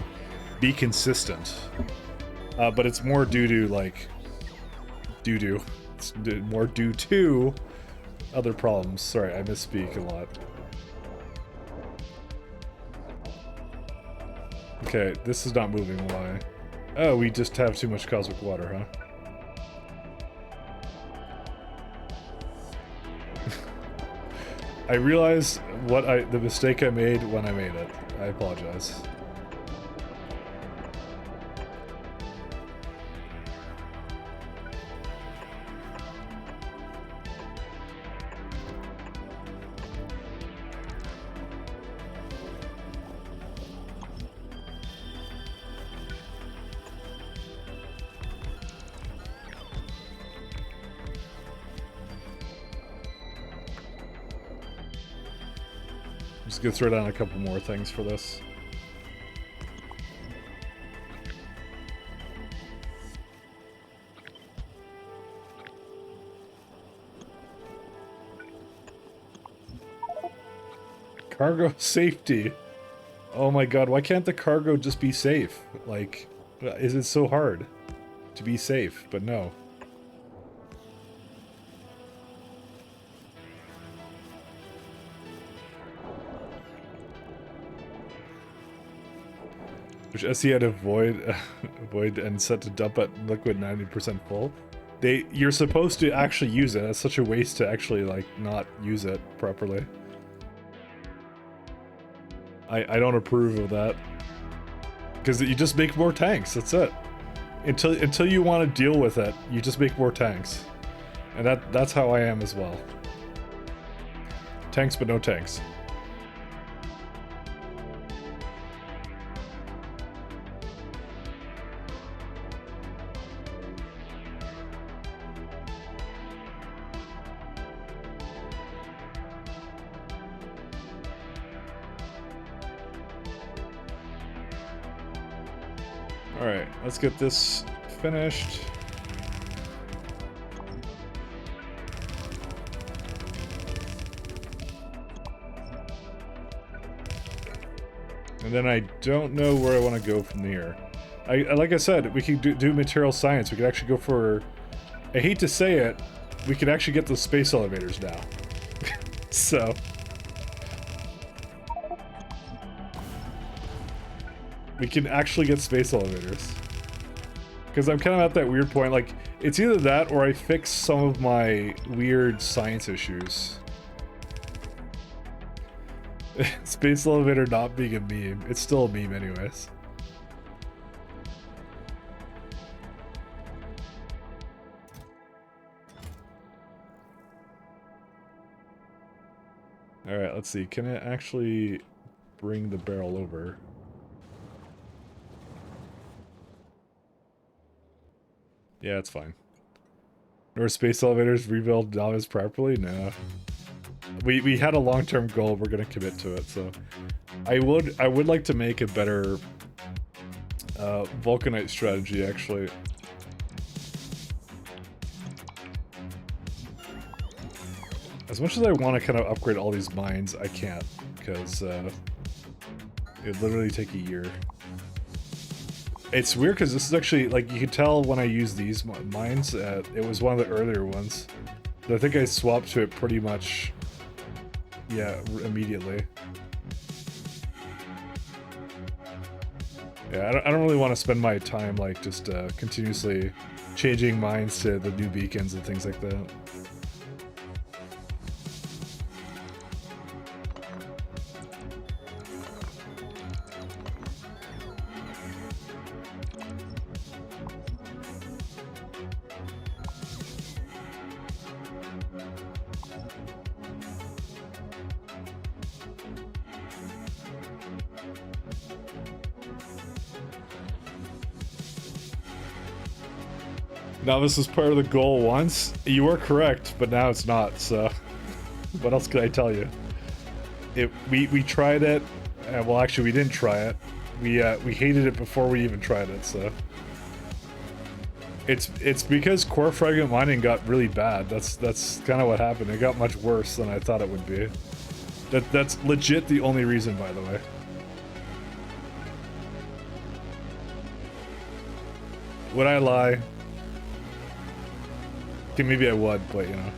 be consistent. But it's more due to, like... It's more due to other problems. Sorry, I misspeak a lot. Okay, this is not moving. Why? Oh, we just have too much cosmic water, huh? I realize the mistake I made when I made it. I apologize. Just gonna throw down a couple more things for this. Cargo safety. Oh my god, why can't the cargo just be safe? Like, is it so hard to be safe? But no. Which SE had avoid and set to dump at liquid 90% full. You're supposed to actually use it. It's such a waste to actually like not use it properly. I don't approve of that. Because you just make more tanks, that's it. Until you want to deal with it, you just make more tanks. And that's how I am as well. Tanks but no tanks. Alright, let's get this finished. And then I don't know where I want to go from here. Like I said, we could do material science. We could actually go for... I hate to say it, we could actually get the space elevators now. So... we can actually get space elevators. Because I'm kind of at that weird point, like, It's either that or I fix some of my weird science issues. Space elevator not being a meme. It's still a meme anyways. Alright, let's see. Can it actually bring the barrel over? Yeah, it's fine. Nor space elevators rebuild novice properly? No. We had a long-term goal, we're gonna commit to it, so I would like to make a better Vulcanite strategy actually. As much as I want to kind of upgrade all these mines, I can't, because it'd literally take a year. It's weird because this is actually, like, you could tell when I use these mines, it was one of the earlier ones. I think I swapped to it pretty much, yeah, immediately. Yeah, I don't really want to spend my time, like, just continuously changing mines to the new beacons and things like that. Now this is part of the goal once. You were correct, but now it's not, so what else could I tell you? We tried it, well actually we didn't try it. We hated it before we even tried it, so. It's because core fragment mining got really bad. That's kind of what happened. It got much worse than I thought it would be. That's legit the only reason, by the way. Would I lie? Okay, maybe I would, but you know.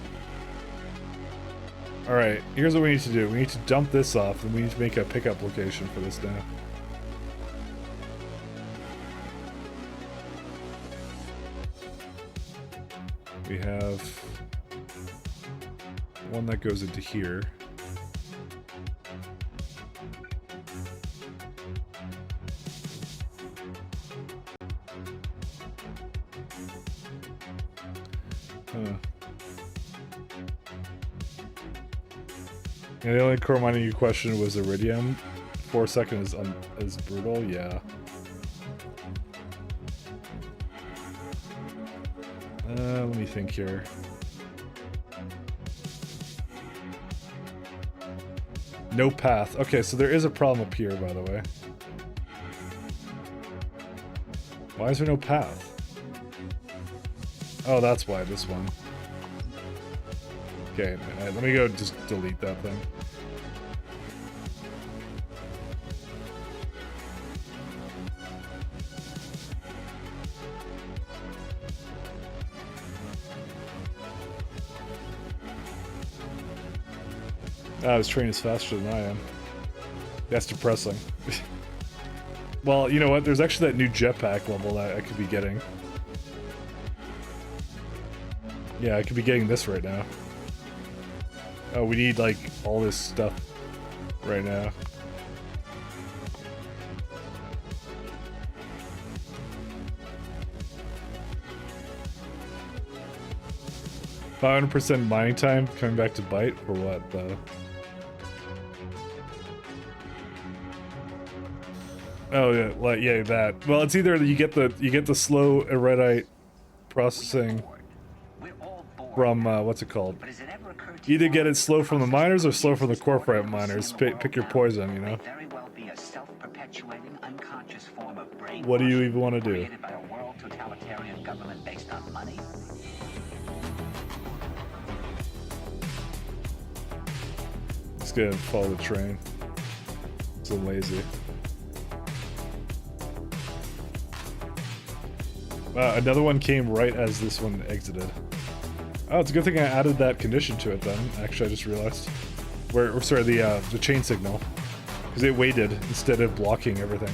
Alright, here's what we need to do. We need to dump this off, and we need to make a pickup location for this now. We have one that goes into here. And the only core mining you questioned was iridium. 4 seconds is brutal, yeah. Let me think here. No path. Okay, so there is a problem up here, by the way. Why is there no path? Oh, that's why, this one. Okay, let me go just delete that thing. His train is faster than I am. That's depressing. Well, you know what? There's actually that new jetpack level that I could be getting. Yeah, I could be getting this right now. Oh, we need, like, all this stuff right now. %500 mining time coming back to bite, or what, though? Oh yeah, like yeah, that. Well, it's either you get the slow erudite processing from what's it called? Either get it slow from the miners or slow from the core fragment miners. Pick your poison, you know. What do you even want to do? Let's go and follow the train. So lazy. Wow, another one came right as this one exited. Oh, it's a good thing I added that condition to it then. Actually, I just realized. Sorry, the chain signal. Because it waited instead of blocking everything.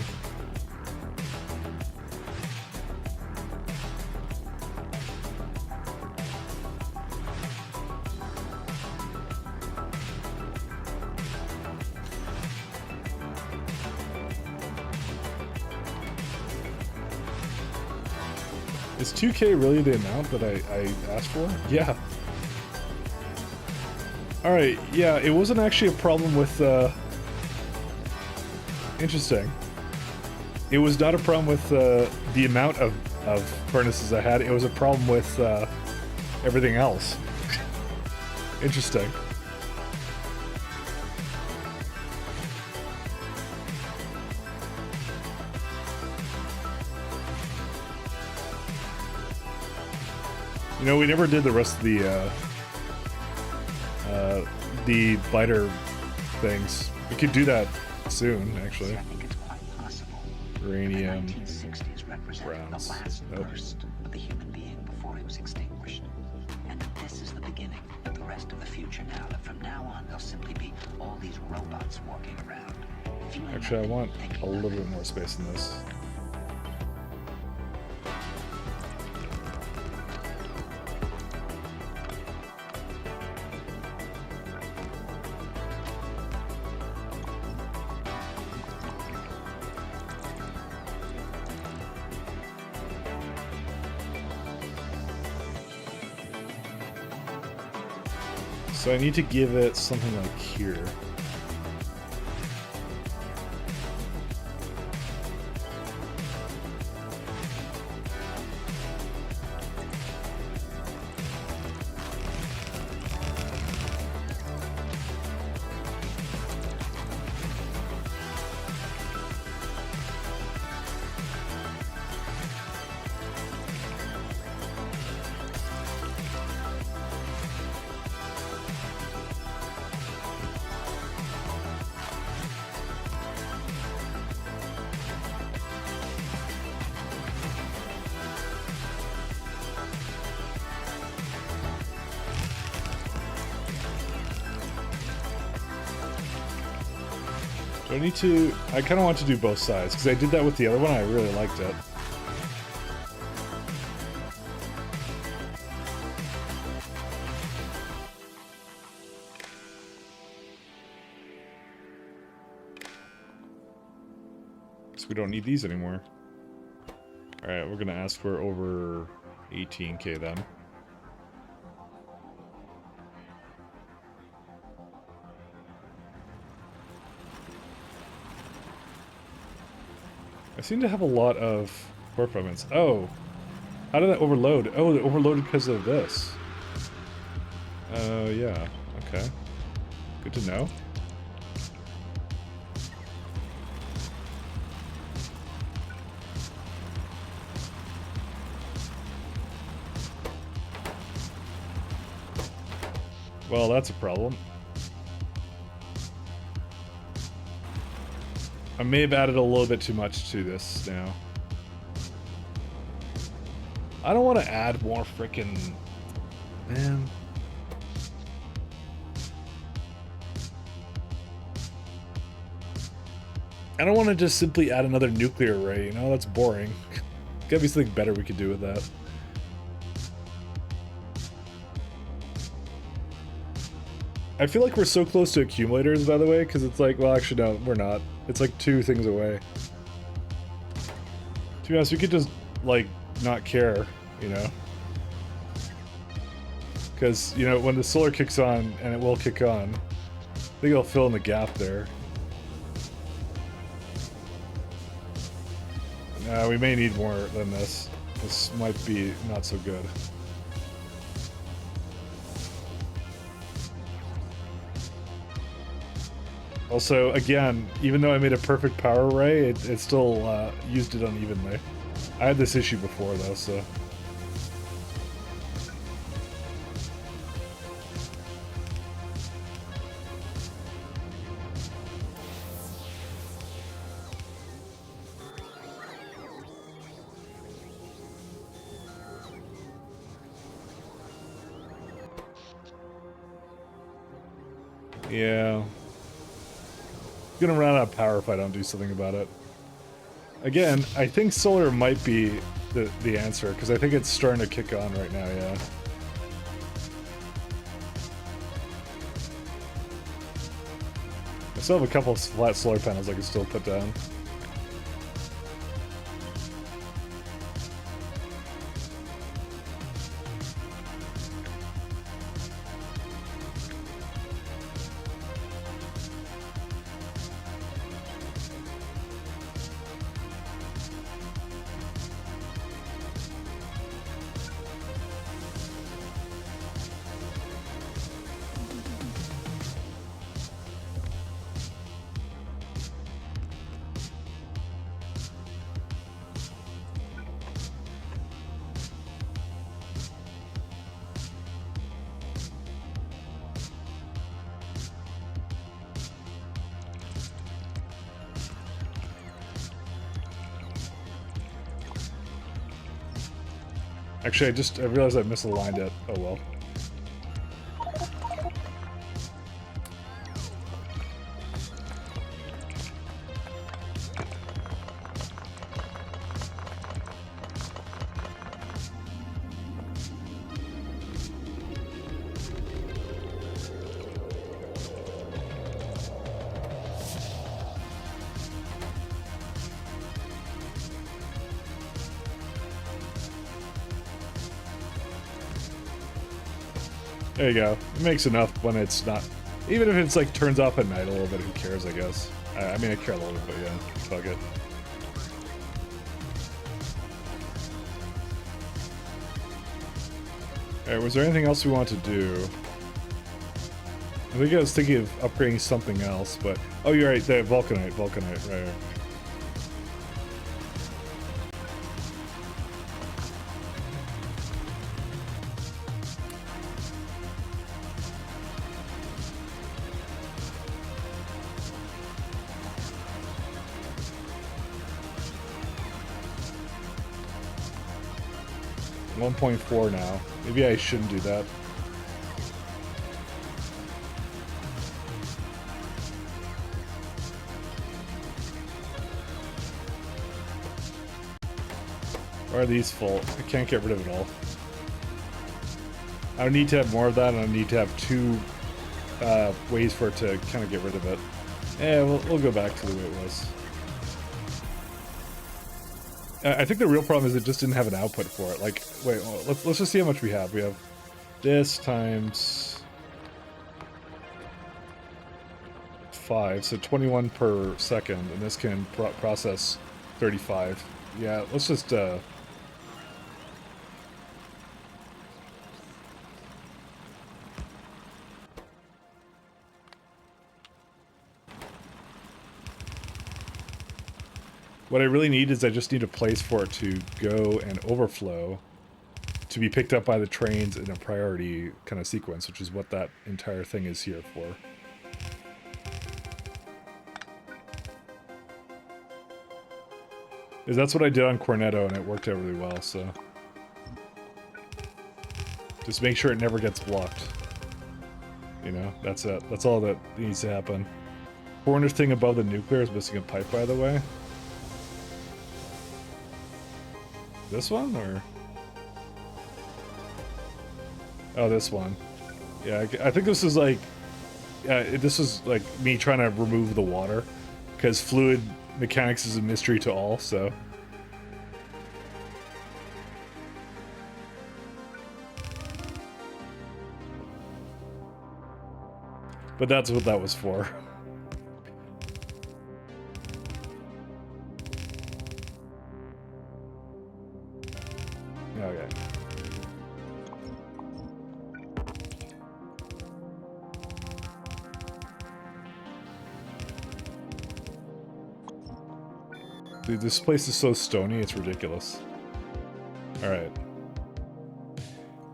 Is 2K really the amount that I asked for? Yeah. Alright, yeah, it wasn't actually a problem with, Interesting. It was not a problem with, the amount of furnaces I had. It was a problem with, everything else. Interesting. You know, we never did the rest of the biter things. We could do that soon, actually. I think it's quite possible. Uranium, The 1960s represented browns. the last Nope. burst of the human being before he was extinguished. And that this is the beginning of the rest of the future now. That from now on, there'll simply be all these robots walking around. Feeling Actually, I nothing, want thinking a little nothing. bit more space in this. So I need to give it something like here. Do I need to... I kind of want to do both sides, because I did that with the other one, I really liked it. So we don't need these anymore. Alright, we're gonna ask for over 18k then. I seem to have a lot of performance. Oh, how did that overload? Oh, it overloaded because of this. Yeah, okay. Good to know. Well, that's a problem. I may have added a little bit too much to this now. I don't want to add more frickin'... Man. I don't want to just simply add another nuclear array, you know? That's boring. Gotta be something better we could do with that. I feel like we're so close to accumulators, by the way, because it's like, well, actually, no, we're not. It's like 2 things away. To be honest, we could just, like, not care, you know? Because, you know, when the solar kicks on, and it will kick on, I think it'll fill in the gap there. We may need more than this. This might be not so good. Also, again, even though I made a perfect power array, it still used it unevenly. I had this issue before, though, so... Yeah. Gonna run out of power if I don't do something about it. Again, I think solar might be the answer, because I think it's starting to kick on right now, yeah. I still have a couple of flat solar panels I can still put down. Actually, I realized I misaligned it. Oh well. There you go. It makes enough when it's not... Even if it's like turns off at night a little bit, who cares, I guess. I mean, I care a little bit, but yeah, fuck it. Alright, was there anything else we want to do? I think I was thinking of upgrading something else, but... Oh, you're right, the Vulcanite, right. 1.4 now. Maybe I shouldn't do that. Why are these full? I can't get rid of it all. I need to have more of that, and I need to have two ways for it to kind of get rid of it. Yeah, we'll go back to the way it was. I think the real problem is it just didn't have an output for it. Like, wait, let's just see how much we have. We have this times 5, so 21 per second, and this can process 35. Yeah, let's just what I really need is I just need a place for it to go and overflow to be picked up by the trains in a priority kind of sequence, which is what that entire thing is here for. Because that's what I did on Cornetto, and it worked out really well, so... Just make sure it never gets blocked. You know, that's it. That's all that needs to happen. Corner thing above the nuclear is missing a pipe, by the way. This one, or? Oh, this one. Yeah, I think this is like... this is like me trying to remove the water. Because fluid mechanics is a mystery to all, so... But that's what that was for. Okay. Dude, this place is so stony, it's ridiculous. Alright.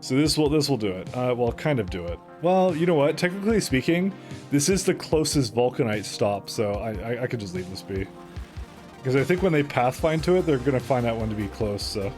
So this will do it. Well, kind of do it. Well, you know what? Technically speaking, this is the closest Vulcanite stop, so I could just leave this be. Because I think when they pathfind to it, they're gonna find that one to be close, so...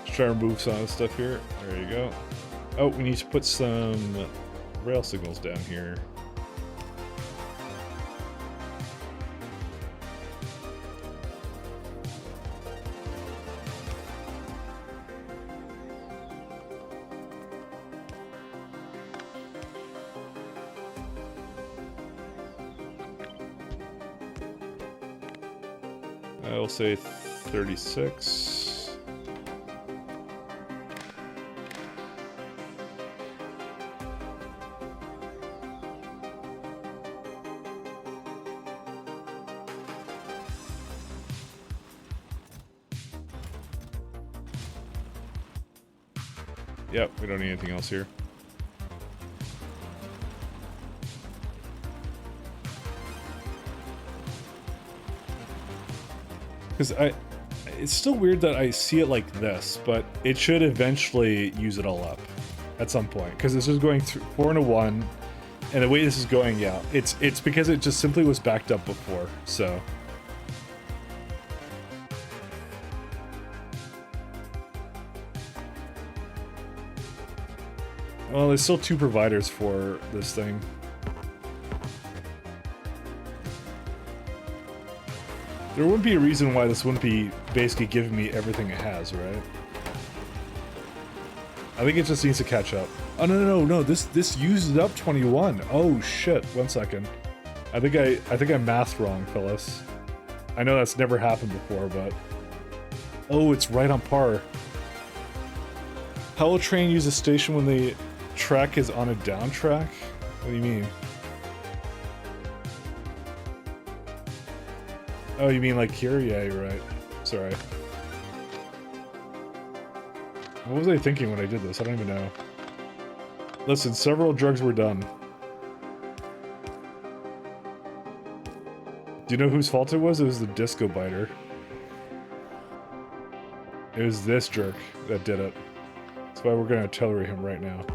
Try to remove some of the stuff here. There you go. Oh, we need to put some rail signals down here. I will say 36. Yep, we don't need anything else here. Because it's still weird that I see it like this, but it should eventually use it all up at some point. Because this is going through 4 and a 1, and the way this is going, yeah, it's because it just simply was backed up before, so. Well, there's still 2 providers for this thing. There wouldn't be a reason why this wouldn't be basically giving me everything it has, right? I think it just needs to catch up. Oh, no, this used up 21. Oh, shit. 1 second. I think I mathed wrong, Phyllis. I know that's never happened before, but... Oh, it's right on par. How will train use a station when the track is on a down track? What do you mean? Oh, you mean like here? Yeah, you're right. Sorry. What was I thinking when I did this? I don't even know. Listen, several drugs were done. Do you know whose fault it was? It was the disco biter. It was this jerk that did it. That's why we're gonna artillery him right now.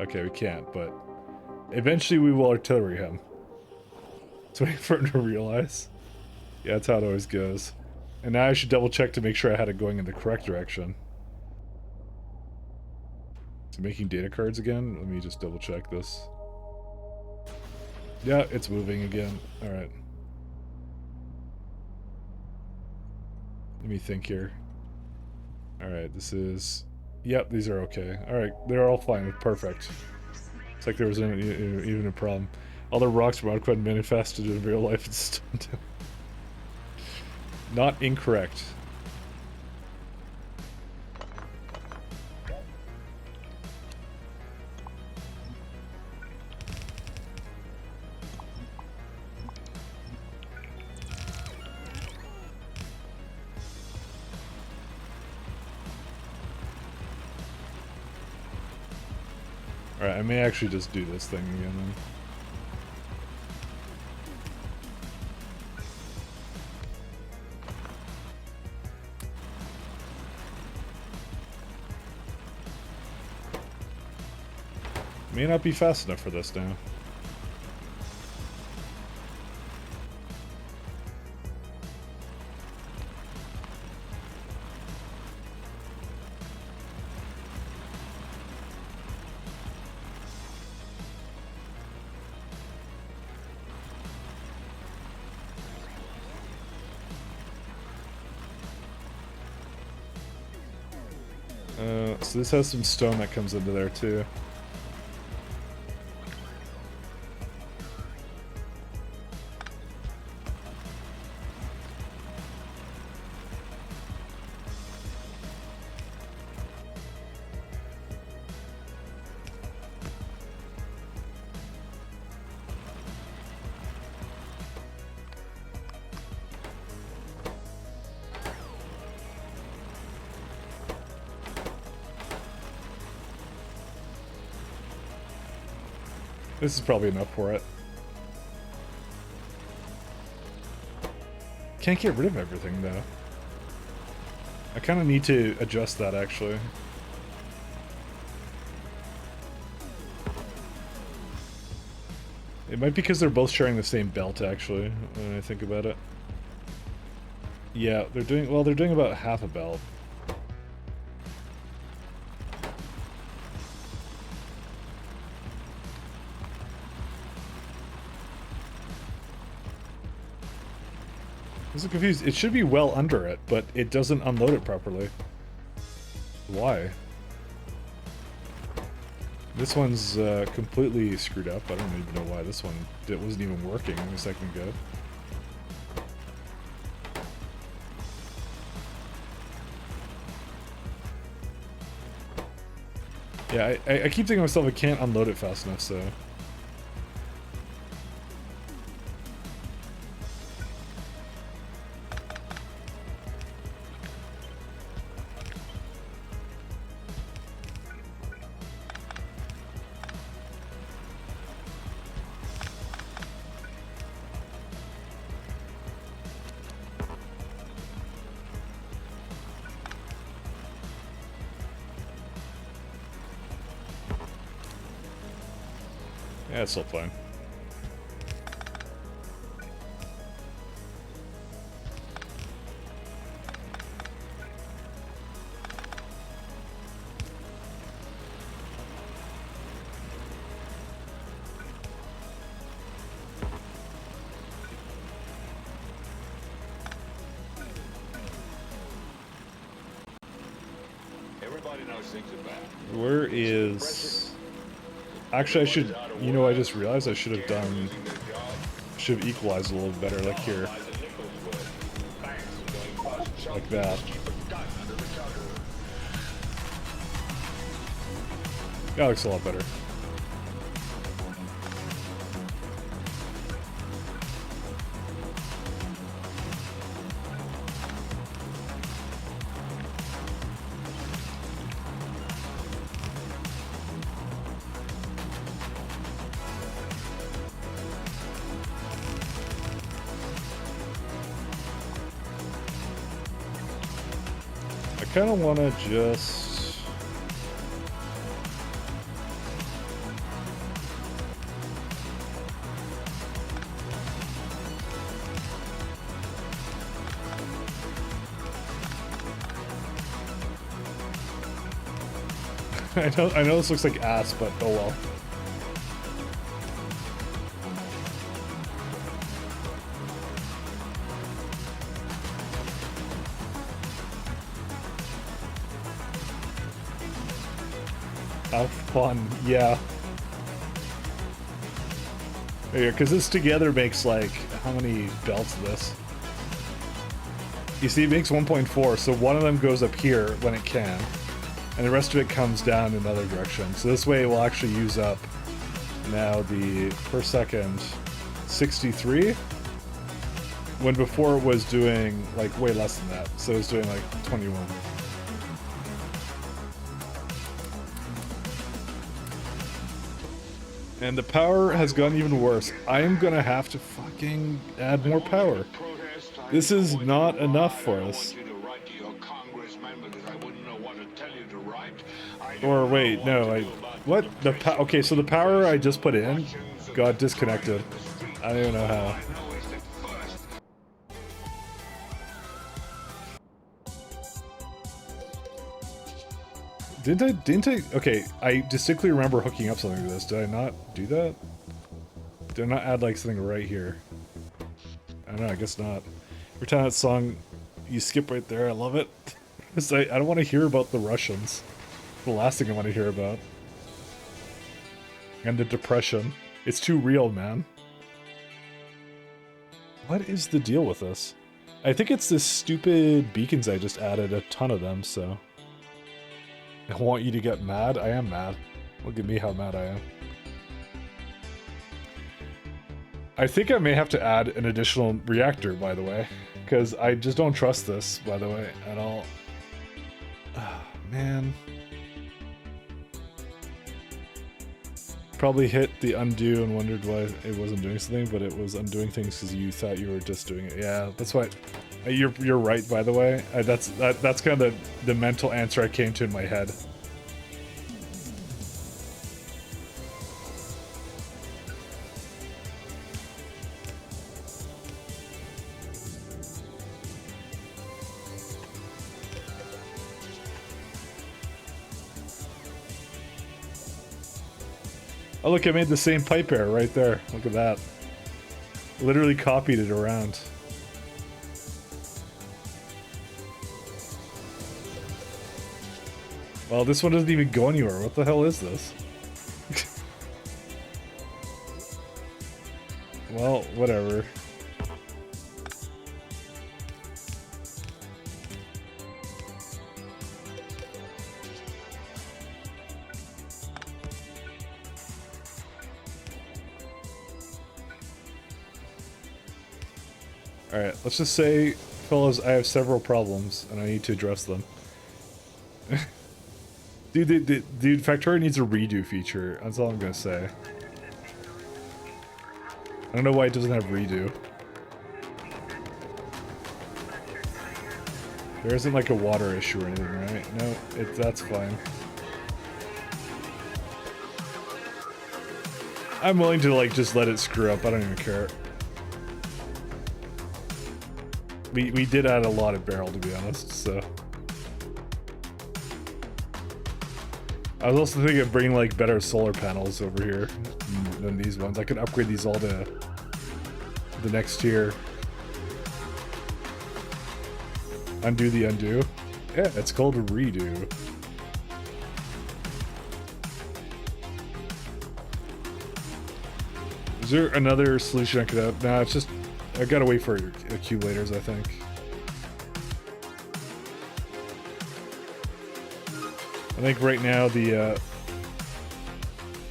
Okay, we can't, but eventually we will artillery him. It's waiting for him to realize. Yeah, that's how it always goes. And now I should double check to make sure I had it going in the correct direction. So making data cards again? Let me just double check this. Yeah, it's moving again. Alright. Let me think here. Alright, this is... Yep, these are okay. Alright, they're all fine. Perfect. It's like there was even a problem. All the rocks from Outquad manifested in real life and stunned him. Not incorrect. Alright, I may actually just do this thing again then. May not be fast enough for this now. So this has some stone that comes into there too. This is probably enough for it. Can't get rid of everything though. I kind of need to adjust that actually. It might be because they're both sharing the same belt actually, when I think about it. Yeah, they're doing, well, they're doing about half a belt. I'm so confused. It should be well under it, but it doesn't unload it properly. Why? This one's completely screwed up. I don't even know why this one wasn't even working a second ago. Yeah, I keep thinking to myself I can't unload it fast enough, so... Yeah, it's still fine. Everybody knows things are bad. Where is... Actually, I should... You know, I just realized I should have done... Should have equalized a little better, like here. Like that. That looks a lot better. I kind of want to just... I know this looks like ass, but oh well. Have fun, yeah. Yeah, because this together makes like, how many belts of this? You see, it makes 1.4, so one of them goes up here when it can, and the rest of it comes down in another direction. So this way it will actually use up now the, per second, 63, when before it was doing like way less than that, so it was doing like 21. And the power has gotten even worse. I am gonna have to fucking add more power. This is not enough for us. Or wait, no, what? Okay, so the power I just put in got disconnected. I don't even know how. Didn't I, okay, I distinctly remember hooking up something to this. Did I not do that? Did I not add like something right here? I don't know, I guess not. Every time that song, you skip right there, I love it. I don't want to hear about the Russians. The last thing I want to hear about. And the depression. It's too real, man. What is the deal with this? I think it's this stupid beacons I just added, a ton of them, so... I want you to get mad? I am mad. Look at me how mad I am. I think I may have to add an additional reactor, by the way. Because I just don't trust this, by the way, at all. Oh, man. Probably hit the undo and wondered why it wasn't doing something, but it was undoing things because you thought you were just doing it. Yeah, that's why... You're right, by the way. That's kind of the mental answer I came to in my head. Oh look, I made the same pipe error right there. Look at that. Literally copied it around. Well, this one doesn't even go anywhere. What the hell is this? Well, whatever. Alright, let's just say, fellas, I have several problems, and I need to address them. Dude, Factorio needs a redo feature. That's all I'm gonna say. I don't know why it doesn't have redo. There isn't like a water issue or anything, right? No, that's fine. I'm willing to like just let it screw up. I don't even care. We did add a lot of barrel, to be honest, so. I was also thinking of bringing like better solar panels over here than these ones. I could upgrade these all to the next tier. Undo the undo. Yeah, it's called a redo. Is there another solution I could have? Nah, it's just I gotta wait for accumulators, I think. I think right now the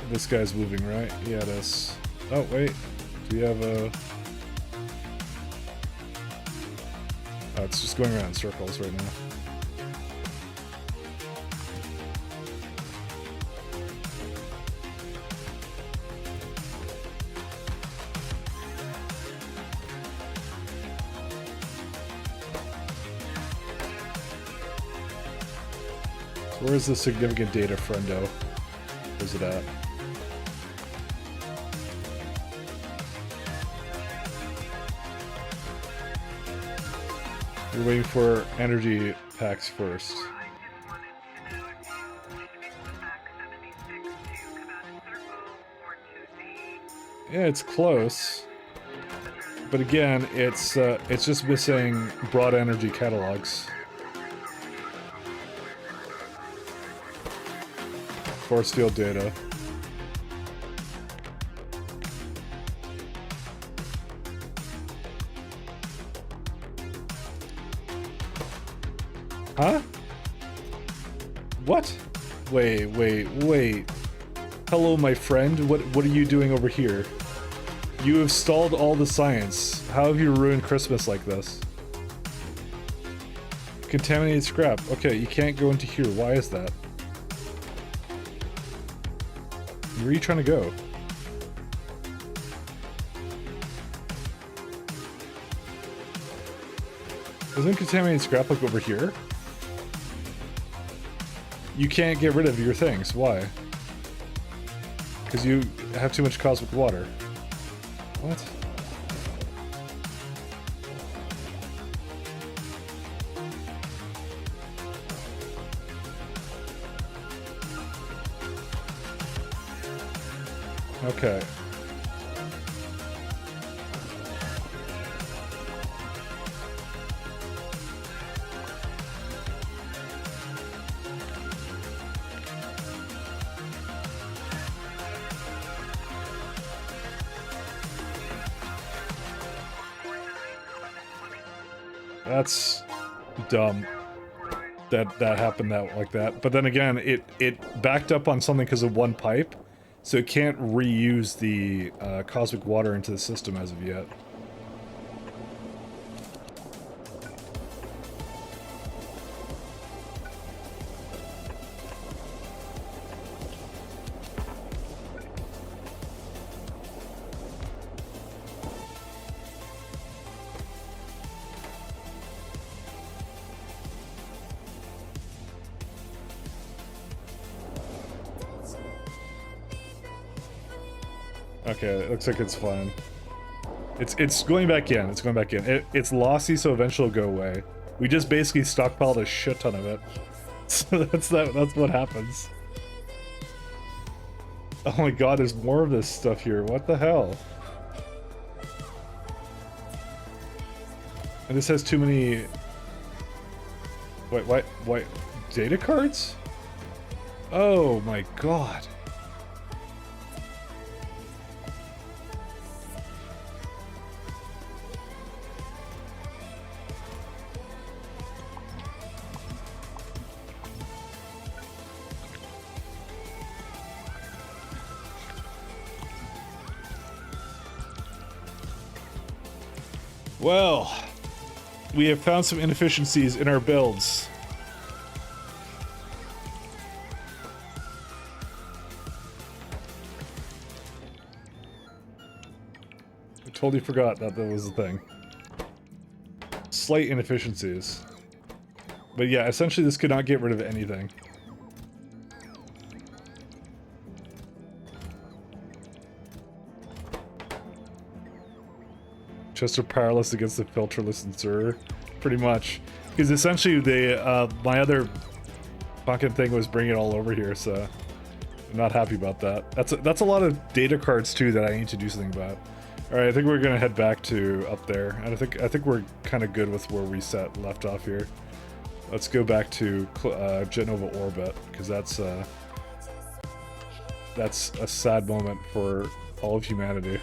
this guy's moving, right? Yeah, it is. Oh wait, do we have a? Oh, it's just going around in circles right now. Where's the significant data friendo? Where's it at? We're waiting for energy packs first. Yeah, it's close. But again, it's just missing broad energy catalogs. Force field data. Huh? What? Wait. Hello, my friend. What are you doing over here? You have stalled all the science. How have you ruined Christmas like this? Contaminated scrap. Okay, you can't go into here. Why is that? Where are you trying to go? Isn't contaminated scrap like over here? You can't get rid of your things. Why? Because you have too much cosmic water. What? Okay. That's dumb that happened like that. But then again, it backed up on something because of one pipe. So it can't reuse the cosmic water into the system as of yet. Okay, it looks like it's fine. It's going back in. It's going back in. It's lossy, so eventually it'll go away. We just basically stockpiled a shit ton of it. So that's what happens. Oh my god, there's more of this stuff here. What the hell? And this has too many... Wait, data cards? Oh my god. Well, we have found some inefficiencies in our builds. I totally forgot that was the thing. Slight inefficiencies. But yeah, essentially this could not get rid of anything. Just are powerless against the filterless inserter, pretty much. Because essentially, my other fucking thing was bringing it all over here, so I'm not happy about that. That's a lot of data cards too that I need to do something about. All right, I think we're gonna head back to up there, and I think we're kind of good with where we left off here. Let's go back to Genova orbit, because that's a sad moment for all of humanity.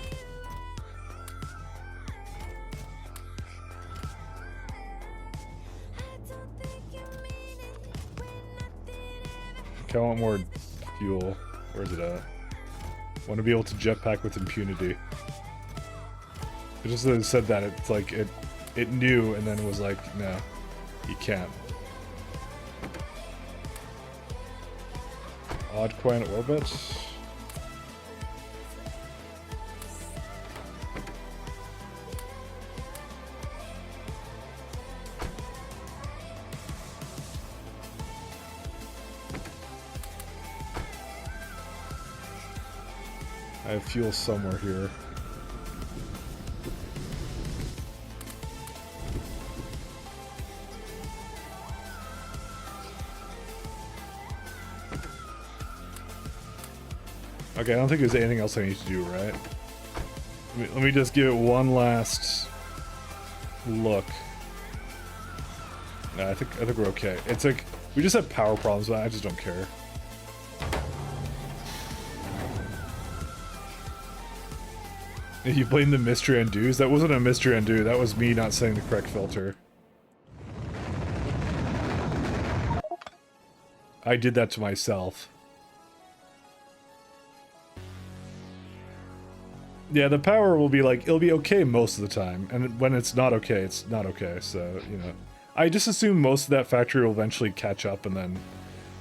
Okay, I want more fuel. Where's it at? Want to be able to jetpack with impunity. It just said that it's like it knew and then it was like, no, you can't. Odd quiet orbit. I have fuel somewhere here. Okay, I don't think there's anything else I need to do, right? Let me just give it one last look. No, I think we're okay. It's like we just have power problems, but I just don't care. You blame the mystery undos? That wasn't a mystery undo, that was me not setting the correct filter. I did that to myself. Yeah, the power will be like, it'll be okay most of the time, and when it's not okay, it's not okay, so, you know. I just assume most of that factory will eventually catch up, and then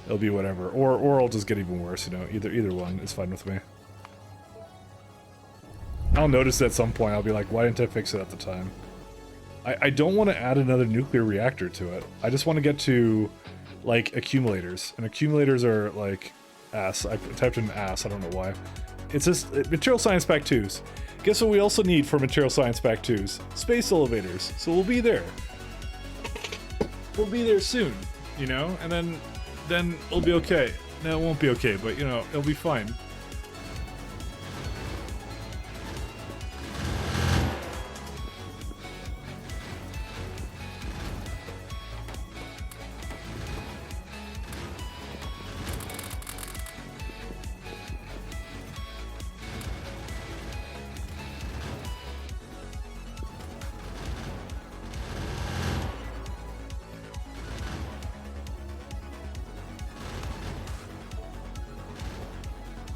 it'll be whatever. Or it'll just get even worse, you know, either one is fine with me. I'll notice at some point, I'll be like, why didn't I fix it at the time? I don't want to add another nuclear reactor to it. I just want to get to, like, accumulators. And accumulators are, like, ass. I typed in ass, I don't know why. It's just Material Science Pack 2s. Guess what we also need for Material Science Pack 2s? Space elevators. So we'll be there. We'll be there soon, you know? And then it'll be okay. No, it won't be okay, but, you know, it'll be fine.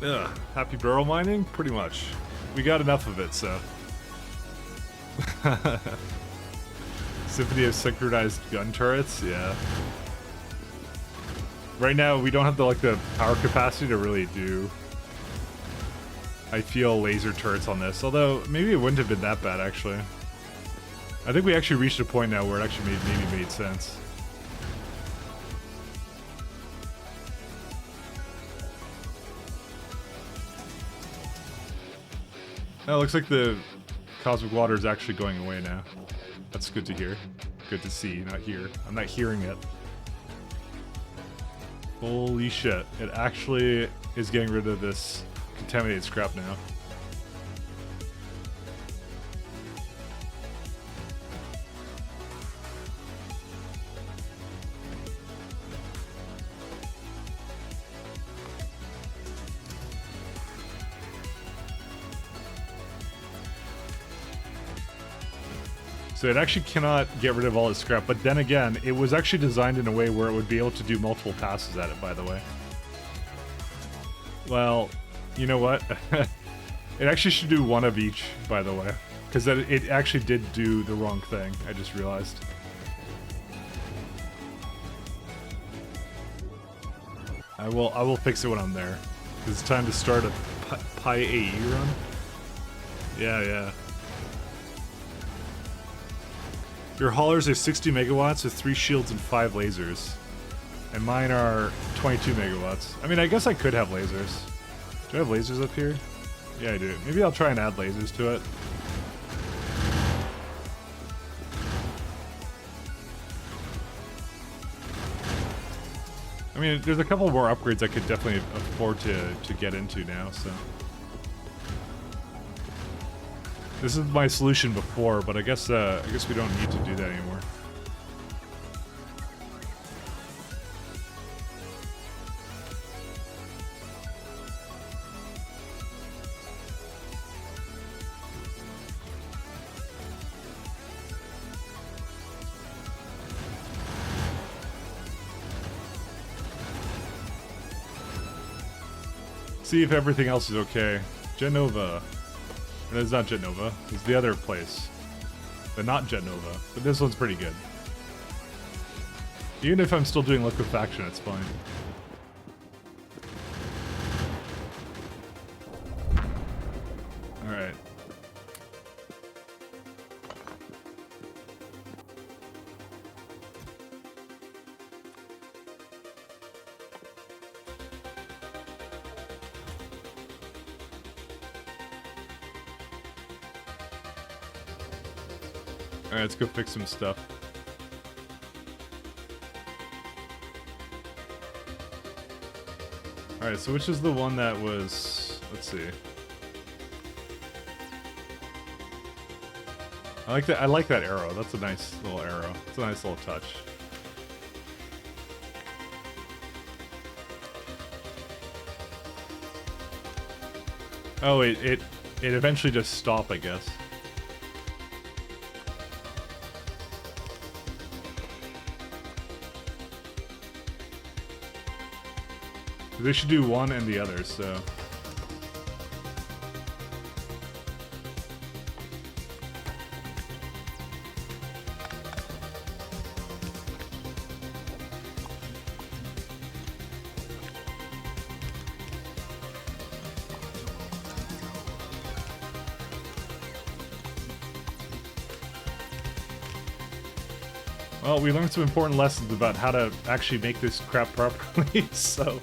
Ugh, happy barrel mining? Pretty much. We got enough of it, so. Symphony of synchronized gun turrets? Yeah. Right now, we don't have the power capacity to really do. I feel laser turrets on this, although maybe it wouldn't have been that bad, actually. I think we actually reached a point now where it actually maybe made sense. Oh, it looks like the cosmic water is actually going away now. That's good to hear. Good to see, not hear. I'm not hearing it. Holy shit. It actually is getting rid of this contaminated scrap now. So it actually cannot get rid of all its scrap, but then again, it was actually designed in a way where it would be able to do multiple passes at it, by the way. Well, you know what? It actually should do one of each, by the way. Because it actually did do the wrong thing, I just realized. I will fix it when I'm there. It's time to start a Pi AE run. Yeah. Your haulers are 60 megawatts with 3 shields and 5 lasers. And mine are 22 megawatts. I mean, I guess I could have lasers. Do I have lasers up here? Yeah, I do. Maybe I'll try and add lasers to it. I mean, there's a couple more upgrades I could definitely afford to get into now, so. This is my solution before, but I guess we don't need to do that anymore. See if everything else is okay. Genova. It's not Genova. It's the other place. But not Genova. But this one's pretty good. Even if I'm still doing liquefaction, it's fine. Alright. Alright, let's go fix some stuff. Alright, so which is the one that was... Let's see. I like that arrow. That's a nice little arrow. It's a nice little touch. Oh, it eventually just stopped, I guess. They should do one and the other, so... Well, we learned some important lessons about how to actually make this crap properly, so...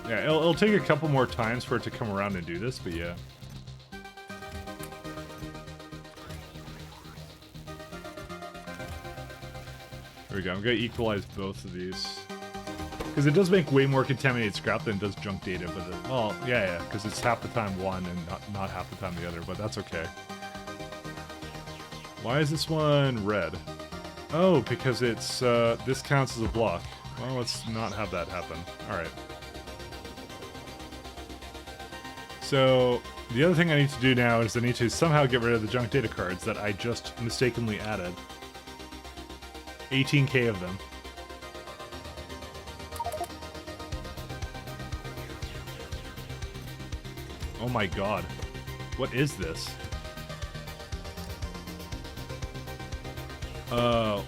Yeah, it'll take a couple more times for it to come around and do this, but yeah. There we go, I'm gonna equalize both of these. Because it does make way more contaminated scrap than it does junk data, but well, yeah, because it's half the time one and not half the time the other, but that's okay. Why is this one red? Oh, because it's, this counts as a block. Well, let's not have that happen. Alright. So, the other thing I need to do now is I need to somehow get rid of the junk data cards that I just mistakenly added. 18k of them. Oh my god. What is this? Oh,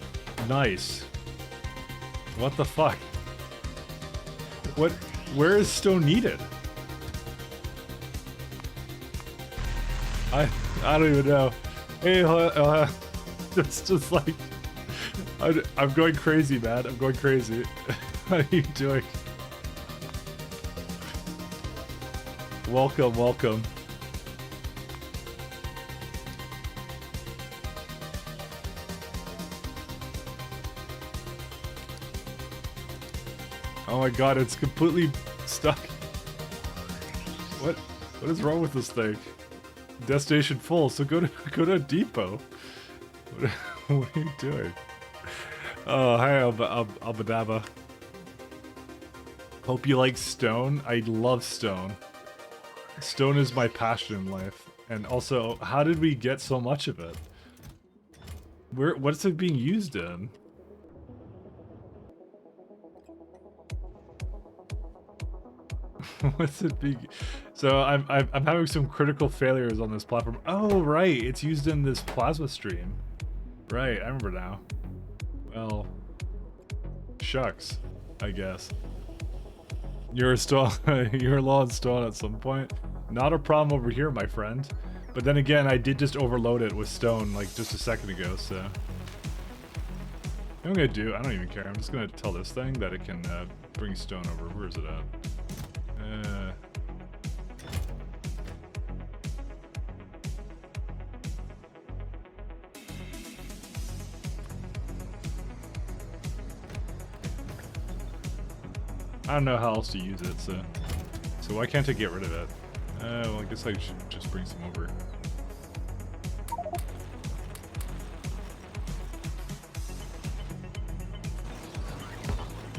nice. What the fuck? What? Where is stone needed? I don't even know. Hey, it's just like I'm going crazy, man. I'm going crazy. What are you doing? Welcome, welcome. Oh my god, it's completely stuck. What is wrong with this thing? Destination full, so go to a depot. What are you doing? Oh, hi, Abadaba. Hope you like stone. I love stone. Stone is my passion in life. And also, how did we get so much of it? What's it being used in? What's it being... So I'm having some critical failures on this platform. Oh, right, it's used in this plasma stream. Right, I remember now. Well, shucks, I guess. You're low on stone at some point. Not a problem over here, my friend. But then again, I did just overload it with stone like just a second ago, so... What I'm gonna do, I don't even care. I'm just gonna tell this thing that it can bring stone over. Where is it at? I don't know how else to use it, so why can't I get rid of it? Well, I guess I should just bring some over.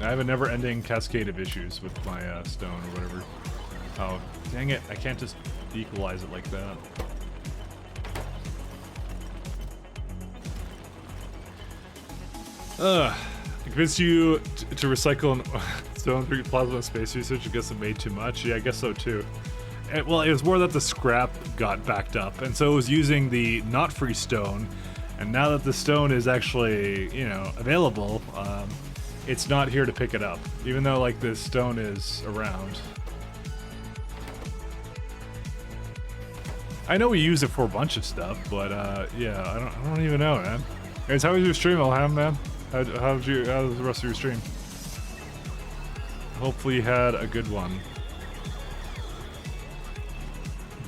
I have a never-ending cascade of issues with my stone or whatever. Oh, dang it. I can't just equalize it like that. I convinced you to recycle stone for plasma space usage. I guess it made too much. Yeah, I guess so too. Well, it was more that the scrap got backed up, and so it was using the not free stone. And now that the stone is actually, you know, available, it's not here to pick it up, even though like this stone is around. I know we use it for a bunch of stuff, but yeah, I don't even know, man. Guys, how was your stream, Alham, man? How was the rest of your stream? Hopefully you had a good one.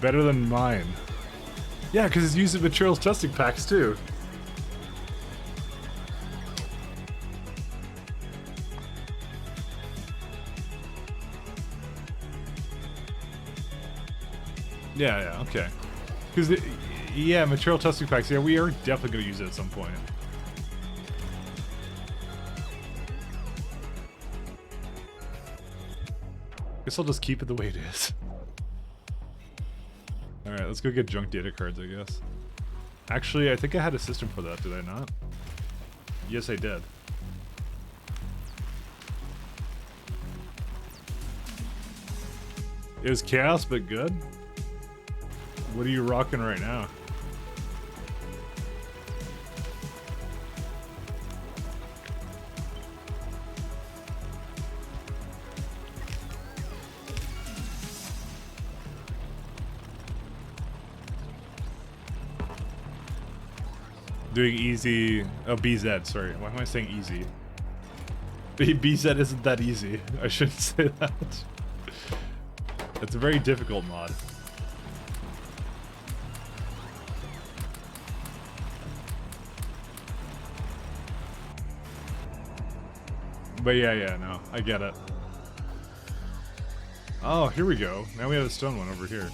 Better than mine. Yeah, because it's using materials testing packs too. Yeah, okay. Because, yeah, material testing packs, yeah, we are definitely going to use it at some point. Guess I'll just keep it the way it is. Alright, let's go get junk data cards, I guess. Actually, I think I had a system for that, did I not? Yes, I did. It was chaos, but good? What are you rocking right now? Doing easy. Oh, BZ, sorry. Why am I saying easy? BZ isn't that easy. I shouldn't say that. It's a very difficult mod. But yeah, no, I get it. Oh, here we go. Now we have a stone one over here.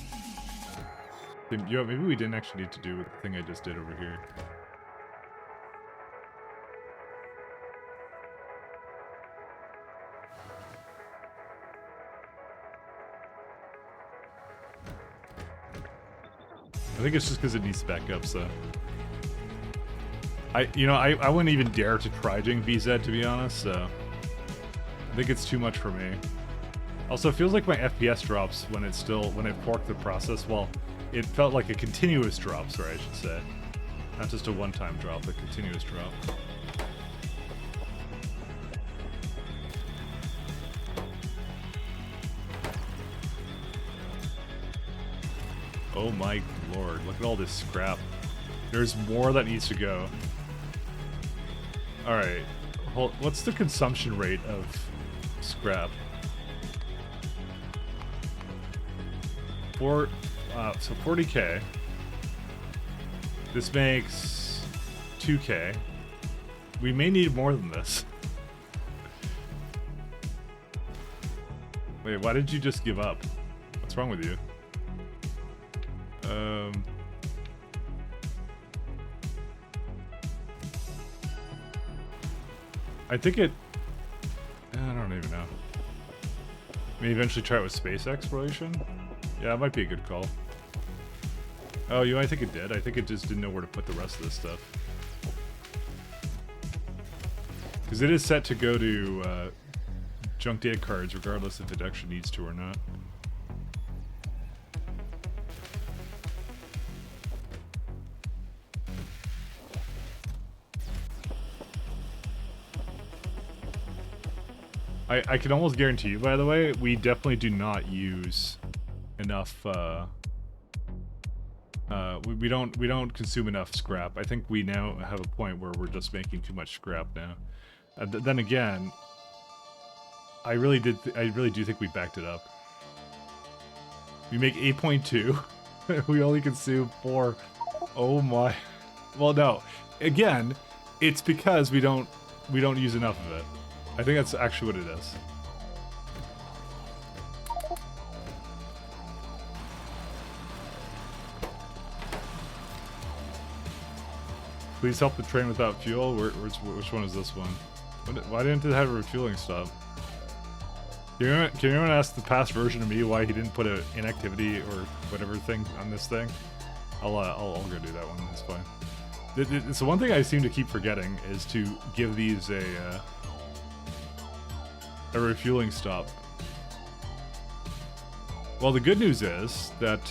You know, maybe we didn't actually need to do the thing I just did over here. I think it's just because it needs backup, so. I wouldn't even dare to try doing VZ, to be honest, so. I think it's too much for me. Also, it feels like my FPS drops when it forked the process. Well, it felt like a continuous drop, sorry, I should say. Not just a one-time drop, a continuous drop. Oh my lord, look at all this scrap. There's more that needs to go. Alright, what's the consumption rate of scrap? So 40k. This makes 2k. We may need more than this. Wait, why did you just give up? What's wrong with you? I think it... I don't even know. Maybe eventually try it with space exploration? Yeah, it might be a good call. Oh, I think it did. I think it just didn't know where to put the rest of this stuff. Because it is set to go to junk data cards regardless if it actually needs to or not. I can almost guarantee you, by the way, we definitely do not use enough. We don't consume enough scrap. I think we now have a point where we're just making too much scrap now. Then again, I really do think we backed it up. We make 8.2. We only consume 4. Oh my. Well, no. Again, it's because we don't use enough of it. I think that's actually what it is. Please help the train without fuel. Which one is this one? Why didn't it have a refueling stop? Can anyone ask the past version of me why he didn't put an inactivity or whatever thing on this thing? I'll go do that one. That's fine. It's the one thing I seem to keep forgetting is to give these a refueling stop. Well, the good news is that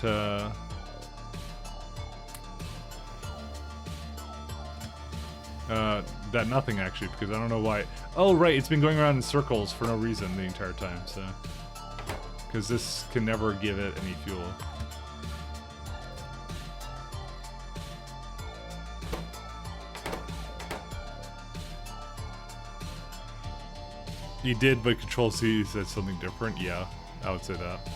that nothing actually, because I don't know why. Oh right, it's been going around in circles for no reason the entire time. So because this can never give it any fuel. You did, but Control C said something different. Yeah, I would say that.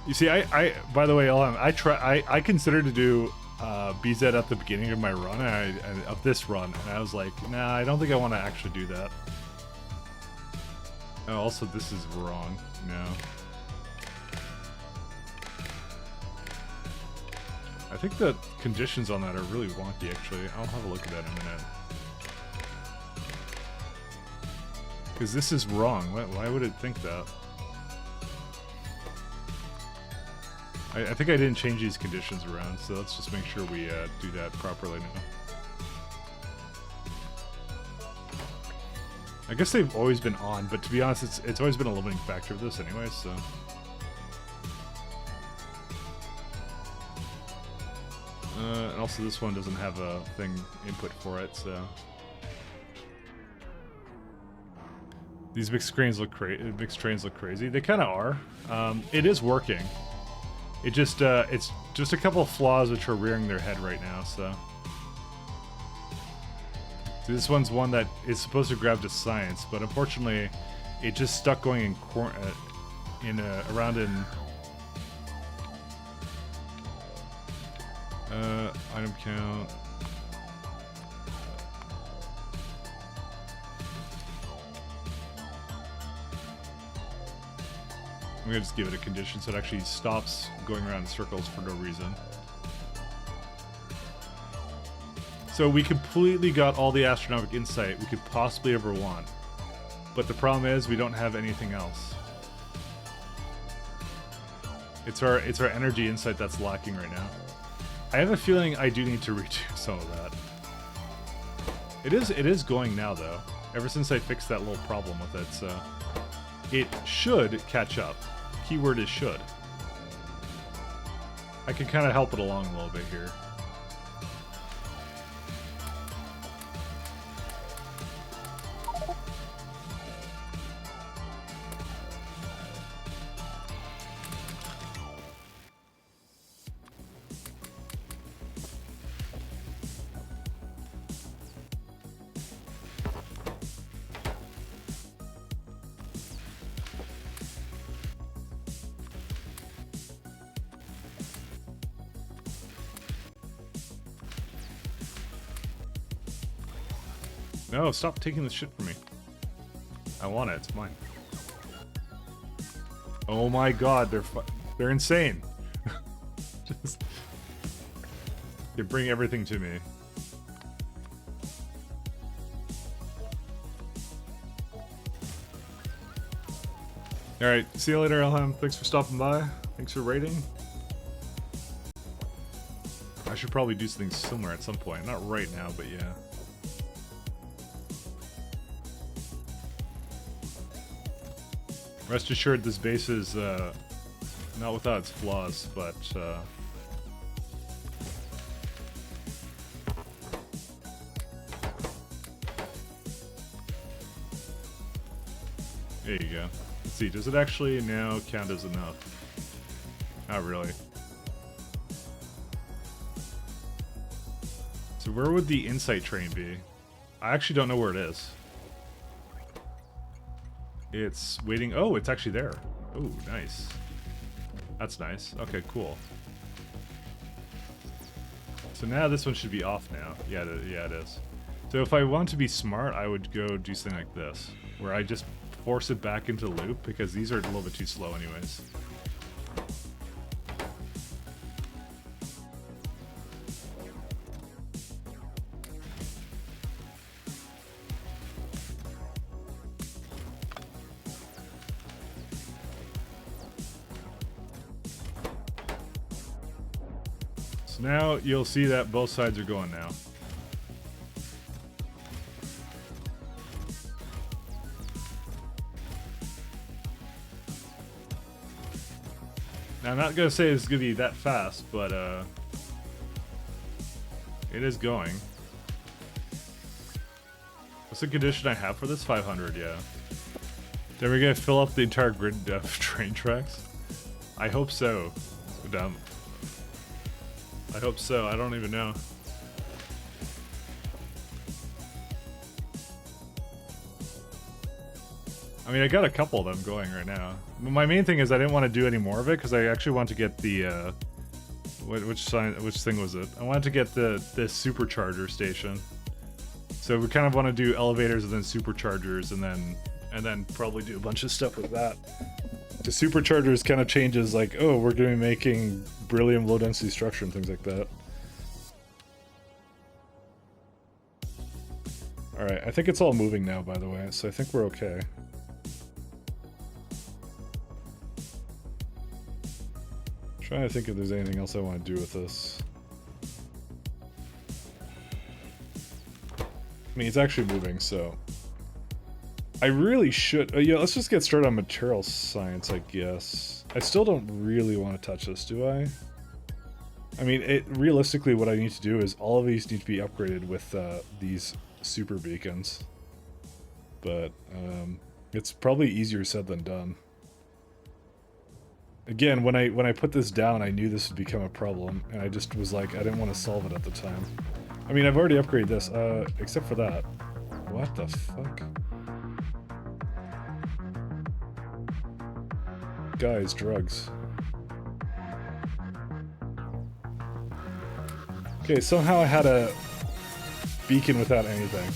You see, I by the way, I considered to do BZ at the beginning of my run, of this run, and I was like, nah, I don't think I want to actually do that. Oh, also, this is wrong. No. I think the conditions on that are really wonky, actually. I'll have a look at that in a minute. Because this is wrong. Why would it think that? I think I didn't change these conditions around, so let's just make sure we do that properly now. I guess they've always been on, but to be honest, it's always been a limiting factor of this anyway, so... and also this one doesn't have a thing input for it, so... These mixed trains look crazy. They kind of are. It is working. It's just a couple of flaws which are rearing their head right now. So this one's one that is supposed to grab to science, but unfortunately, it just stuck going around in item count. I'm gonna just give it a condition so it actually stops going around in circles for no reason. So we completely got all the astronomical insight we could possibly ever want. But the problem is we don't have anything else. It's our energy insight that's lacking right now. I have a feeling I do need to redo some of that. It is going now though. Ever since I fixed that little problem with it, so it should catch up. Keyword is should. I can kind of help it along a little bit here. No, stop taking this shit from me. I want it. It's mine. Oh my god, they're insane. Just they bring everything to me. All right, see you later, Elham. Thanks for stopping by. Thanks for rating. I should probably do something similar at some point. Not right now, but yeah. Rest assured, this base is not without its flaws, but there you go. Let's see, does it actually now count as enough? Not really. So where would the insight train be? I actually don't know where it is. It's waiting. Oh, it's actually there. Oh, nice. That's nice. Okay, cool. So now this one should be off now. Yeah, it is. So if I want to be smart, I would go do something like this, where I just force it back into loop, because these are a little bit too slow anyways. So now you'll see that both sides are going now. Now, I'm not gonna say it's gonna be that fast, but it is going. What's the condition I have for this? 500, yeah. Then we're gonna fill up the entire grid of train tracks? I hope so. Dumb. I hope so, I don't even know. I mean, I got a couple of them going right now. My main thing is I didn't want to do any more of it because I actually want to get the which thing was it? I wanted to get the supercharger station. So we kind of want to do elevators and then superchargers and then probably do a bunch of stuff with that. The superchargers kind of changes like, oh, we're going to be making beryllium low density structure and things like that. All right, I think it's all moving now, by the way, so I think we're okay. Trying to think if there's anything else I want to do with this. I mean, it's actually moving, so I really should. Yeah, let's just get started on material science, I guess. I still don't really want to touch this, do I? I mean, realistically, what I need to do is all of these need to be upgraded with these super beacons, but it's probably easier said than done. Again, when I put this down, I knew this would become a problem, and I just was like, I didn't want to solve it at the time. I mean, I've already upgraded this, except for that. What the fuck? Guys, drugs. Okay, somehow I had a beacon without anything.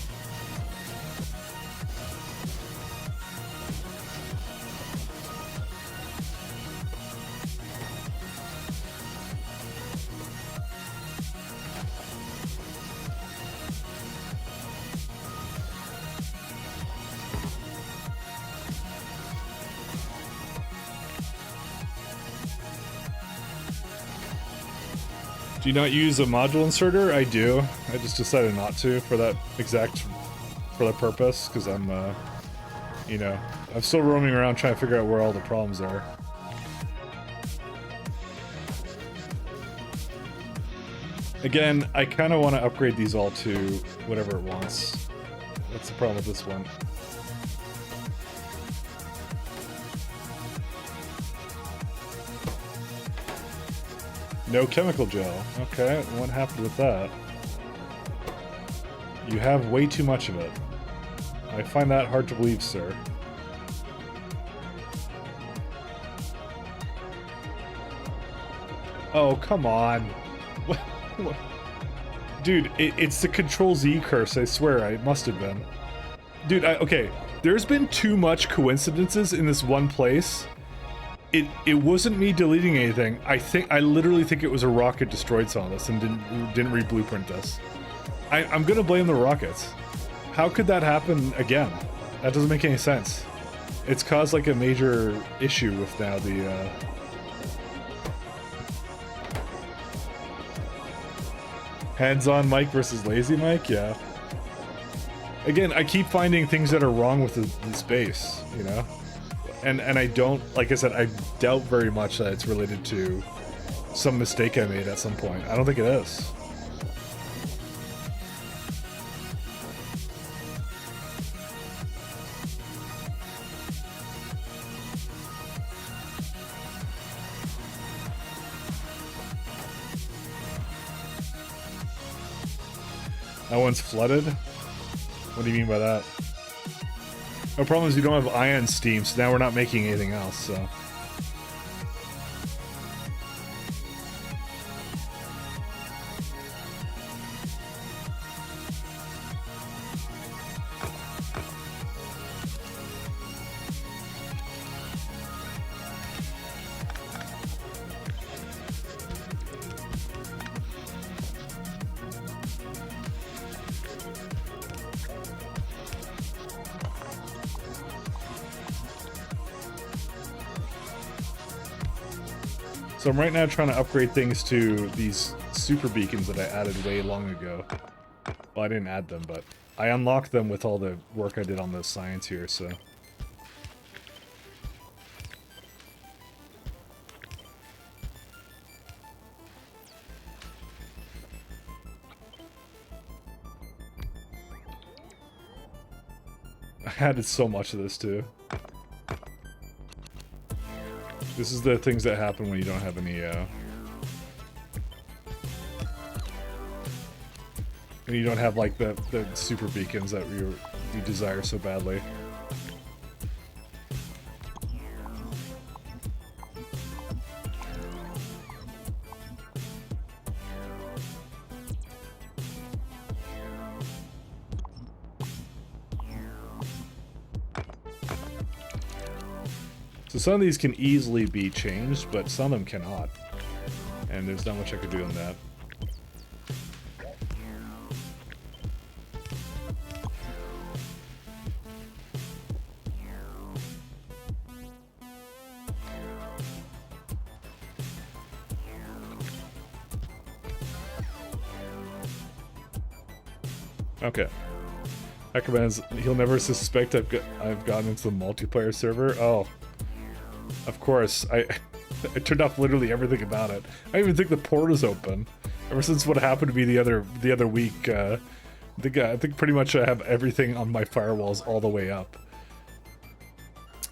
Do you not use a module inserter? I do. I just decided not to for that purpose, because I'm, you know, I'm still roaming around trying to figure out where all the problems are. Again, I kind of want to upgrade these all to whatever it wants. What's the problem with this one? No chemical gel. Okay, what happened with that? You have way too much of it. I find that hard to believe, sir. Oh, come on. What? Dude, it's the Control-Z curse, I swear. It must have been. Dude, okay. There's been too much coincidences in this one place. It wasn't me deleting anything. I literally think it was a rocket destroyed some of this and didn't re-blueprint this. I'm gonna blame the rockets. How could that happen again? That doesn't make any sense. It's caused like a major issue with now the hands-on mic versus lazy mic, yeah. Again, I keep finding things that are wrong with the space, you know? And I don't, like I said, I doubt very much that it's related to some mistake I made at some point. I don't think it is. That one's flooded? What do you mean by that? The problem is you don't have ion steam, so now we're not making anything else, so. So I'm right now trying to upgrade things to these super beacons that I added way long ago. Well, I didn't add them, but I unlocked them with all the work I did on the science here, so... I added so much of this, too. This is the things that happen when you don't have any, and you don't have, like, the super beacons that you desire so badly. So some of these can easily be changed, but some of them cannot. And there's not much I could do on that. Okay. Recommends he'll never suspect I've gotten into the multiplayer server. Oh, of course. I turned off literally everything about it. I don't even think the port is open. Ever since what happened to me the other week, I think pretty much I have everything on my firewalls all the way up.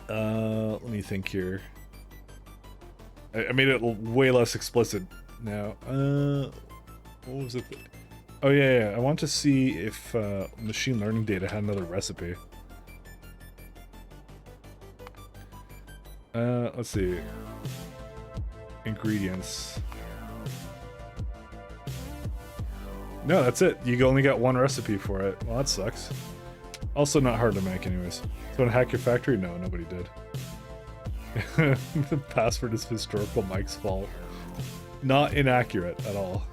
Let me think here. I made it way less explicit now. What was it? Oh yeah, I want to see if machine learning data had another recipe. Let's see. Ingredients. No, that's it. You only got one recipe for it. Well, that sucks. Also not hard to make anyways. Someone hack your factory? No, nobody did. The password is historical Mike's fault. Not inaccurate at all.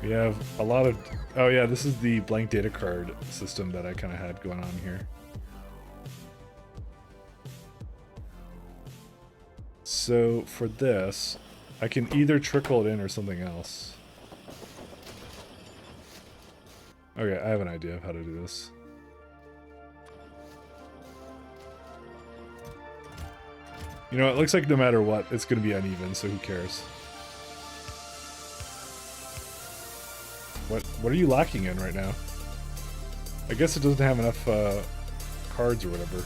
We have a lot of... Oh yeah, this is the blank data card system that I kind of had going on here. So for this, I can either trickle it in or something else. Okay, I have an idea of how to do this. You know, it looks like no matter what, it's going to be uneven, so who cares? What are you lacking in right now? I guess it doesn't have enough cards or whatever.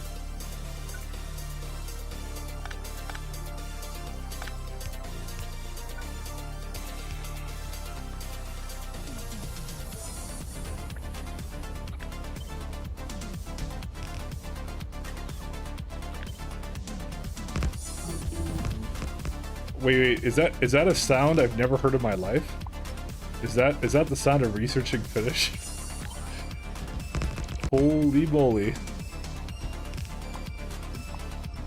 Wait, is that a sound I've never heard in my life? Is that the sound of researching finish? Holy moly.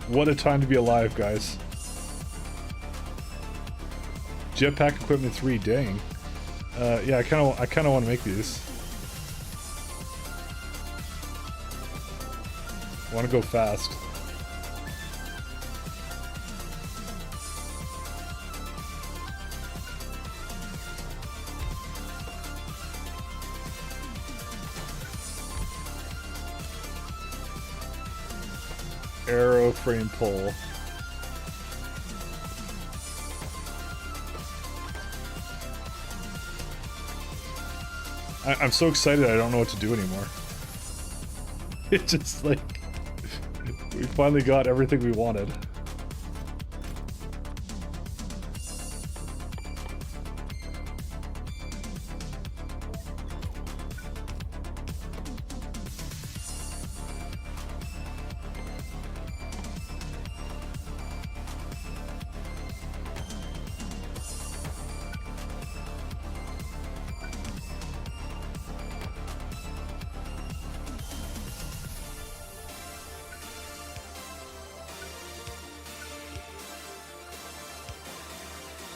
What a time to be alive, guys. Jetpack equipment 3, dang. Yeah, I kinda want to make these. I want to go fast. Aeroframe pole. I'm so excited I don't know what to do anymore. It's just like we finally got everything we wanted.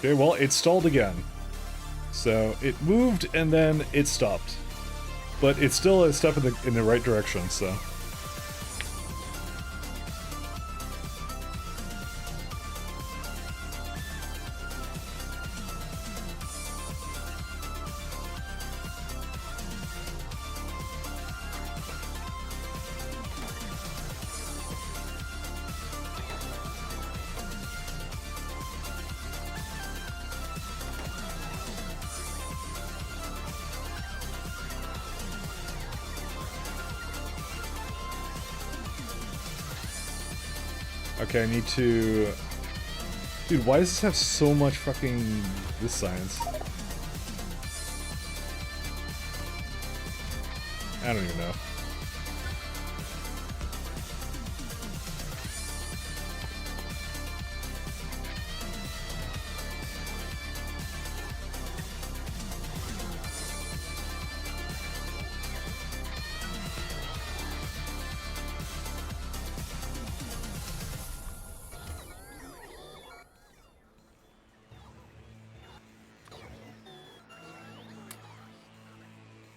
Okay, well, it stalled again. So it moved and then it stopped. But it's still a step in the right direction, so. Okay, I need to... Dude, why does this have so much fucking... this science? I don't even know.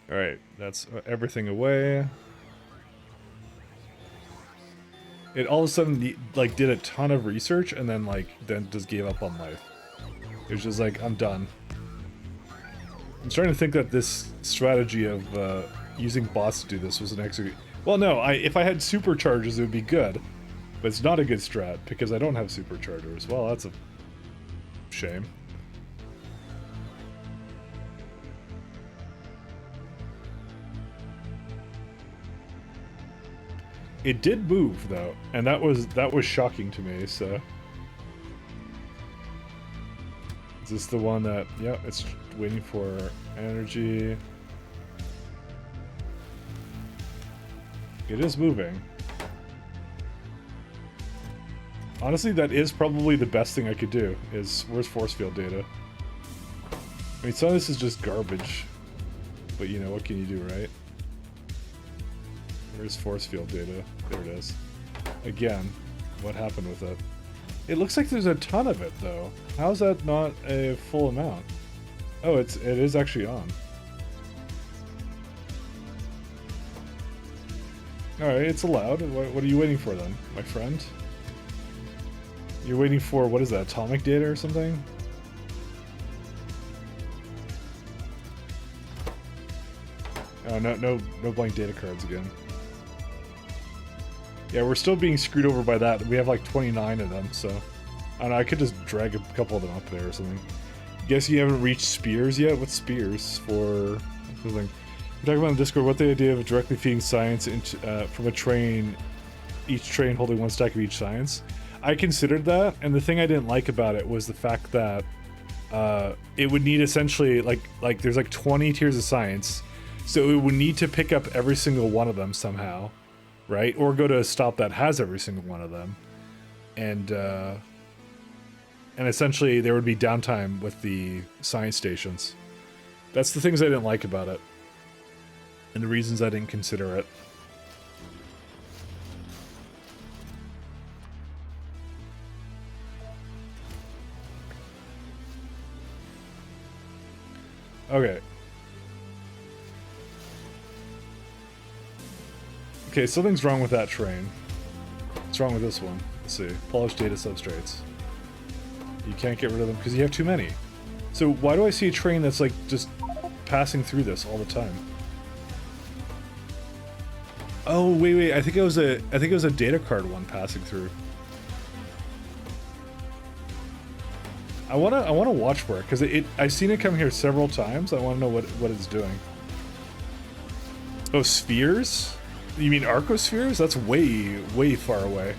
Alright, that's everything away. It all of a sudden, like, did a ton of research and then, like, then just gave up on life. It was just like, I'm done. I'm starting to think that this strategy of using bots to do this was an execute. Well, no, if I had superchargers, it would be good. But it's not a good strat, because I don't have superchargers. Well, that's a shame. It did move though, and that was shocking to me. So, is this the one that? Yeah, it's waiting for energy. It is moving. Honestly, that is probably the best thing I could do. Is where's force field data? I mean, some of this is just garbage, but you know what can you do, right? Where's force field data? There it is. Again, what happened with it? It looks like there's a ton of it, though. How is that not a full amount? Oh, it is actually on. Alright, it's allowed. What are you waiting for, then, my friend? You're waiting for, what is that, atomic data or something? Oh, no blank data cards again. Yeah, we're still being screwed over by that. We have like 29 of them, so... I don't know, I could just drag a couple of them up there or something. Guess you haven't reached spears yet? What's spears for... something? We're talking about on Discord, what the idea of directly feeding science into, from a train, each train holding one stack of each science. I considered that, and the thing I didn't like about it was the fact that it would need essentially, like there's like 20 tiers of science, so it would need to pick up every single one of them somehow. Right? Or go to a stop that has every single one of them. And essentially there would be downtime with the science stations. That's the things I didn't like about it. And the reasons I didn't consider it. Okay. Okay, something's wrong with that train. What's wrong with this one? Let's see. Polished data substrates. You can't get rid of them because you have too many. So why do I see a train that's like just passing through this all the time? Oh wait, I think it was a data card one passing through. I wanna watch for it because I've seen it come here several times. I want to know what it's doing. Oh, spheres? You mean arcospheres? That's way far away.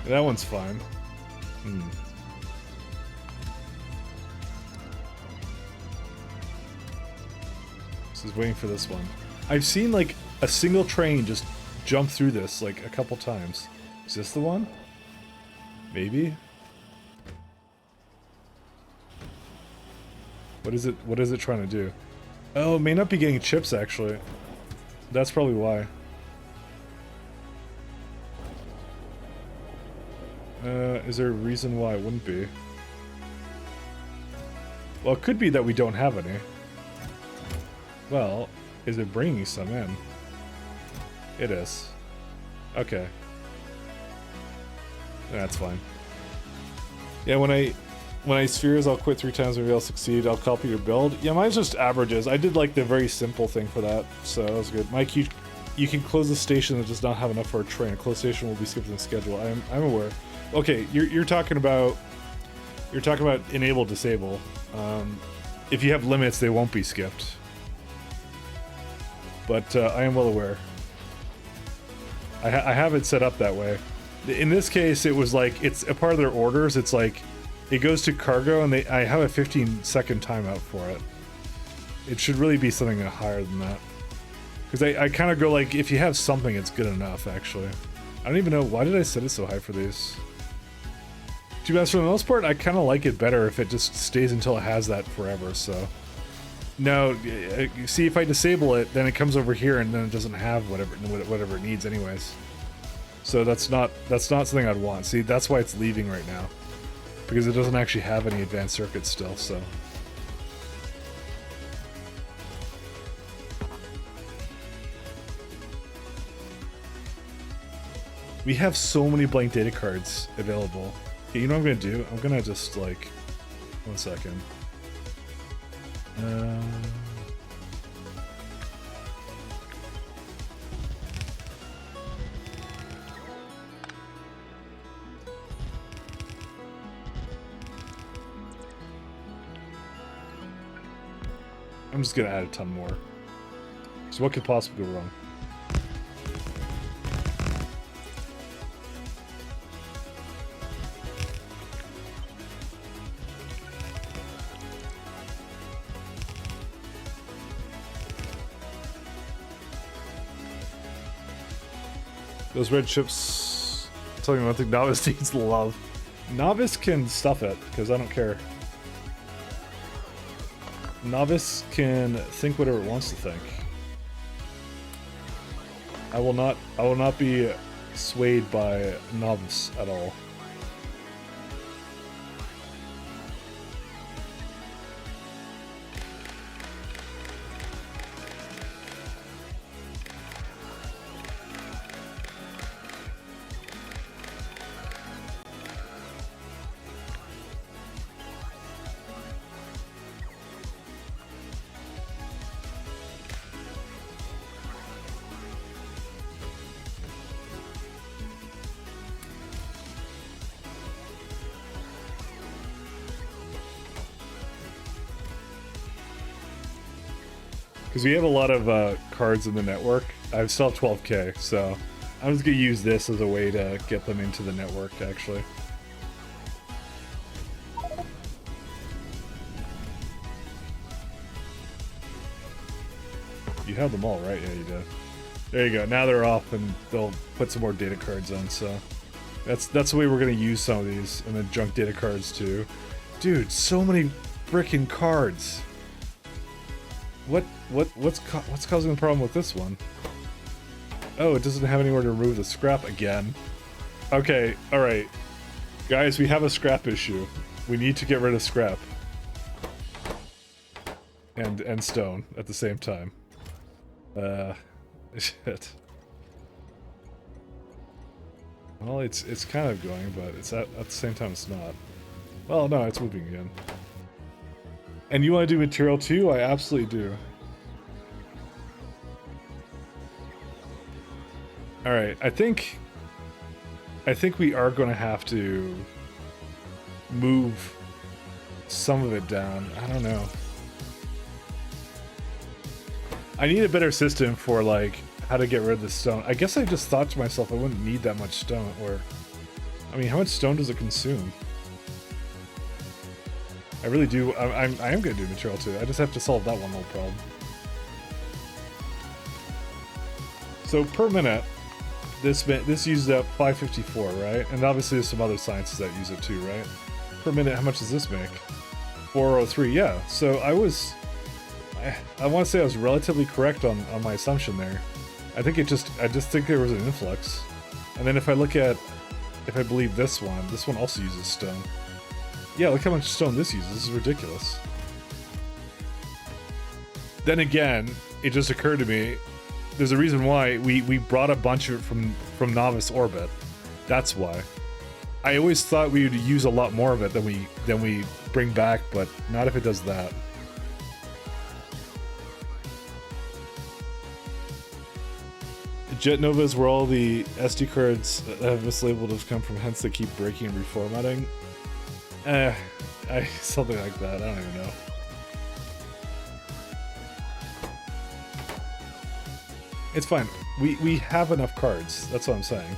That one's fine. Is waiting for this one. I've seen like a single train just jump through this like a couple times. Is this the one? Maybe? What is it trying to do? Oh, it may not be getting chips actually. That's probably why. Is there a reason why it wouldn't be? Well, it could be that we don't have any. Well, is it bringing some in? It is. Okay. That's fine. Yeah, when I spheres, I'll quit 3 times, maybe I'll succeed. I'll copy your build. Yeah, mine's just averages. I did like the very simple thing for that, so that was good. My you can close the station that does not have enough for a train. A closed station will be skipped in the schedule. I'm aware. Okay, you're talking about enable disable. If you have limits, they won't be skipped. But I am well aware. I have it set up that way. In this case, it was like it's a part of their orders. It's like it goes to cargo, and I have a 15-second timeout for it. It should really be something higher than that. Because I kind of go like, if you have something, it's good enough, actually. I don't even know, why did I set it so high for these? To be honest, for the most part, I kind of like it better if it just stays until it has that forever, so. No, you see, if I disable it, then it comes over here, and then it doesn't have whatever it needs anyways. So that's not something I'd want. See, that's why it's leaving right now. Because it doesn't actually have any advanced circuits still, so. We have so many blank data cards available. Okay, you know what I'm gonna do? I'm gonna just like, 1 second. I'm just gonna add a ton more. So what could possibly go wrong? Those red chips, I'm telling you one thing, Novice needs love. Novice can stuff it, because I don't care. Novice can think whatever it wants to think. I will not be swayed by Novice at all. Because we have a lot of cards in the network. I still have 12k, so I'm just going to use this as a way to get them into the network, actually. You have them all, right? Yeah, you did. There you go. Now they're off, and they'll put some more data cards on, so... That's the way we're going to use some of these, and then junk data cards, too. Dude, so many frickin' cards! What's causing the problem with this one? Oh, it doesn't have anywhere to remove the scrap again. Okay, alright. Guys, we have a scrap issue. We need to get rid of scrap. And stone at the same time. Shit. Well, it's kind of going, but it's at the same time it's not. Well, no, it's moving again. And you want to do material too? I absolutely do. Alright, I think we are going to have to move some of it down. I don't know. I need a better system for, like, how to get rid of the stone. I guess I just thought to myself I wouldn't need that much stone, or... I mean, how much stone does it consume? I really do. I am going to do material too. I just have to solve that one little problem. So per minute, this uses up 554, right? And obviously there's some other sciences that use it too, right? Per minute, how much does this make? 403, yeah. So I want to say I was relatively correct on my assumption there. I just think there was an influx. And then if I believe this one also uses stone. Yeah, look how much stone this uses. This is ridiculous. Then again, it just occurred to me, there's a reason why we brought a bunch of it from Novice Orbit. That's why. I always thought we would use a lot more of it than we bring back, but not if it does that. Jet Nova is where all the SD cards have mislabeled have come from, hence they keep breaking and reformatting. Something like that. I don't even know. It's fine. We have enough cards. That's what I'm saying.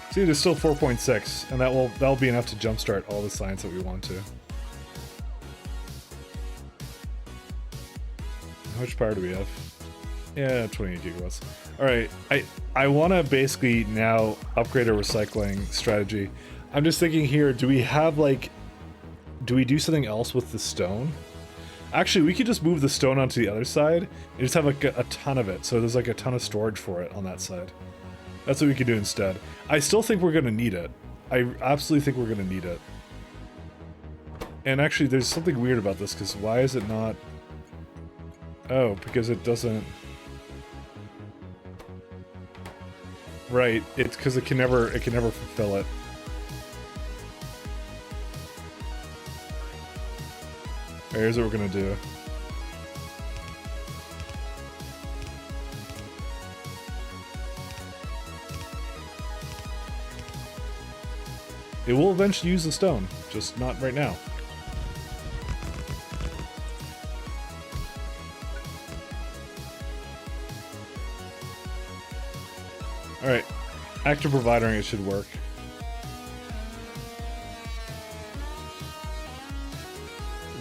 See, there's still 4.6, and that'll be enough to jumpstart all the science that we want to. How much power do we have? Yeah, 28 gigawatts. All right, I want to basically now upgrade our recycling strategy. I'm just thinking here, do we do something else with the stone? Actually, we could just move the stone onto the other side and just have like a ton of it. So there's like a ton of storage for it on that side. That's what we could do instead. I still think we're going to need it. I absolutely think we're going to need it. And actually, there's something weird about this, because why is it not... Oh, because it doesn't... Right, it's because it can never fulfill it. Alright, here's what we're going to do. It will eventually use the stone, just not right now. Alright, active providering, it should work.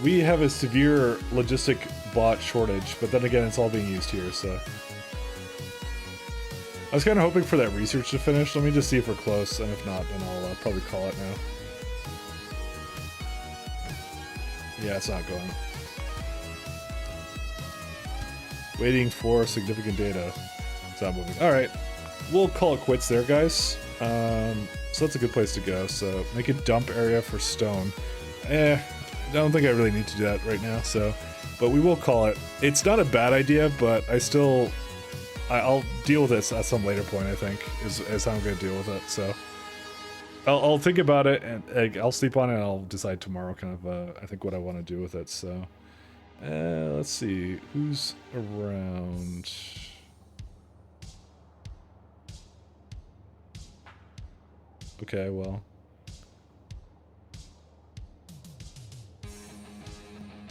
We have a severe logistic bot shortage, but then again, it's all being used here, so... I was kind of hoping for that research to finish. Let me just see if we're close, and if not, then I'll probably call it now. Yeah, it's not going. Waiting for significant data. It's not moving. Alright, we'll call it quits there, guys. So that's a good place to go. So make a dump area for stone. I don't think I really need to do that right now, so... But we will call it. It's not a bad idea, but I'll deal with this at some later point, I think, is how I'm going to deal with it, so... I'll think about it, and I'll sleep on it, and I'll decide tomorrow, kind of, I think, what I want to do with it, so... let's see, who's around... Okay, well...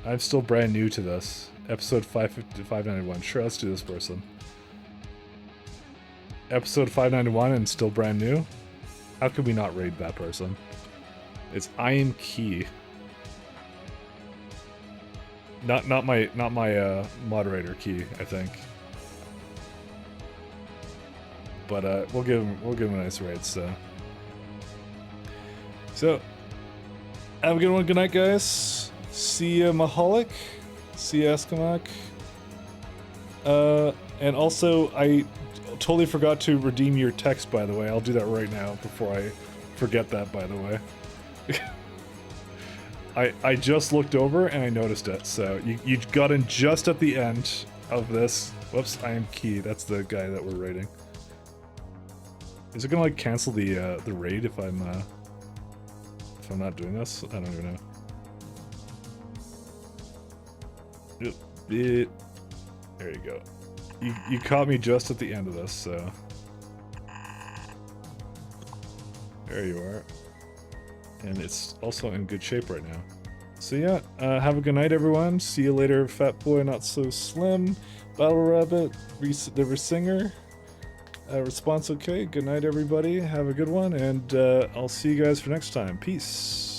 I'm still brand new to this. Episode 591. Sure, let's do this person. Episode 591 and still brand new? How could we not raid that person? It's I am Key. Not my moderator Key, I think. But we'll give him a nice raid, so. So have a good one, good night guys. See ya Mahalik. See ya Eskamak. And also I totally forgot to redeem your text, by the way. I'll do that right now before I forget that, by the way. I just looked over and I noticed it, so you got in just at the end of this. Whoops, I am Key. That's the guy that we're raiding. Is it gonna like cancel the raid if I'm not doing this? I don't even know. There you go. You caught me just at the end of this, so... There you are. And it's also in good shape right now. So yeah, have a good night everyone. See you later, Fat Boy Not So Slim, Battle Rabbit, the Resinger, Response Okay. Good night everybody, have a good one, and I'll see you guys for next time. Peace.